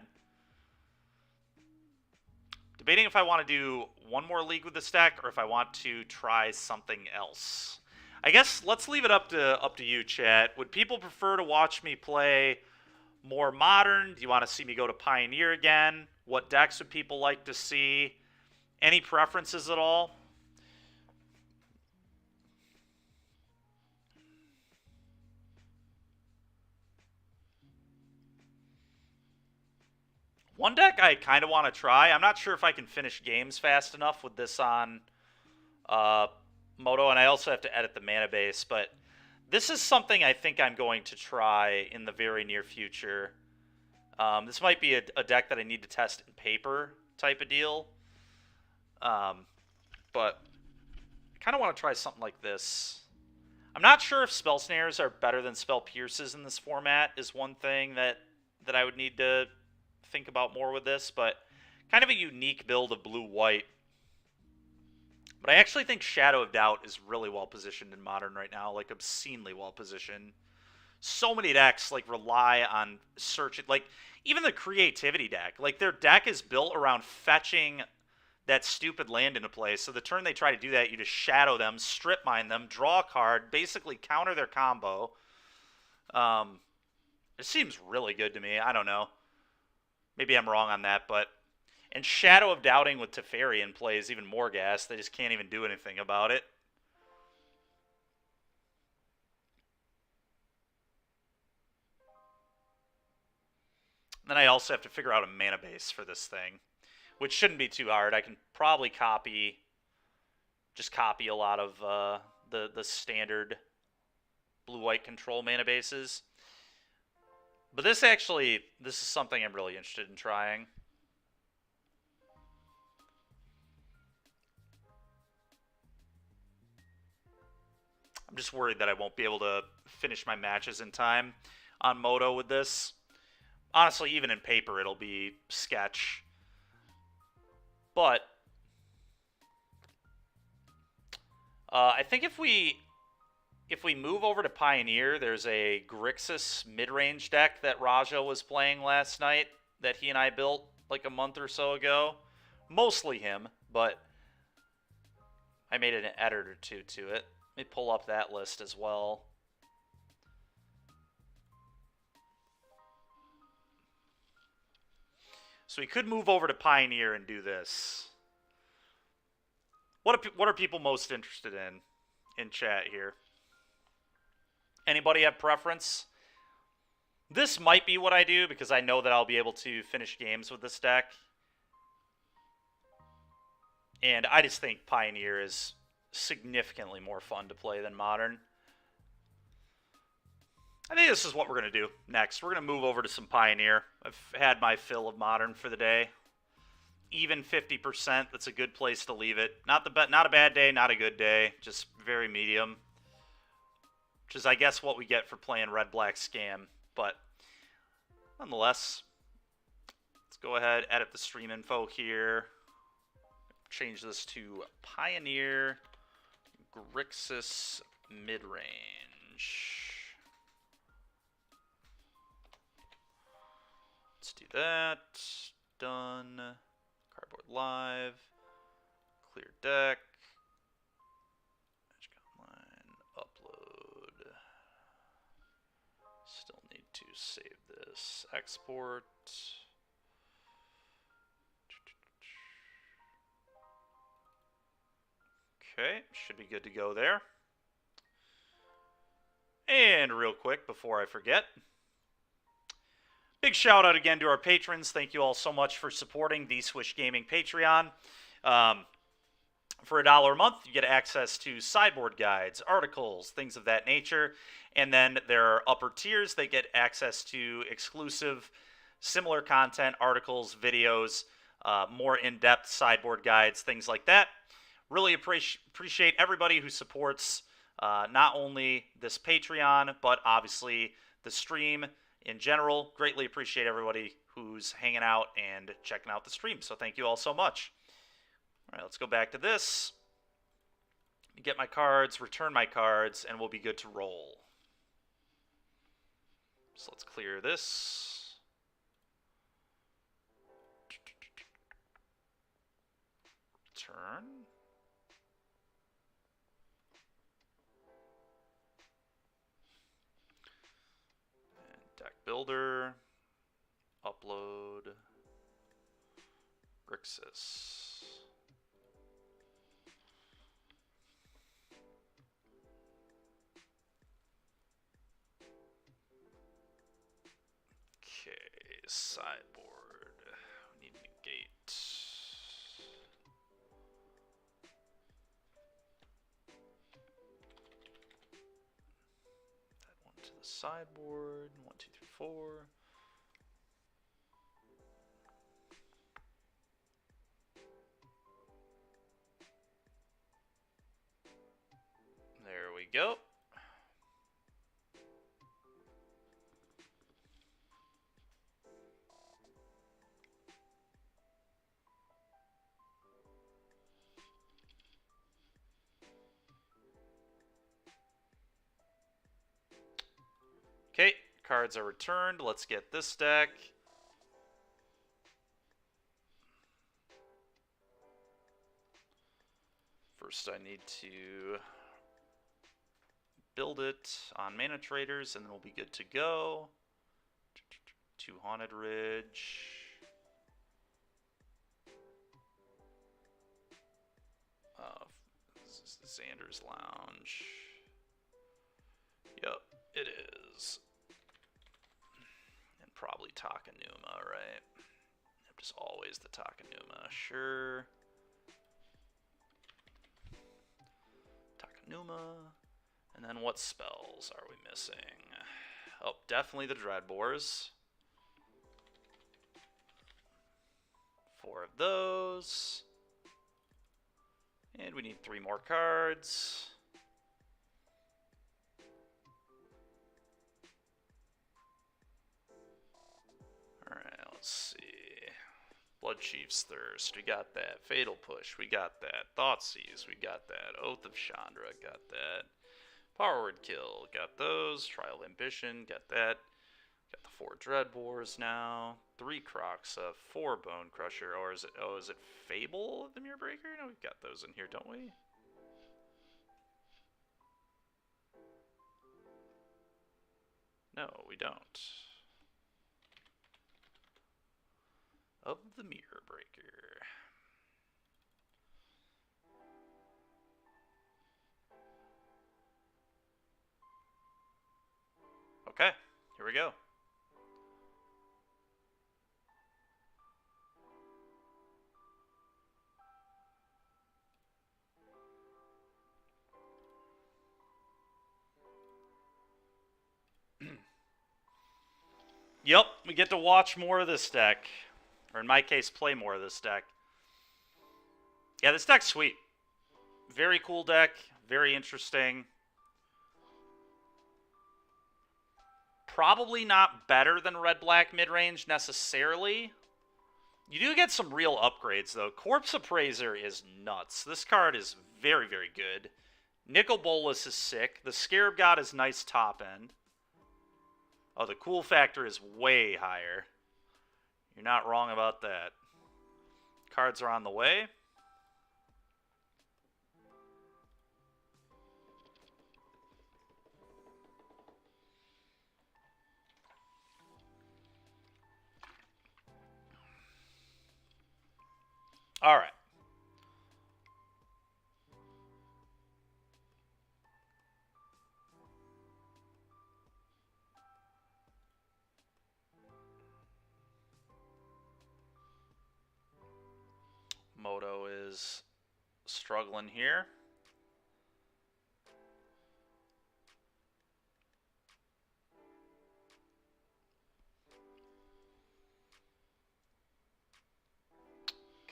Debating if I want to do one more league with this deck or if I want to try something else. I guess let's leave it up to you, chat. Would people prefer to watch me play more modern? Do you want to see me go to Pioneer again? What decks would people like to see? Any preferences at all? One deck I kind of want to try. I'm not sure if I can finish games fast enough with this on Moto, and I also have to edit the mana base, but this is something I think I'm going to try in the very near future. This might be a deck that I need to test in paper type of deal. But I kind of want to try something like this. I'm not sure if Spell Snares are better than Spell Pierces in this format is one thing that I would need to think about more with this, but kind of a unique build of blue-white. But I actually think Shadow of Doubt is really well positioned in Modern right now, like obscenely well positioned. So many decks like rely on searching, like even the creativity deck. Like their deck is built around fetching that stupid land into play. So the turn they try to do that, you just shadow them, strip mine them, draw a card, basically counter their combo. It seems really good to me. I don't know. Maybe I'm wrong on that, but and Shadow of Doubting with Teferi in play is even more gas. They just can't even do anything about it. Then I also have to figure out a mana base for this thing, which shouldn't be too hard. I can probably just copy a lot of the standard blue-white control mana bases. But this is something I'm really interested in trying. I'm just worried that I won't be able to finish my matches in time on Moto with this. Honestly, even in paper, it'll be sketch. But I think if we move over to Pioneer, there's a Grixis mid-range deck that Raja was playing last night that he and I built like a month or so ago. Mostly him, but I made an edit or two to it. Let me pull up that list as well. So we could move over to Pioneer and do this. What are people most interested in chat here? Anybody have preference? This might be what I do because I know that I'll be able to finish games with this deck. And I just think Pioneer is significantly more fun to play than Modern. I think this is what we're going to do next. We're going to move over to some Pioneer. I've had my fill of Modern for the day. Even 50%, that's a good place to leave it. Not a bad day, not a good day. Just very medium. Which is, I guess, what we get for playing Red-Black Scam. But nonetheless, let's go ahead, edit the stream info here. Change this to Pioneer Grixis Midrange. Let's do that. Done. Cardboard Live. Clear deck. Magic Online. Upload. Still need to save this. Export. Okay, should be good to go there. And real quick, before I forget, big shout out again to our patrons. Thank you all so much for supporting the Swish Gaming Patreon. For $1 a month, you get access to sideboard guides, articles, things of that nature. And then there are upper tiers that get access to exclusive, similar content, articles, videos, more in-depth sideboard guides, things like that. Really appreciate everybody who supports not only this Patreon, but obviously the stream in general. Greatly appreciate everybody who's hanging out and checking out the stream. So thank you all so much. All right, let's go back to this. Get my cards, return my cards, and we'll be good to roll. So let's clear this. Return. Deck Builder, upload, Grixis. Okay, sideboard. sideboard. 1, 2, 3, 4. There we go. Okay, cards are returned. Let's get this deck. First, I need to build it on Mana Traders, and then we'll be good to go. 2 Haunted Ridge. Xander's Lounge. Yep, it is. And probably Takenuma, right? Just always the Takenuma, sure. Takenuma. And then what spells are we missing? Oh, definitely the Dreadbores. 4 of those. And we need 3 more cards. Alright, let's see. Bloodchief's Thirst, we got that. Fatal Push, we got that. Thoughtseize, we got that. Oath of Chandra, got that. Power Word Kill, got those. Trial Ambition, got that. Got the 4 Dreadbores now. 3 Kroxa, 4 Bone Crusher, or is it, oh, is it Fable of the Mirror Breaker? No, we've got those in here, don't we? No, we don't. Of the Mirror Breaker. Okay, here we go. Yep, we get to watch more of this deck. Or in my case, play more of this deck. Yeah, this deck's sweet. Very cool deck. Very interesting. Probably not better than Red-Black midrange necessarily. You do get some real upgrades, though. Corpse Appraiser is nuts. This card is very, very good. Nicol Bolas is sick. The Scarab God is nice top end. Oh, the cool factor is way higher. You're not wrong about that. Cards are on the way. All right. Moto is struggling here.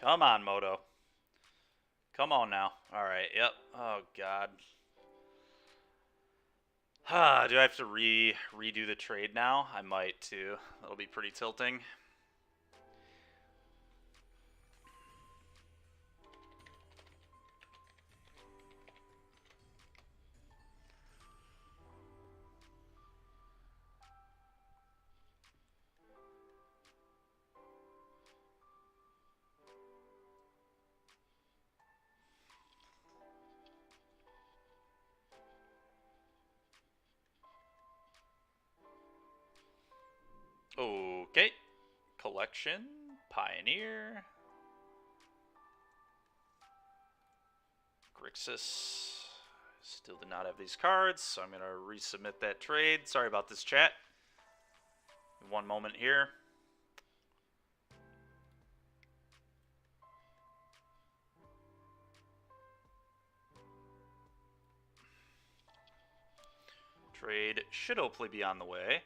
Come on, Moto. Come on now. All right. Yep. Oh, God. Do I have to redo the trade now? I might, too. That'll be pretty tilting. Okay. Collection. Pioneer. Grixis. Still did not have these cards, so I'm going to resubmit that trade. Sorry about this, chat. One moment here. Trade should hopefully be on the way.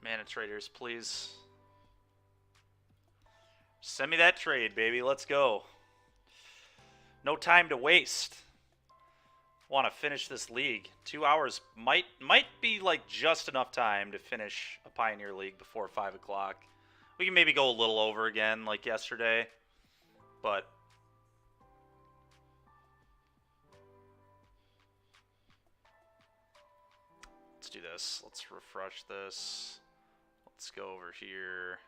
Mana traders, please. Send me that trade, baby. Let's go. No time to waste. Want to finish this league. 2 hours might be like just enough time to finish a Pioneer League before 5 o'clock. We can maybe go a little over again like yesterday, but let's do this. Let's refresh this. Let's go over here.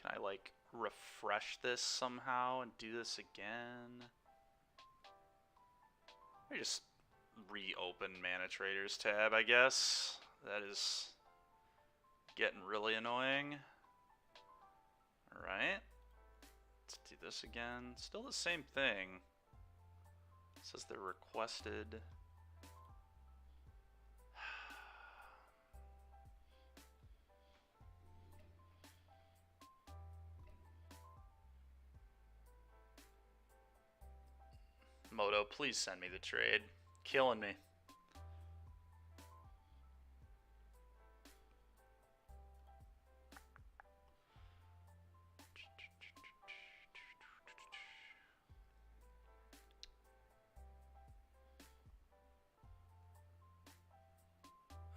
Can I like refresh this somehow and do this again? Let me just reopen Mana Traders tab, I guess. That is getting really annoying. Alright. Let's do this again. Still the same thing. It says they're requested. Moto, please send me the trade. Killing me.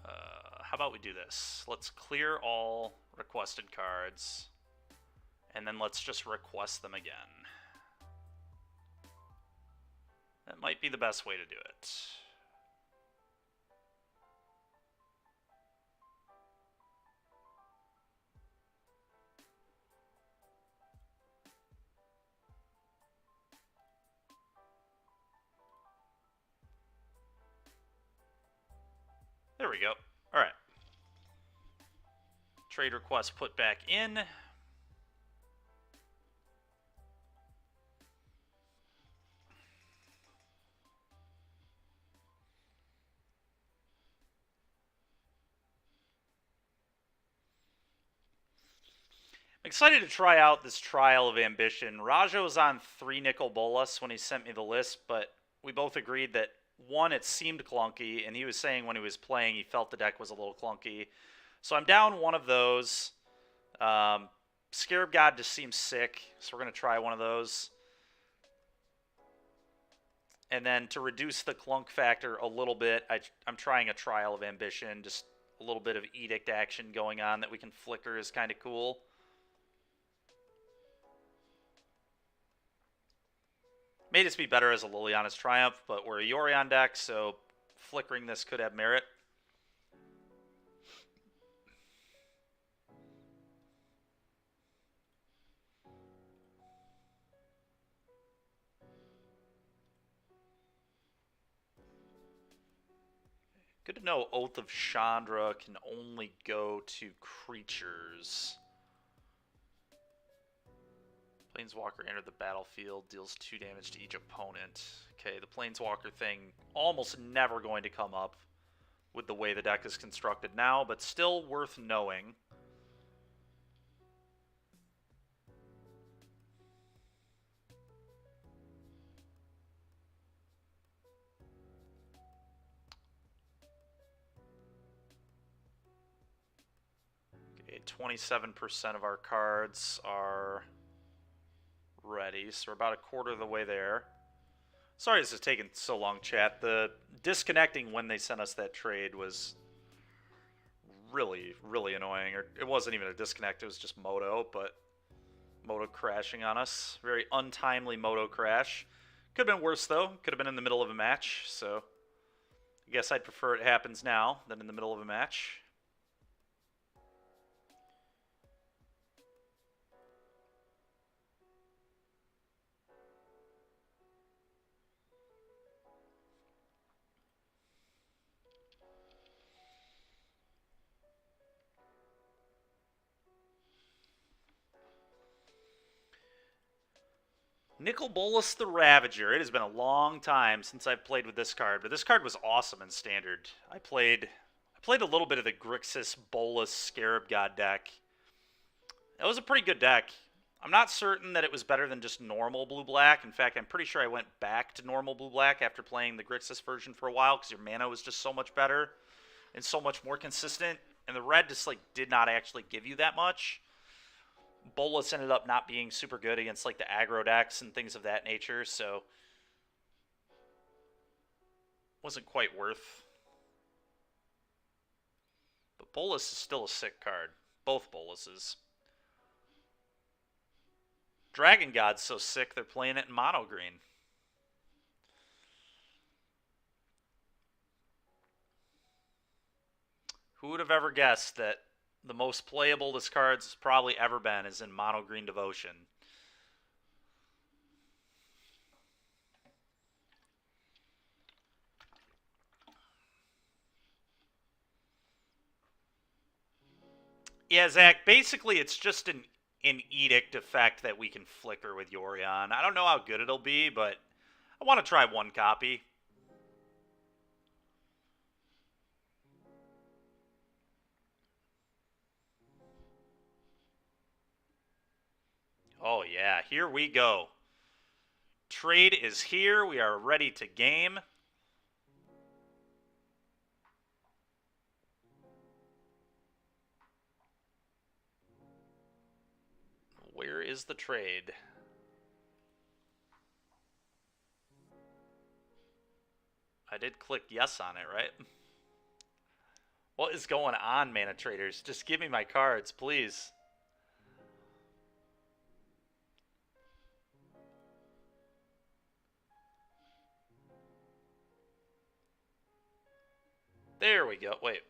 How about we do this? Let's clear all requested cards, and then let's just request them again. That might be the best way to do it. There we go. All right. Trade request put back in. I'm excited to try out this Trial of Ambition. Raja was on 3 Nicol Bolas when he sent me the list, but we both agreed that, one, it seemed clunky, and he was saying when he was playing he felt the deck was a little clunky. So I'm down one of those. Scarab God just seems sick, so we're going to try one of those. And then to reduce the clunk factor a little bit, I'm trying a Trial of Ambition. Just a little bit of Edict action going on that we can flicker is kind of cool. May just be better as a Liliana's Triumph, but we're a Yorion deck, so flickering this could have merit. Good to know Oath of Chandra can only go to creatures. Planeswalker entered the battlefield, deals 2 damage to each opponent. Okay, the Planeswalker thing almost never going to come up with the way the deck is constructed now, but still worth knowing. Okay, 27% of our cards are ready, so we're about a quarter of the way there. Sorry this is taking so long, chat. The disconnecting when they sent us that trade was really, really annoying. Or it wasn't even a disconnect, it was just Moto, but Moto crashing on us. Very untimely Moto crash. Could have been worse, though. Could have been in the middle of a match, so I guess I'd prefer it happens now than in the middle of a match. Nicol Bolas the Ravager. It has been a long time since I've played with this card, but this card was awesome in Standard. I played a little bit of the Grixis Bolas Scarab God deck. It was a pretty good deck. I'm not certain that it was better than just normal blue-black. In fact, I'm pretty sure I went back to normal blue-black after playing the Grixis version for a while because your mana was just so much better and so much more consistent. And the red just like did not actually give you that much. Bolas ended up not being super good against like the aggro decks and things of that nature, so wasn't quite worth. But Bolas is still a sick card. Both Bolases. Dragon God's so sick they're playing it in mono green. Who would have ever guessed that the most playable this card's probably ever been is in mono green Devotion. Yeah, Zach, basically it's just an edict effect that we can flicker with Yorion. I don't know how good it'll be, but I want to try one copy. Oh yeah, here we go. Trade is here. We are ready to game. Where is the trade? I did click yes on it, right? What is going on, Mana Traders? Just give me my cards, please. There we go. Wait.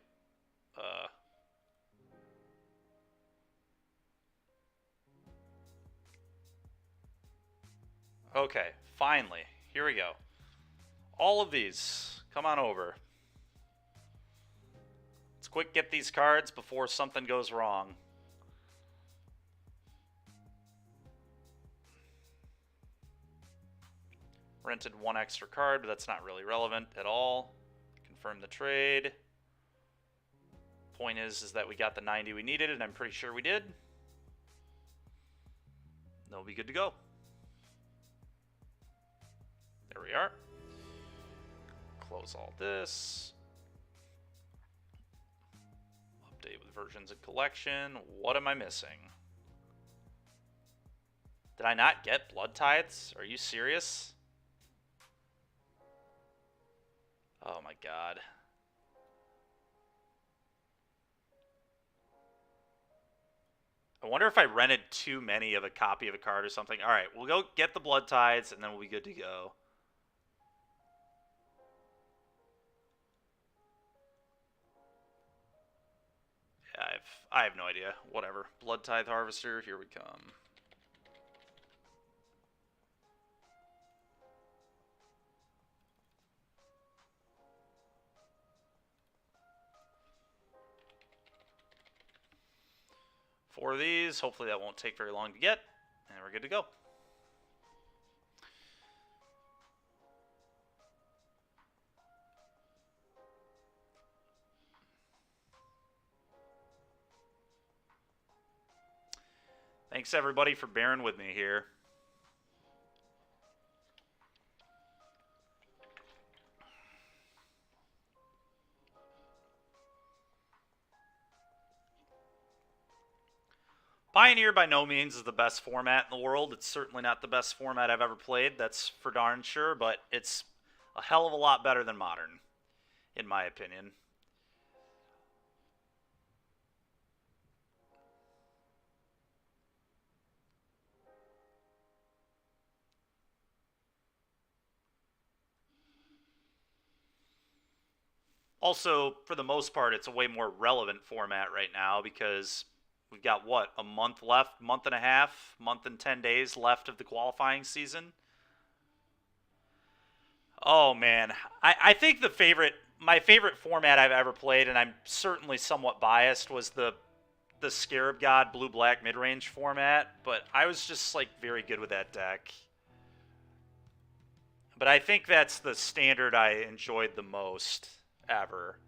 Okay, finally. Here we go. All of these. Come on over. Let's quick get these cards before something goes wrong. Rented one extra card, but that's not really relevant at all. Confirm the trade. Point is that we got the 90 we needed, and I'm pretty sure we did. They'll be good to go. There we are. Close all this. Update with versions and collection. What am I missing? Did I not get Blood Tithes? Are you serious? Oh my god. I wonder if I rented too many of a copy of a card or something. Alright, we'll go get the Blood Tithes and then we'll be good to go. Yeah, I have no idea. Whatever. Blood Tithe Harvester, here we come. Four of these. Hopefully that won't take very long to get. And we're good to go. Thanks everybody for bearing with me here. Pioneer by no means is the best format in the world. It's certainly not the best format I've ever played, that's for darn sure, but it's a hell of a lot better than Modern, in my opinion. Also, for the most part, it's a way more relevant format right now because we've got, what, a month left, month and a half, month and 10 days left of the qualifying season. Oh, man. I think my favorite format I've ever played, and I'm certainly somewhat biased, was the Scarab God blue-black mid-range format, but I was just, like, very good with that deck. But I think that's the standard I enjoyed the most ever.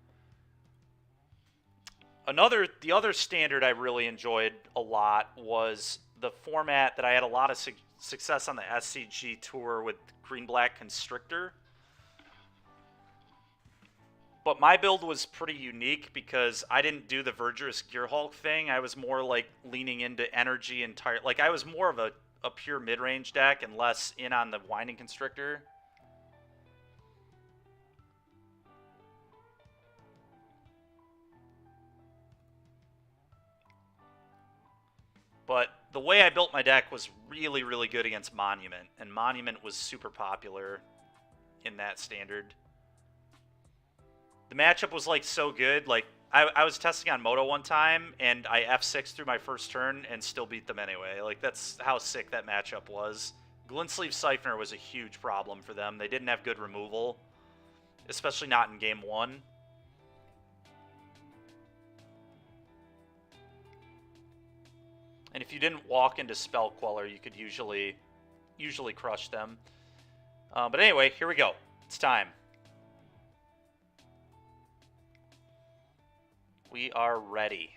The other standard I really enjoyed a lot was the format that I had a lot of success on the SCG tour with green-black Constrictor. But my build was pretty unique because I didn't do the Verdurous Gearhulk thing. I was more like leaning into energy and like I was more of a pure mid-range deck and less in on the Winding Constrictor. But the way I built my deck was really, really good against Monument, and Monument was super popular in that standard. The matchup was, like, so good. Like, I was testing on Moto one time, and I F6 through my first turn and still beat them anyway. Like, that's how sick that matchup was. Glintsleeve Siphoner was a huge problem for them. They didn't have good removal, especially not in Game 1. And if you didn't walk into Spell Queller, you could usually crush them. But anyway, here we go. It's time. We are ready.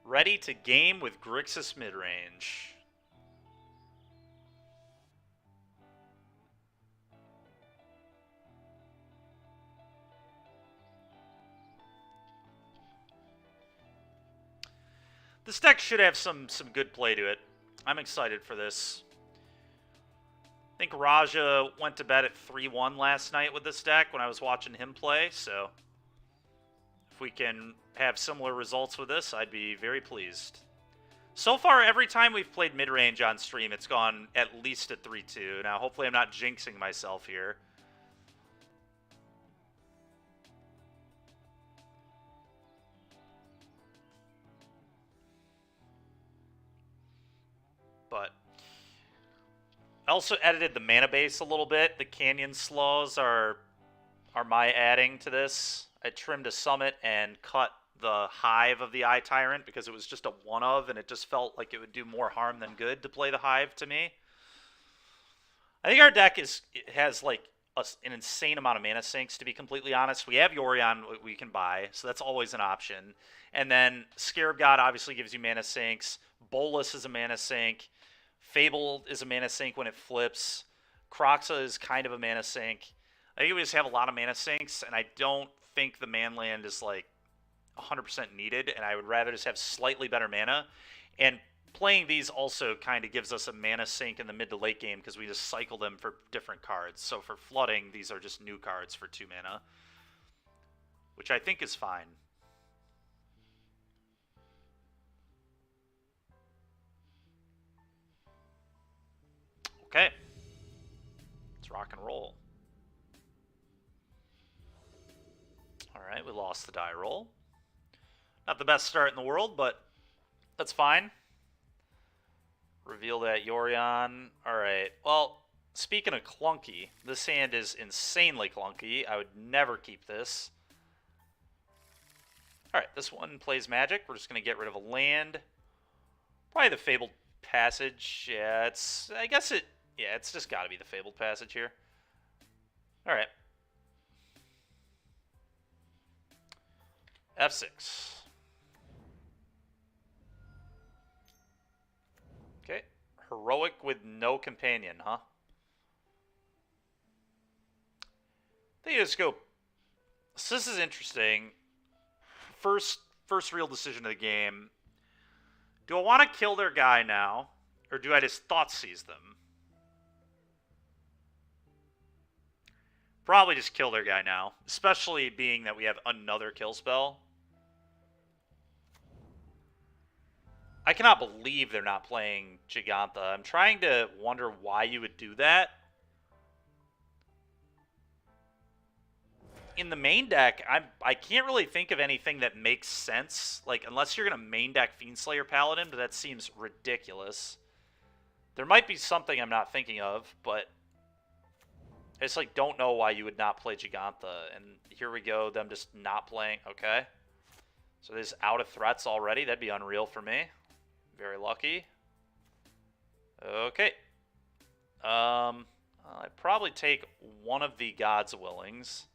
Ready to game with Grixis midrange. This deck should have some good play to it. I'm excited for this. I think Raja went to bed at 3-1 last night with this deck when I was watching him play, so if we can have similar results with this, I'd be very pleased. So far, every time we've played mid-range on stream, it's gone at least at 3-2. Now, hopefully I'm not jinxing myself here. But I also edited the mana base a little bit. The Canyon Slows are my adding to this. I trimmed a Summit and cut the Hive of the Eye Tyrant because it was just a one of, and it just felt like it would do more harm than good to play the Hive to me. I think our deck has like an insane amount of mana sinks, to be completely honest. We have Yorion we can buy, so that's always an option. And then Scarab God obviously gives you mana sinks. Bolus is a mana sink. Fable is a mana sink when it flips. Kroxa is kind of a mana sink. I think we just have a lot of mana sinks, and I don't think the Manland is like 100% needed, and I would rather just have slightly better mana. And playing these also kind of gives us a mana sink in the mid to late game because we just cycle them for different cards. So for flooding, these are just new cards for 2 mana, which I think is fine. Okay. Let's rock and roll. Alright, we lost the die roll. Not the best start in the world, but that's fine. Reveal that Yorion. Alright, well, speaking of clunky, this hand is insanely clunky. I would never keep this. Alright, this one plays Magic. We're just going to get rid of a land. Probably the Fabled Passage. Yeah, I guess it's just got to be the Fabled Passage here. Alright. F6. Okay. Heroic with no companion, huh? They just go. So this is interesting. First real decision of the game. Do I want to kill their guy now, or do I just Thoughtseize them? Probably just kill their guy now, especially being that we have another kill spell. I cannot believe they're not playing Giganta. I'm trying to wonder why you would do that. in the main deck, I can't really think of anything that makes sense. Like, unless you're going to main deck Fiendslayer Paladin, but that seems ridiculous. There might be something I'm not thinking of, but I just, like, don't know why you would not play Giganta. And here we go, them just not playing. Okay. So this out of threats already. That'd be unreal for me. Very lucky. Okay. I'd probably take one of the God's Willings.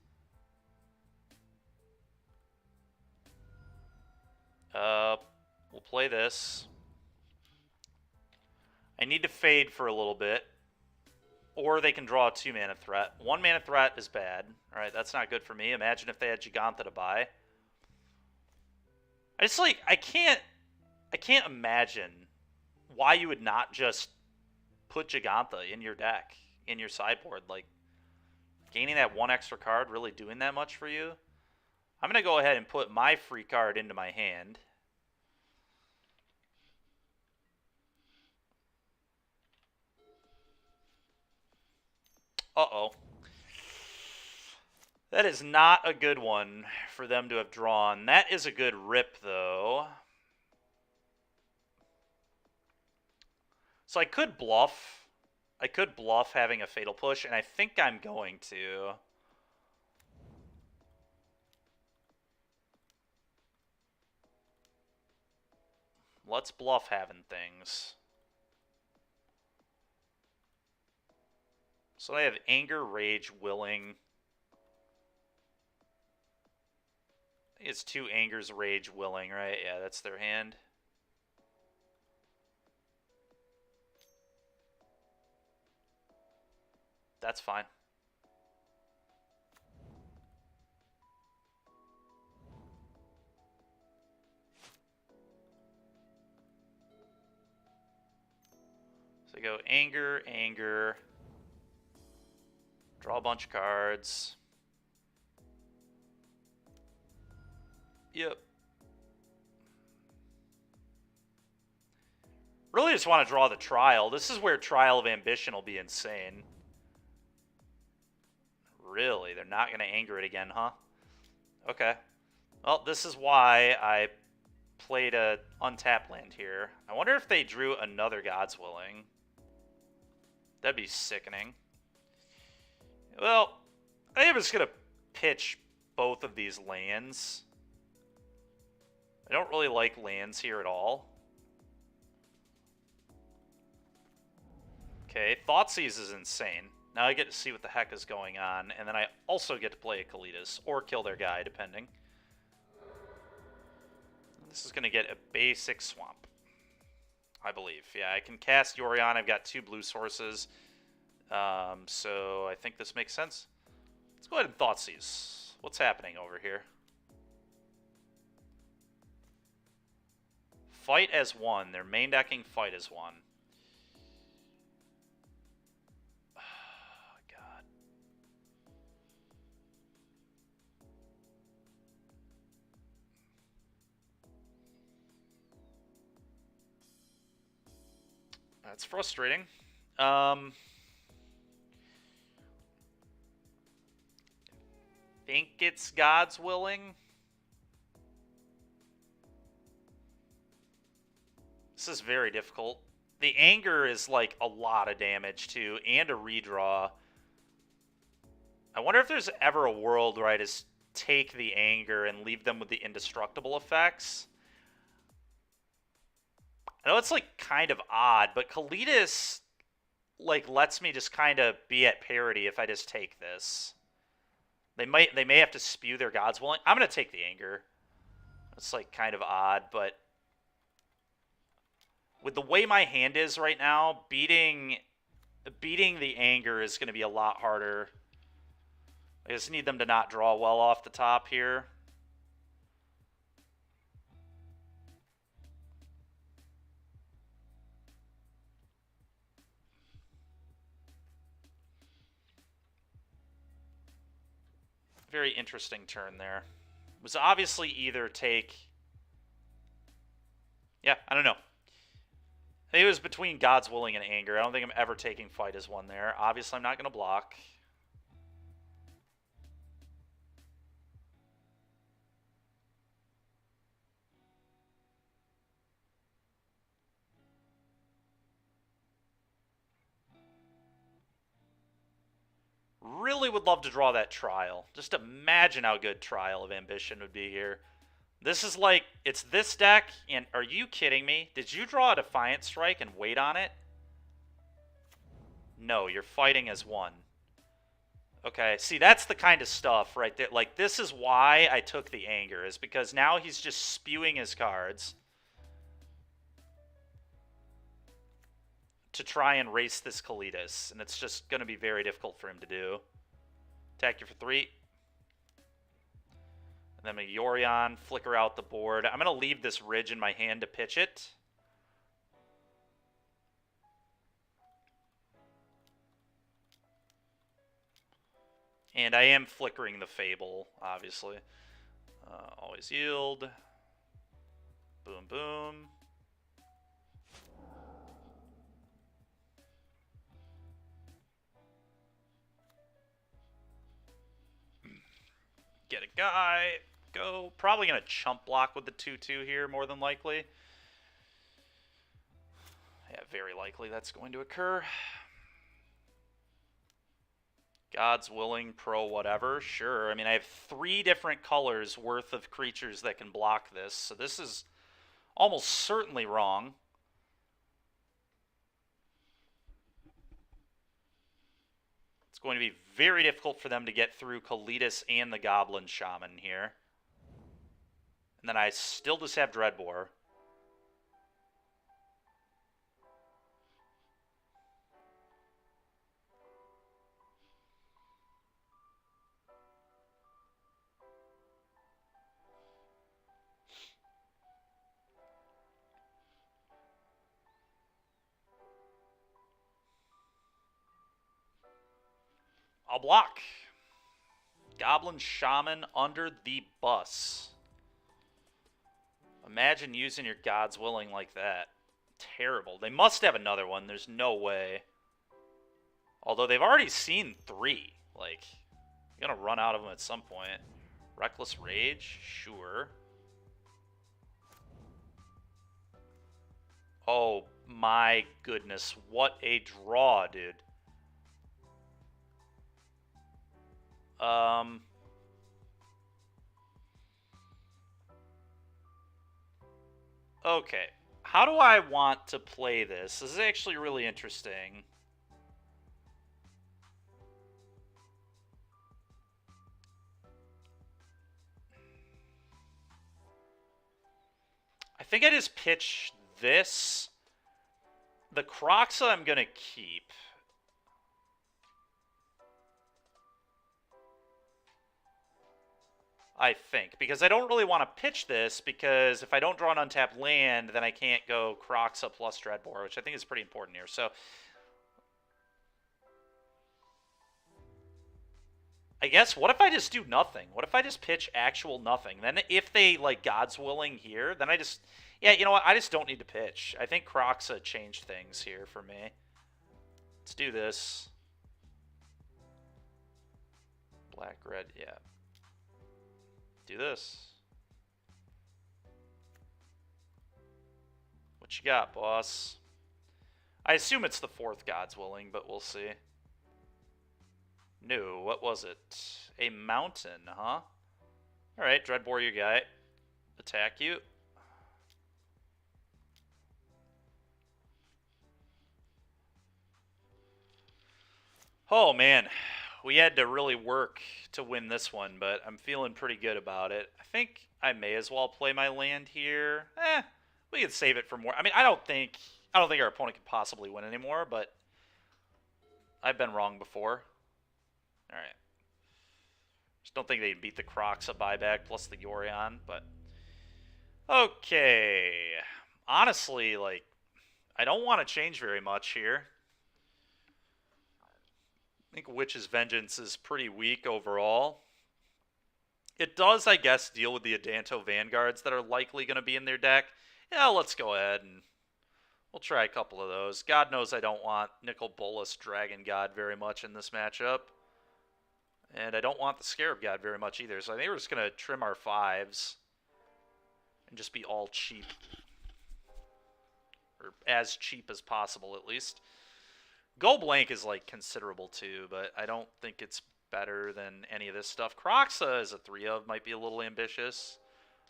We'll play this. I need to fade for a little bit. Or they can draw a 2-mana threat. 1-mana threat is bad. Alright, that's not good for me. Imagine if they had Giganta to buy. I just, like, I can't imagine why you would not just put Giganta in your deck, in your sideboard. Like, gaining that 1 extra card really doing that much for you? I'm going to go ahead and put my free card into my hand. Uh-oh. That is not a good one for them to have drawn. That is a good rip, though. So I could bluff. I could bluff having a Fatal Push, and I think I'm going to. Let's bluff having things. So they have Anger, Rage, Willing. I think it's 2 Angers, Rage, Willing, right? Yeah, that's their hand. That's fine. So they go Anger, Anger. Draw a bunch of cards. Yep. Really just want to draw the Trial. This is where Trial of Ambition will be insane. Really? They're not going to anger it again, huh? Okay. Well, this is why I played a untapped land here. I wonder if they drew another God's Willing. That'd be sickening. Well, I think I'm just going to pitch both of these lands. I don't really like lands here at all. Okay, Thoughtseize is insane. Now I get to see what the heck is going on, and then I also get to play a Kalitas, or kill their guy, depending. This is going to get a basic swamp, I believe. Yeah, I can cast Yorion. I've got 2 blue sources. So I think this makes sense. Let's go ahead and Thoughtseize. What's happening over here? Fight as 1. They're main decking Fight as 1. Oh, God. That's frustrating. Think it's God's Willing. This is very difficult. The Anger is like a lot of damage too, and a redraw. I wonder if there's ever a world where I just take the Anger and leave them with the indestructible effects. I know it's like kind of odd, but Kalitas like lets me just kind of be at parity if I just take this. They may have to spew their God's Willing. I'm gonna take the Anger. It's like kind of odd, but with the way my hand is right now, beating the Anger is gonna be a lot harder. I just need them to not draw well off the top here. Very interesting turn there. It was obviously either take... Yeah, I don't know. I think it was between God's Willing and Anger. I don't think I'm ever taking Fight as 1 there. Obviously, I'm not going to block. really would love to draw that Trial. Just imagine how good Trial of Ambition would be here. This is like, it's this deck, and are you kidding me? Did you draw a Defiant Strike and wait on it? No, you're fighting as one. Okay, see, that's the kind of stuff right there. Like, this is why I took the Anger, is because now he's just spewing his cards to try and race this Kalitas, and it's just going to be very difficult for him to do. Attack you for 3. And then a Yorion, flicker out the board. I'm going to leave this Ridge in my hand to pitch it. And I am flickering the Fable, obviously. Always yield. Boom, boom. Get a guy. Go. Probably going to chump block with the 2-2 here, more than likely. Yeah, very likely that's going to occur. God's Willing, pro whatever, sure. I mean, I have 3 different colors worth of creatures that can block this, so this is almost certainly wrong. It's going to be very difficult for them to get through Kalitas and the Goblin Shaman here. And then I still just have Dreadbore. I'll block. Goblin Shaman under the bus. Imagine using your God's Willing like that. Terrible. They must have another one. There's no way. Although they've already seen 3. Like, you're going to run out of them at some point. Reckless Rage? Sure. Oh my goodness. What a draw, dude. Okay. How do I want to play this? This is actually really interesting. I think I just pitch this. The Kroxa I'm going to keep. I think, because I don't really want to pitch this, because if I don't draw an untapped land, then I can't go Kroxa plus Dreadbore, which I think is pretty important here. So I guess, what if I just do nothing? What if I just pitch actual nothing? Then if they, like, God's Willing here, then I just... Yeah, you know what? I just don't need to pitch. I think Kroxa changed things here for me. Let's do this. Black, red, yeah. Do this. What you got, boss? I assume it's the 4th God's Willing, but we'll see. No, what was it? A mountain, huh? Alright, Dreadbore your guy. Attack you. Oh, man. We had to really work to win this one, but I'm feeling pretty good about it. I think I may as well play my land here. We could save it for more. I mean, I don't think our opponent can possibly win anymore, but I've been wrong before. All right. Just don't think they'd beat the Kroxa buyback plus the Yorion, but okay. Honestly, like, I don't want to change very much here. I think Witch's Vengeance is pretty weak overall. It does, I guess, deal with the Adanto Vanguards that are likely going to be in their deck. Yeah, let's go ahead and we'll try a couple of those. God knows I don't want Nicol Bolas Dragon God very much in this matchup. And I don't want the Scarab God very much either. So I think we're just going to trim our 5s and just be all cheap. Or as cheap as possible, at least. Go blank is, like, considerable, too, but I don't think it's better than any of this stuff. Kroxa as a 3-of might be a little ambitious.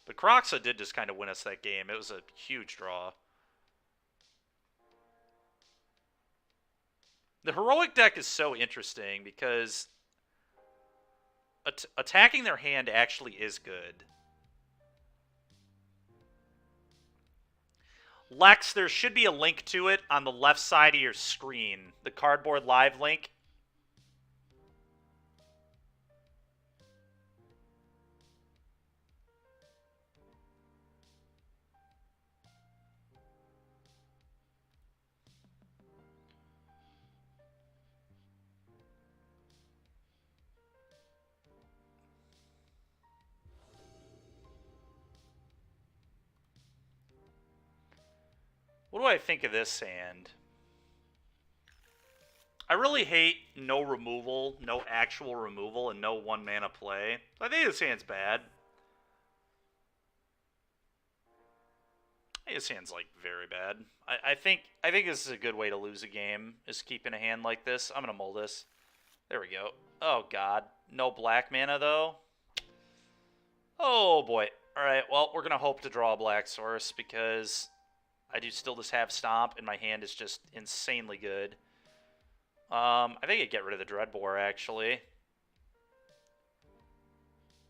But Kroxa did just kind of win us that game. It was a huge draw. The Heroic deck is so interesting because attacking their hand actually is good. Lex, there should be a link to it on the left side of your screen. The Cardboard Live link. What do I think of this hand? I really hate no removal, no actual removal, and no 1-mana play. I think this hand's bad. I think this hand's, like, very bad. I think this is a good way to lose a game, is keeping a hand like this. I'm going to mull this. There we go. Oh, God. No black mana, though. Oh, boy. All right, well, we're going to hope to draw a black source because I do still just have Stomp, and my hand is just insanely good. I think I'd get rid of the Dreadbore, actually.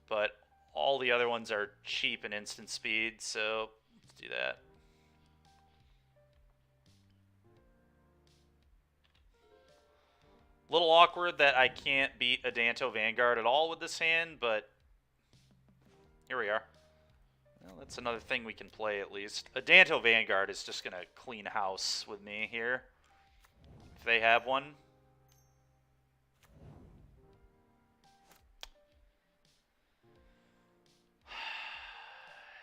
But all the other ones are cheap and instant speed, so let's do that. A little awkward that I can't beat Adanto Vanguard at all with this hand, but here we are. Well, that's another thing we can play at least. Adanto Vanguard is just going to clean house with me here, if they have one.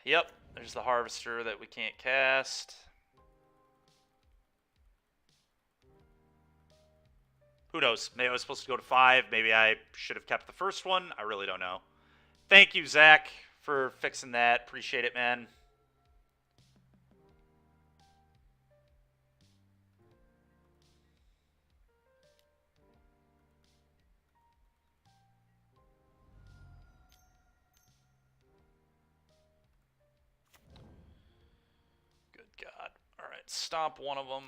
Yep, there's the Harvester that we can't cast. Who knows? Maybe I was supposed to go to 5. Maybe I should have kept the first one. I really don't know. Thank you, Zach, for fixing that. Appreciate it, man. Good God. All right, stomp one of them.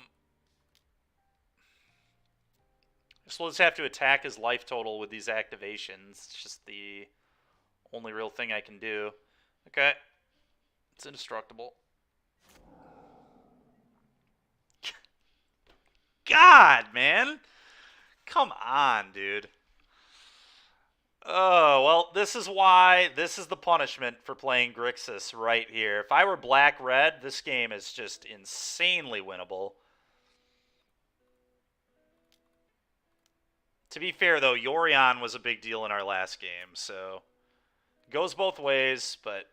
So we'll just have to attack his life total with these activations. It's just the only real thing I can do. Okay. It's indestructible. God, man. Come on, dude. Oh, well, this is why this is the punishment for playing Grixis right here. If I were black-red, this game is just insanely winnable. To be fair, though, Yorion was a big deal in our last game, so goes both ways, but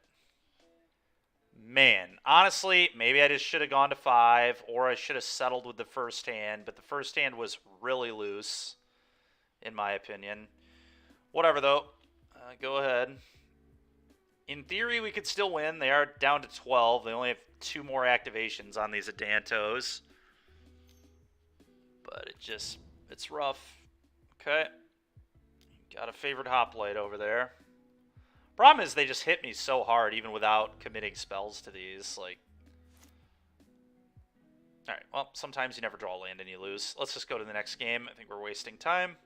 man, honestly, maybe I just should have gone to 5, or I should have settled with the first hand, but the first hand was really loose, in my opinion. Whatever, though. Go ahead. In theory, we could still win. They are down to 12. They only have 2 more activations on these Adantos. But it's rough. Okay. Got a favored Hoplite over there. Problem is they just hit me so hard even without committing spells to these. Like, alright, well, sometimes you never draw land and you lose. Let's just go to the next game. I think we're wasting time.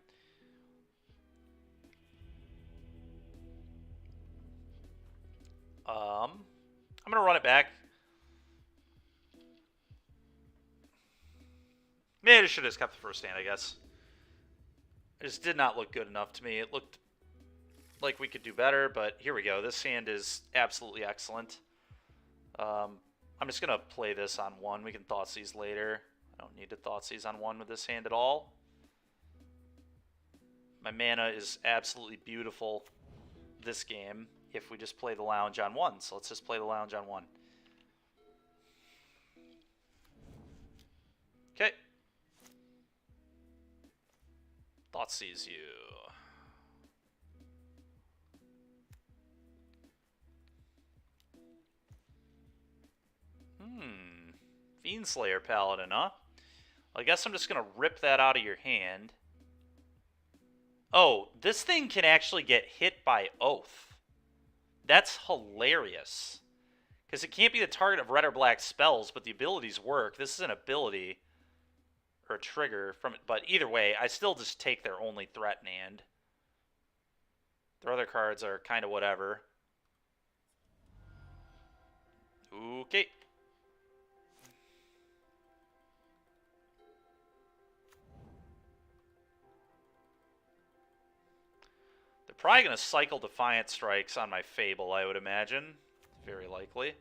I'm going to run it back. Maybe I should have just kept the first hand, I guess. It just did not look good enough to me. It looked like we could do better, but here we go. This hand is absolutely excellent. I'm just going to play this on 1. We can Thoughtseize later. I don't need to Thoughtseize on 1 with this hand at all. My mana is absolutely beautiful this game if we just play the Lounge on 1. So let's just play the Lounge on 1. Okay. Thoughtseize you. Fiendslayer Paladin, huh? Well, I guess I'm just going to rip that out of your hand. Oh, this thing can actually get hit by Oath. That's hilarious. Because it can't be the target of red or black spells, but the abilities work. This is an ability or a trigger from it, but either way, I still just take their only threat in hand. Their other cards are kind of whatever. Okay. They're probably going to cycle Defiant Strikes on my Fable, I would imagine. Very likely.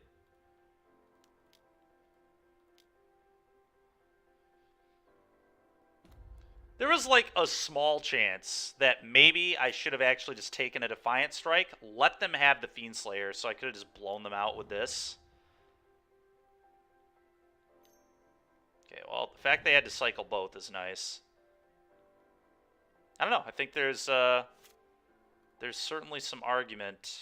There was like a small chance that maybe I should have actually just taken a Defiant Strike, let them have the Fiend Slayer, so I could have just blown them out with this. Okay, well, the fact they had to cycle both is nice. I don't know. I think there's certainly some argument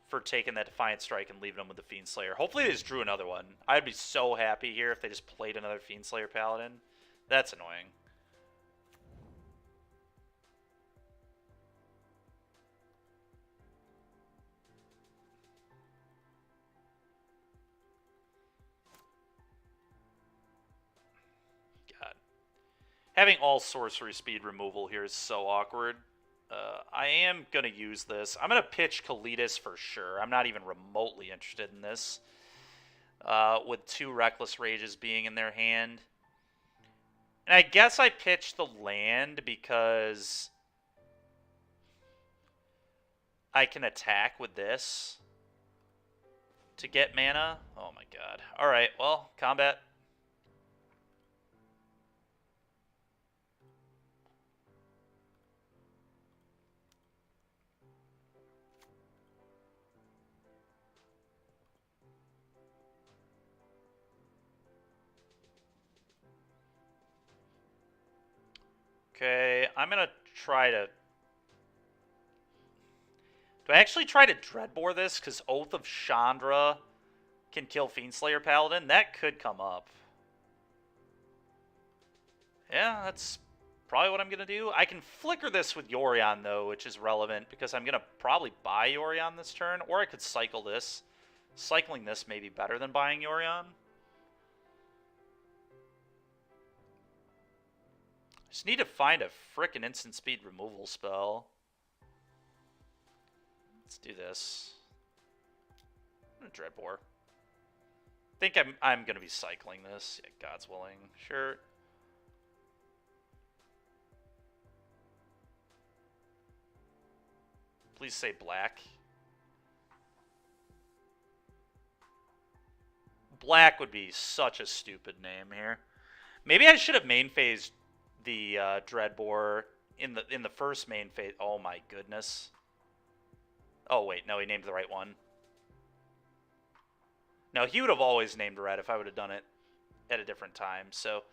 for taking that Defiant Strike and leaving them with the Fiend Slayer. Hopefully they just drew another one. I'd be so happy here if they just played another Fiend Slayer Paladin. That's annoying. God. Having all sorcery speed removal here is so awkward. I am going to use this. I'm going to pitch Kalitas for sure. I'm not even remotely interested in this. With 2 Reckless Rages being in their hand. And I guess I pitched the land because I can attack with this to get mana. Oh my god. Alright, well, combat. Okay, I'm going to try to... Do I actually try to Dreadbore this? Because Oath of Chandra can kill Fiendslayer Paladin? That could come up. Yeah, that's probably what I'm going to do. I can flicker this with Yorion, though, which is relevant, because I'm going to probably buy Yorion this turn, or I could cycle this. Cycling this may be better than buying Yorion. Just need to find a frickin' instant speed removal spell. Let's do this. I'm gonna Dreadbore. I think I'm gonna be cycling this. Yeah, God's willing. Sure. Please say black. Black would be such a stupid name here. Maybe I should have main phased the Dreadbore in the first main phase. Oh my goodness. Oh wait, no, he named the right one. No, he would have always named red if I would have done it at a different time. So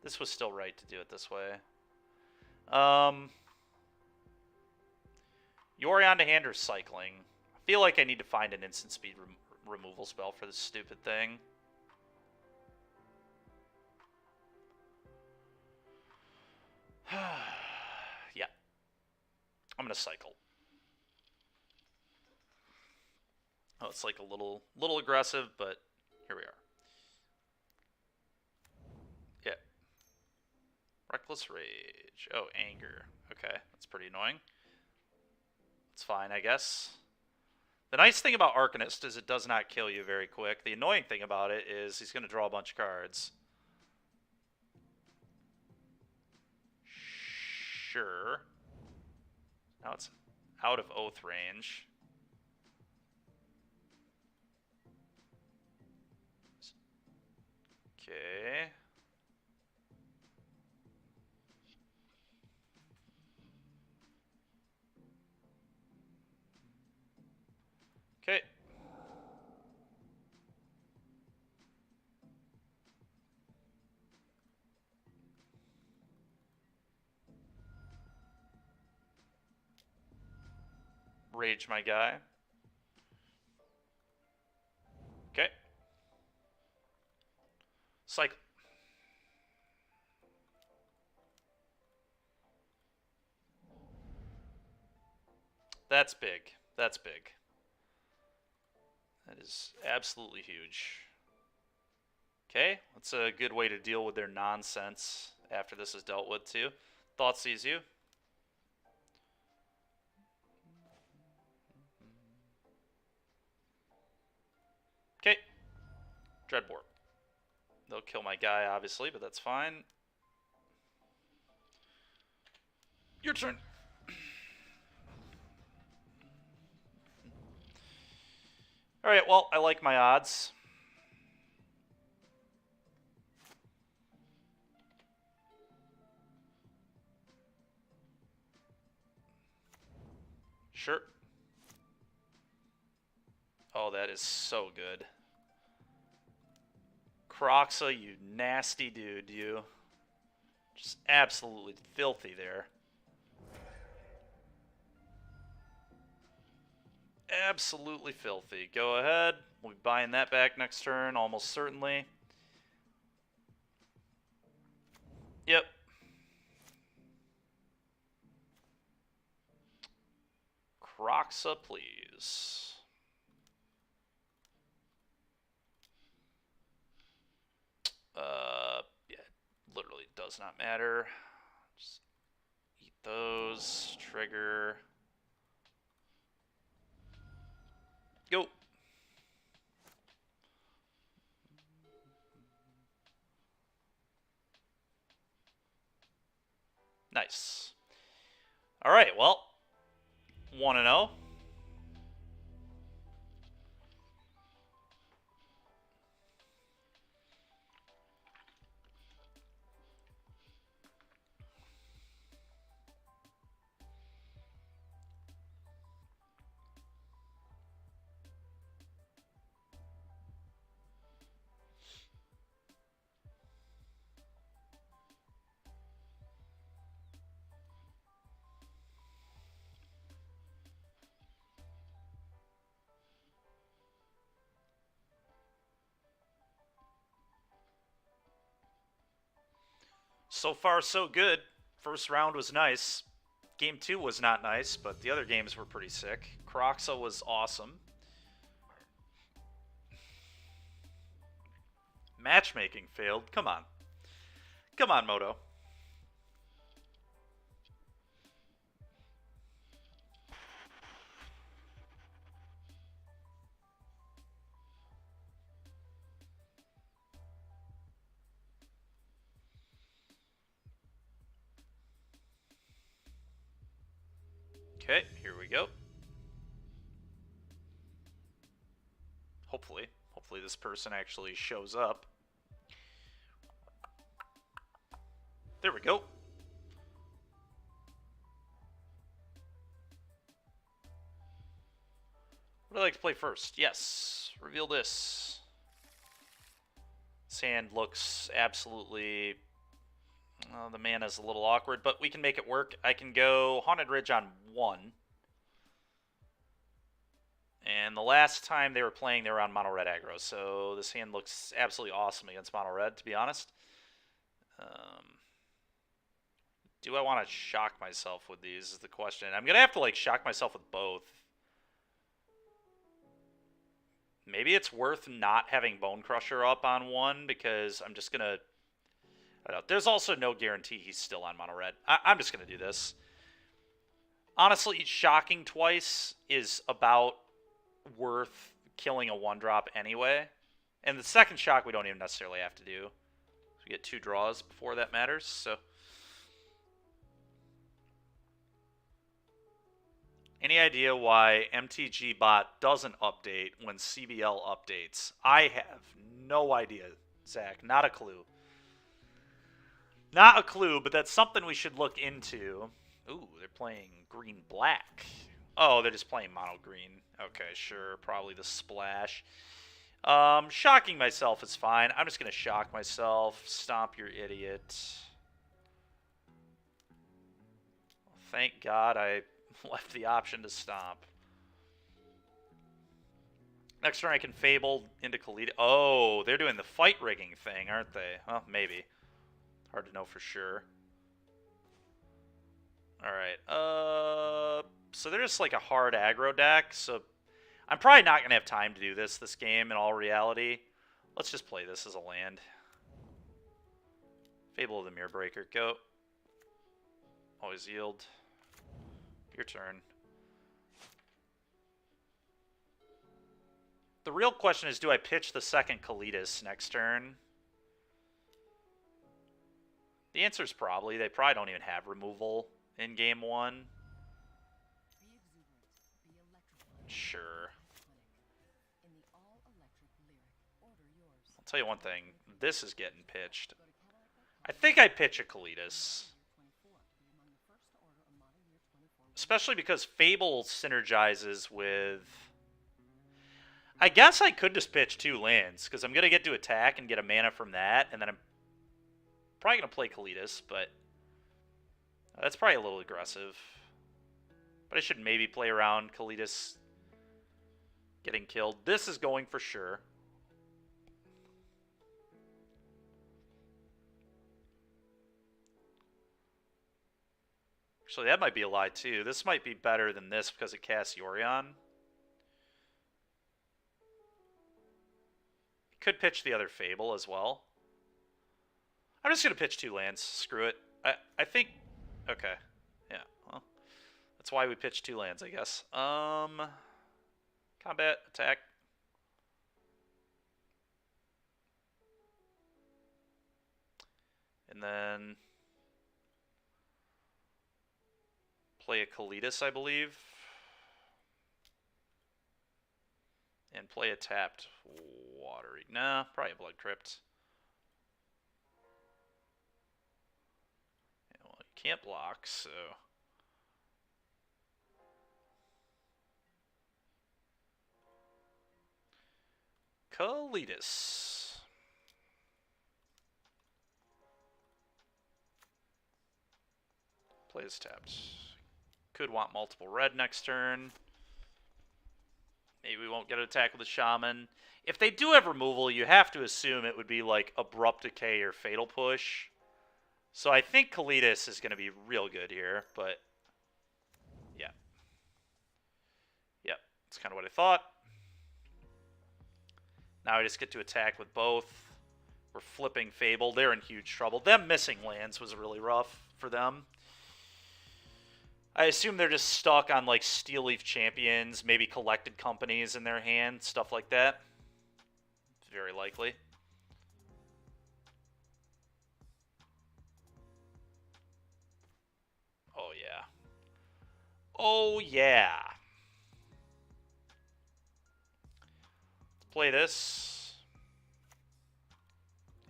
this was still right to do it this way. Yorion to hand or cycling. I feel like I need to find an instant speed removal spell for this stupid thing. Yeah. I'm going to cycle. Oh, it's like a little aggressive, but here we are. Yeah. Reckless Rage. Oh, Anger. Okay, that's pretty annoying. It's fine, I guess. The nice thing about Arcanist is it does not kill you very quick. The annoying thing about it is he's going to draw a bunch of cards. Sure. Now it's out of Oath range. Okay. Okay. Rage my guy. Okay. Cycle. That's big. That's big. That is absolutely huge. Okay, that's a good way to deal with their nonsense after this is dealt with, too. Thought sees you. Okay. Dreadbore. They'll kill my guy, obviously, but that's fine. Your turn. Alright, well, I like my odds. Sure. Oh, that is so good. Kroxa, you nasty dude, you. Just absolutely filthy there. Absolutely filthy. Go ahead. We'll be buying that back next turn, almost certainly. Yep. Kroxa, please. Yeah, literally does not matter. Just eat those. Trigger. Go. Nice. All right, well, 1-0. So far, so good. First round was nice. Game 2 was not nice, but the other games were pretty sick. Kroxa was awesome. Matchmaking failed. Come on. Come on, Moto. Okay, here we go. Hopefully this person actually shows up. There we go. What would I like to play first? Yes. Reveal this. This hand looks absolutely... the mana's a little awkward, but we can make it work. I can go Haunted Ridge on 1. And the last time they were playing, they were on mono red aggro, so this hand looks absolutely awesome against mono red, to be honest. Do I want to shock myself with these is the question. I'm going to have to like shock myself with both. Maybe it's worth not having Bone Crusher up on 1 because I'm just going to... I don't know. There's also no guarantee he's still on mono red. I'm just going to do this. Honestly, shocking twice is about worth killing a 1-drop anyway. And the second shock we don't even necessarily have to do. We get 2 draws before that matters, so... Any idea why MTG bot doesn't update when CBL updates? I have no idea, Zach. Not a clue. Not a clue, but that's something we should look into. Ooh, they're playing green-black. Oh, they're just playing mono-green. Okay, sure. Probably the splash. Shocking myself is fine. I'm just going to shock myself. Stomp your idiot. Thank God I left the option to stomp. Next turn I can Fable into Khalid. Oh, they're doing the fight rigging thing, aren't they? Well, maybe. Hard to know for sure. Alright, So they're just like a hard aggro deck. So I'm probably not going to have time to do this game in all reality. Let's just play this as a land. Fable of the Mirror Breaker. Go. Always yield. Your turn. The real question is, do I pitch the second Kalitas next turn? The answer is probably. They probably don't even have removal in game 1. Sure. I'll tell you one thing. This is getting pitched. I think I pitch a Kalitas. Especially because Fable synergizes with... I guess I could just pitch 2 lands, because I'm going to get to attack and get a mana from that, and then I'm probably going to play Kalitas, but that's probably a little aggressive. But I should maybe play around Kalitas getting killed. This is going for sure. Actually, that might be a lie, too. This might be better than this because it casts Yorion. Could pitch the other Fable as well. I'm just going to pitch 2 lands. Screw it. I think... Okay. Yeah, well... That's why we pitched 2 lands, I guess. Combat, attack. And then... Play a Kalitas, I believe. And play a tapped Watery. Nah, probably a Blood Crypt. Yeah, well, you can't block, so... Kalitas. Plays tapped. Could want multiple red next turn. Maybe we won't get an attack with the Shaman. If they do have removal, you have to assume it would be like Abrupt Decay or Fatal Push. So I think Kalitas is going to be real good here, but yeah. Yep, that's kind of what I thought. Now I just get to attack with both. We're flipping Fable. They're in huge trouble. Them missing lands was really rough for them. I assume they're just stuck on like Steel Leaf Champions, maybe Collected Companies in their hand, stuff like that. Very likely. Oh yeah. Oh yeah. Let's play this.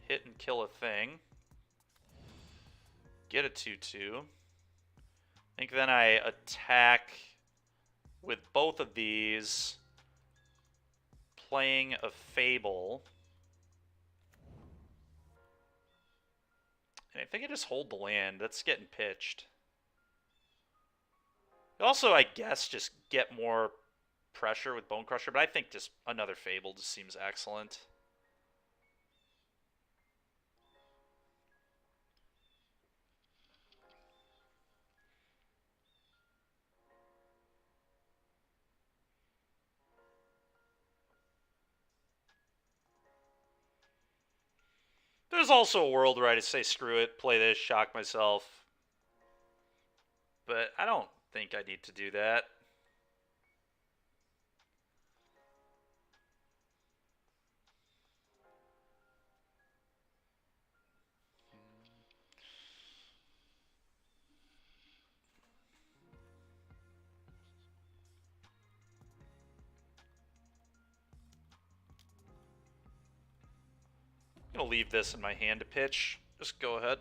Hit and kill a thing. Get a 2/2. I think then I attack with both of these, playing a Fable. And I think I just hold the land. That's getting pitched. Also, I guess, just get more pressure with Bone Crusher, but I think just another Fable just seems excellent. There's also a world where I just say, screw it, play this, shock myself. But I don't think I need to do that. I'm going to leave this in my hand to pitch. Just go ahead.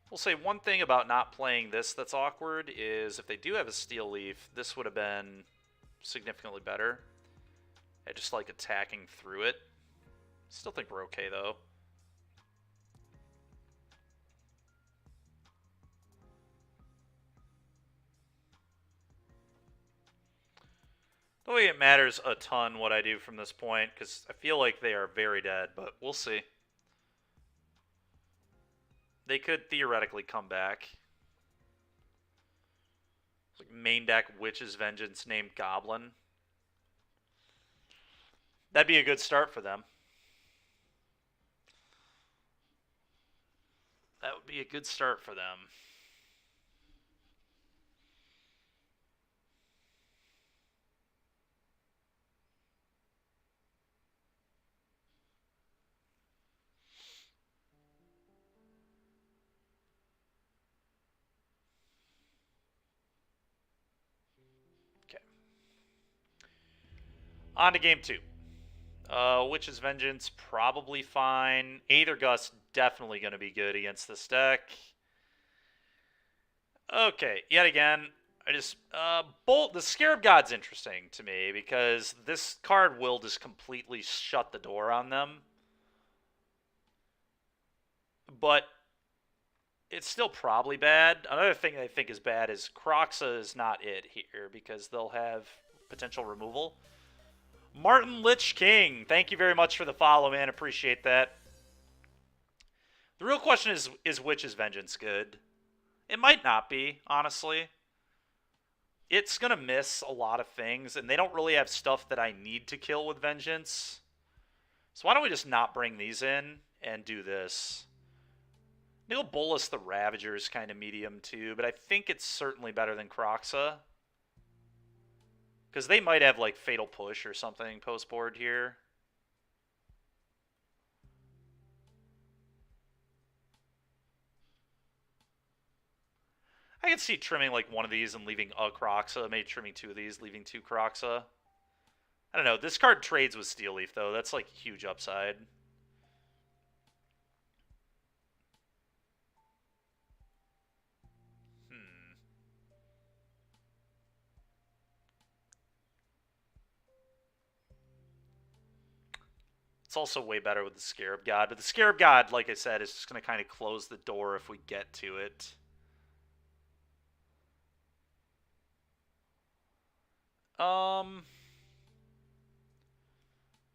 We'll say one thing about not playing this that's awkward is if they do have a Steel Leaf, this would have been significantly better. I just like attacking through it. Still think we're okay, though. I don't think it matters a ton what I do from this point, because I feel like they are very dead, but we'll see. They could theoretically come back. Like main deck Witch's Vengeance named Goblin. That'd be a good start for them. That would be a good start for them. Okay. On to game 2. Witch's Vengeance, probably fine. Aether Gust, definitely going to be good against this deck. Okay, yet again, I just... the Scarab God's interesting to me, because this card will just completely shut the door on them. But it's still probably bad. Another thing I think is bad is Kroxa is not it here, because they'll have potential removal. Martin Lich King, thank you very much for the follow, man. Appreciate that. The real question is Witch's Vengeance good? It might not be, honestly. It's going to miss a lot of things, and they don't really have stuff that I need to kill with Vengeance. So why don't we just not bring these in and do this? Nil Bolas the Ravager is kind of medium too, but I think it's certainly better than Kroxa. Because they might have, like, Fatal Push or something post-board here. I can see trimming, like, one of these and leaving a Kroxa. Maybe trimming 2 of these, leaving 2 Kroxa. I don't know. This card trades with Steel Leaf, though. That's, like, huge upside. It's also way better with the Scarab God. But the Scarab God, like I said, is just going to kind of close the door if we get to it. I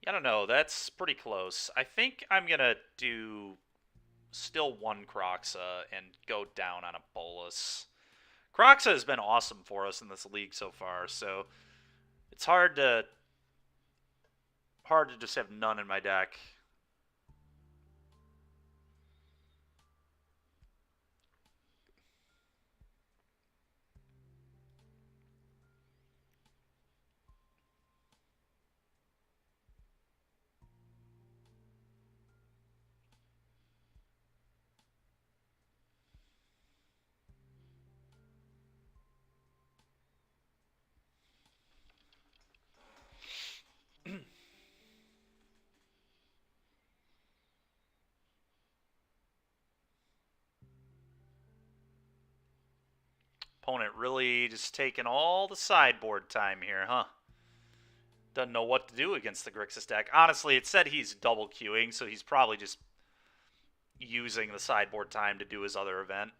don't know. That's pretty close. I think I'm going to do still 1 Kroxa and go down on a Bolas. Kroxa has been awesome for us in this league so far, so it's hard to just have none in my deck. Opponent really just taking all the sideboard time here, huh? Doesn't know what to do against the Grixis deck. Honestly, it said he's double queuing, so he's probably just using the sideboard time to do his other event.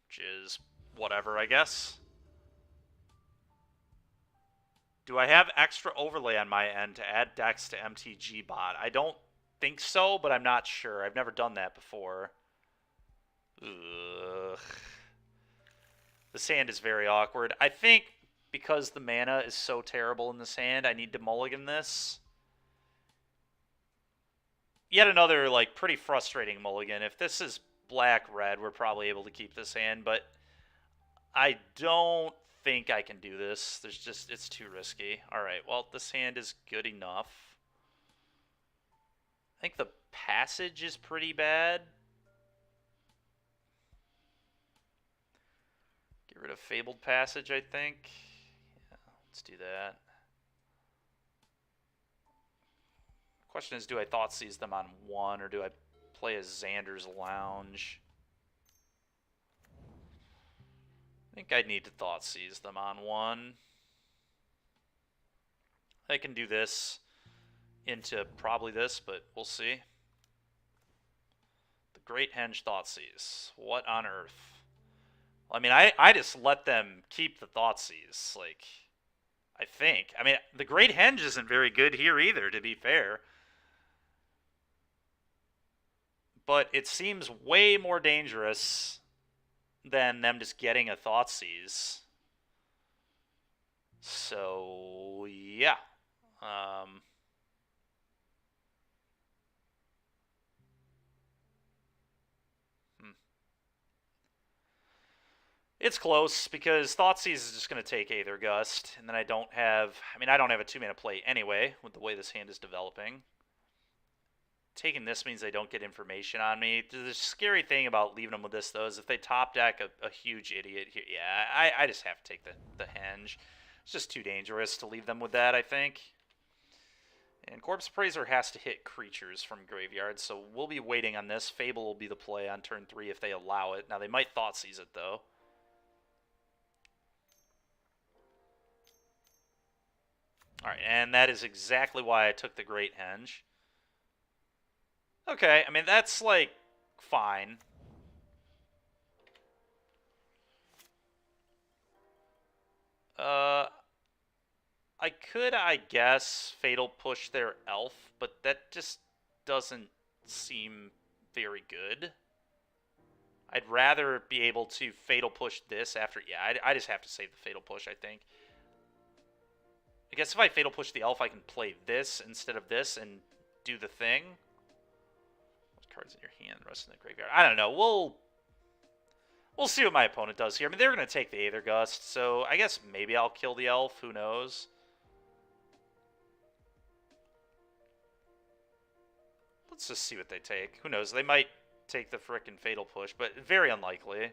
Which is whatever, I guess. Do I have extra overlay on my end to add decks to MTG bot? I don't think so, but I'm not sure. I've never done that before. Ugh. This hand is very awkward. I think because the mana is so terrible in this hand, I need to mulligan this. Yet another, like, pretty frustrating mulligan. If this is black-red, we're probably able to keep this hand, but I don't think I can do this. It's too risky. Alright, well, this hand is good enough. I think the passage is pretty bad. Get rid of Fabled Passage, I think. Yeah, let's do that. Question is, do I Thoughtseize them on 1, or do I play a Xander's Lounge? I think I'd need to Thoughtseize them on 1. I can do this into probably this, but we'll see. The Great Henge Thoughtseize. What on earth? I mean, I just let them keep the Thoughtseize, like, I think. I mean, the Great Henge isn't very good here either, to be fair. But it seems way more dangerous than them just getting a Thoughtseize. So, yeah. It's close because Thoughtseize is just going to take Aether Gust, and then I don't have a 2-mana play anyway with the way this hand is developing. Taking this means they don't get information on me. The scary thing about leaving them with this, though, is if they top deck a huge idiot here, yeah, I just have to take the Henge. It's just too dangerous to leave them with that, I think. And Corpse Appraiser has to hit creatures from graveyard, so we'll be waiting on this. Fable will be the play on turn 3 if they allow it. Now, they might Thoughtseize it, though. Alright, and that is exactly why I took the Great Henge. Okay, I mean, that's, like, fine. I could, I guess, Fatal Push their Elf, but that just doesn't seem very good. I'd rather be able to Fatal Push this after... Yeah, I just have to save the Fatal Push, I think. I guess if I Fatal Push the Elf, I can play this instead of this and do the thing. What cards in your hand? Rest in the graveyard. I don't know. We'll see what my opponent does here. I mean, they're going to take the Aether Gust, so I guess maybe I'll kill the Elf. Who knows? Let's just see what they take. Who knows? They might take the frickin' Fatal Push, but very unlikely.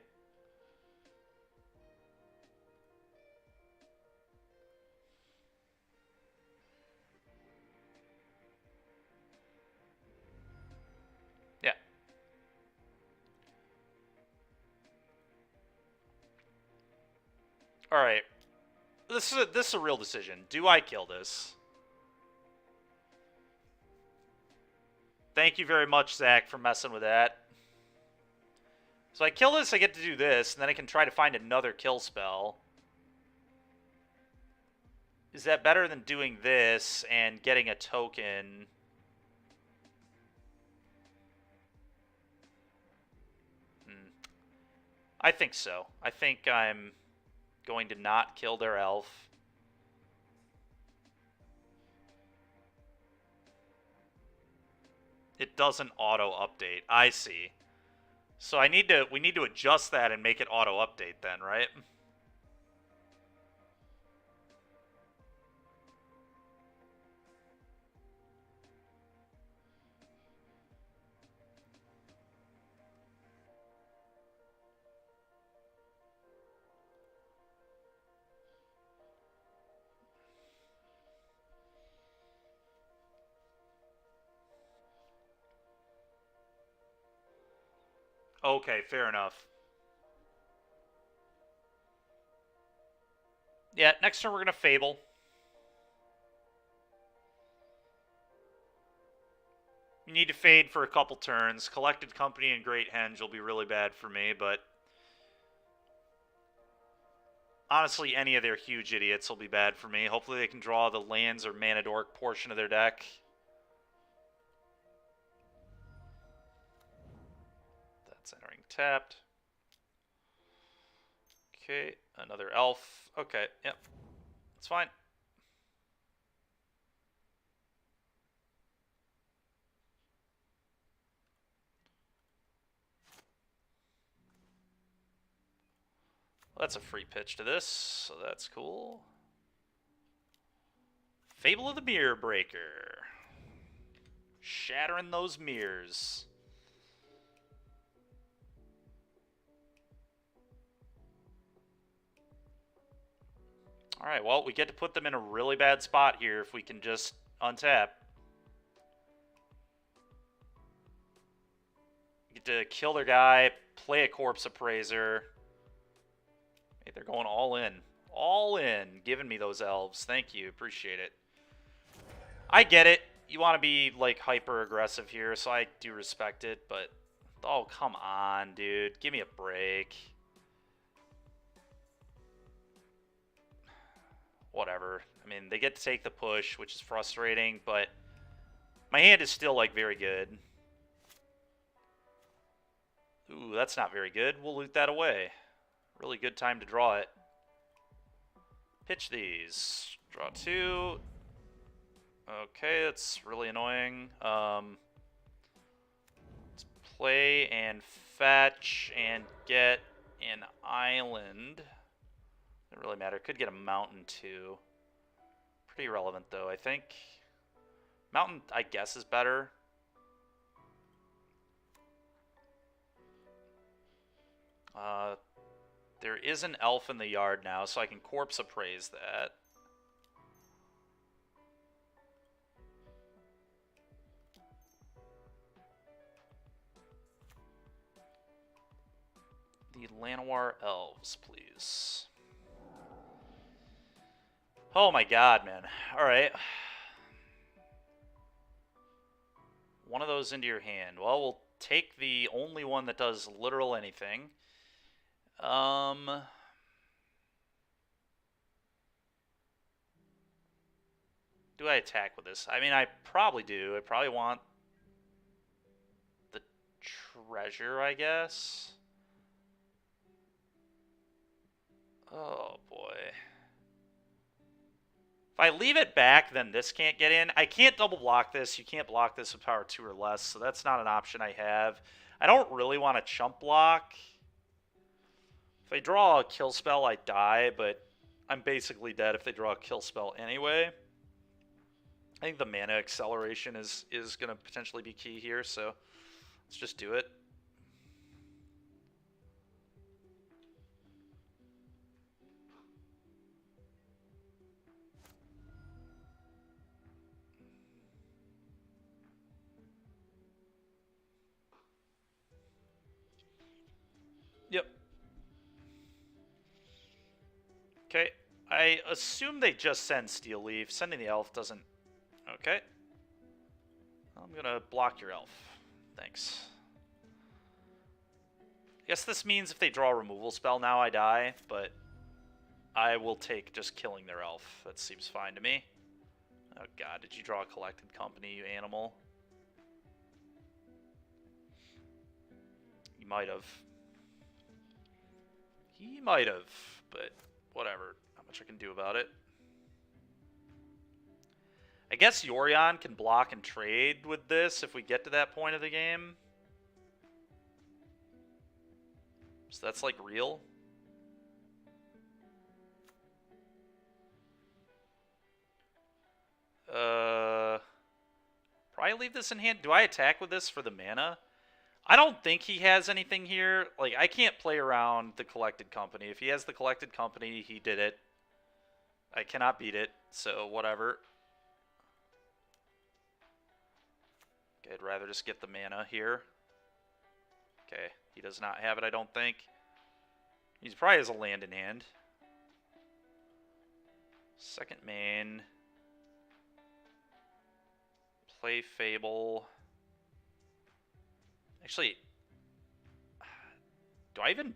Yeah. Alright. This is a real decision. Do I kill this? Thank you very much, Zach, for messing with that. So I kill this, I get to do this, and then I can try to find another kill spell. Is that better than doing this and getting a token? I think so. I think I'm going to not kill their elf. It doesn't auto-update. I see. So we need to adjust that and make it auto-update then, right? Okay, fair enough. Yeah, next turn we're going to Fable. You need to fade for a couple turns. Collected Company and Great Henge will be really bad for me, but... honestly, any of their huge idiots will be bad for me. Hopefully they can draw the lands or Mana Dork portion of their deck. That's entering tapped. Okay, another elf. Okay, yep. That's fine. Well, that's a free pitch to this, so that's cool. Fable of the Mirror Breaker. Shattering those mirrors. Alright, well, we get to put them in a really bad spot here if we can just untap. Get to kill their guy, play a Corpse Appraiser. Hey, they're going all in. All in, giving me those elves. Thank you, appreciate it. I get it. You want to be, like, hyper-aggressive here, so I do respect it, but... oh, come on, dude. Give me a break. Whatever. I mean, they get to take the push, which is frustrating, but... my hand is still, like, very good. Ooh, that's not very good. We'll loot that away. Really good time to draw it. Pitch these. Draw 2. Okay, that's really annoying. Let's play and fetch and get an island. Doesn't really matter. Could get a mountain too. Pretty irrelevant though, I think. Mountain, I guess, is better. There is an elf in the yard now, so I can corpse appraise that. The Llanowar elves, please. Oh my god, man. Alright. One of those into your hand. Well, we'll take the only one that does literal anything. Do I attack with this? I mean, I probably do. I probably want the treasure, I guess. Oh, boy. If I leave it back, then this can't get in. I can't double block this. You can't block this with power 2 or less, so that's not an option I have. I don't really want to chump block. If I draw a kill spell, I die, but I'm basically dead if they draw a kill spell anyway. I think the mana acceleration is going to potentially be key here, so let's just do it. Yep. Okay. I assume they just send Steel Leaf. Sending the elf doesn't... Okay. I'm going to block your elf. Thanks. I guess this means if they draw a removal spell now I die, but I will take just killing their elf. That seems fine to me. Oh god, did you draw a Collected Company, you animal? You might have. He might have, but whatever. Not much I can do about it. I guess Yorion can block and trade with this if we get to that point of the game. So that's like real. Probably leave this in hand. Do I attack with this for the mana? I don't think he has anything here. Like, I can't play around the Collected Company. If he has the Collected Company, he did it. I cannot beat it, so whatever. Okay, I'd rather just get the mana here. Okay, he does not have it, I don't think. He probably has a land in hand. Second main. Play Fable. Actually, do I even...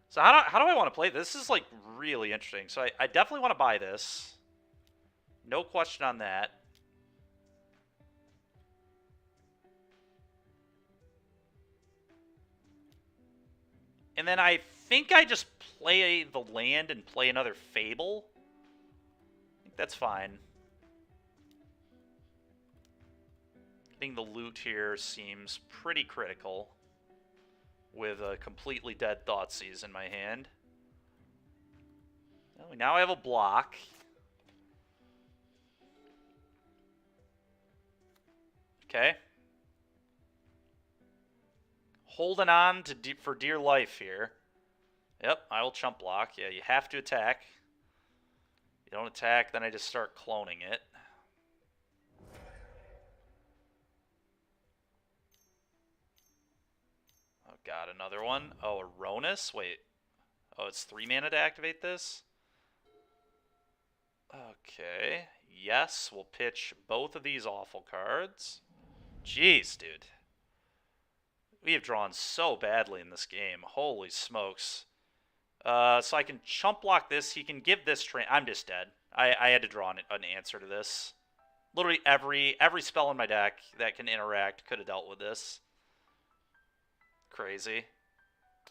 So how do I want to play this? This is like really interesting. So I definitely want to buy this. No question on that. And then I think I just play the land and play another Fable. I think that's fine. Getting the loot here seems pretty critical with a completely dead Thoughtseize in my hand. Well, now I have a block. Okay. Holding on to for dear life here. Yep, I will chump block. Yeah, you have to attack. You don't attack, then I just start cloning it. Oh god, another one. Oh, Aronis? Wait. Oh, it's 3 mana to activate this? Okay. Yes, we'll pitch both of these awful cards. Jeez, dude. We have drawn so badly in this game. Holy smokes. So I can chump block this. He can give this train. I'm just dead. I had to draw an answer to this. Literally every spell in my deck that can interact could have dealt with this. Crazy.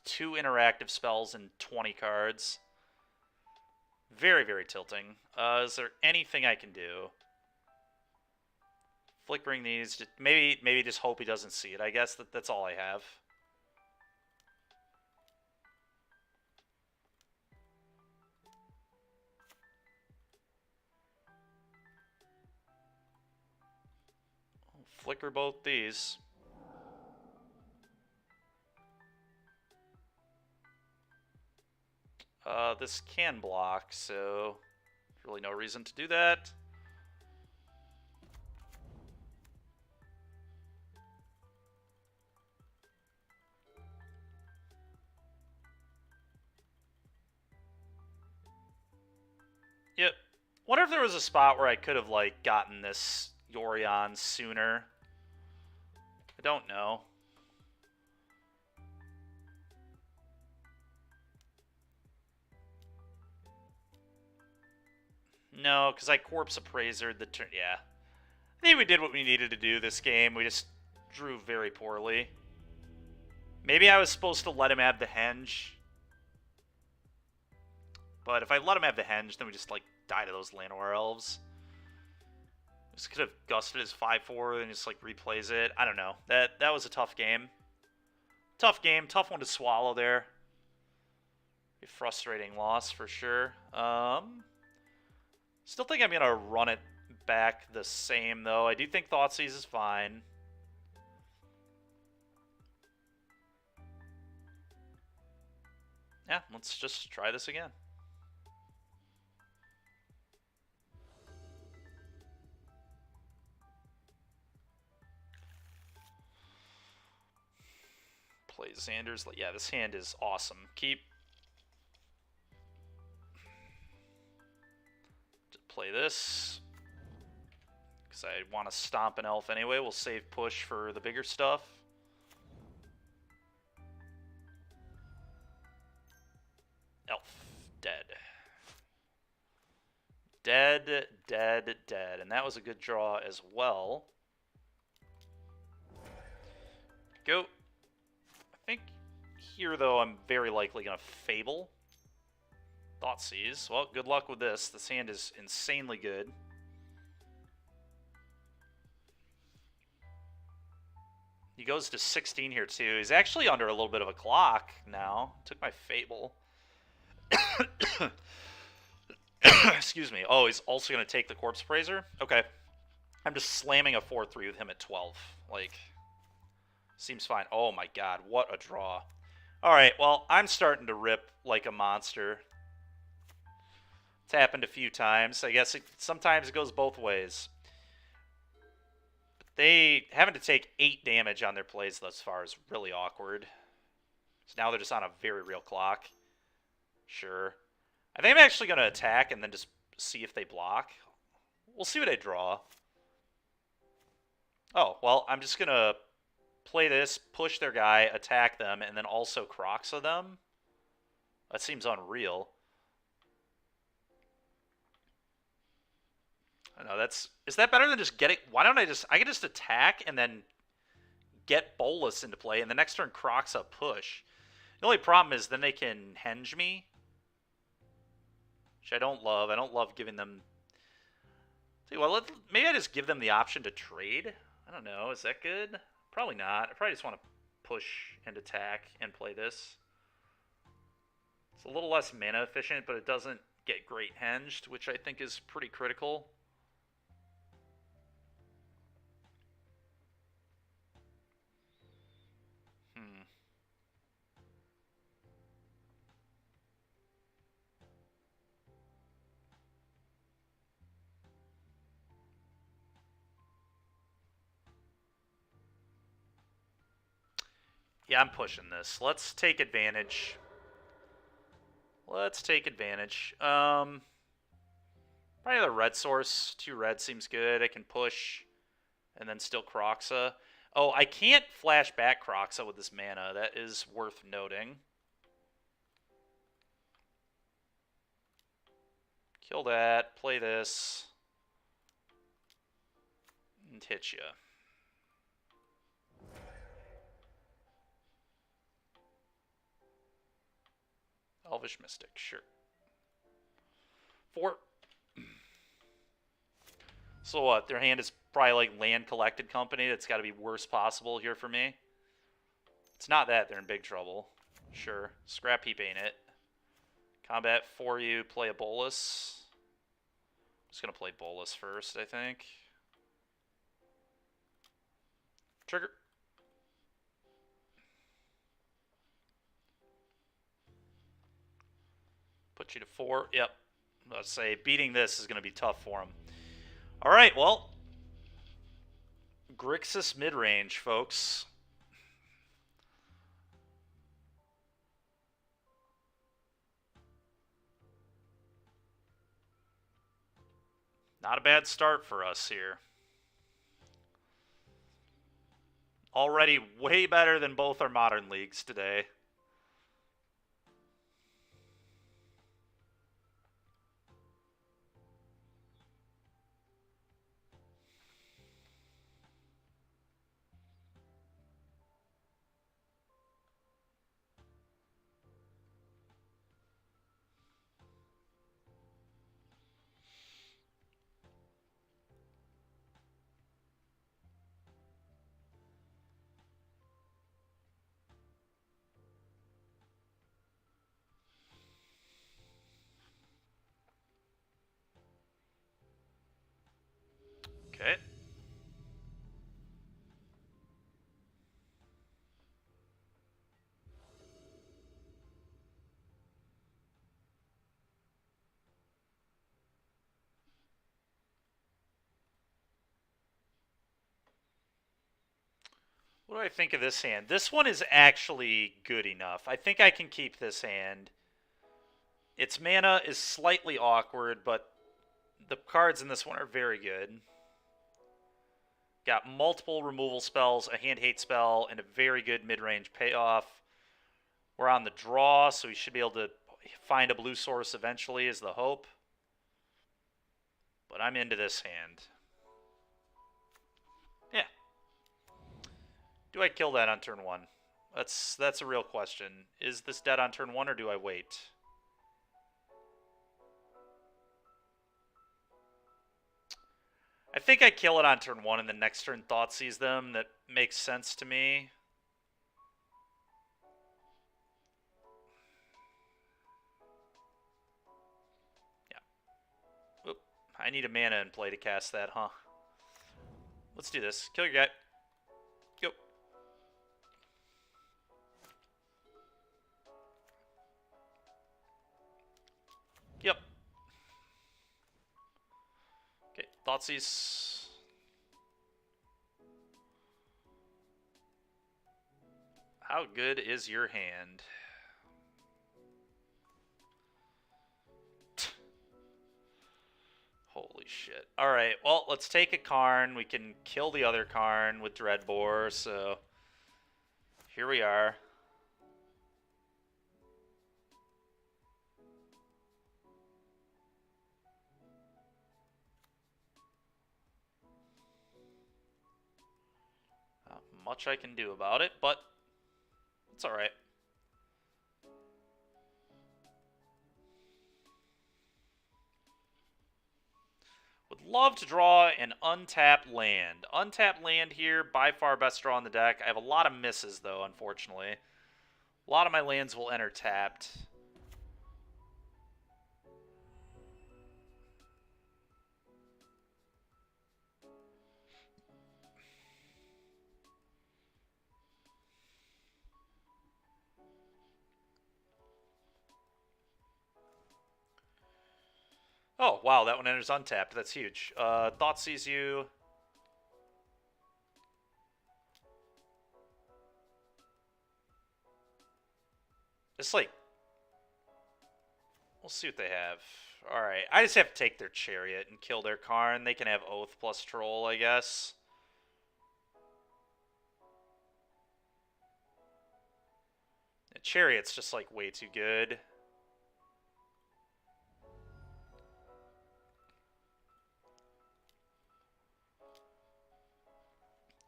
2 interactive spells and 20 cards. Very, very tilting. Is there anything I can do? Flickering these, maybe just hope he doesn't see it. I guess that's all I have. Flicker both these. This can block, so really no reason to do that. Yep. Wonder if there was a spot where I could have, like, gotten this Yorion sooner. I don't know. No, because I Corpse Appraiser the turn. Yeah. I think we did what we needed to do this game. We just drew very poorly. Maybe I was supposed to let him have the henge. But if I let him have the henge, then we just, like, die to those Llanowar Elves. Just could have gusted his 5/4 and just, like, replays it. I don't know. That was a tough game. Tough game. Tough one to swallow there. A frustrating loss for sure. Still think I'm going to run it back the same, though. I do think Thoughtseize is fine. Yeah, let's just try this again. Play Xander's. Yeah, this hand is awesome. Keep. Play this. Because I want to stomp an elf anyway. We'll save push for the bigger stuff. Elf. Dead. Dead, dead, dead. And that was a good draw as well. Go. I think here, though, I'm very likely going to Fable. Thoughtseize. Well, good luck with this. This hand is insanely good. He goes to 16 here, too. He's actually under a little bit of a clock now. Took my Fable. Excuse me. Oh, he's also going to take the Corpse Appraiser? Okay. I'm just slamming a 4-3 with him at 12. Like, seems fine. Oh, my God. What a draw. All right, well, I'm starting to rip like a monster. It's happened a few times. I guess sometimes it goes both ways. But they having to take 8 damage on their plays thus far is really awkward. So now they're just on a very real clock. Sure. I think I'm actually going to attack and then just see if they block. We'll see what I draw. Oh, well, I'm just going to play this, push their guy, attack them, and then also Kroxa them. That seems unreal. I know, is that better than just getting, why don't I can just attack and then get Bolas into play, and the next turn Kroxa push. The only problem is then they can henge me, which I don't love. I don't love giving them, well, maybe I just give them the option to trade. I don't know, is that good? Probably not. I probably just want to push and attack and play this. It's a little less mana efficient, but it doesn't get great henged, which I think is pretty critical. Yeah, I'm pushing this. Let's take advantage. Let's take advantage. Probably the red source. 2 red seems good. I can push and then still Kroxa. Oh, I can't flash back Kroxa with this mana. That is worth noting. Kill that. Play this. And hit ya. . Elvish Mystic, sure. 4. So what? Their hand is probably like Land Collected Company. That's got to be worst possible here for me. It's not that. They're in big trouble. Sure. Scrap Heap ain't it. Combat for you. Play a Bolus. I'm just going to play Bolus first, I think. Trigger. Put you to 4. Yep. Let's say beating this is going to be tough for him. All right, well. Grixis mid-range, folks. Not a bad start for us here. Already way better than both our modern leagues today. Okay. What do I think of this hand? This one is actually good enough. I think I can keep this hand. Its mana is slightly awkward, but the cards in this one are very good. Got multiple removal spells, a hand hate spell, and a very good mid-range payoff. We're on the draw, so we should be able to find a blue source eventually is the hope. But I'm into this hand. Yeah. Do I kill that on turn 1? That's a real question. Is this dead on turn 1 or do I wait? I think I kill it on turn 1 and the next turn Thoughtseize them. That makes sense to me. Yeah. Oop. I need a mana in play to cast that, huh? Let's do this. Kill your guy. Go. Yep. Okay, Thoughtseize. How good is your hand? Holy shit. Alright, well, let's take a Karn. We can kill the other Karn with Dreadbore, so here we are. Not much I can do about it, but it's alright. Would love to draw an untapped land. Untapped land here, by far best draw on the deck. I have a lot of misses, though, unfortunately. A lot of my lands will enter tapped. Oh, wow, that one enters untapped. That's huge. Thoughtseize you. It's like... We'll see what they have. Alright, I just have to take their Chariot and kill their Karn. They can have Oath plus Troll, I guess. The Chariot's just, like, way too good.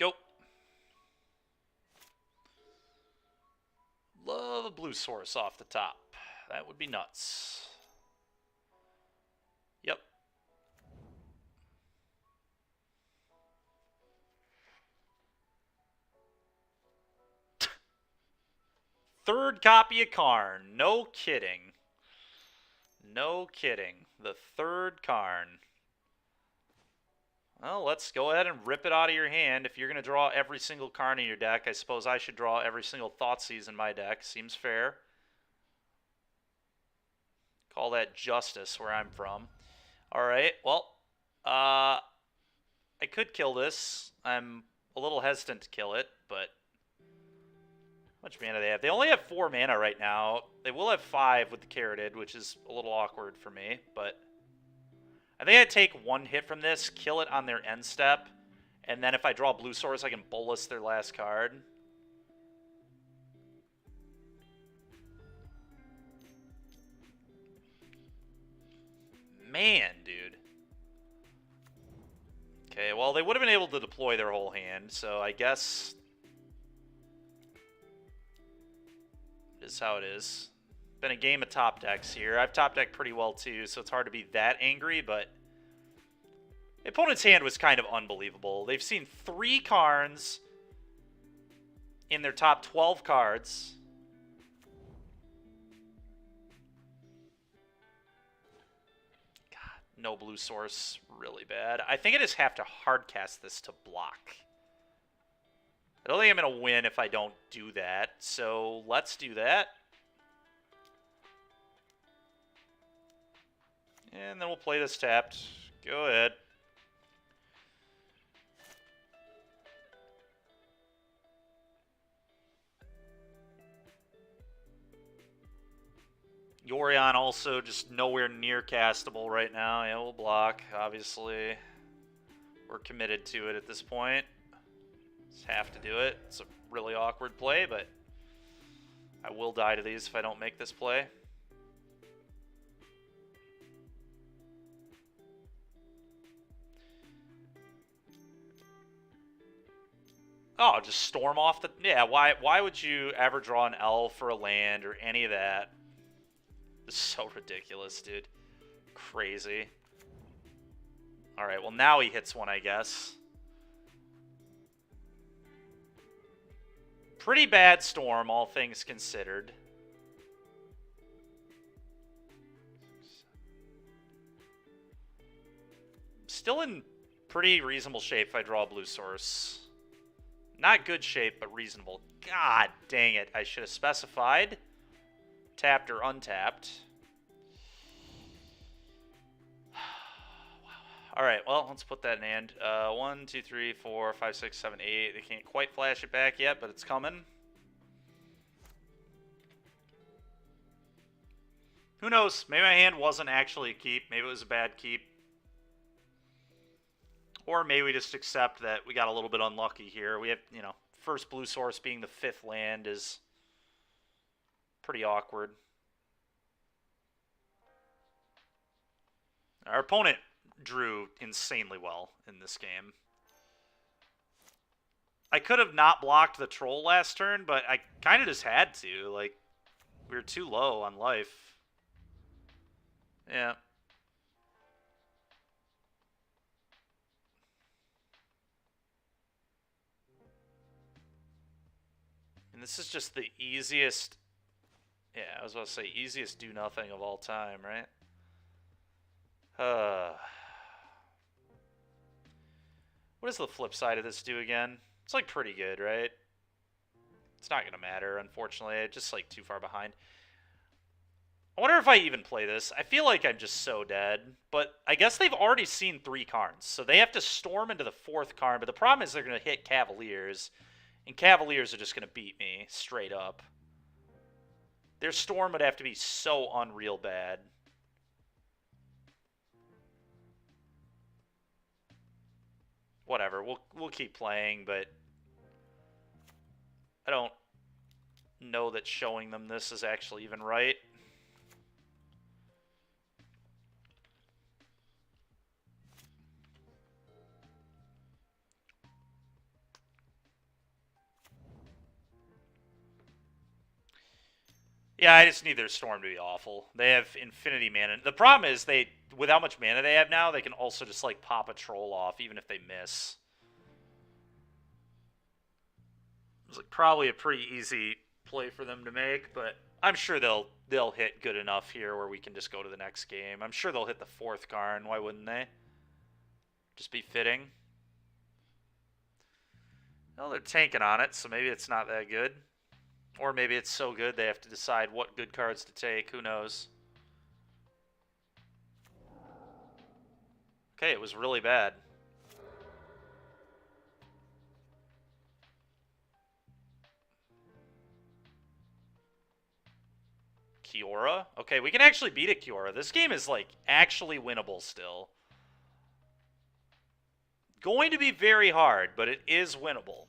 Go. Love a blue source off the top. That would be nuts. Yep. Third copy of Karn. No kidding. No kidding. The third Karn. Well, let's go ahead and rip it out of your hand. If you're going to draw every single Karn in your deck, I suppose I should draw every single Thoughtseize in my deck. Seems fair. Call that justice where I'm from. Alright, well, I could kill this. I'm a little hesitant to kill it, but how much mana do they have? They only have 4 mana right now. They will have 5 with the Caridid, which is a little awkward for me, but I think I'd take 1 hit from this, kill it on their end step, and then if I draw Blue Source, I can bolus their last card. Man, dude. Okay, well, they would have been able to deploy their whole hand, so I guess it is how it is. Been a game of top decks here. I've top decked pretty well too, so it's hard to be that angry, but the opponent's hand was kind of unbelievable. They've seen 3 Karns in their top 12 cards. God, no Blue Source, really bad. I think I just have to hardcast this to block. I don't think I'm going to win if I don't do that, so let's do that. And then we'll play this tapped. Go ahead. Yorion also just nowhere near castable right now. Yeah, we'll block, obviously. We're committed to it at this point. Just have to do it. It's a really awkward play, but I will die to these if I don't make this play. Oh, just storm off the... Yeah, why would you ever draw an elf or a land or any of that? It's so ridiculous, dude. Crazy. Alright, well now he hits one, I guess. Pretty bad storm, all things considered. Still in pretty reasonable shape if I draw a Blue Source. Not good shape, but reasonable. God dang it. I should have specified. Tapped or untapped. Alright, well, let's put that in hand. 1, 2, 3, 4, 5, 6, 7, 8. They can't quite flash it back yet, but it's coming. Who knows? Maybe my hand wasn't actually a keep. Maybe it was a bad keep. Or maybe we just accept that we got a little bit unlucky here. We have, you know, first Blue Source being the 5th land is pretty awkward. Our opponent drew insanely well in this game. I could have not blocked the troll last turn, but I kind of just had to. Like, we were too low on life. Yeah. And this is just the easiest... Yeah, I was about to say, easiest do nothing of all time, right? What does the flip side of this do again? It's like pretty good, right? It's not going to matter, unfortunately. It's just like too far behind. I wonder if I even play this. I feel like I'm just so dead. But I guess they've already seen 3 Karns. So they have to storm into the 4th Karn. But the problem is they're going to hit Cavaliers. And Cavaliers are just going to beat me straight up. Their storm would have to be so unreal bad. Whatever, we'll keep playing, but I don't know that showing them this is actually even right. Yeah, I just need their Storm to be awful. They have infinity mana. The problem is with how much mana they have now, they can also just like pop a troll off even if they miss. It's like probably a pretty easy play for them to make, but I'm sure they'll hit good enough here where we can just go to the next game. I'm sure they'll hit the 4th Karn. Why wouldn't they? Just be fitting. Well, they're tanking on it, so maybe it's not that good. Or maybe it's so good they have to decide what good cards to take. Who knows? Okay, it was really bad. Kiora? Okay, we can actually beat a Kiora. This game is, like, actually winnable still. Going to be very hard, but it is winnable.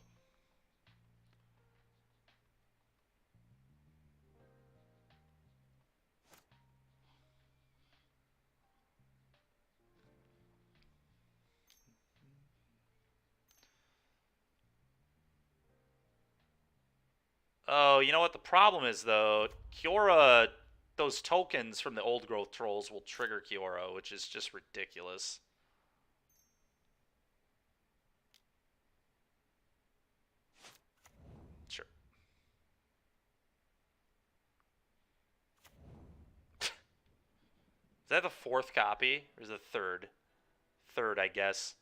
Oh, you know what the problem is, though? Kiora, those tokens from the old growth trolls will trigger Kiora, which is just ridiculous. Sure. Is that the 4th copy? Or is it the 3rd? 3rd, I guess.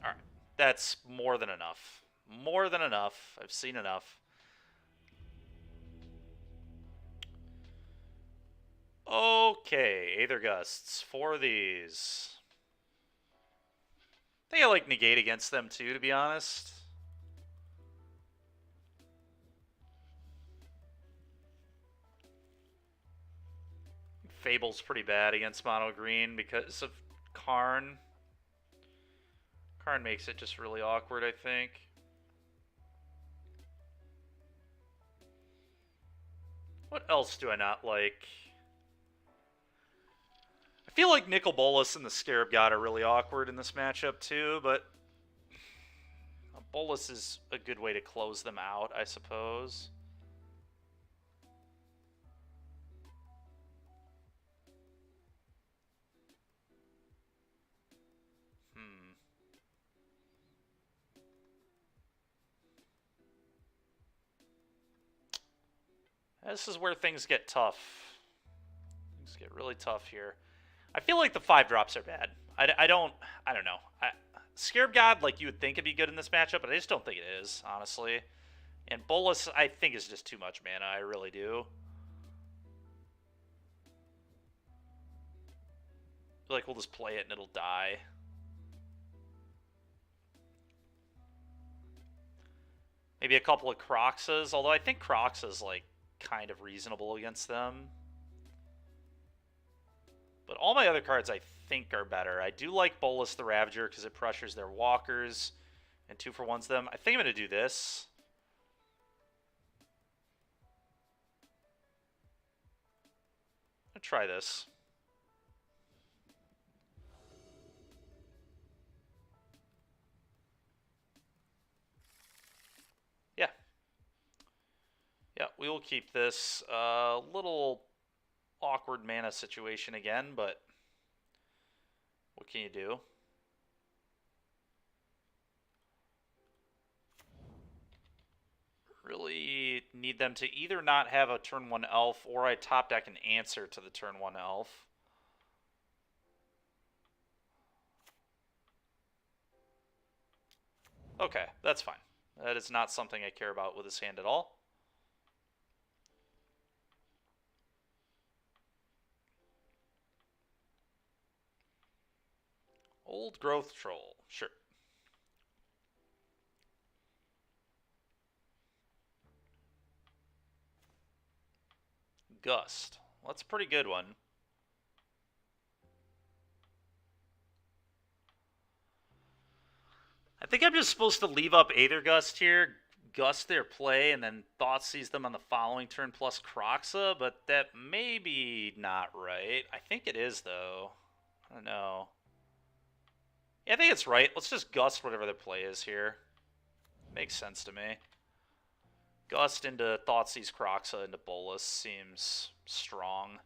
Alright. That's more than enough. More than enough. I've seen enough. Okay, Aether Gusts. 4 of these. I think I like negate against them too, to be honest. Fable's pretty bad against mono green because of Karn. Karn makes it just really awkward, I think. What else do I not like? I feel like Nicol Bolas and the Scarab God are really awkward in this matchup too, but Bolas is a good way to close them out, I suppose. This is where things get tough. Things get really tough here. I feel like the 5-drops are bad. I don't know. Scarab God, like, you would think it'd be good in this matchup, but I just don't think it is, honestly. And Bolas, I think, is just too much mana. I really do. I feel like we'll just play it and it'll die. Maybe a couple of Croxas, although I think Croxa's, like, kind of reasonable against them. But all my other cards I think are better. I do like Bolas the Ravager because it pressures their walkers and 2-for-1s them. I think I'm going to do this. I'm going to try this. Yeah. Yeah, we will keep this. Little awkward mana situation again, but what can you do? Really need them to either not have a turn 1 elf, or I top deck an answer to the turn 1 elf. Okay, that's fine. That is not something I care about with this hand at all. Old Growth Troll, sure. Gust. Well, that's a pretty good one. I think I'm just supposed to leave up Aether Gust here, gust their play, and then Thoughtseize them on the following turn plus Kroxa, but that may be not right. I think it is, though. I don't know. Yeah, I think it's right. Let's just gust whatever their play is here. Makes sense to me. Gust into Thoughtseize Kroxa into Bolus seems strong.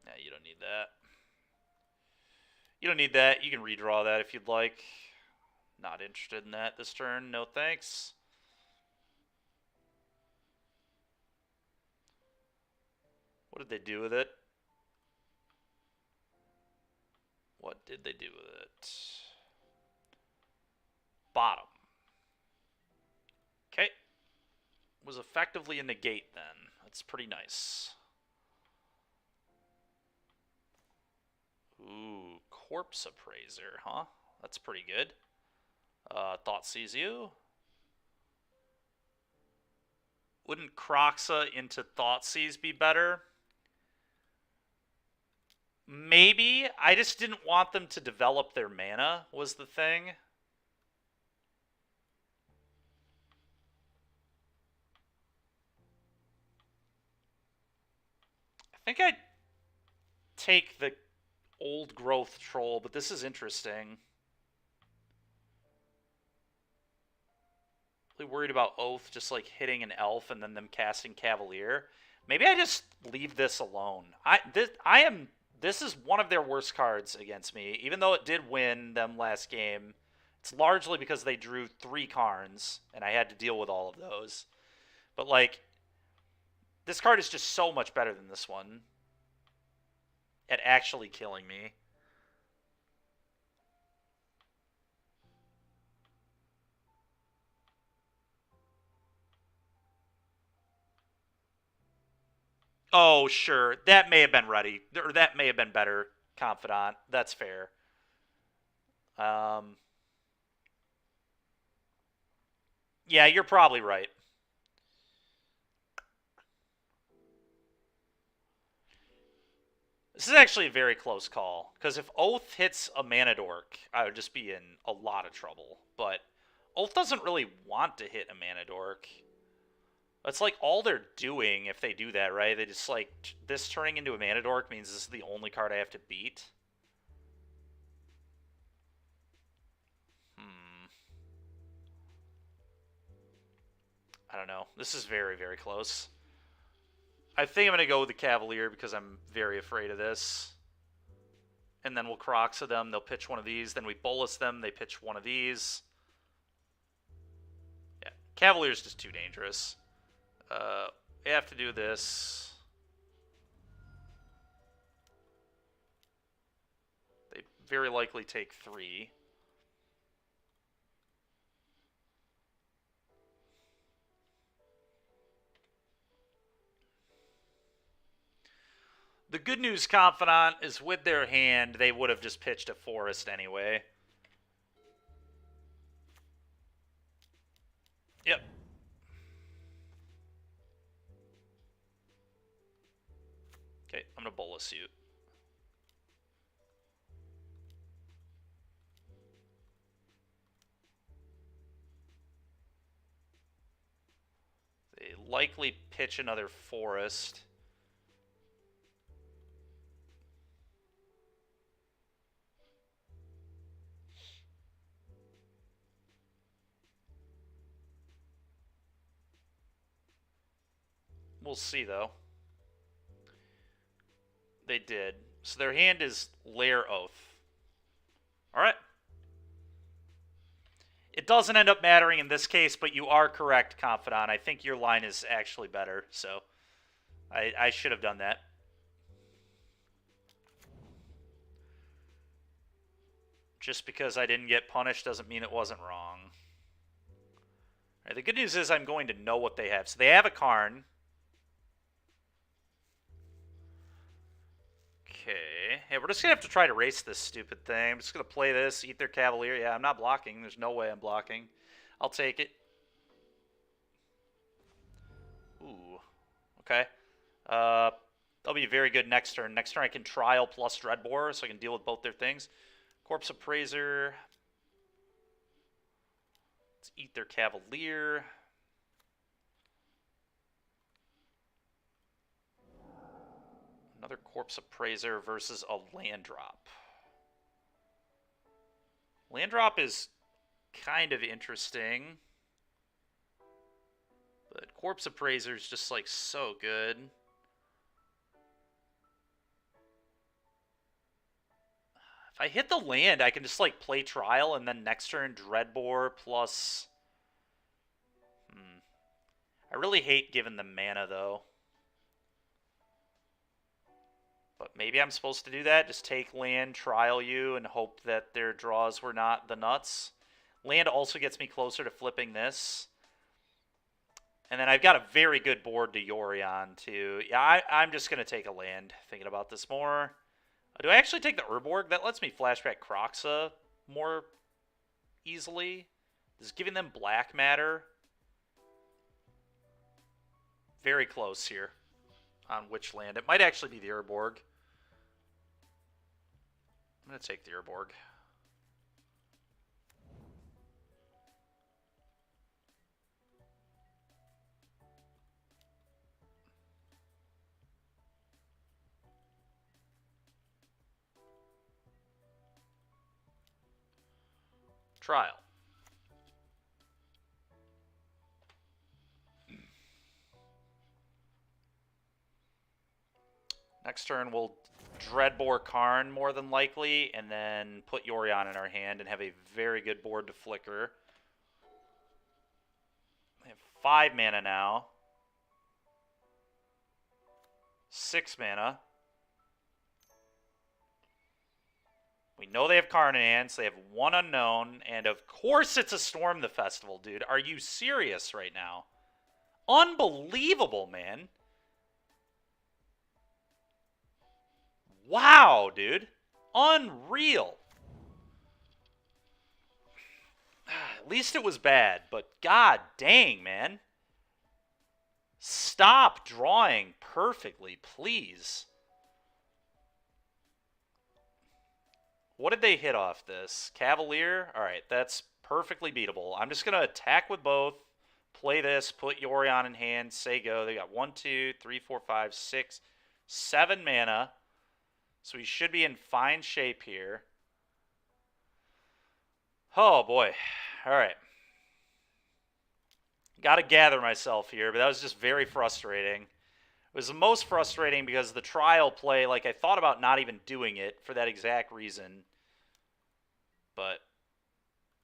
Yeah, you don't need that. You don't need that. You can redraw that if you'd like. Not interested in that this turn. No thanks. What did they do with it? What did they do with it? Bottom. Okay. Was effectively a negate then. That's pretty nice. Ooh, Corpse Appraiser, huh? That's pretty good. Thoughtseize you. Wouldn't Kroxa into Thoughtseize be better? Maybe. I just didn't want them to develop their mana, was the thing. I think I'd take the Old Growth Troll, but this is interesting. Really worried about Oath just like hitting an elf and then them casting Cavalier. Maybe I just leave this alone. This is one of their worst cards against me. Even though it did win them last game, it's largely because they drew 3 Karns, and I had to deal with all of those. But, like, this card is just so much better than this one at actually killing me. Oh, sure. That may have been ready. Or that may have been better, Confidant. That's fair. Yeah, you're probably right. This is actually a very close call, because if Oath hits a Mana Dork, I would just be in a lot of trouble. But Oath doesn't really want to hit a Mana Dork. That's like all they're doing if they do that, right? They just like, this turning into a Mana Dork means this is the only card I have to beat. I don't know. This is very, very close. I think I'm going to go with the Cavalier because I'm very afraid of this. And then we'll Kroxa them. They'll pitch one of these. Then we Bolus them. They pitch one of these. Yeah, Cavalier's just too dangerous. We have to do this. They very likely take 3. The good news, Confidant, is with their hand, they would have just pitched a Forest anyway. Yep. Okay, I'm going to Bolus you. They likely pitch another Forest. We'll see, though. They did. So their hand is Lair Oath. Alright. It doesn't end up mattering in this case, but you are correct, Confidant. I think your line is actually better, so I should have done that. Just because I didn't get punished doesn't mean it wasn't wrong. All right, the good news is I'm going to know what they have. So they have a Karn. Okay. Yeah, we're just going to have to try to race this stupid thing. I'm just going to play this, eat their Cavalier. Yeah, I'm not blocking. There's no way I'm blocking. I'll take it. Ooh. Okay. That'll be very good next turn. Next turn I can Trial plus Dreadbore, so I can deal with both their things. Corpse Appraiser. Let's eat their Cavalier. Another Corpse Appraiser versus a land drop. Land drop is kind of interesting. But Corpse Appraiser is just, like, so good. If I hit the land, I can just, like, play Trial and then next turn Dreadbore plus... I really hate giving them mana, though. But maybe I'm supposed to do that. Just take land, Trial you, and hope that their draws were not the nuts. Land also gets me closer to flipping this. And then I've got a very good board to Yorion, too. Yeah, I'm just going to take a land, thinking about this more. Do I actually take the Urborg? That lets me flashback Kroxa more easily. Does giving them black matter? Very close here on which land. It might actually be the Urborg. I'm going to take the Urborg. Trial. Next turn, we'll Dreadbore Karn more than likely, and then put Yorion in our hand and have a very good board to flicker. I have 5 mana now. 6 mana. We know they have Karn in hand, so they have 1 unknown, and of course it's a Storm the Festival, dude. Are you serious right now? Unbelievable, man. Wow, dude. Unreal. At least it was bad, but god dang, man. Stop drawing perfectly, please. What did they hit off this? Cavalier? Alright, that's perfectly beatable. I'm just going to attack with both, play this, put Yorion in hand, say go. They got 1, 2, 3, 4, 5, 6, 7 mana. So he should be in fine shape here. Oh, boy. All right. Got to gather myself here, but that was just very frustrating. It was the most frustrating because the Trial play, like, I thought about not even doing it for that exact reason. But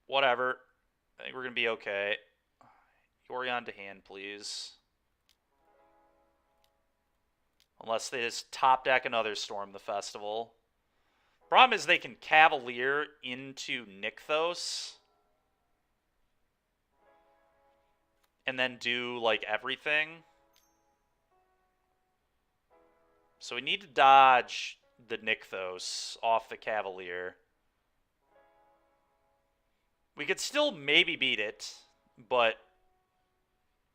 whatever. I think we're going to be okay. Yorion to hand, please. Unless they just top deck another Storm the Festival. Problem is they can Cavalier into Nykthos. And then do, like, everything. So we need to dodge the Nykthos off the Cavalier. We could still maybe beat it, but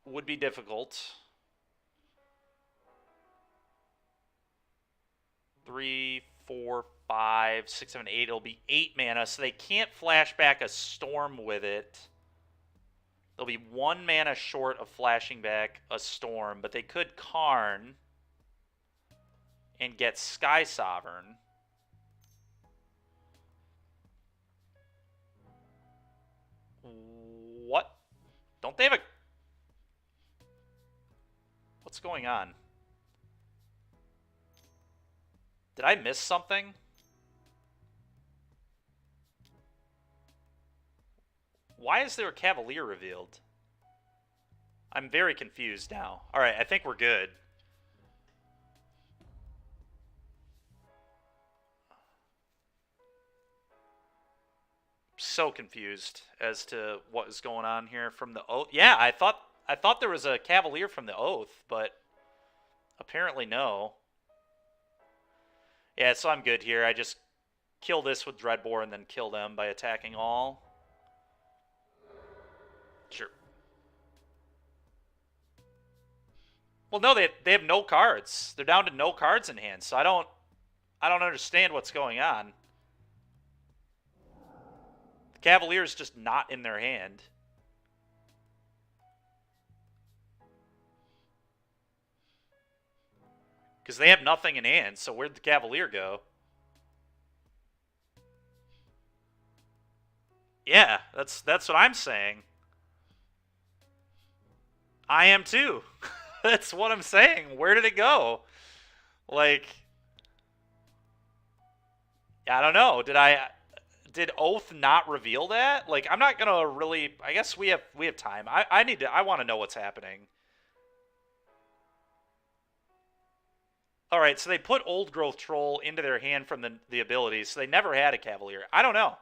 would be difficult. 3, 4, 5, 6, 7, 8. It'll be 8 mana, so they can't flash back a Storm with it. They'll be 1 mana short of flashing back a Storm, but they could Karn and get Sky Sovereign. What? Don't they have a... What's going on? Did I miss something? Why is there a Cavalier revealed? I'm very confused now. Alright, I think we're good. So confused as to what is going on here from the Oath. Yeah, I thought there was a Cavalier from the Oath, but apparently no. Yeah, so I'm good here. I just kill this with Dreadbore and then kill them by attacking all. Sure. Well, no, they have no cards. They're down to no cards in hand, so I don't understand what's going on. The Cavalier's just not in their hand. Because they have nothing in hand, so where'd the Cavalier go? Yeah, that's what I'm saying. I am too. That's what I'm saying. Where did it go? Like, I don't know. Did Oath not reveal that? Like, I'm not gonna really. I guess we have time. I need to. I want to know what's happening. All right, so they put Old Growth Troll into their hand from the abilities, so they never had a Cavalier. I don't know.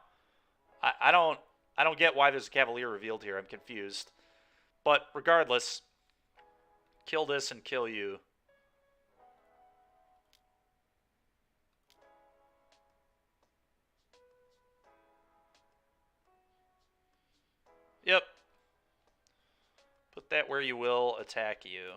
I don't get why there's a Cavalier revealed here. I'm confused. But regardless, kill this and kill you. Yep. Put that where you will, attack you.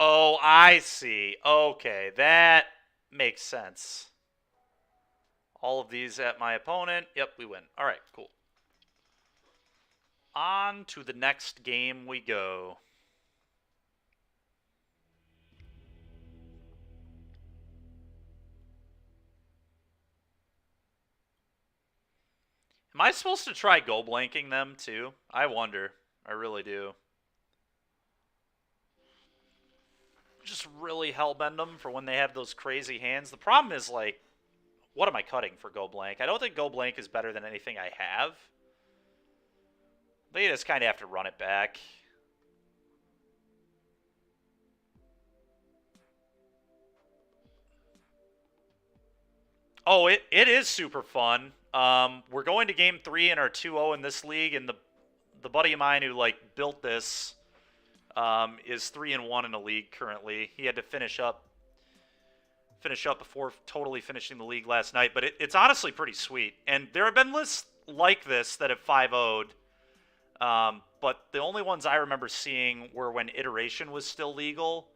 Oh, I see. Okay, that makes sense. All of these at my opponent. Yep, we win. All right, cool. On to the next game we go. Am I supposed to try go blanking them too? I wonder. I really do. Just really hellbend them for when they have those crazy hands. The problem is, like, what am I cutting for go blank? I don't think go blank is better than anything I have. They just kind of have to run it back. Oh, it is super fun. We're going to game 3 in our 2-0 in this league, and the buddy of mine who like built this is 3-1 in the league currently. He had to finish up before totally finishing the league last night, but it's honestly pretty sweet. And there have been lists like this that have 5-0'd, but the only ones I remember seeing were when iteration was still legal.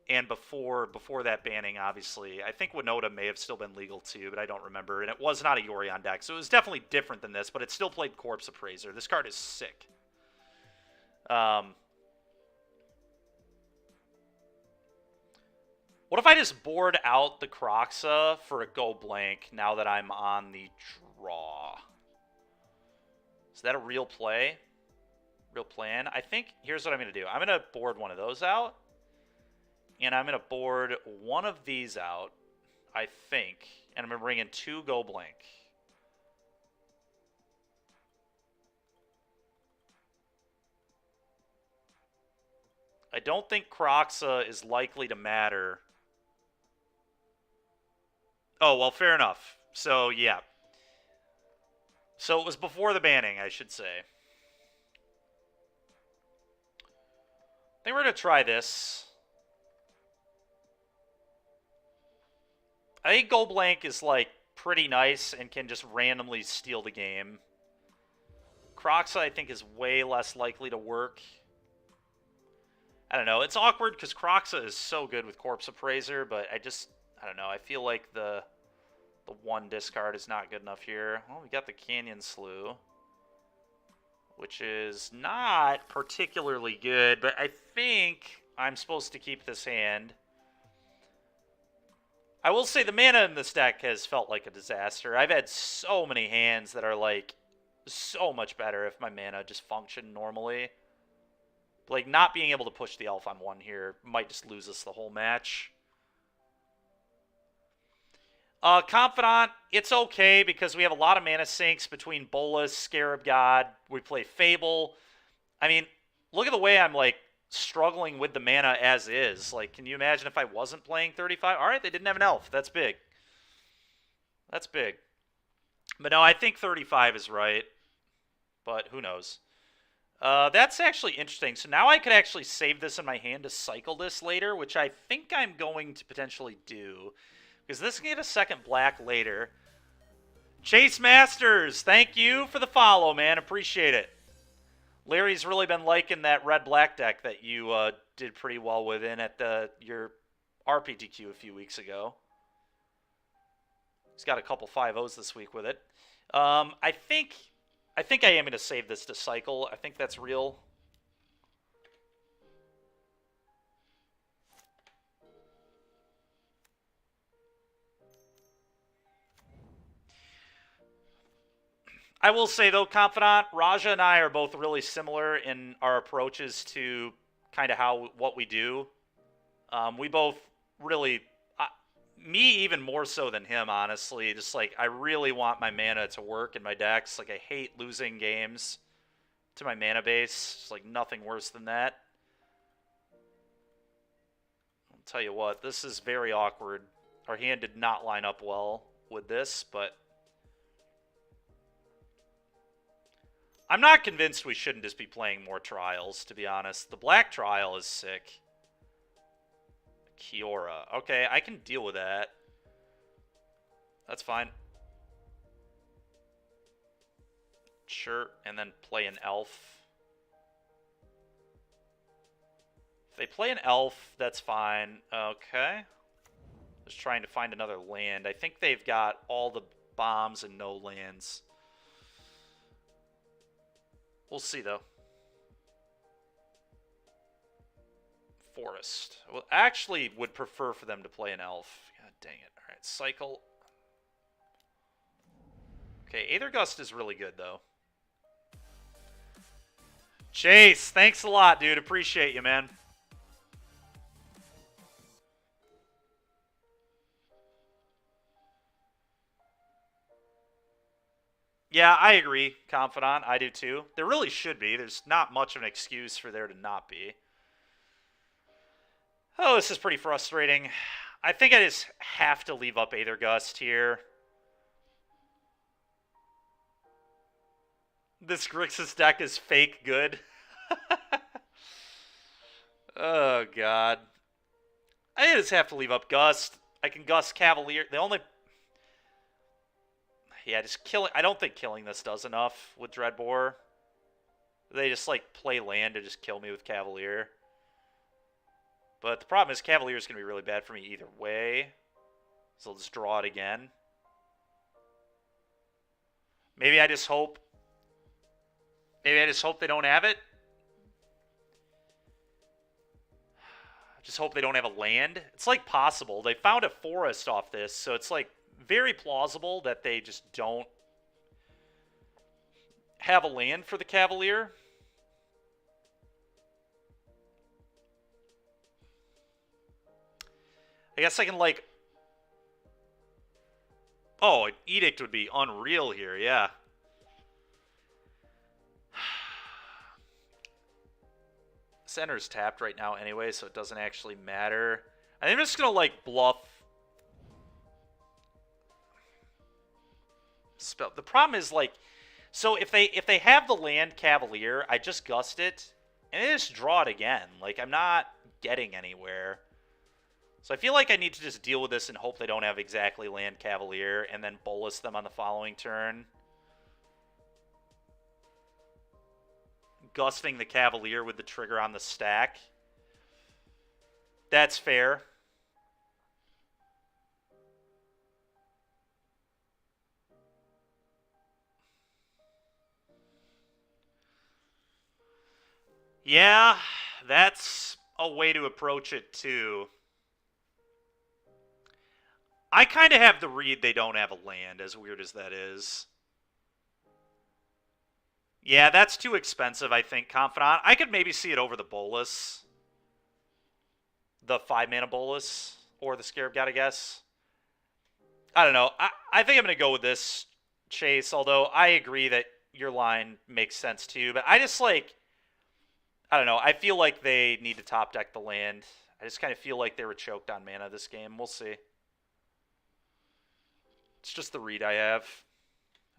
And before that banning, obviously. I think Winota may have still been legal too, but I don't remember. And it was not a Yorion deck, so it was definitely different than this, but it still played Corpse Appraiser. This card is sick. What if I just board out the Kroxa for a go blank now that I'm on the draw? Is that a real play? Real plan? I think here's what I'm going to do. I'm going to board one of those out. And I'm going to board one of these out, I think. And I'm going to bring in 2 go blank. I don't think Kroxa is likely to matter. Oh, well, fair enough. So, yeah. So it was before the banning, I should say. I think we're going to try this. I think Go Blank is, like, pretty nice and can just randomly steal the game. Kroxa, I think, is way less likely to work. I don't know. It's awkward because Kroxa is so good with Corpse Appraiser, but I don't know. I feel like the one discard is not good enough here. Well, we got the Canyon Slough, which is not particularly good, but I think I'm supposed to keep this hand. I will say the mana in this deck has felt like a disaster. I've had so many hands that are, like, so much better if my mana just functioned normally. Like, not being able to push the elf on 1 here might just lose us the whole match. Confidant, it's okay because we have a lot of mana sinks between Bolas, Scarab God. We play Fable. I mean, look at the way I'm, like, struggling with the mana as is. Like, can you imagine if I wasn't playing 35? All right, they didn't have an elf. That's big. That's big. But no, I think 35 is right. But who knows? That's actually interesting. So now I could actually save this in my hand to cycle this later, which I think I'm going to potentially do. Because this can get a second black later. Chase Masters, thank you for the follow, man. Appreciate it. Larry's really been liking that red-black deck that you did pretty well with in at your RPTQ a few weeks ago. He's got a couple 5-0s this week with it. I think I am going to save this to cycle. I think that's real. I will say, though, Confidant, Raja and I are both really similar in our approaches to kind of what we do. We both really, me even more so than him, honestly. Just like, I really want my mana to work in my decks. Like, I hate losing games to my mana base. It's like nothing worse than that. I'll tell you what, this is very awkward. Our hand did not line up well with this, but I'm not convinced we shouldn't just be playing more trials, to be honest. The black trial is sick. Kiora. Okay, I can deal with that. That's fine. Sure, and then play an elf. If they play an elf, that's fine. Okay. Just trying to find another land. I think they've got all the bombs and no lands. We'll see, though. Forest. Well, actually would prefer for them to play an elf. God dang it. All right, cycle. Okay, Aether Gust is really good, though. Chase, thanks a lot, dude. Appreciate you, man. Yeah, I agree, Confidant. I do too. There really should be. There's not much of an excuse for there to not be. Oh, this is pretty frustrating. I think I just have to leave up Aether Gust here. This Grixis deck is fake good. Oh, God. I just have to leave up Gust. I can Gust Cavalier. The only... Yeah, just killing... I don't think killing this does enough with Dreadbore. They just, like, play land to just kill me with Cavalier. But the problem is Cavalier is going to be really bad for me either way. So let's draw it again. Maybe I just hope... Maybe I just hope they don't have it. I just hope they don't have a land. It's, like, possible. They found a forest off this, so it's, like, very plausible that they just don't have a land for the Cavalier. I guess I can, like... Oh, an Edict would be unreal here, yeah. Center's tapped right now anyway, so it doesn't actually matter. I think I'm just going to, like, bluff... Spell. The problem is, like... So if they have the land Cavalier, I just Gust it, and they just draw it again. Like, I'm not getting anywhere. So I feel like I need to just deal with this and hope they don't have exactly land Cavalier, and then bolus them on the following turn. Gusting the Cavalier with the trigger on the stack. That's fair. Yeah, that's a way to approach it too. I kind of have the read they don't have a land, as weird as that is. Yeah, that's too expensive, I think, Confidant. I could maybe see it over the Bolus. The 5-mana Bolus. Or the Scarab God, I guess. I don't know. I think I'm going to go with this, Chase, although I agree that your line makes sense too. But I just, like... I don't know. I feel like they need to top deck the land. I just kind of feel like they were choked on mana this game. We'll see. It's just the read I have.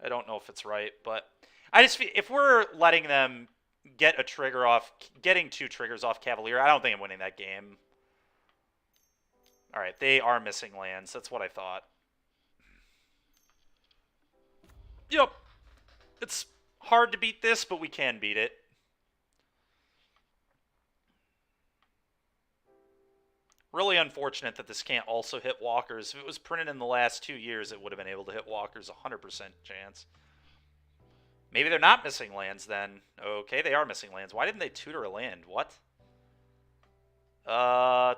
I don't know if it's right, but I just feel if we're letting them get a trigger off, getting 2 triggers off Cavalier, I don't think I'm winning that game. All right, they are missing lands. That's what I thought. Yep. It's hard to beat this, but we can beat it. Really unfortunate that this can't also hit walkers. If it was printed in the last 2 years, it would have been able to hit walkers 100% chance. Maybe they're not missing lands then. Okay, they are missing lands. Why didn't they tutor a land? What? Well,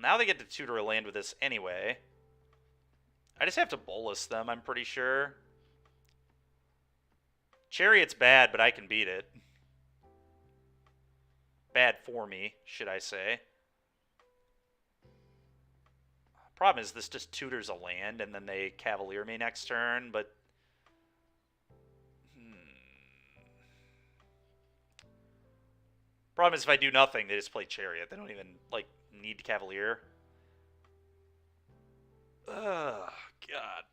now they get to tutor a land with this anyway. I just have to bolus them, I'm pretty sure. Chariot's bad, but I can beat it. Bad for me, should I say. Problem is, this just tutors a land, and then they Cavalier me next turn, but... Problem is, if I do nothing, they just play Chariot. They don't even, like, need Cavalier. Ugh, God.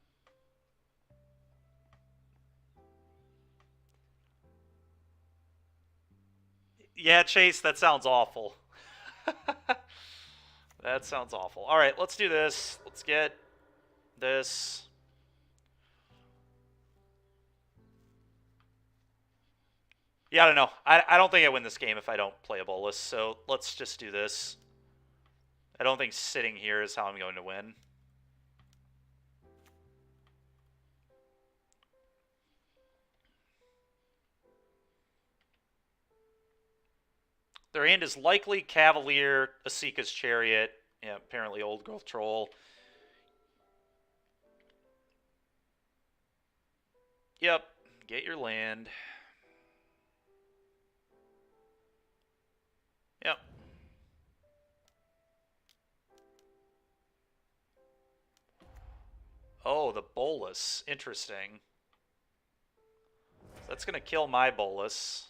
Yeah, Chase, that sounds awful. That sounds awful. All right, let's do this. Let's get this. Yeah, I don't know. I don't think I win this game if I don't play a Bolus, so let's just do this. I don't think sitting here is how I'm going to win. Their hand is likely Cavalier, Asika's Chariot, yeah, apparently Old Growth Troll. Yep, get your land. Yep. Oh, the Bolus. Interesting. That's going to kill my Bolus.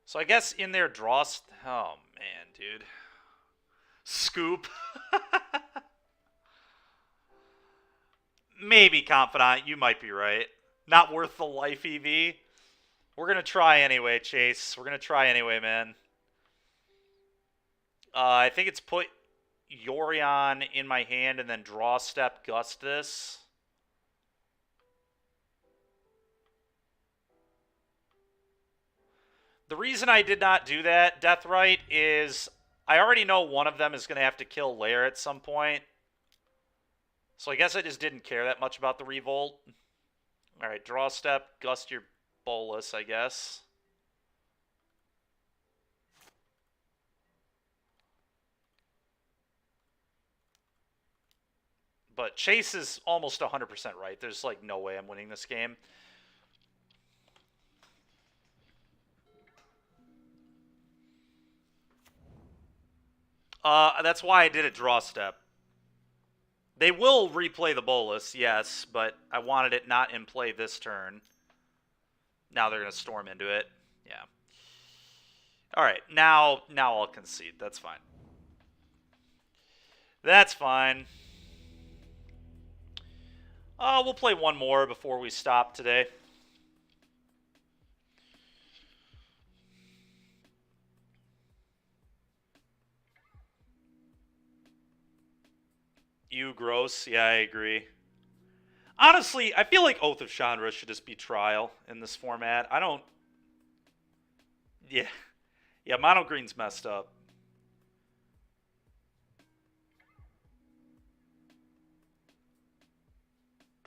So I guess in their draw... Oh, man, dude. Scoop. Maybe Confidant. You might be right. Not worth the life EV. We're going to try anyway, Chase. We're going to try anyway, man. I think it's put Yorion in my hand and then draw step gust this. The reason I did not do that, Deathrite, is I already know one of them is going to have to kill Lair at some point. So I guess I just didn't care that much about the Revolt. Alright, draw step, gust your Bolus, I guess. But Chase is almost 100% right. There's like no way I'm winning this game. That's why I did a draw step. They will replay the Bolus, yes, but I wanted it not in play this turn. Now they're going to storm into it. Yeah. All right, now I'll concede. That's fine. That's fine. We'll play one more before we stop today. You gross. Yeah, I agree. Honestly, I feel like Oath of Chandra should just be trial in this format. I don't... Yeah. Yeah, Mono Green's messed up.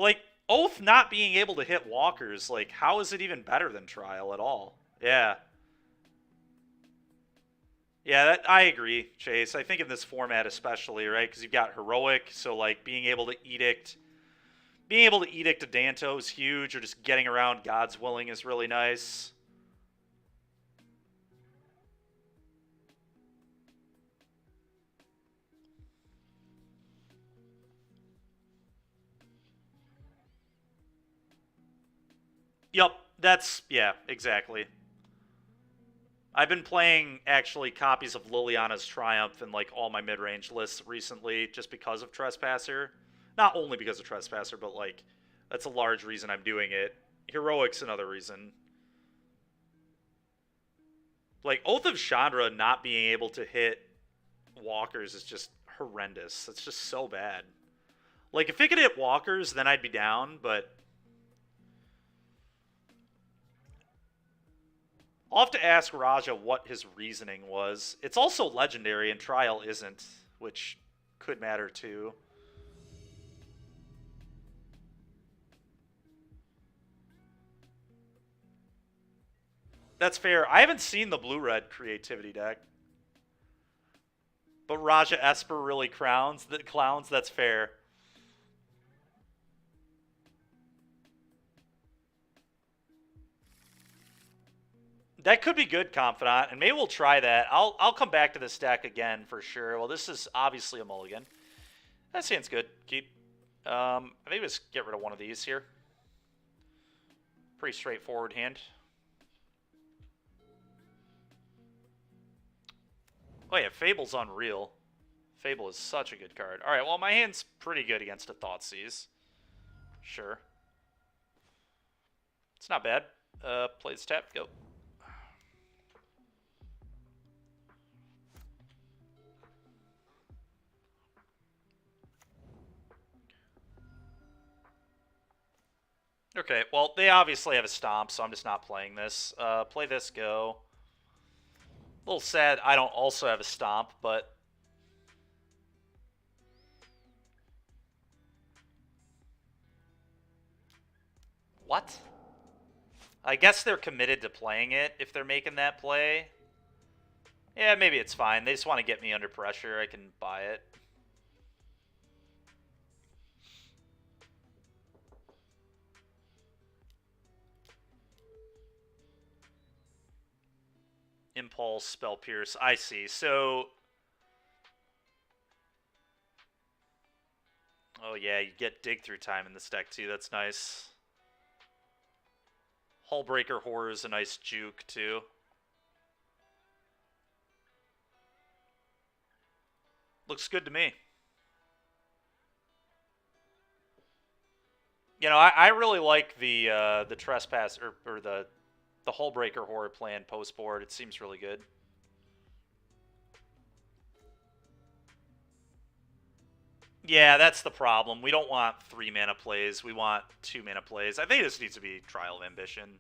Like, Oath not being able to hit walkers, like, how is it even better than trial at all? Yeah. Yeah, I agree, Chase. I think in this format especially, right? Because you've got Heroic, so, like, being able to Edict a Danto is huge, or just getting around God's Willing is really nice. Yep, yeah, exactly. I've been playing, actually, copies of Liliana's Triumph in, like, all my mid-range lists recently just because of Trespasser. Not only because of Trespasser, but, like, that's a large reason I'm doing it. Heroic's another reason. Like, Oath of Chandra not being able to hit walkers is just horrendous. It's just so bad. Like, if it could hit walkers, then I'd be down, but I'll have to ask Raja what his reasoning was. It's also legendary and Trial isn't, which could matter too. That's fair. I haven't seen the blue-red creativity deck. But Raja Esper really clowns. That's fair. That could be good, Confidant, and maybe we'll try that. I'll come back to this deck again for sure. Well, this is obviously a mulligan. That seems good. Keep. I think let's get rid of one of these here. Pretty straightforward hand. Oh yeah, Fable's unreal. Fable is such a good card. All right, well, my hand's pretty good against a Thoughtseize. Sure. It's not bad. Plays tap, go. Okay, well, they obviously have a Stomp, so I'm just not playing this. Play this, go. A little sad I don't also have a Stomp, but... What? I guess they're committed to playing it if they're making that play. Yeah, maybe it's fine. They just want to get me under pressure. I can buy it. Impulse, Spell Pierce. I see. So... Oh yeah, you get Dig Through Time in this deck too. That's nice. Hullbreaker Horror is a nice juke too. Looks good to me. You know, I really like the Trespass or the Hullbreaker Horror plan post board. It seems really good. Yeah, that's the problem. We don't want 3 mana plays. We want 2 mana plays. I think this needs to be Trial of Ambition.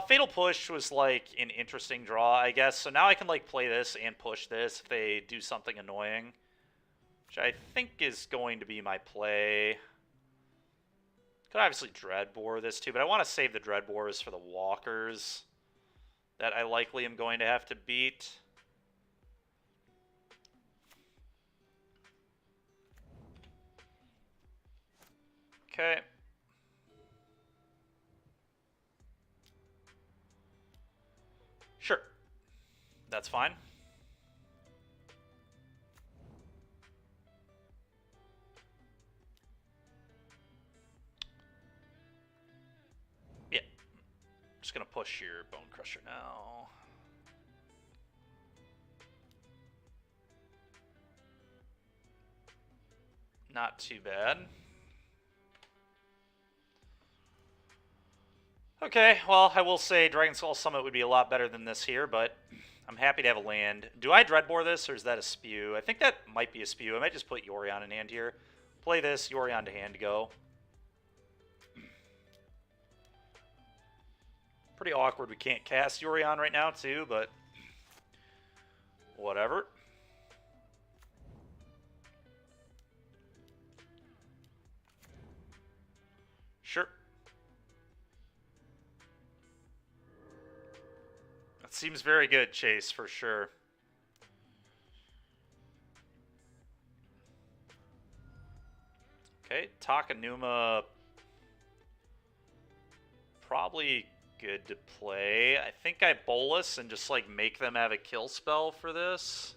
Fatal Push was like an interesting draw, I guess. So now I can like play this and push this if they do something annoying, which I think is going to be my play. Could obviously Dreadbore this too, but I want to save the Dreadbores for the walkers that I likely am going to have to beat. Okay. Sure. That's fine. Yeah. Just gonna push your Bone Crusher now. Not too bad. Okay, well, I will say Dragonskull Summit would be a lot better than this here, but I'm happy to have a land. Do I Dreadbore this, or is that a spew? I think that might be a spew. I might just put Yorion in hand here. Play this, Yorion to hand, go. Pretty awkward we can't cast Yorion right now, too, but whatever. Sure. That seems very good, Chase, for sure. Okay, Takenuma probably good to play. I think I Bolus and just like make them have a kill spell for this.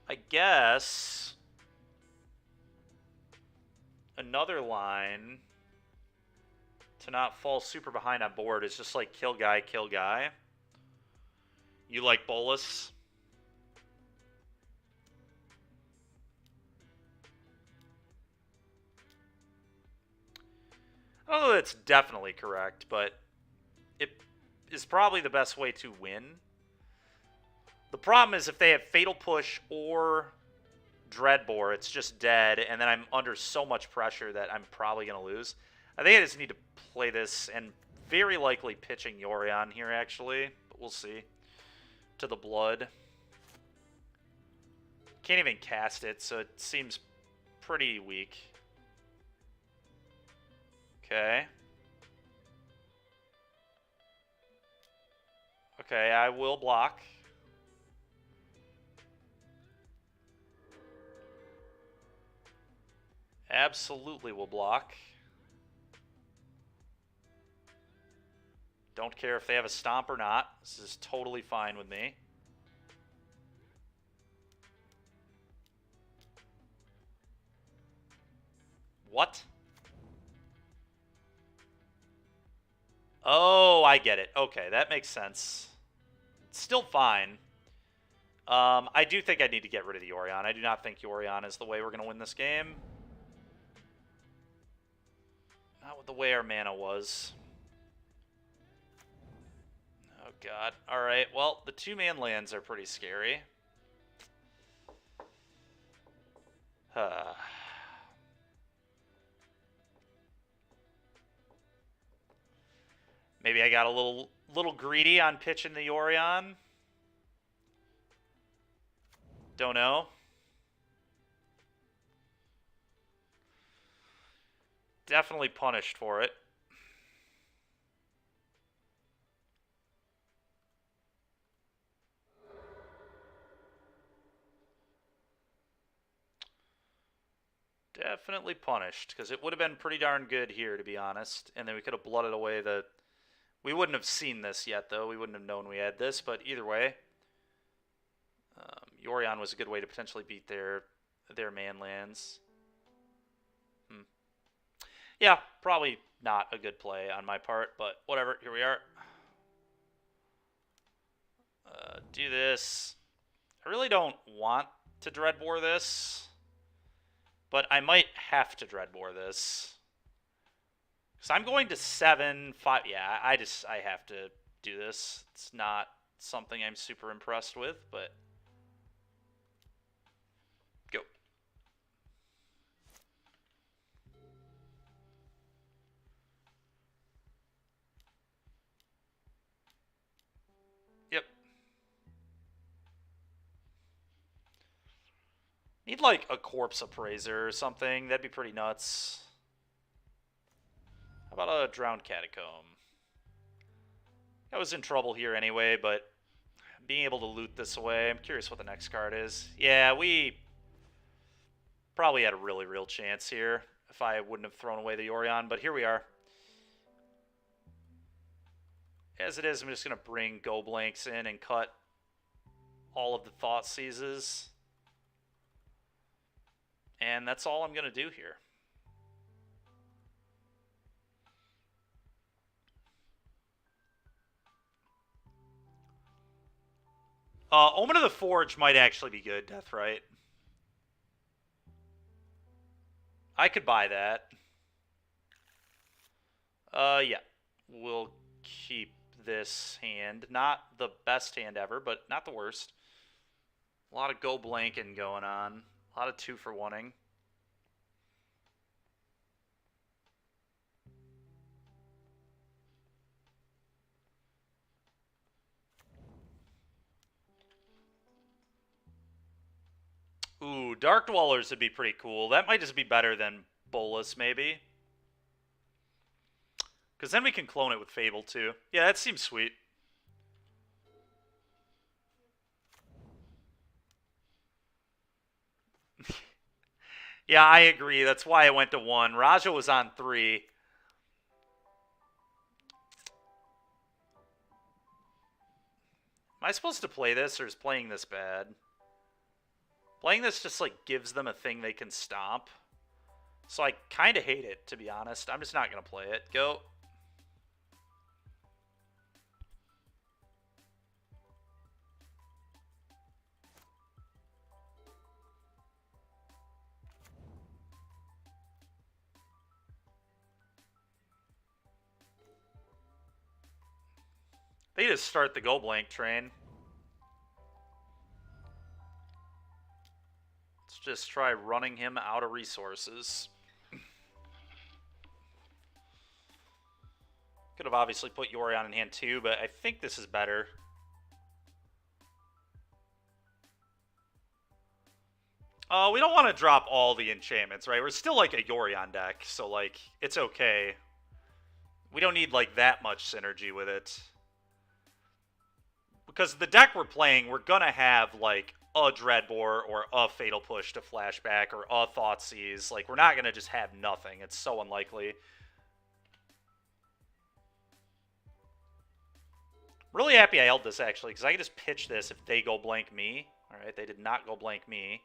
I guess another line to not fall super behind on board is just like kill guy, kill guy. You like Bolus? I don't know that it's definitely correct, but it is probably the best way to win. The problem is if they have Fatal Push or Dreadbore, it's just dead, and then I'm under so much pressure that I'm probably going to lose. I think I just need to play this, and very likely pitching Yorion here, actually, but we'll see. To the blood. Can't even cast it, so it seems pretty weak. Okay. Okay, I will block. Absolutely will block. Don't care if they have a stomp or not. This is totally fine with me. What? Oh, I get it. Okay, that makes sense. It's still fine. I do think I need to get rid of the Yorion. I do not think Yorion is the way we're going to win this game. Not with the way our mana was. Oh, God. All right, well, the 2-man lands are pretty scary. Maybe I got a little greedy on pitching the Yorion. Don't know. Definitely punished for it. Definitely punished, because it would have been pretty darn good here, to be honest. And then we could have blooded away the... We wouldn't have seen this yet, though. We wouldn't have known we had this, but either way. Yorion was a good way to potentially beat their man lands. Yeah, probably not a good play on my part, but whatever. Here we are. Do this. I really don't want to Dreadbore this, but I might have to Dreadbore this. So I'm going to 7, 5. Yeah, I have to do this. It's not something I'm super impressed with, but go. Yep. Need like a Corpse Appraiser or something. That'd be pretty nuts. How about a Drowned Catacomb? I was in trouble here anyway, but being able to loot this away, I'm curious what the next card is. Yeah, we probably had a really real chance here if I wouldn't have thrown away the Yorion, but here we are. As it is, I'm just going to bring Go Blanks in and cut all of the Thoughtseizes. And that's all I'm going to do here. Omen of the Forge might actually be good, Deathrite. I could buy that. Yeah. We'll keep this hand. Not the best hand ever, but not the worst. A lot of Go Blanking going on. A lot of 2-for-1ing. Ooh, Dark Dwellers would be pretty cool. That might just be better than Bolas, maybe. Because then we can clone it with Fable, too. Yeah, that seems sweet. Yeah, I agree. That's why I went to 1. Raja was on 3. Am I supposed to play this, or is playing this bad? Playing this just, like, gives them a thing they can stomp. So I kind of hate it, to be honest. I'm just not going to play it. Go. They just start the Go Blank train. Let's just try running him out of resources. Could have obviously put Yorion in hand too, but I think this is better. We don't want to drop all the enchantments, right? We're still like a Yorion deck, so like it's okay. We don't need like that much synergy with it. Because the deck we're playing, we're gonna have like a Dreadbore or a Fatal Push to flashback or a Thoughtseize. Like we're not gonna just have nothing. It's so unlikely. Really happy I held this actually, because I can just pitch this if they go blank me. Alright, they did not go blank me.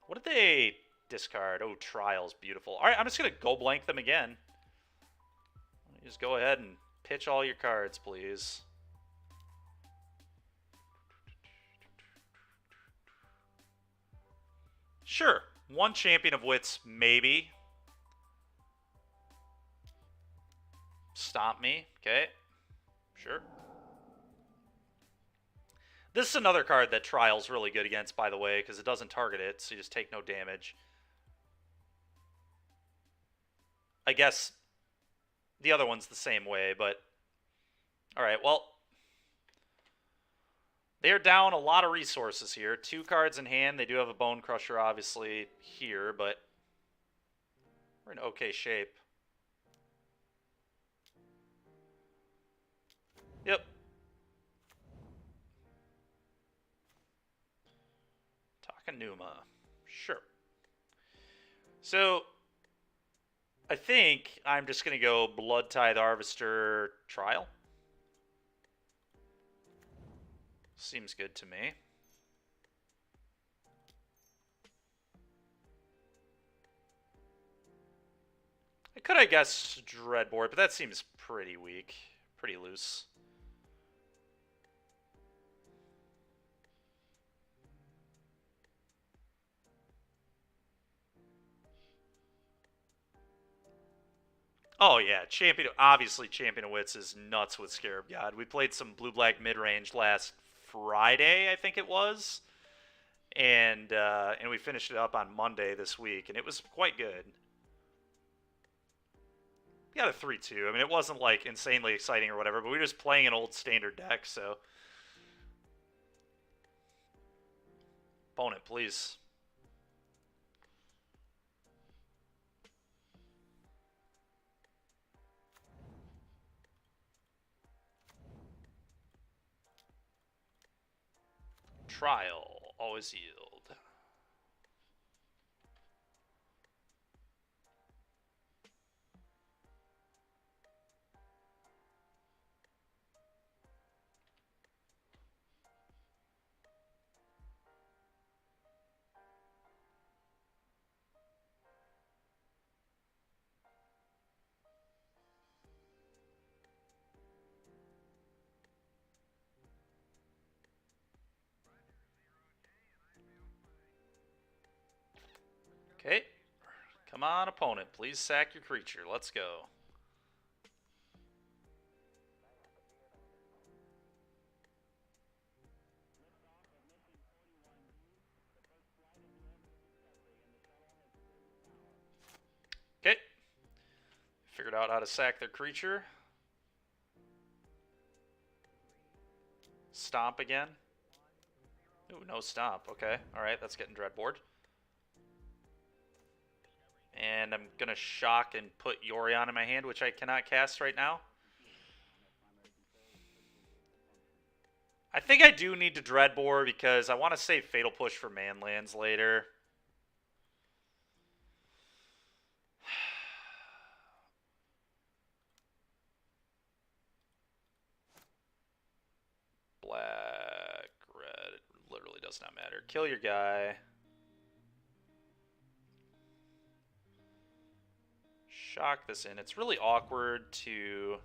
What did they discard? Oh, Trials, beautiful. Alright, I'm just gonna go blank them again. Just go ahead and pitch all your cards, please. Sure, one Champion of Wits, maybe. Stomp me, okay. Sure. This is another card that Trial's really good against, by the way, because it doesn't target it, so you just take no damage. I guess the other one's the same way, but... Alright, well... They're down a lot of resources here. 2 cards in hand. They do have a Bone Crusher, obviously, here, but... We're in okay shape. Yep. Takenuma. Sure. So, I think I'm just going to go Blood Tithe Harvester Trial. Seems good to me. I could, I guess, Dreadbore, but that seems pretty weak. Pretty loose. Oh yeah, obviously Champion of Wits is nuts with Scarab God. We played some blue-black mid-range last Friday, I think it was. And we finished it up on Monday this week, and it was quite good. We got a 3-2. I mean, it wasn't like insanely exciting or whatever, but we were just playing an old standard deck, so. Opponent, please. Trial, always yield. Okay. Come on, opponent. Please sack your creature. Let's go. Okay. Figured out how to sack their creature. Stomp again. Ooh, no stomp. Okay. Alright, that's getting Dreadboard. And I'm going to shock and put Yorion in my hand, which I cannot cast right now. I think I do need to Dreadbore because I want to save Fatal Push for Manlands later. Black, red, it literally does not matter. Kill your guy. Shock this in. It's really awkward to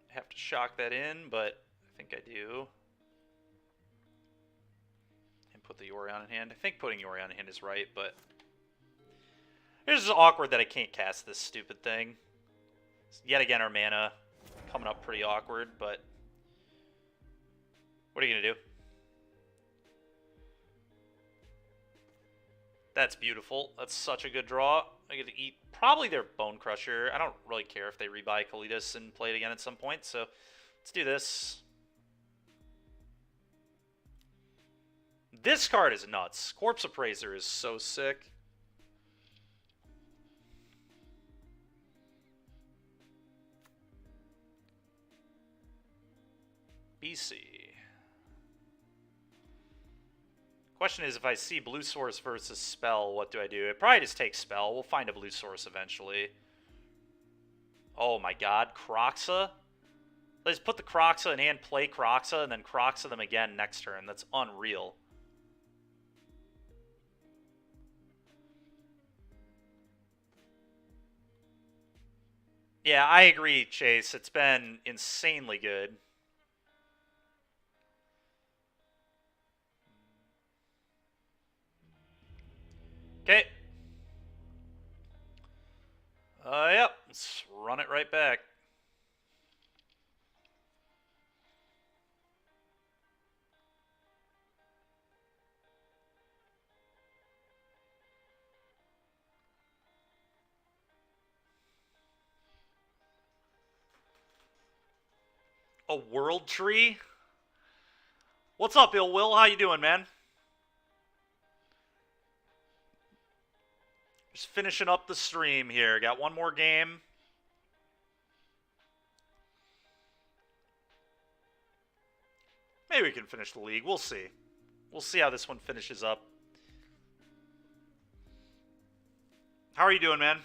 have to shock that in, but I think I do. And put the Yorion in hand. I think putting Yorion in hand is right, but it's just awkward that I can't cast this stupid thing. Yet again, our mana coming up pretty awkward, but what are you going to do? That's beautiful. That's such a good draw. I get to eat probably their Bone Crusher. I don't really care if they rebuy Kalidas and play it again at some point, so let's do this. This card is nuts. Corpse Appraiser is so sick. BC. Question is, if I see blue source versus spell, what do I do? It probably just takes spell. We'll find a blue source eventually. Oh my god, Kroxa? Let's put the Kroxa in hand, play Kroxa, and then Kroxa them again next turn. That's unreal. Yeah, I agree, Chase. It's been insanely good. Okay. Yep. Let's run it right back. A World Tree? What's up, Ill Will? How you doing, man? Just finishing up the stream here. Got one more game. Maybe we can finish the league. We'll see. We'll see how this one finishes up. How are you doing, man?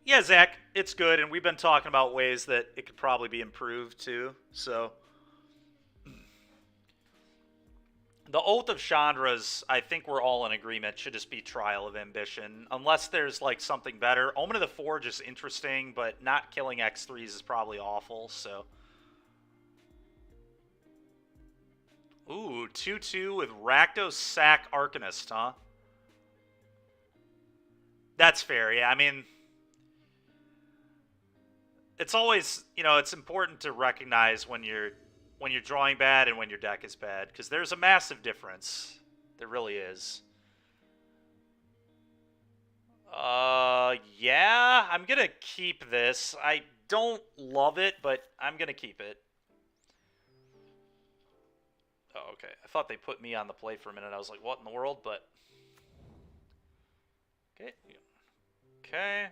Yeah, Zach, it's good, and we've been talking about ways that it could probably be improved too. So, the Oath of Chandra's, I think we're all in agreement, should just be Trial of Ambition, unless there's like something better. Omen of the Forge is interesting, but not killing X3s is probably awful. So, ooh, 2/2 with Rakdos Sack Arcanist, huh? That's fair. Yeah, I mean, it's always, you know, it's important to recognize when you're drawing bad and when your deck is bad, because there's a massive difference. There really is. Yeah, I'm gonna keep this. I don't love it, but I'm gonna keep it. Oh, okay. I thought they put me on the play for a minute. I was like, what in the world? But okay. Okay.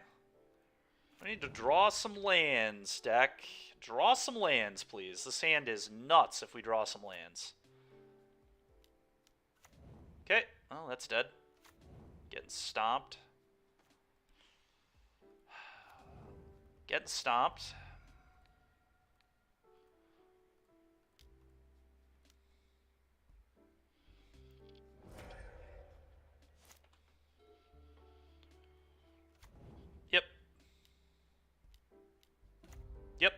I need to draw some lands, deck. Draw some lands, please. This hand is nuts if we draw some lands. Okay. Oh, that's dead. Getting stomped. Getting stomped. Yep. Yep.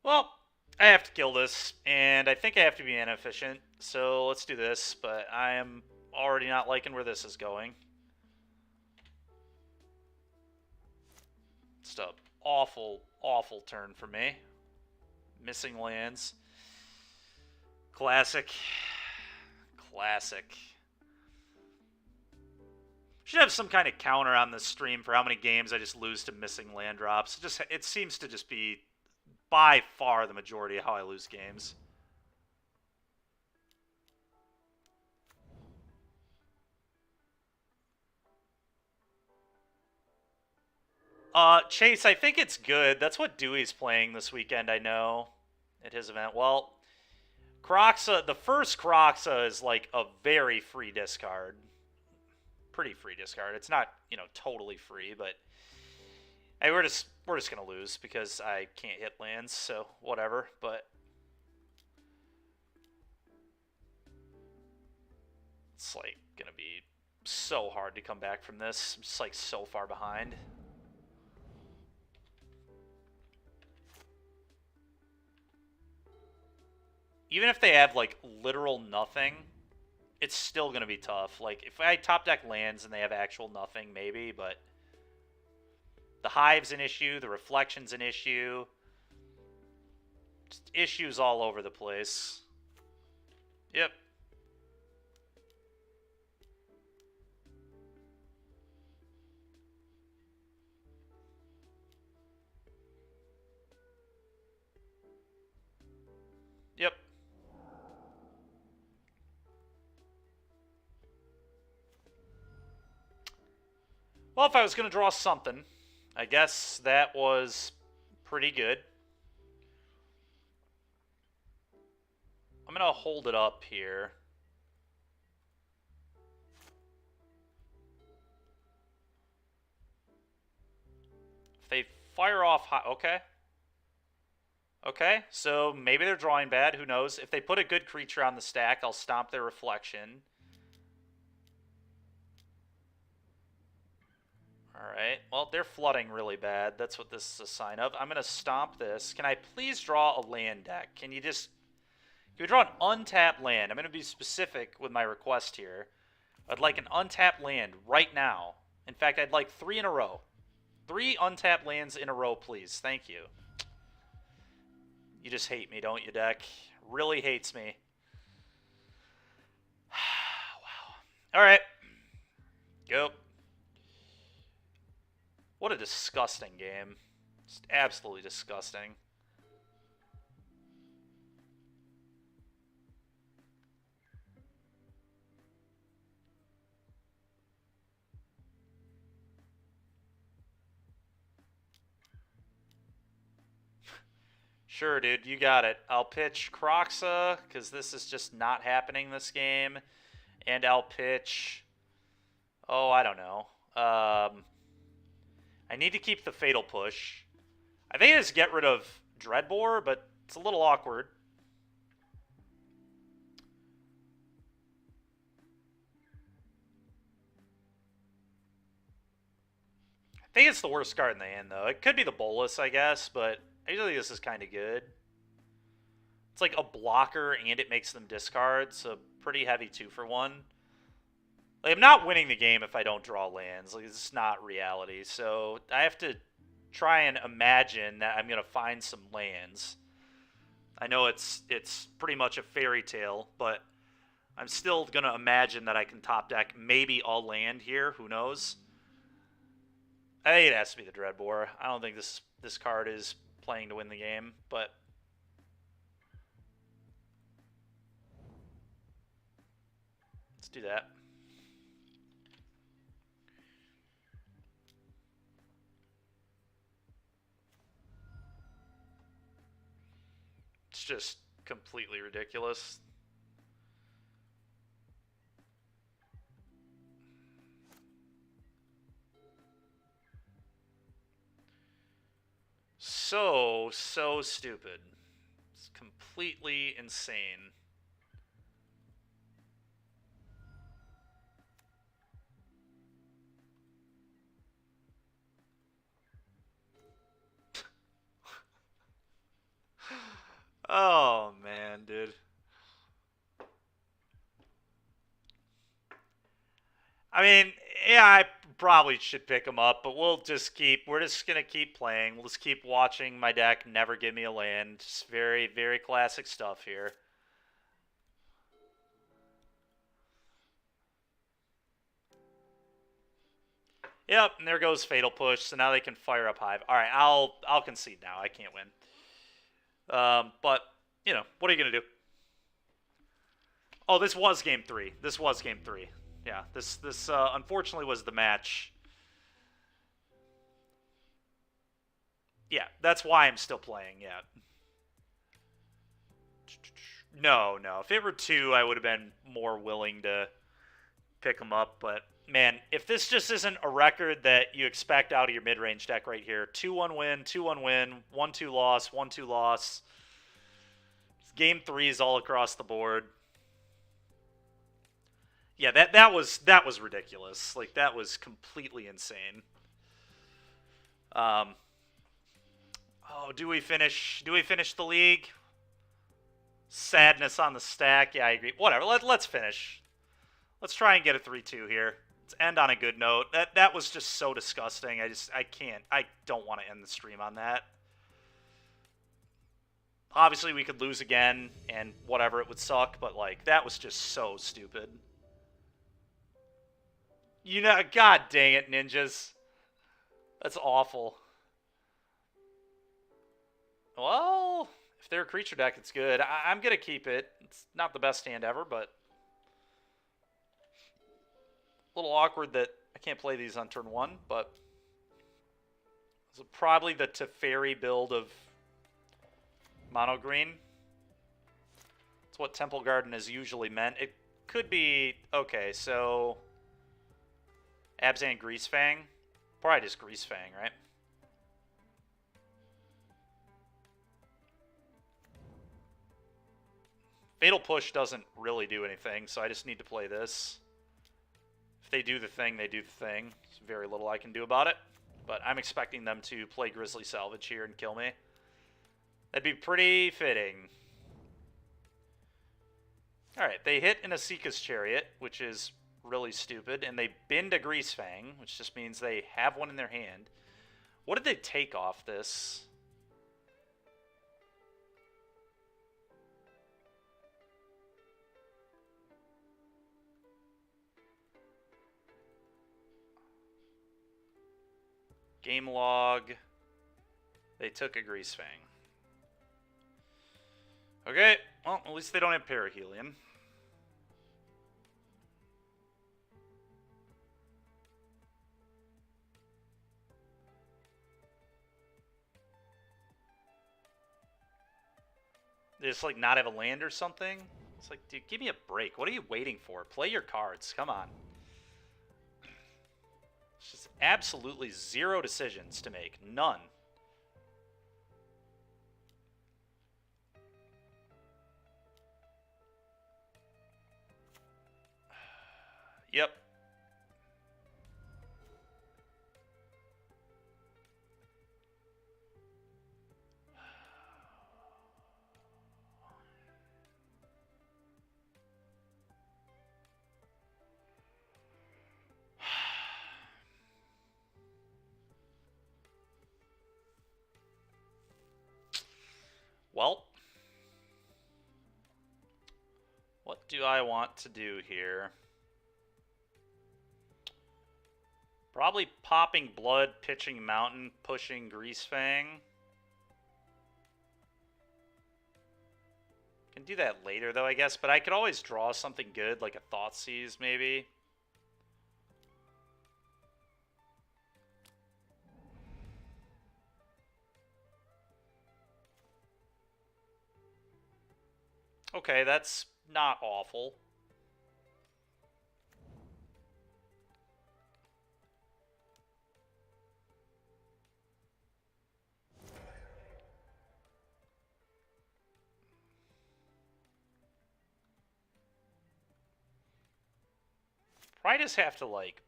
Well, I have to kill this, and I think I have to be inefficient, so let's do this, but I am already not liking where this is going. Just a awful, awful turn for me. Missing lands. Classic. Classic. Should have some kind of counter on this stream for how many games I just lose to missing land drops. It seems to just be by far the majority of how I lose games. Chase, I think it's good. That's what Dewey's playing this weekend, I know, at his event. Well, Kroxa, the first Kroxa is like a very free discard. Pretty free discard. It's not, you know, totally free, but hey, we're just gonna lose because I can't hit lands, so whatever. But it's like gonna be so hard to come back from this. I'm just like so far behind. even if they have, like, literal nothing, it's still going to be tough. Like, if I top deck lands and they have actual nothing, maybe, but the Hive's an issue, the Reflection's an issue. Just issues all over the place. Yep. Yep. Well, if I was going to draw something, I guess that was pretty good. I'm going to hold it up here. If they fire off high, okay. Okay, so maybe they're drawing bad, who knows. If they put a good creature on the stack, I'll stomp their Reflection. Alright, well, they're flooding really bad. That's what this is a sign of. I'm going to stomp this. Can I please draw a land deck? Can you draw an untapped land? I'm going to be specific with my request here. I'd like an untapped land right now. In fact, I'd like 3 in a row. 3 untapped lands in a row, please. Thank you. You just hate me, don't you, deck? Really hates me. Wow. Alright. Go. What a disgusting game. Just absolutely disgusting. Sure, dude, you got it. I'll pitch Kroxa, because this is just not happening this game. And I'll pitch... Oh, I don't know. I need to keep the Fatal Push. I think I just get rid of Dreadbore, but it's a little awkward. I think it's the worst card in the hand, though. It could be the Bolus, I guess, but I usually think this is kind of good. It's like a blocker, and it makes them discard, so pretty heavy 2-for-1. Like, I'm not winning the game if I don't draw lands. Like, it's not reality. So I have to try and imagine that I'm going to find some lands. I know it's pretty much a fairy tale, but I'm still going to imagine that I can top deck maybe a land here. Who knows? I think it has to be the Dreadbore. I don't think this card is playing to win the game, but... Let's do that. It's just completely ridiculous. So stupid. It's completely insane. Oh, man, dude. I mean, yeah, I probably should pick him up, but we're just gonna keep playing. We'll just keep watching my deck never give me a land. Just very, very classic stuff here. Yep, and there goes Fatal Push, so now they can fire up Hive. Alright, I'll concede now. I can't win. But, you know, what are you going to do? Oh, this was game 3. This was game 3. Yeah, this unfortunately was the match. Yeah, that's why I'm still playing, yeah. No. If it were 2, I would have been more willing to pick them up, but... Man, if this just isn't a record that you expect out of your mid-range deck right here, 2-1 win, 2-1 win, 1-2 loss, 1-2 loss. Game 3 is all across the board. Yeah, that was ridiculous. Like, that was completely insane. Oh, do we finish the league? Sadness on the stack. Yeah, I agree. Whatever. Let's finish. Let's try and get a 3-2 here. Let's end on a good note. That was just so disgusting. I can't. I don't want to end the stream on that. Obviously, we could lose again, and whatever, it would suck, but, like, that was just so stupid. You know, god dang it, ninjas. That's awful. Well, if they're a creature deck, it's good. I'm going to keep it. It's not the best hand ever, but a little awkward that I can't play these on turn 1, but it's probably the Teferi build of mono green. It's what Temple Garden is usually meant. It could be... Okay, so... Abzan Greasefang? Probably just Greasefang, right? Fatal Push doesn't really do anything, so I just need to play this. If they do the thing, they do the thing. There's very little I can do about it. But I'm expecting them to play Grizzly Salvage here and kill me. That'd be pretty fitting. Alright, they hit an Asika's Chariot, which is really stupid, and they bend a Greasefang, which just means they have one in their hand. What did they take off this? Game log. They took a Greasefang. Okay, well, at least they don't have Perihelion. They just, like, not have a land or something? It's like, dude, give me a break. What are you waiting for? Play your cards. Come on. It's just absolutely zero decisions to make. None. Yep. Well, what do I want to do here? Probably popping Blood, pitching Mountain, pushing Greasefang. Can do that later, though, I guess. But I could always draw something good, like a Thoughtseize, maybe. Okay, that's not awful. Probably just have to, like,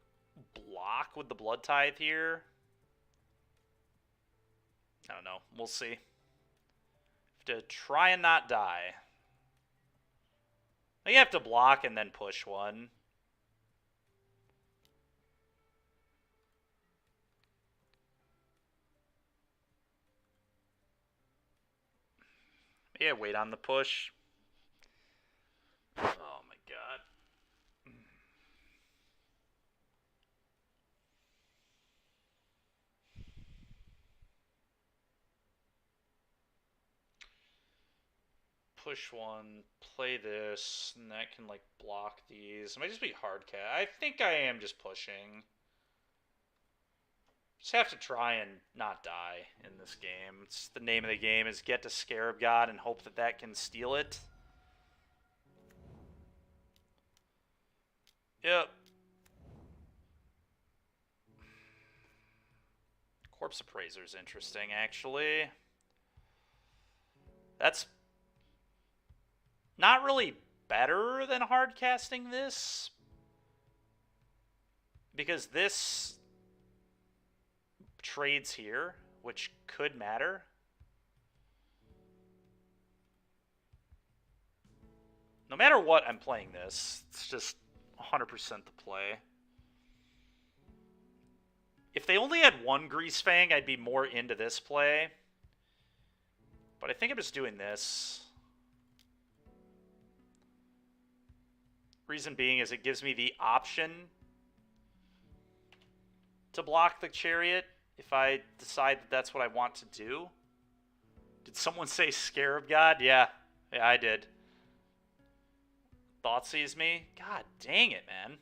block with the Blood Tithe here. I don't know. We'll see. Have to try and not die. You have to block and then push one. Yeah, wait on the push. Oh my god. Push one, play this, and that can, like, block these. It might just be hard cat. I think I am just pushing. Just have to try and not die in this game. It's the name of the game is get to Scarab God and hope that that can steal it. Yep. Corpse Appraiser's interesting, actually. That's not really better than hard casting this, because this trades here, which could matter. No matter what, I'm playing this. It's just 100% the play. If they only had one Grease Fang, I'd be more into this play. But I think I'm just doing this. Reason being is it gives me the option to block the Chariot if I decide that that's what I want to do. Did someone say Scarab God? Yeah, I did. Thoughtseize me? God dang it, man.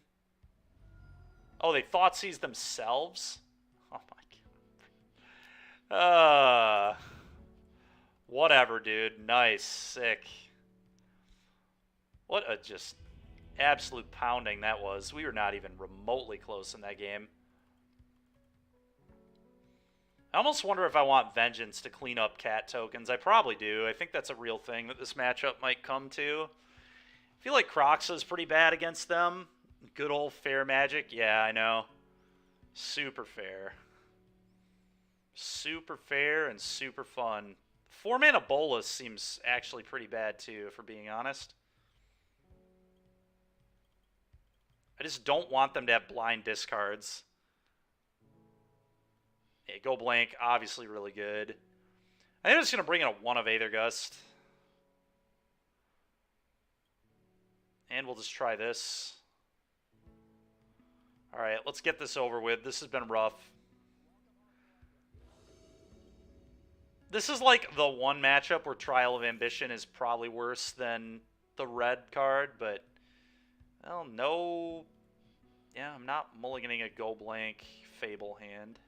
Oh, they Thoughtseize themselves? Oh my god. Whatever, dude. Nice. Sick. What a just absolute pounding that was. We were not even remotely close in that game. I almost wonder if I want Vengeance to clean up cat tokens. I probably do. I think that's a real thing that this matchup might come to. I feel like Kroxa's pretty bad against them. Good old fair magic. Yeah, I know. Super fair. Super fair and super fun. 4-mana Bolas seems actually pretty bad too, if we're being honest. I just don't want them to have blind discards. Yeah, Go Blank, obviously really good. I think I'm just going to bring in a 1 of Aether Gust. And we'll just try this. Alright, let's get this over with. This has been rough. This is like the one matchup where Trial of Ambition is probably worse than the red card, but... Well, no... Yeah, I'm not mulliganing a Go Blank Fable hand.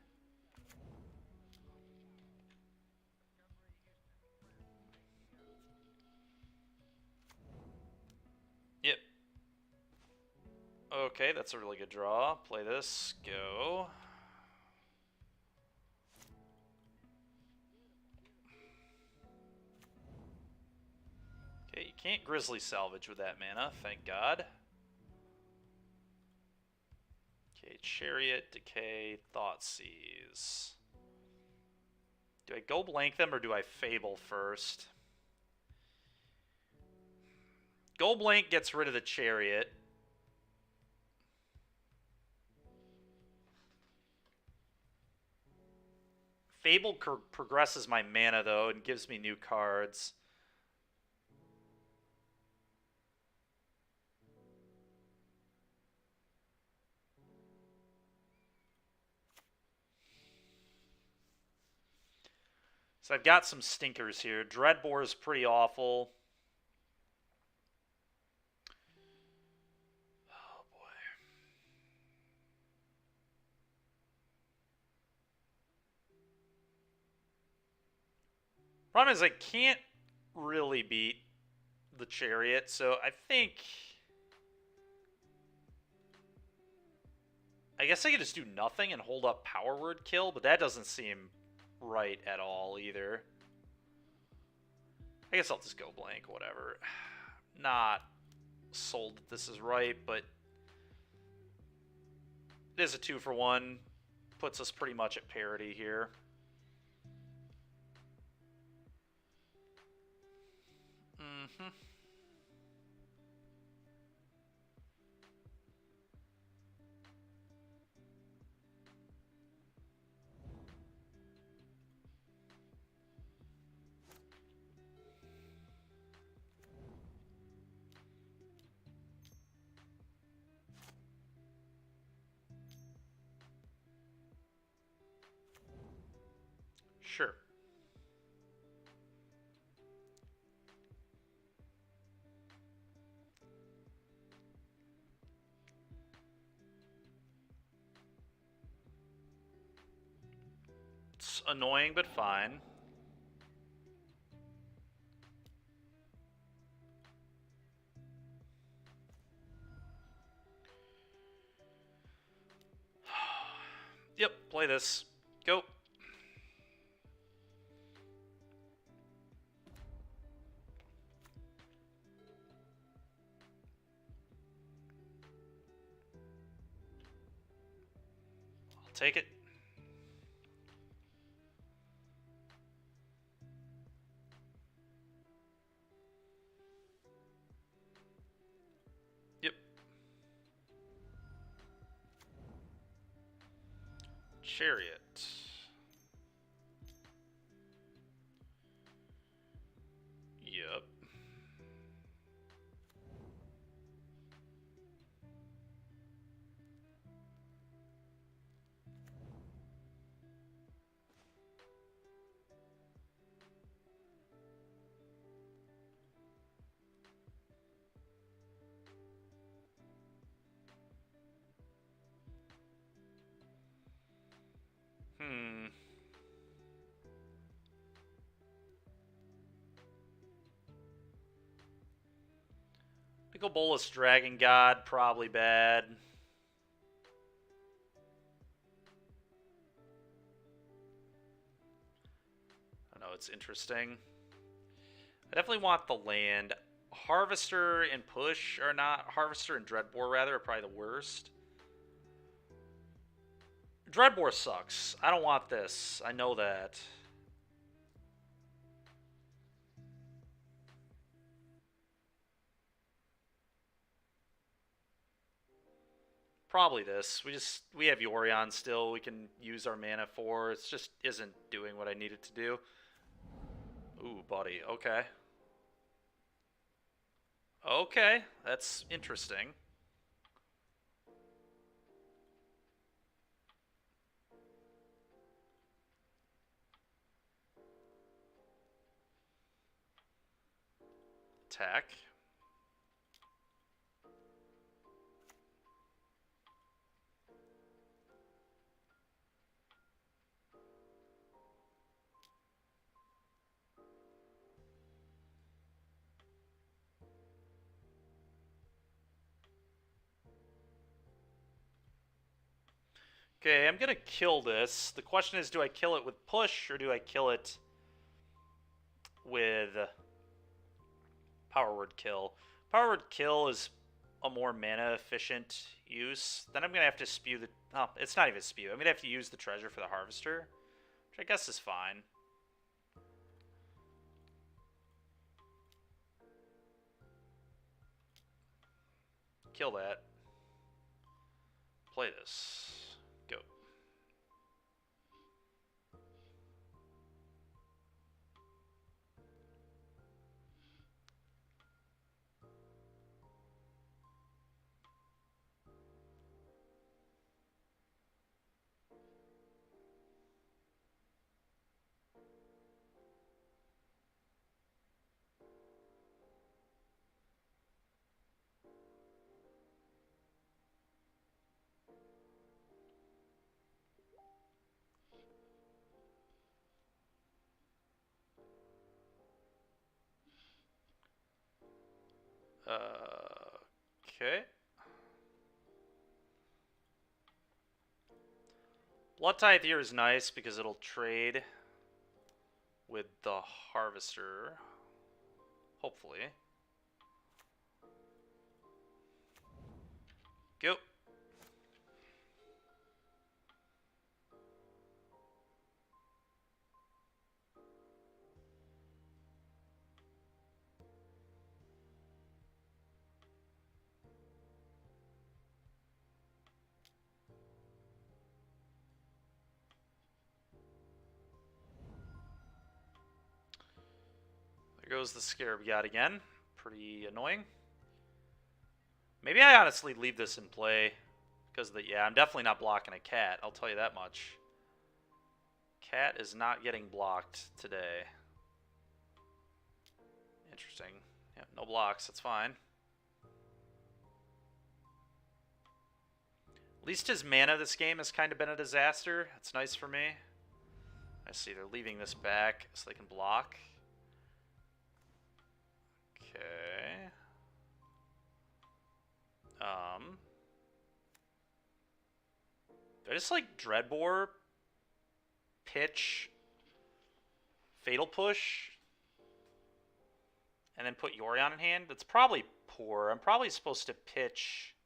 Yep. Okay, that's a really good draw. Play this. Go. Okay, you can't Grizzly Salvage with that mana, thank God. Okay, Chariot, Decay, Thoughtseize. Do I Go Blank them or do I Fable first? Go Blank gets rid of the Chariot. Fable progresses my mana, though, and gives me new cards. So I've got some stinkers here. Dreadbore is pretty awful. Oh, boy. Problem is I can't really beat the Chariot, so I think... I guess I could just do nothing and hold up Power Word Kill, but that doesn't seem right at all either. I guess I'll just Go Blank, whatever. Not sold that this is right, but it is a 2-for-1. Puts us pretty much at parity here. Mm-hmm. Sure. It's annoying, but fine. Yep, play this. Go. I'll take it. Chariot. Yep. Nicol Bolas Dragon God, probably bad. I know, it's interesting. I definitely want the land. Harvester and Push are not. Harvester and Dreadbore, rather, are probably the worst. Dreadbore sucks. I don't want this. I know that. Probably this. We have Yorion still. We can use our mana for. It just isn't doing what I need it to do. Ooh, buddy. Okay. Okay, that's interesting. Attack. Okay, I'm gonna kill this. The question is, do I kill it with Push, or do I kill it with Power Word Kill? Power Word Kill is a more mana efficient use. Then I'm gonna have to spew the... Oh, it's not even spew. I'm gonna have to use the treasure for the Harvester, which I guess is fine. Kill that. Play this. Go. Okay. Blood Tithe here is nice because it'll trade with the Harvester. Hopefully. Go. There goes the Scarab God again. Pretty annoying. Maybe I honestly leave this in play. Because, yeah, I'm definitely not blocking a cat. I'll tell you that much. Cat is not getting blocked today. Interesting. Yeah, no blocks. That's fine. At least his mana this game has kind of been a disaster. That's nice for me. I see they're leaving this back so they can block. Okay. I just like Dreadbore, pitch, Fatal Push, and then put Yorion in hand. That's probably poor. I'm probably supposed to pitch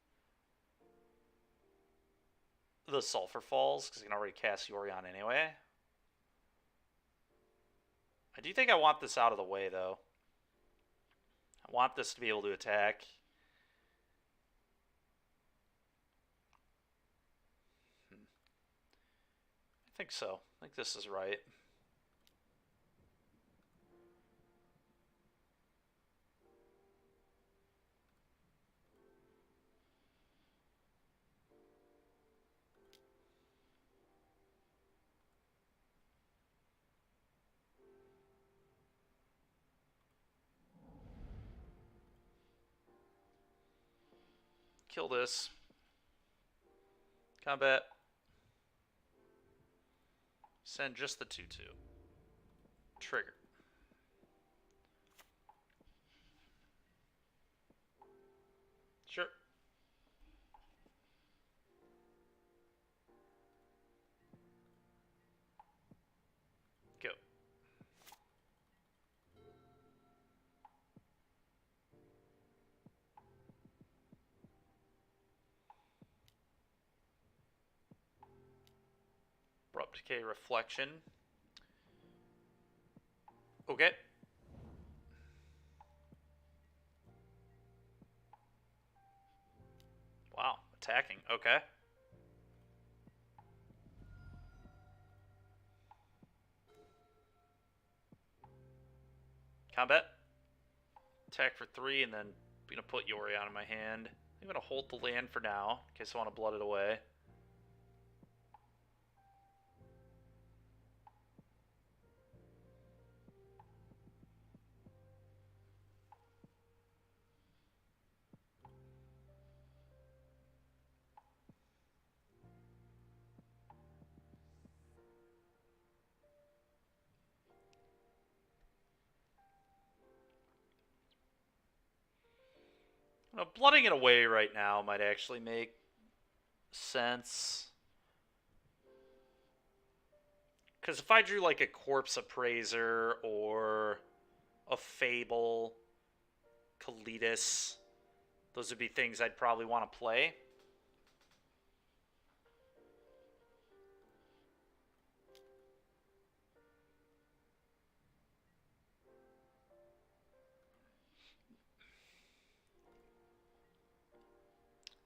the Sulphur Falls because I can already cast Yorion anyway. I do think I want this out of the way, though. I want this to be able to attack. think so. I think this is right. Kill this. Combat. Send just the 2/2. Trigger. Sure. Go. Abrupt Decay Reflection. Okay. Wow, attacking. Okay. Combat. Attack for 3, and then I'm going to put Yorion in my hand. I'm going to hold the land for now, in case I want to blood it away. Blooding it away right now might actually make sense. Because if I drew like a Corpse Appraiser or a Fable, Kalitas, those would be things I'd probably want to play.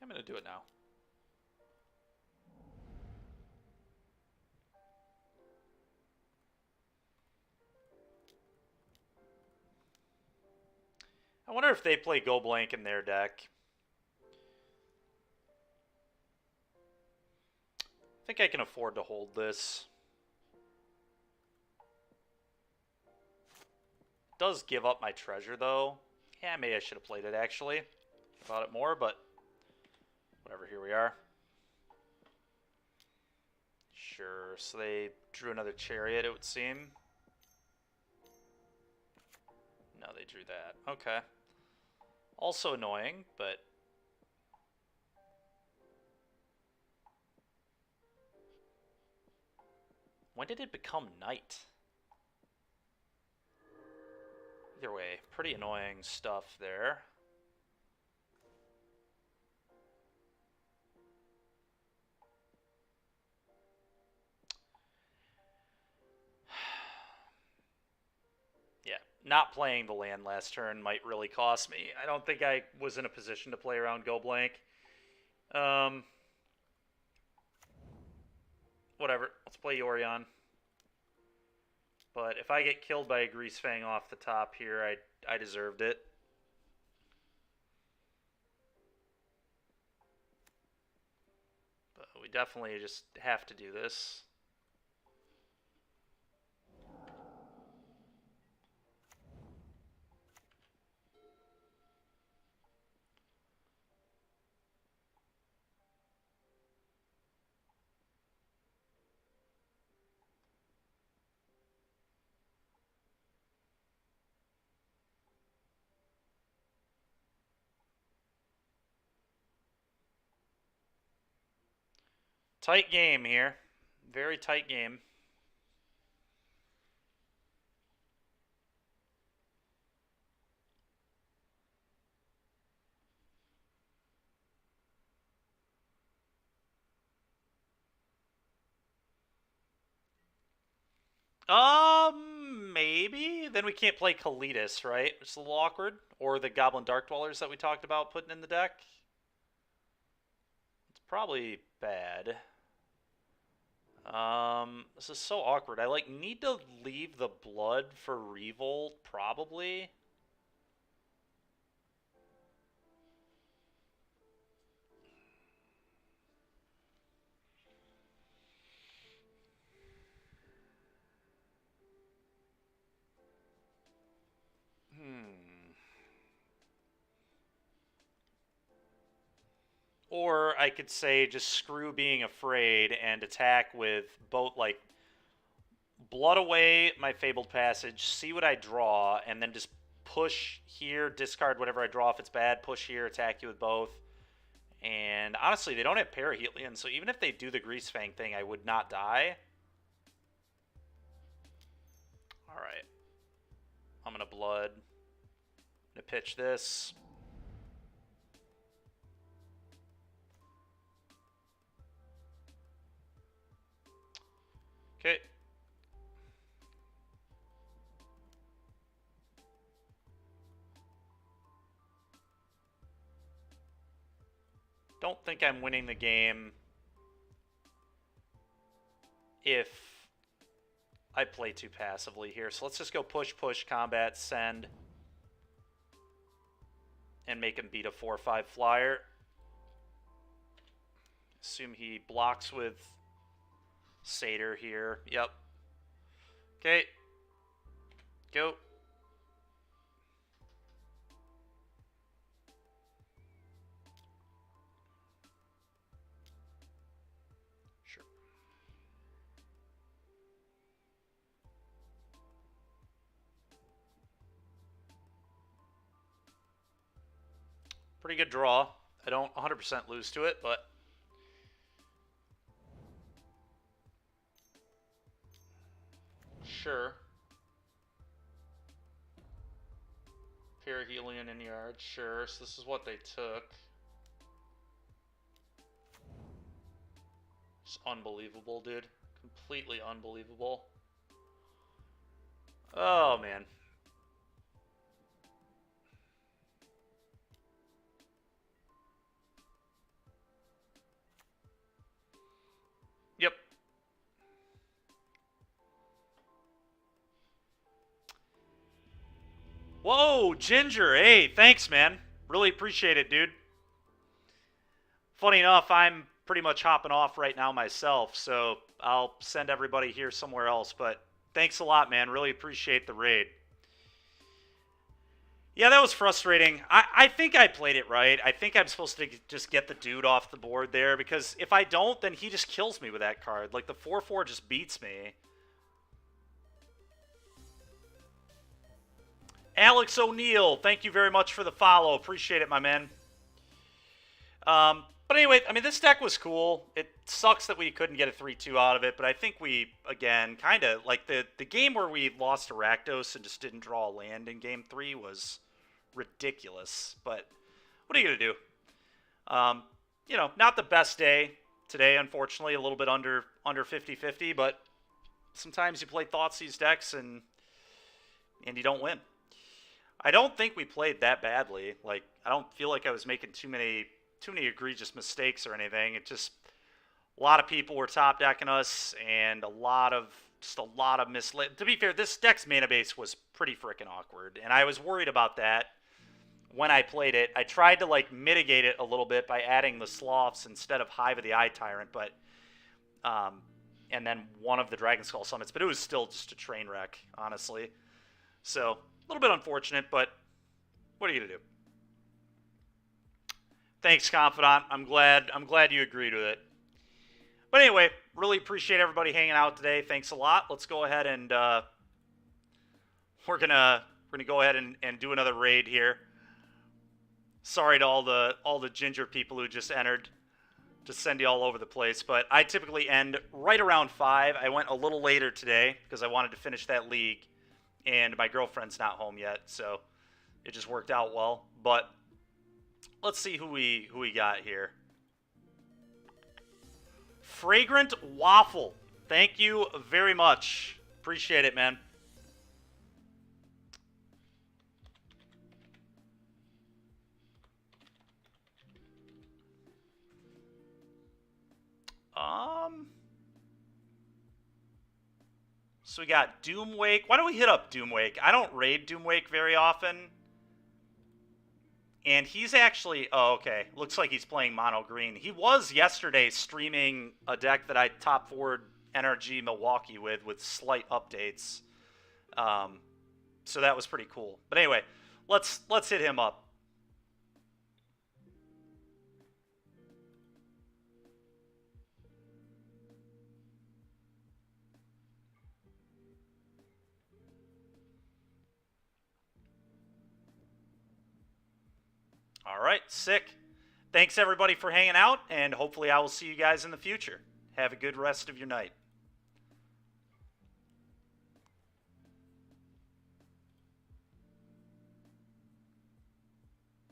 I'm going to do it now. I wonder if they play Go Blank in their deck. I think I can afford to hold this. It does give up my treasure, though. Yeah, maybe I should have played it, actually. Thought it more, but whatever, here we are. Sure, so they drew another Chariot, it would seem. No, they drew that. Okay. Also annoying, but... when did it become night? Either way, pretty annoying stuff there. Yeah, not playing the land last turn might really cost me. I don't think I was in a position to play around Go Blank. Whatever, let's play Yorion. But if I get killed by a Greasefang off the top here, I deserved it. But we definitely just have to do this. Tight game here. Very tight game. Maybe? Then we can't play Kalitas, right? It's a little awkward. Or the Goblin Dark Dwellers that we talked about putting in the deck. It's probably bad. This is so awkward. I like need to leave the blood for Revolt, probably. Or I could say just screw being afraid and attack with both, like, blood away my Fabled Passage, see what I draw, and then just push here, discard whatever I draw if it's bad, push here, attack you with both. And honestly, they don't have Perihelion, so even if they do the Greasefang thing, I would not die. Alright. I'm going to blood. I'm going to pitch this. Okay. Don't think I'm winning the game if I play too passively here. So let's just go push, push, combat, send, and make him beat a 4/5 flyer. Assume he blocks with Satyr here. Yep. Okay. Go. Sure. Pretty good draw. I don't 100% lose to it, but sure. Perihelion in yard, sure. So this is what they took. It's unbelievable, dude. Completely unbelievable. Oh, man. Yep. Whoa, Ginger. Hey, thanks, man. Really appreciate it, dude. Funny enough, I'm pretty much hopping off right now myself, so I'll send everybody here somewhere else. But thanks a lot, man. Really appreciate the raid. Yeah, that was frustrating. I think I played it right. I think I'm supposed to just get the dude off the board there, because if I don't, then he just kills me with that card. Like, the 4/4 just beats me. Alex O'Neill, thank you very much for the follow. Appreciate it, my man. But anyway, I mean, this deck was cool. It sucks that we couldn't get a 3-2 out of it, but I think we, again, kind of, like, the game where we lost to Rakdos and just didn't draw a land in Game 3 was ridiculous. But what are you going to do? You know, not the best day today, unfortunately. A little bit under 50-50, but sometimes you play Thoughtseize decks and you don't win. I don't think we played that badly. Like, I don't feel like I was making too many egregious mistakes or anything. It just, a lot of people were top decking us, and a lot of misled. To be fair, this deck's mana base was pretty freaking awkward, and I was worried about that when I played it. I tried to, like, mitigate it a little bit by adding the Sloths instead of Hive of the Eye Tyrant, but and then one of the Dragon Skull summits, but it was still just a train wreck, honestly. So, a little bit unfortunate, but what are you gonna do? Thanks, Confidant. I'm glad you agreed with it. But anyway, really appreciate everybody hanging out today. Thanks a lot. Let's go ahead and we're gonna go ahead and do another raid here. Sorry to all the Ginger people who just entered. Just send you all over the place, but I typically end right around 5. I went a little later today because I wanted to finish that league, and my girlfriend's not home yet, so it just worked out well. But let's see who we got here. Fragrant Waffle. Thank you very much. Appreciate it, man. So we got Doomwake. Why don't we hit up Doomwake? I don't raid Doomwake very often. And he's actually... Oh, okay. Looks like he's playing mono green. He was yesterday streaming a deck that I top forward NRG Milwaukee with slight updates. So that was pretty cool. But anyway, let's hit him up. All right, sick. Thanks everybody for hanging out, and hopefully I will see you guys in the future. Have a good rest of your night.